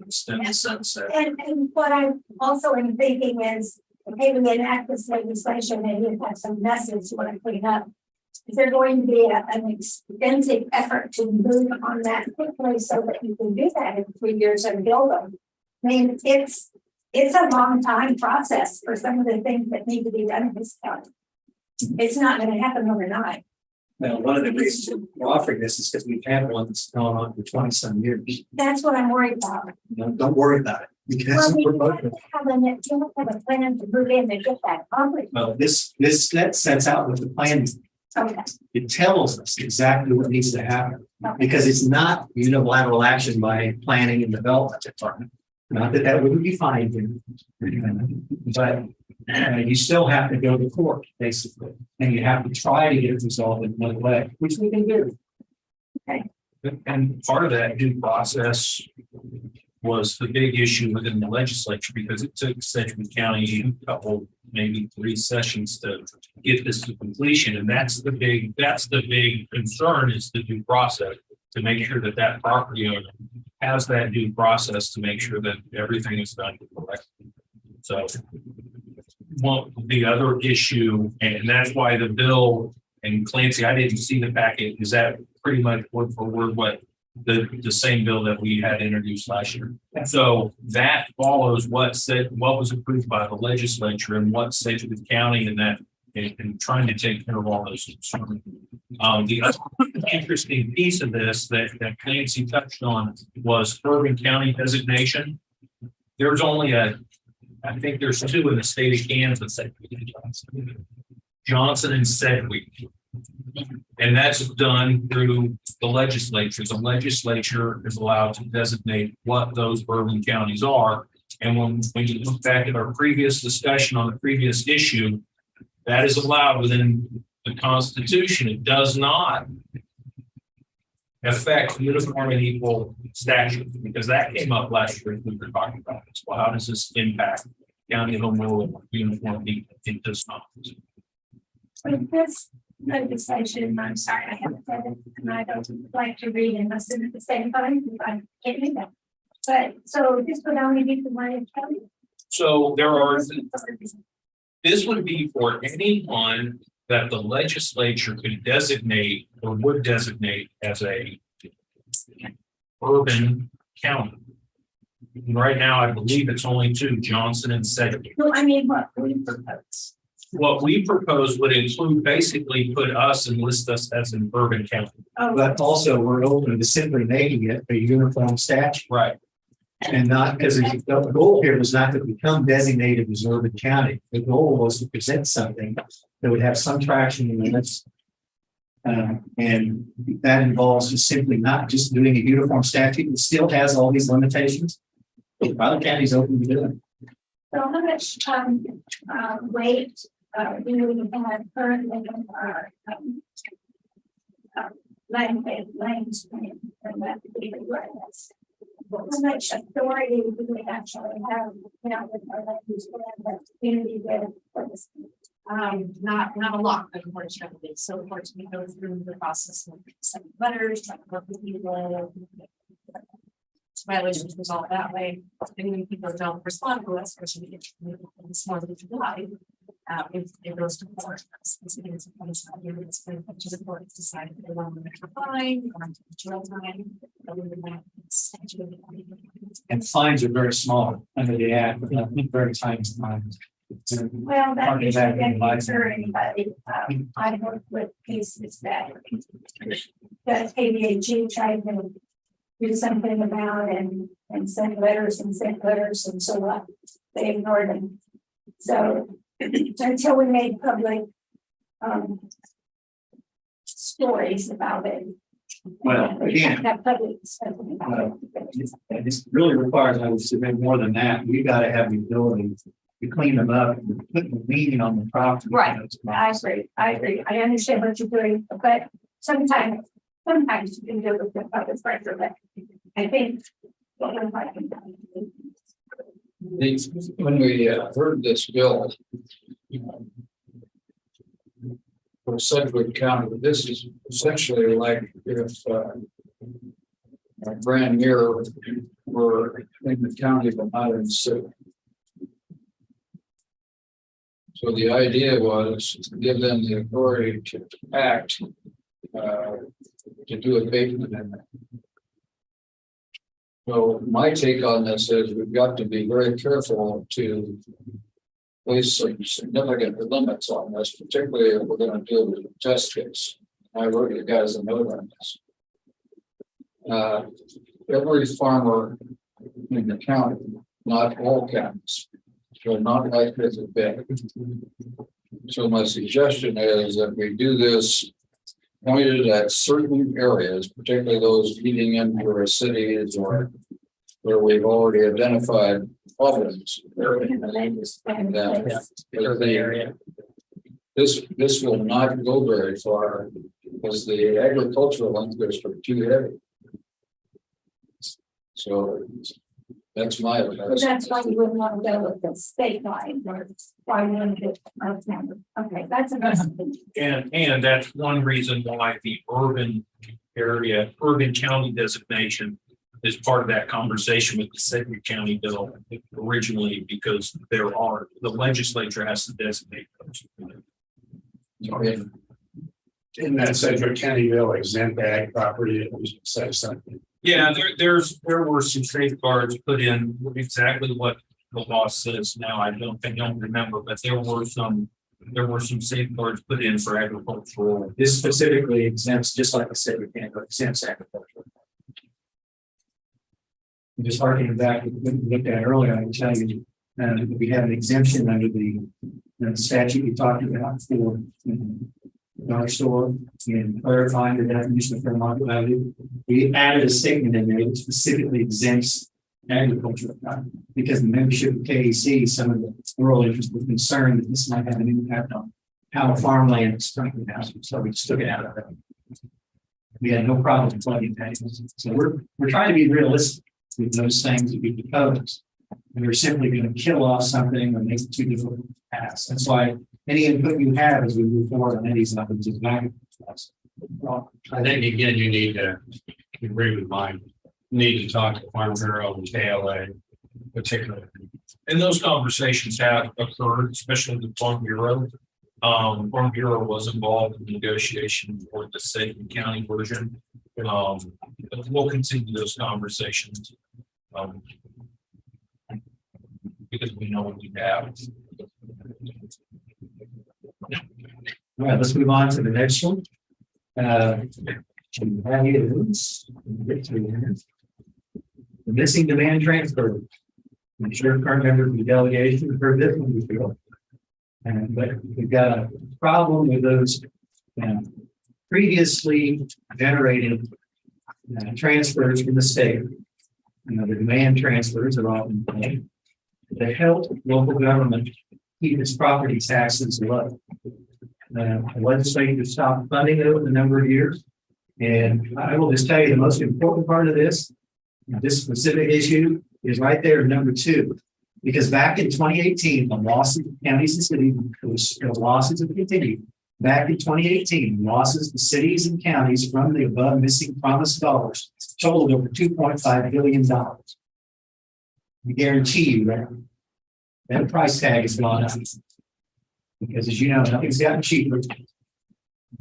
Extend the sunset. And what I'm also thinking is, okay, we enact this legislation and you have some messes you want to clean up. Is there going to be an extensive effort to move on that quickly so that you can do that in 3 years and build them? I mean, it's a long time process for some of the things that need to be done in this county. It's not going to happen overnight. Now, one of the reasons we're offering this is because we've had one that's gone on for 20 some years. That's what I'm worried about. Don't worry about it. Because Well, we have to have a plan to move in and get that accomplished. well, this sets out with the plan. Okay. It tells us exactly what needs to happen. Because it's not unilateral action by planning and development department. Not that that wouldn't be fine, but you still have to go to court, basically, and you have to try to get it resolved in one way, which we can do. And part of that due process was the big issue within the legislature, because it took Sedgwick County a couple, maybe 3 sessions to get this to completion. And that's the big concern, is the due process, to make sure that that property owner has that due process to make sure that everything is done correctly. So, well, the other issue, and that's why the bill, and Clancy, I didn't see the packet, is that pretty much word for word what the same bill that we had introduced last year. So that follows what was approved by the legislature and what Sedgwick County and that, and trying to take care of all those concerns. The other interesting piece of this that Clancy touched on was urban county designation. There's only I think there's 2 in the state of Kansas, Johnson and Sedgwick. And that's done through the legislature. The legislature is allowed to designate what those urban counties are. And when you look back at our previous discussion on the previous issue, that is allowed within the Constitution. It does not affect uniform and equal statutes, because that came up last year. We were talking about this. Well, how does this impact county home rule uniform and equal? It does not. This legislation, I'm sorry, I haven't read it, and I don't like to read and listen at the same time. I can't do that. But so this would only be for my county. So this would be for anyone that the legislature could designate or would designate as a urban county. And right now, I believe it's only 2, Johnson and Sedgwick. No, I mean, what we propose. What we propose would include, basically put us and list us as an urban county. But also we're open to simply making it a uniform statute. Right. And not, because the goal here was not to become designated as urban county. The goal was to present something that would have some traction in the minutes. And that involves just simply not just doing a uniform statute. It still has all these limitations. Other counties open to doing. So how much weight do we have currently in our land stream and that how much authority do we actually have now with our land use plan that community with? Not a lot, unfortunately. So of course we go through the process of sending letters, trying to work with people. Violations resolved that way. And when people don't respond to us, which it's more than July, it goes to court. It's been put to the court to decide if they want to fine or jail time. And fines are very small under the act, but not very tiny fines. Well, that isn't for anybody. I work with cases that ABAG tried to do something about and send letters and so on. They ignored them. So until we made public stories about it. Well, again, that public discussion about it. this really requires, I would submit, more than that. We got to have the ability to clean them up and put the meaning on the property. Right. I agree. I understand what you're doing, but sometimes you can do it with the public pressure, but I think. When we heard this bill for Sedgwick County, this is essentially like if Grand Mirror were in the county of Modern City. So the idea was to give them the authority to act, to do abatement in that. So my take on this is we've got to be very careful to place some significant limits on this, particularly if we're going to deal with the test case. I wrote you guys a note on this. Every farmer in the county, not all counties, so not like this a bit. So my suggestion is that we do this pointed at certain areas, particularly those leading into our cities or where we've already identified problems. And, this will not go very far because the agricultural interests are too heavy. So that's my. That's why you wouldn't want to go with the state line, or why you want to get. Okay, that's a. And that's one reason why the urban county designation is part of that conversation with the Sedgwick County bill originally, because the legislature has to designate those. In that Sedgwick County bill, exempt ag property, it was say something. Yeah, there were some safeguards put in, exactly what the law says now. I don't remember, but there were some safeguards put in for agricultural. This specifically exempts, just like I said, we can't go exempts agriculture. Just harking back, we looked at earlier, I can tell you, we have an exemption under the statute we talked about for dark store and clarifying the definition of fair market value. We added a statement in there that specifically exempts agriculture because the membership of KEC, some of the rural interests were concerned that this might have an impact on how farmland is currently housed. So we just took it out of it. We had no problem plugging that in. So we're trying to be realistic with those things that we propose. And we're simply going to kill off something or make it too difficult to pass. That's why any input you have as we move forward on any of these items is valuable. I think again, you need to agree with mine. Need to talk to Farm Bureau and KLA particularly. And those conversations have occurred, especially with Farm Bureau. Farm Bureau was involved in negotiation for the state and county version. We'll continue those conversations. Because we know what we have. All right, let's move on to the next one. The missing demand transfer. I'm sure current members of the delegation have heard this one before. But we've got a problem with those previously generated transfers from the state. The demand transfers are often made to help local government keep its property taxes low. The legislature stopped funding it over a number of years. And I will just tell you the most important part of this specific issue is right there, number 2. Because back in 2018, the losses of counties and cities, those losses have continued. Back in 2018, losses to cities and counties from the above missing promised dollars totaled over $2.5 billion. I guarantee you that price tag has gone up. Because as you know, nothing's gotten cheaper.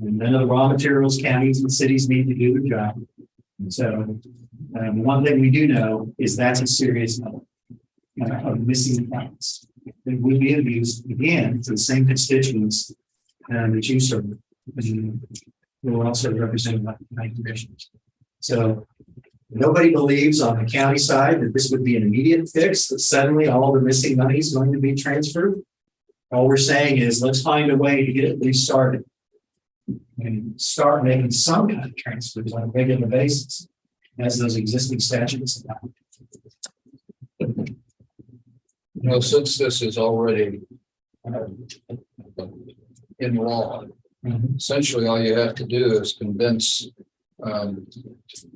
And none of the raw materials counties and cities need to do their job. And so one thing we do know is that's a serious number of missing funds. It would be abused again to the same constituents that you serve. Who are also represented by the commissioners. So nobody believes on the county side that this would be an immediate fix, that suddenly all the missing money is going to be transferred. All we're saying is let's find a way to get it restarted and start making some kind of transfers on a regular basis as those existing statutes allow. Since this is already in law, essentially all you have to do is convince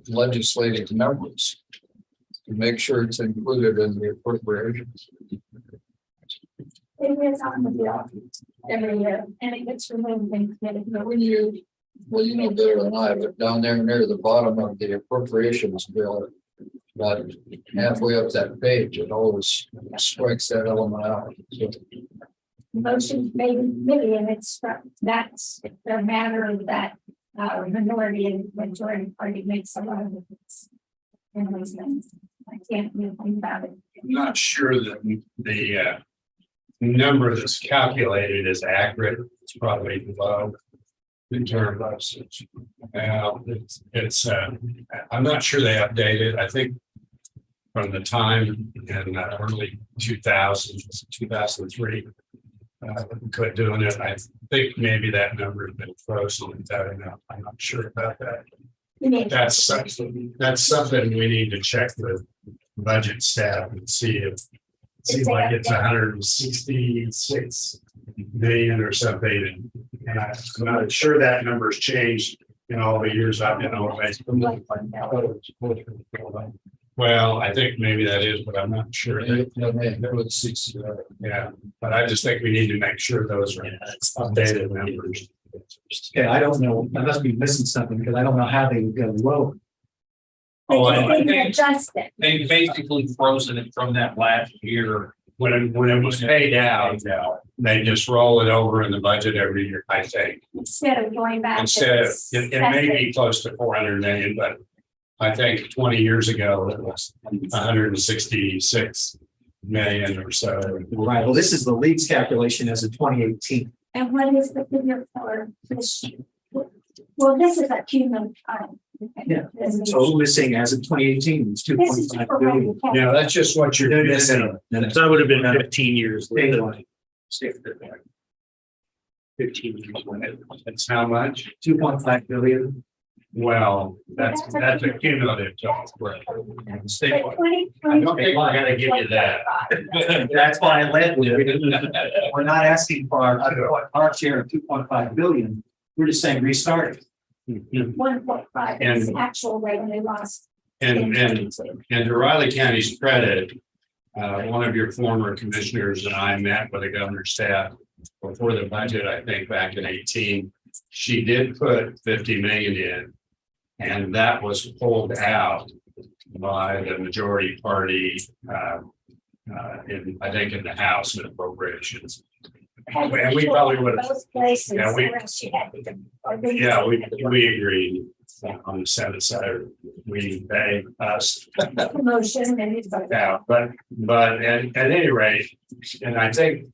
legislative members to make sure it's included in the appropriations. It is on the bill every year, and it gets removed and committed. But when you know better than I, but down there near the bottom of the appropriations bill, about halfway up that page, it always strikes that element out. So, Motion made in committee, and that's the matter of that minority and majority party makes a lot of difference in those things. I can't do anything about it. I'm not sure that the number that's calculated is accurate. It's probably low in terms of it's I'm not sure they updated. I think from the time in early 2000s, 2003, quit doing it. I think maybe that number has been frozen. I'm not sure about that. That's something we need to check with budget staff and see if, seems like it's 166 million or something. And I'm not sure that number's changed in all the years I've been on. Well, I think maybe that is, but I'm not sure. Yeah, but I just think we need to make sure those are updated numbers. Okay, I don't know, I must be missing something because I don't know how they would go low. Oh, I think they basically frozen it from that last year. When it was paid out, they just roll it over in the budget every year, I think. Instead of going back. Instead, it may be close to 400 million, but I think 20 years ago, it was 166 million or so. Right, well, this is the league's calculation as of 2018. And what is the figure for this year? Well, this is a cumulative time. Yeah, so missing as of 2018, it's 2.5 billion. Yeah, that's just what you're missing. That would have been 15 years. later. 15 years. That's how much? 2.5 billion. Well, that's a cumulative. Right. I don't think we're gonna give you that. That's why I led with it. We're not asking for our share of 2.5 billion. We're just saying restart it. 1.5 is actual revenue loss. And to Riley County's credit, one of your former commissioners and I met with the governor's staff before the budget, I think back in 18. She did put 50 million in, and that was pulled out by the majority party in, I think, in the House and appropriations. And we probably would have. Both places. Yeah, we agree. on the Senate side. They, us. Motion and it's. Yeah, but at any rate, and I think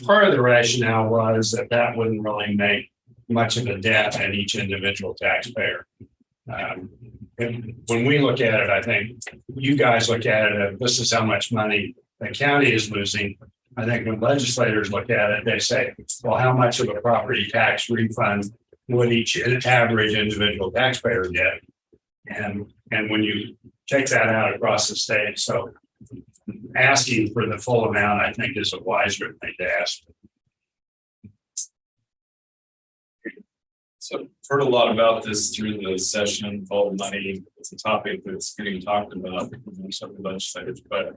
part of the rationale was that wouldn't really make much of a dent in each individual taxpayer. And when we look at it, I think you guys look at it, this is how much money the county is losing. I think when legislators look at it, they say, well, how much of a property tax refund would each average individual taxpayer get? And when you take that out across the state, so asking for the full amount, I think, is a wiser thing to ask. So heard a lot about this through the session, all the money. It's a topic that's getting talked about in some of the legislators, but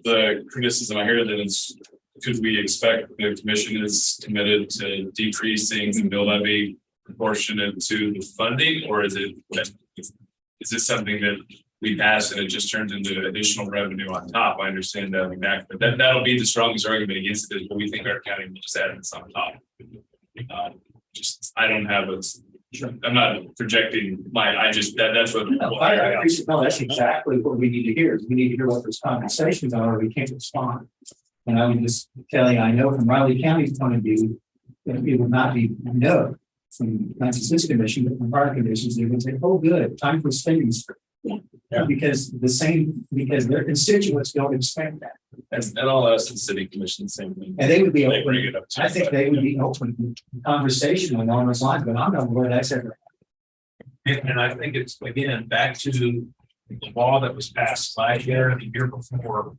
the criticism I hear that is, could we expect the commission is committed to decreasing the mill levy proportionate to the funding, or is this something that we pass and it just turns into additional revenue on top? I understand that, but that'll be the strongest argument against it, but we think our county will just add this on top. I don't have I'm not projecting that's what. No, that's exactly what we need to hear. We need to hear what those compensations are, or we can't respond. And I would just tell you, I know from Riley County's point of view, that it would not be no from this commission, but from our commissions, they would say, oh, good, time for spending. Yeah. Because their constituents don't expect that. And I'll ask the city commission the same thing. And they would be They open. bring it up too, I think they would be open to conversation along those lines, but I'm not aware that's ever. And I think it's, again, back to the law that was passed last year and the year before.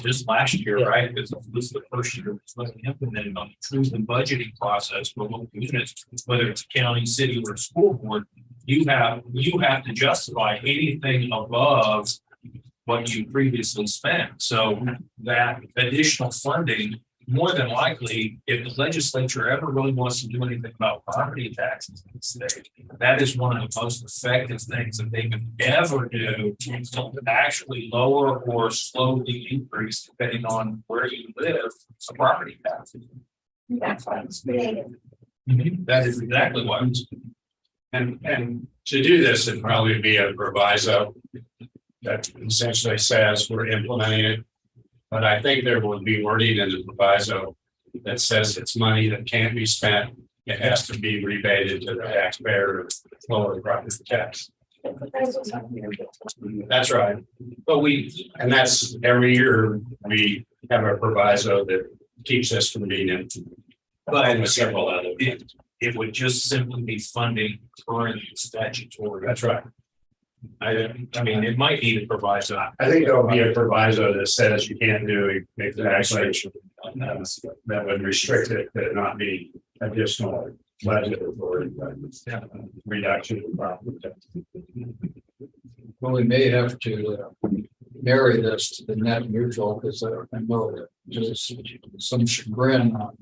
Just last year, right? Because this is the first year it's wasn't implemented on through the budgeting process for local units, whether it's county, city, or school board. You have to justify anything above what you previously spent. So that additional funding, more than likely, if the legislature ever really wants to do anything about property taxes in the state, that is one of the most effective things that they can ever do to actually lower or slowly increase, depending on where you live, some property taxes. That's why it's created. That is exactly why. And to do this, it'd probably be a proviso that essentially says we're implementing it. But I think there would be wording in the proviso that says it's money that can't be spent. It has to be rebated to the taxpayer, lower the property tax. That's right. But that's every year we have a proviso that keeps us from being in. But Several other. it would just simply be funding current statutory. That's right. I mean, it might need a proviso. I think there'll be a proviso that says you can't do a taxation. That would restrict it, that it not be additional budget or reduction of property tax. Well, we may have to marry this to the net neutral, because I know that there's some chagrin on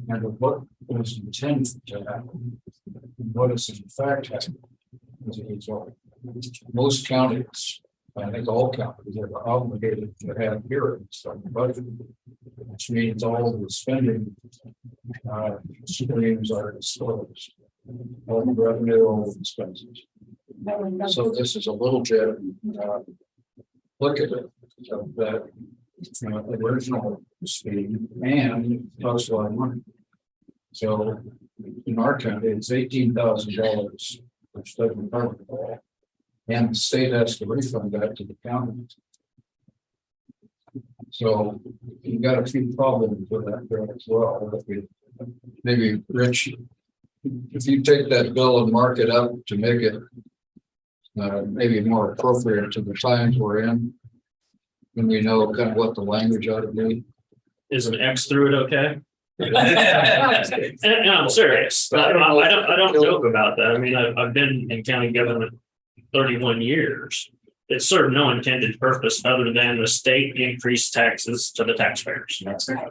and what was intended to happen, and what is in fact happening as a result. Most counties, I think all counties, are obligated to have hearings on the budget, which means all of the spending streams are disclosed, all the revenue, all the expenses. So this is a little bit look at it of that original scheme, and it costs a lot of money. So in our county, it's $18,000, which doesn't cover it all. And the state has to refund that to the county. So you got a few problems with that there as well. Maybe Rich, if you take that bill and mark it up to make it maybe more appropriate to the times we're in, and we know kind of what the language ought to be. Is an X through it okay? And I'm serious. I don't joke about that. I mean, I've been in county government 31 years. It served no intended purpose other than the state increased taxes to the taxpayers. That's right.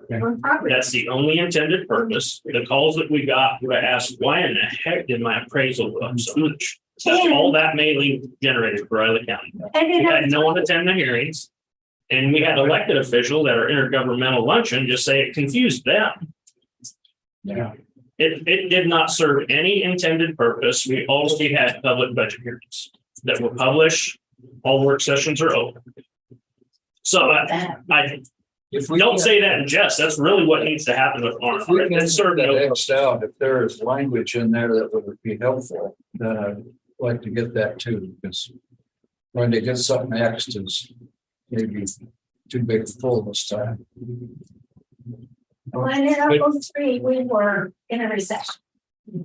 That's the only intended purpose. The calls that we got were to ask, why in the heck did my appraisal go up so much? That's all that mailing generated for Riley County. We had no one attend the hearings. And we had elected officials at our intergovernmental luncheon just say it confused them. Yeah. It did not serve any intended purpose. We already had public budget hearings that were published. All work sessions are open. So I If we don't say that in jest. That's really what needs to happen with If we ARM. can It served sort no that Xed out, if there is language in there that would be helpful, then I'd like to get that too, because when they get something Xed is maybe too big a full this time. Well, and in 03, we were in a recession.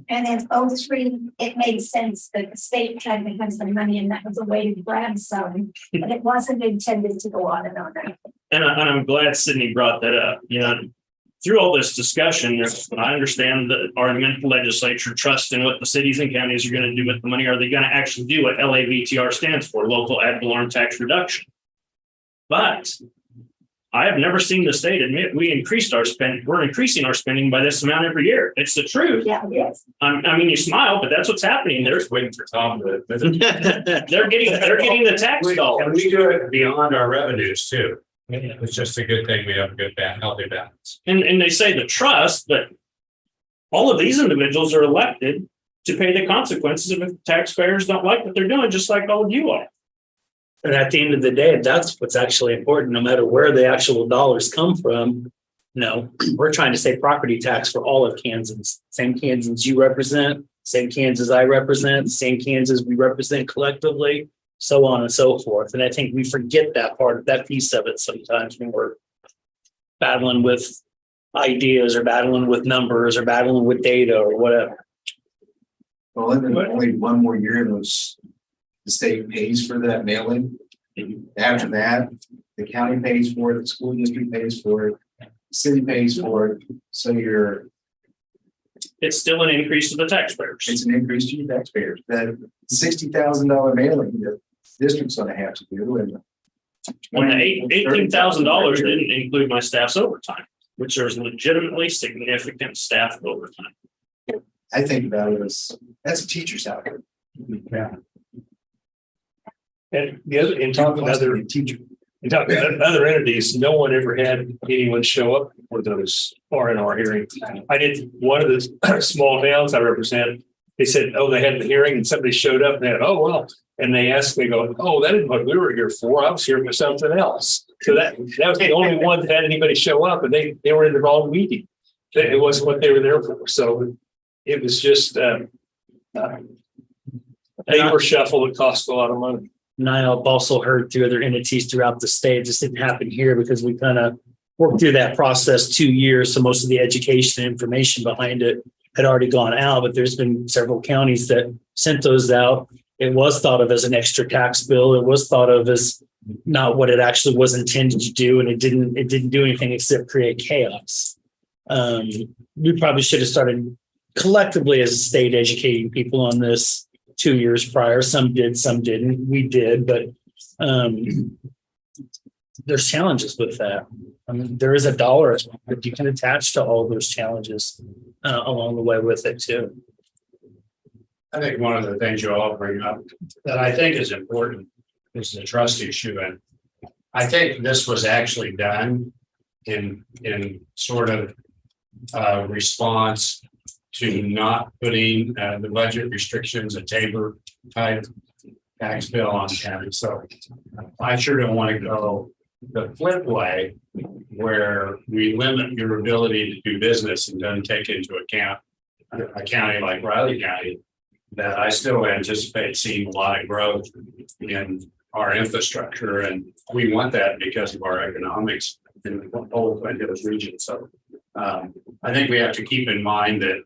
And in 03, it made sense that the state had to have some money and that was a way to grab some, but it wasn't intended to go on and on. And I'm glad Sydney brought that up. You know, through all this discussion, I understand that our legislature trusts in what the cities and counties are going to do with the money. Are they going to actually do what LAVTR stands for, local ad valorem tax reduction? But I have never seen the state admit we increased our spending. We're increasing our spending by this amount every year. It's the truth. Yeah, yes. I mean, you smile, but that's what's happening. They're Waiting for Tom to. they're getting the tax dollars. And we do it beyond our revenues too. It's just a good thing we have a good healthy balance. And they say the trust, but all of these individuals are elected to pay the consequences if taxpayers don't like what they're doing, just like all of you are. And at the end of the day, that's what's actually important, no matter where the actual dollars come from. No, we're trying to say property tax for all of Kansas, same Kansas you represent, same Kansas I represent, same Kansas we represent collectively, so on and so forth. And I think we forget that part, that piece of it sometimes when we're battling with ideas or battling with numbers or battling with data or whatever. Well, and then only one more year, those the state pays for that mailing. After that, the county pays for it, the school district pays for it, the city pays for it. So it's still an increase to the taxpayers. It's an increase to your taxpayers. That $60,000 mailing the district's gonna have to do. And the $18,000 didn't include my staff's overtime, which there's legitimately significant staff overtime. I think about it as that's a teacher's salary. Yeah. And the other, in talking to other other entities, no one ever had anyone show up for those R&R hearings. I did one of the small towns I represent. They said, oh, they had the hearing and somebody showed up and they had, oh, well, and they asked me, go, oh, that isn't what we were here for. I was here for something else. So that was the only one that had anybody show up, and they were in the wrong meeting. It wasn't what they were there for. So it was just paper shuffle that cost a lot of money. And I've also heard through other entities throughout the state, this didn't happen here because we kind of worked through that process 2 years. So most of the education and information behind it had already gone out, but there's been several counties that sent those out. It was thought of as an extra tax bill. It was thought of as not what it actually was intended to do. And it didn't do anything except create chaos. We probably should have started collectively as a state educating people on this 2 years prior. Some did, some didn't. We did, but there's challenges with that. I mean, there is a dollar that you can attach to all those challenges along the way with it too. I think one of the things you all bring up that I think is important is the trust issue. And I think this was actually done in sort of response to not putting the budget restrictions, a Tabor type tax bill on county. So I sure don't want to go the flip way where we limit your ability to do business and doesn't take into account a county like Riley County, that I still anticipate seeing a lot of growth in our infrastructure. And we want that because of our economics in the whole Twin-Hills region. So I think we have to keep in mind that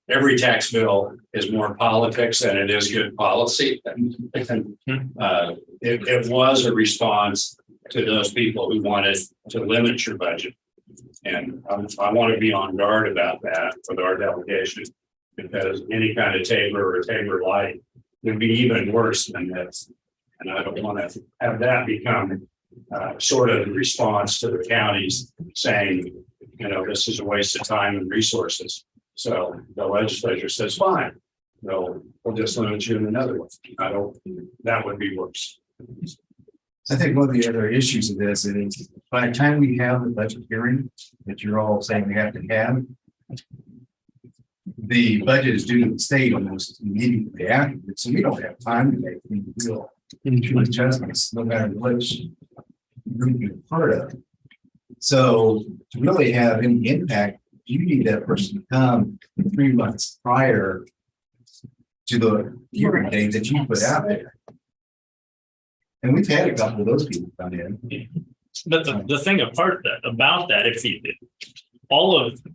every tax bill is more politics than it is good policy. It was a response to those people who wanted to limit your budget. And I want to be on guard about that with our delegation, because any kind of Tabor or Tabor light would be even worse than this. And I don't want to have that become sort of the response to the counties saying, you know, this is a waste of time and resources. So the legislature says, fine, we'll just limit you in another one. That would be worse. I think one of the other issues of this is by the time we have the budget hearing that you're all saying we have to have, the budget is due to the state almost immediately afterwards. So we don't have time to make any real adjustments, no matter which group you're part of. So to really have any impact, you need that person to come 3 months prior to the hearing date that you put out there. And we've had a couple of those people come in. But the thing about that,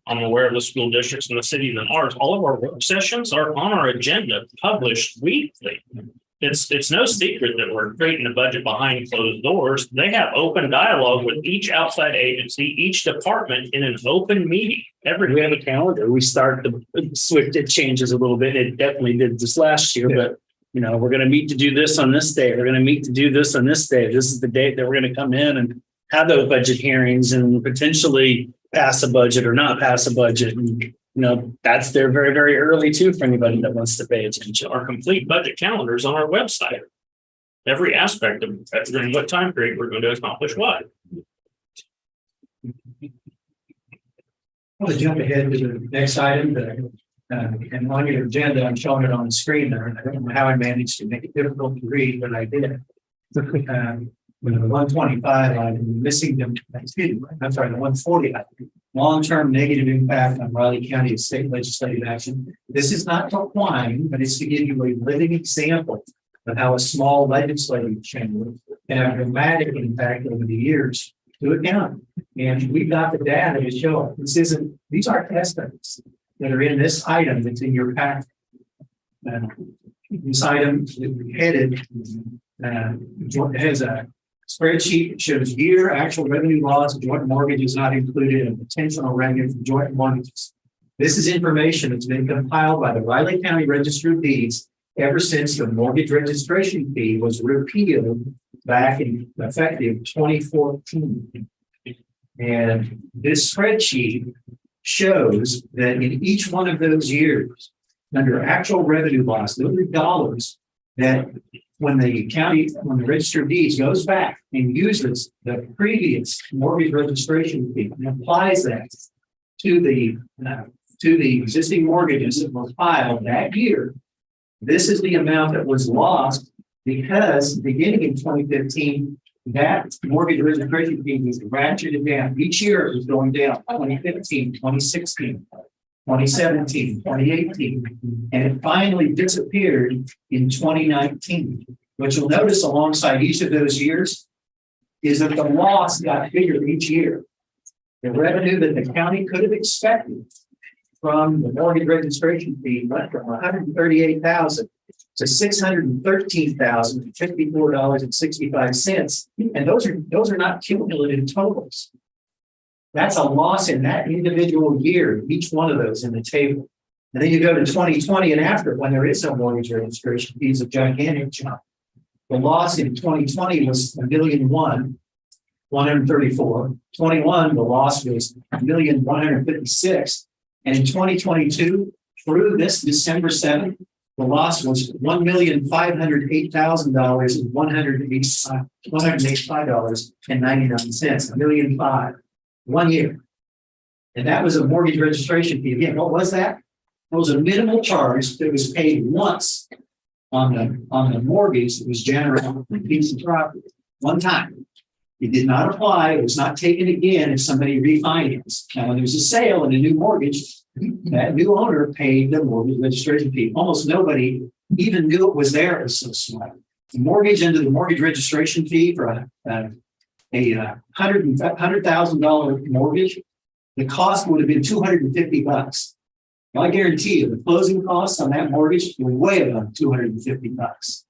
I'm aware of the school districts in the cities and ours, all of our work sessions are on our agenda, published weekly. It's no secret that we're creating a budget behind closed doors. They have open dialogue with each outside agency, each department in an open meeting. We have a calendar. We start to switch. It changes a little bit. It definitely did this last year, but you know, we're going to meet to do this on this day. We're going to meet to do this on this day. This is the date that we're going to come in and have those budget hearings and potentially pass a budget or not pass a budget. And, you know, that's there very, very early too for anybody that wants to pay attention. Our complete budget calendar is on our website. Every aspect of during what time period we're going to accomplish what. I want to jump ahead to the next item. And on your agenda, I'm showing it on the screen there. I don't know how I managed to make it difficult to read, but I did. With the 125 item, missing them. I'm sorry, the 140 item. Long-term negative impact on Riley County state legislative action. This is not to whine, but it's to give you a living example of how a small legislative change can have a dramatic impact over the years to a county. And we've got the data to show it. These aren't estimates that are in this item that's in your packet. This item is headed has a spreadsheet that shows year actual revenue loss, joint mortgage is not included, and potential revenue from joint mortgages. This is information that's been compiled by the Riley County Register of Deeds ever since the mortgage registration fee was repealed back in effective 2014. And this spreadsheet shows that in each one of those years, under actual revenue loss, those are dollars that when the Register of Deeds goes back and uses the previous mortgage registration fee and applies that to the existing mortgages that were filed that year, this is the amount that was lost because beginning in 2015, that mortgage registration fee was ratcheted down. Each year it was going down, 2015, 2016, 2017, 2018, and it finally disappeared in 2019. What you'll notice alongside each of those years is that the loss got bigger each year. The revenue that the county could have expected from the mortgage registration fee went from $138,000 to $613,054.65. And those are not cumulative totals. That's a loss in that individual year, each one of those in the table. And then you go to 2020 and after, when there is no mortgage registration fees, a gigantic jump. The loss in 2020 was $1,134,000. 21, the loss was $1,156,000. And in 2022, through this December 7th, the loss was $1,508,000 and $185.99, $1,005,000, 1 year. And that was a mortgage registration fee. Again, what was that? It was a minimal charge that was paid once on the mortgage that was generated from a piece of property, one time. It did not apply. It was not taken again if somebody refinanced. Now, when there's a sale and a new mortgage, that new owner paid the mortgage registration fee. Almost nobody even knew it was there. It was so small. The mortgage into the mortgage registration fee for a $100,000 mortgage, the cost would have been $250. Now, I guarantee you, the closing costs on that mortgage were way above $250.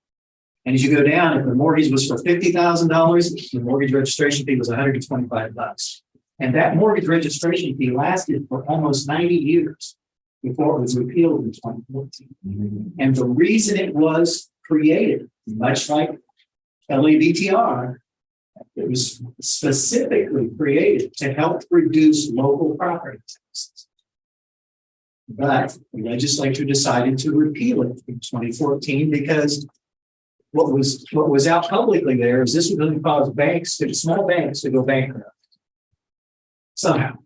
And as you go down, if the mortgage was for $50,000, the mortgage registration fee was $125. And that mortgage registration fee lasted for almost 90 years before it was repealed in 2014. And the reason it was created, much like LABTR, it was specifically created to help reduce local property taxes. But the legislature decided to repeal it in 2014 because what was out publicly there is this was going to cause small banks to go bankrupt. Somehow,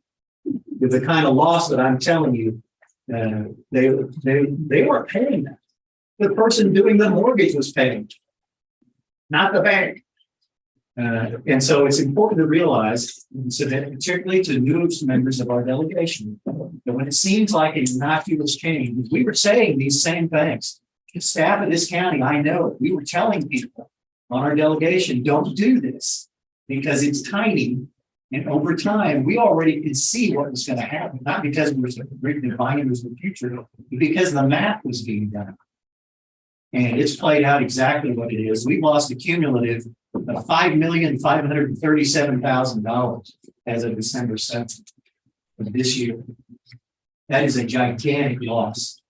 with the kind of loss that I'm telling you, they weren't paying that. The person doing the mortgage was paying, not the bank. And so it's important to realize, so that particularly to new members of our delegation, that when it seems like an innocuous change, we were saying these same things. The staff of this county, I know, we were telling people on our delegation, don't do this because it's tiny. And over time, we already could see what was going to happen, not because we were divining the future, but because the math was being done. And it's played out exactly what it is. We've lost a cumulative of $5,537,000 as of December 7th of this year. That is a gigantic loss.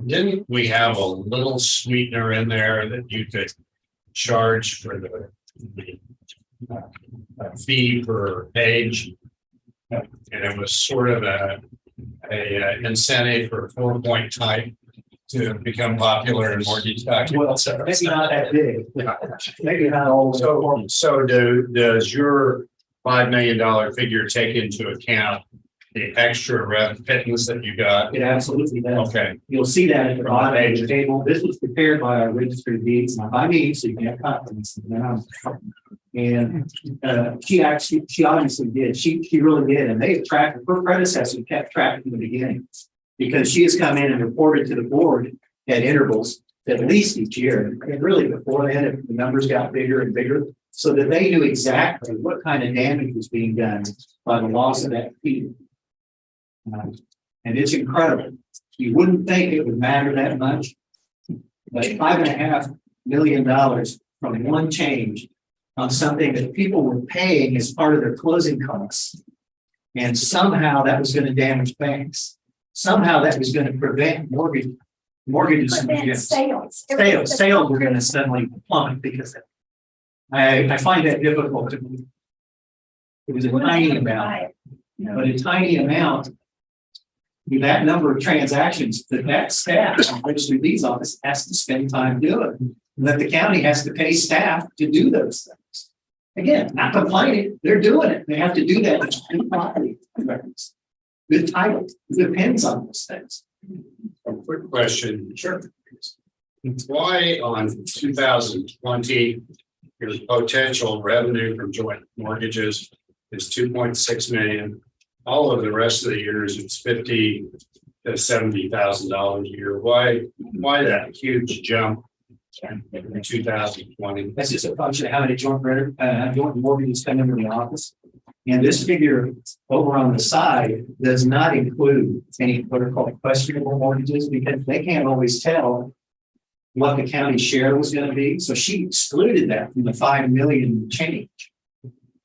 Didn't we have a little sweetener in there that you could charge for the fee per page? And it was sort of a incentive for 4-point type to become popular in mortgage documents. Well, maybe not that big. Maybe not all. So does your $5 million figure take into account the extra revenues that you got? It absolutely does. Okay. You'll see that at the bottom of the table. This was prepared by our registry of deeds, not by me, so you can have confidence in that. And she obviously did. She really did. And they tracked, her predecessor kept track from the beginning because she has come in and reported to the board at intervals at least each year. And really before then, the numbers got bigger and bigger so that they knew exactly what kind of damage was being done by the loss of that fee. And it's incredible. You wouldn't think it would matter that much, but $5.5 million from one change on something that people were paying as part of their closing costs. And somehow that was going to damage banks. Somehow that was going to prevent mortgages. Sales were going to suddenly plummet because of it. I find that difficult to believe. It was a tiny amount, but a tiny amount. With that number of transactions that staff in the registry of deeds office has to spend time doing, and that the county has to pay staff to do those things. Again, not complaining, they're doing it. They have to do that with good property records, good title. It depends on those things. A quick question. Sure. Why on 2020, your potential revenue from joint mortgages is 2.6 million. All of the rest of the years, it's $50,000 to $70,000 a year. Why that huge jump in 2020. That's just a function of how many joint mortgages come into the office. And this figure over on the side does not include any what are called questionable mortgages because they can't always tell what the county share was going to be. So she excluded that from the 5 million change.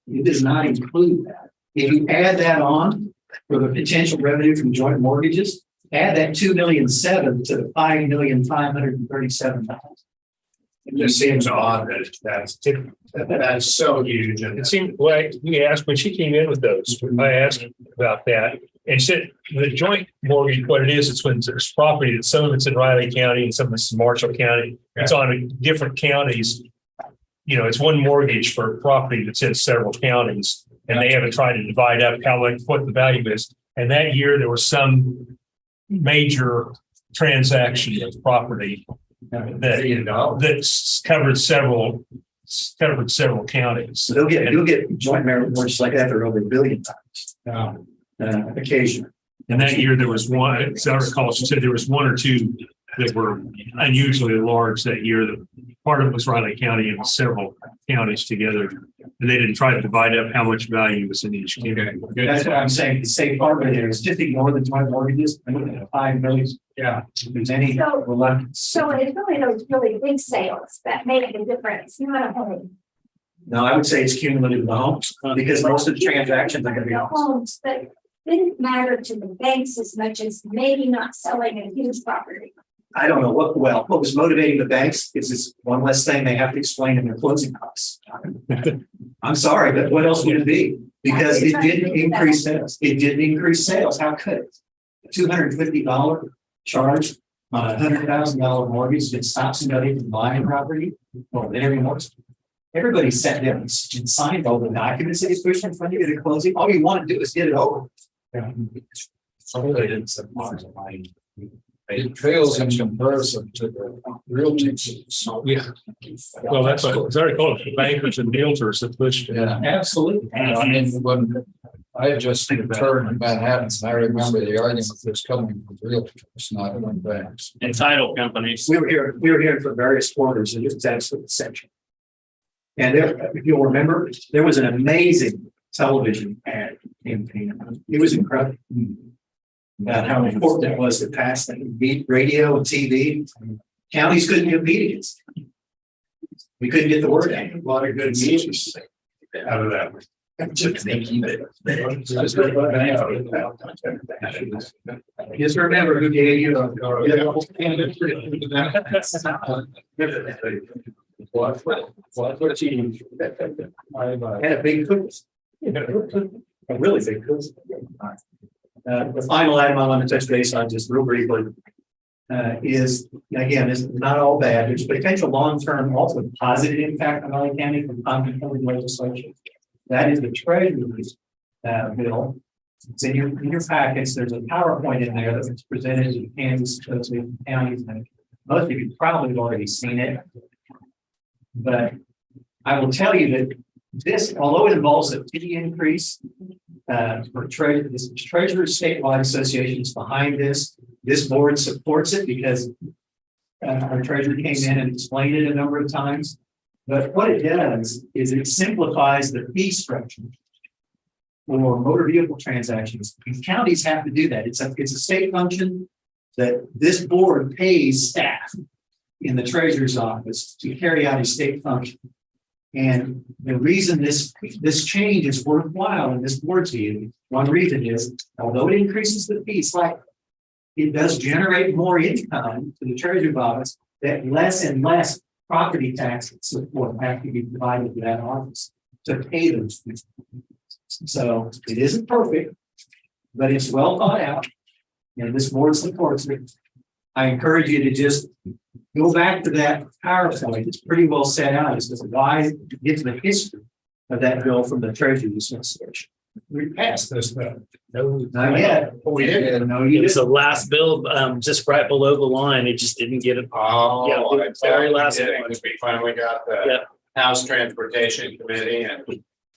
It does not include that. If you add that on for the potential revenue from joint mortgages, add that 2,000,007 to the 5,537,000. It just seems odd that that's so huge. And It seemed like we asked when she came in with those, I asked about that. And she said the joint mortgage, what it is, it's when there's property that some of it's in Riley County and some of it's in Marshall County. It's on different counties. You know, it's one mortgage for property that's in several counties. And they haven't tried to divide up what the value is. And that year there was some major transaction of property that's covered several counties. So you'll get joint mortgages like that for over $1 billion occasionally. And that year there was one, as I recall, she said there was one or two that were unusually large that year. That part of it was Riley County and several counties together. And they didn't try to divide up how much value was in each county. That's what I'm saying. The safe harbor there is just ignore the joint mortgages. I'm looking at 5 million. Yeah. If there's any reluctance. So it's really those really big sales that make a difference, not a home. No, I would say it's cumulative of the homes because most of the transactions are going to be homes, but didn't matter to the banks as much as maybe not selling a huge property. I don't know what was motivating the banks is this one less thing they have to explain in their closing costs. I'm sorry, but what else would it be? Because it didn't increase sales. It didn't increase sales. How could it? $250 charge on a $100,000 mortgage that stops somebody from buying property? Well, then everybody sat down and signed all the documents that he's pushing in front of you to closing. All you want to do is get it over. It fails in comparison to the realty. Yeah. Well, that's what it's already called the bankers and realtors that pushed. Yeah, absolutely. I mean, when I just returned in Manhattan, I remember the argument was coming from realtors, not from banks. And title companies. We were here for various quarters, and it was absolutely essential. And there, if you'll remember, there was an amazing television ad campaign. It was incredible. About how important it was to pass that beat radio and TV. Counties couldn't compete against it. We couldn't get the word out. A lot of good news out of that. Just remember who gave you had a big cookie. A really big cookie. The final item I want to touch base on just real briefly is, again, it's not all bad. There's potential long-term also positive impact on Raleigh County from contemplated legislation. That is the Treasury's bill. It's in your packets. There's a PowerPoint in there that's presented to the Kansas Association of Counties. And most of you probably have already seen it. But I will tell you that this, although it involves a fee increase for Treasury, this Treasury Statewide Association is behind this. This board supports it because our treasurer came in and explained it a number of times. But what it does is it simplifies the fee structure for motor vehicle transactions. Counties have to do that. It's a state function that this board pays staff in the treasurer's office to carry out a state function. And the reason this change is worthwhile in this board's view, one reason is, although it increases the fee slightly, it does generate more income to the treasurer's office that less and less property tax support have to be provided to that office to pay those fees. So it isn't perfect, but it's well thought out. And this board supports it. I encourage you to just go back to that PowerPoint. It's pretty well set out as to why it gives the history of that bill from the Treasury Association. We passed this though. No, not yet. We did. No, you It was didn't. the last bill, just right below the line. It just didn't get it. Oh, Yeah, the very last one. we finally got the House Transportation Committee, and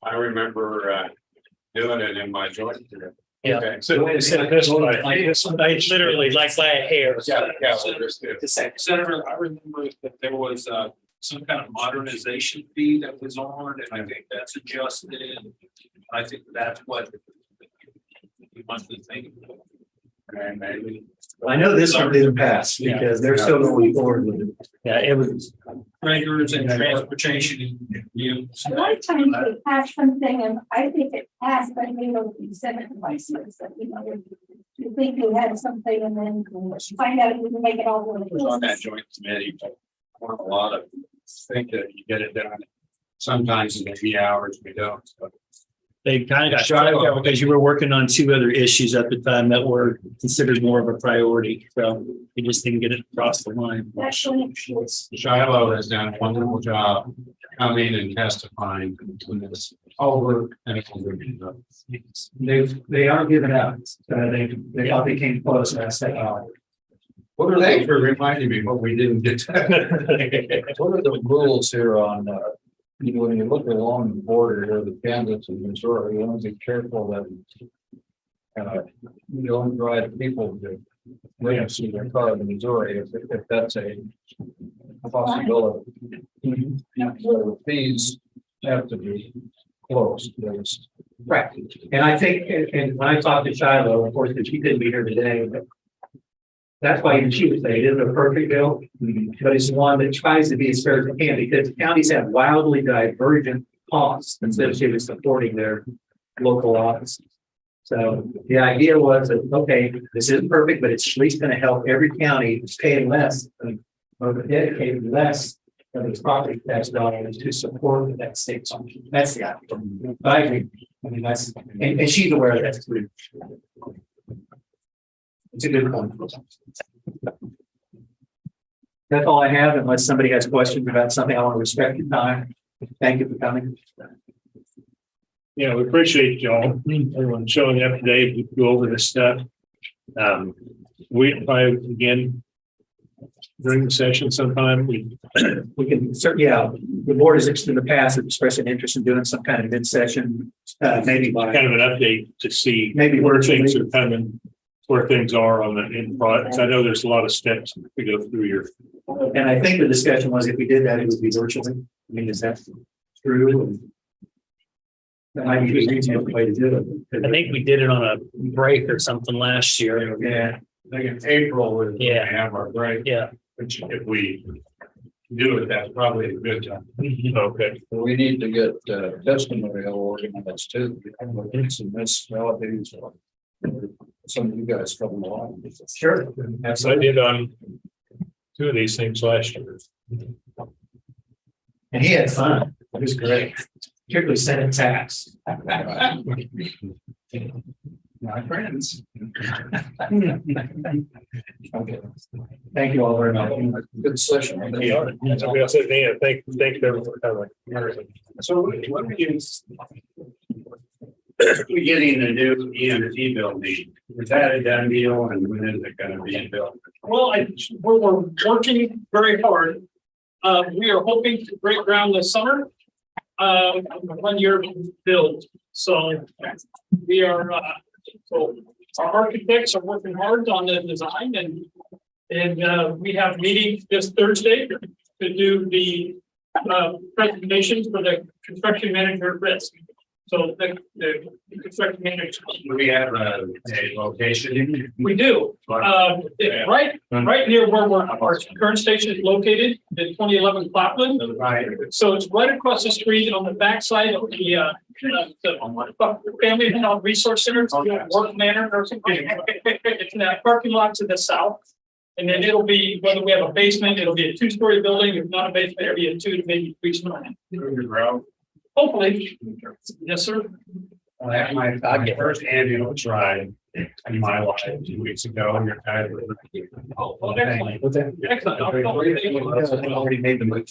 I remember doing it in my joint Yeah. Okay, so they said this way. It's literally like by a hair. Senator, I remember that there was some kind of modernization fee that was on, and I think that's adjusted. I think that's what we must think. And maybe. I know this one didn't pass because they're still going forward with it. Yeah, it was. Regulars and transportation. You. A lot of times we pass something and I think it passed, but we don't send it to license. You think you had something and then find out you can make it all. Was on that joint committee, but a lot of think that you get it done. Sometimes in a few hours, we don't. But They kind of got shot out because you were working on two other issues at the time that were considered more of a priority. So you just didn't get it across the line. Actually, Shiloh has done a wonderful job coming and testifying when it's over and over. They are giving out. They thought they came close and I said, What are they for reminding me what we didn't get? What are the rules here on, when you look along the border here, the Kansas and Missouri, you want to be careful that you don't drive people to ramps in their car in Missouri if that's a possibility. So the fees have to be closed. right. And I think, and when I talked to Shiloh, of course, she couldn't be here today, but that's why even she would say it isn't a perfect bill, but it's one that tries to be as fair as it can because counties have wildly divergent costs associated with supporting their local offices. So the idea was that, okay, this isn't perfect, but it's at least going to help every county that's paying less or dedicated less of its property tax dollars to support that state function. That's the idea. But I agree. I mean, that's, and she's aware of that too. It's a good point. That's all I have, unless somebody has questions about something. I want to respect your time. Thank you for coming. Yeah, we appreciate y'all, everyone showing up today to go over this stuff. We probably again during the session sometime we can certainly, yeah, the board has in the past expressed an interest in doing some kind of mid-session, maybe by kind of an update to see maybe where things are coming, where things are on the end product. I know there's a lot of steps to go through here. And I think the discussion was if we did that, it would be virtually. I mean, is that true? That might be a reasonable way to do it. I think we did it on a break or something last year. Yeah, I think in April is when we have our break. Yeah. Which if we do it, that's probably a good time. Okay. We need to get testimony organized too. It's a municipalities. Some of you guys come along. Sure. As I did on two of these things last year. And he had fun. It was great. Particularly Senate tax. My friends. Okay. Thank you all very much. Good session. Somebody else said, "Man, thank everyone for coming." So what we use. We getting a new EMT building. Is that a done deal and when is it gonna be built? Well, we're working very hard. We are hoping to break ground this summer. 1 year build. So we are, so our architects are working hard on the design and we have meetings this Thursday to do the presentations for the construction manager at risk. So the construction manager. Do we have a location? We do. It's right near where our current station is located, in 2011 Clapland. Right. So it's right across the street on the backside of the Family Health Resource Center, Work Manor Nursing Home. It's in that parking lot to the south. And then it'll be, whether we have a basement, it'll be a 2-story building. If not a basement, it'll be a 2 to maybe 3-story. Hopefully. Yes, sir. I had my first ambulance ride in my life 2 weeks ago, and you're kind of. Excellent. Already made the move.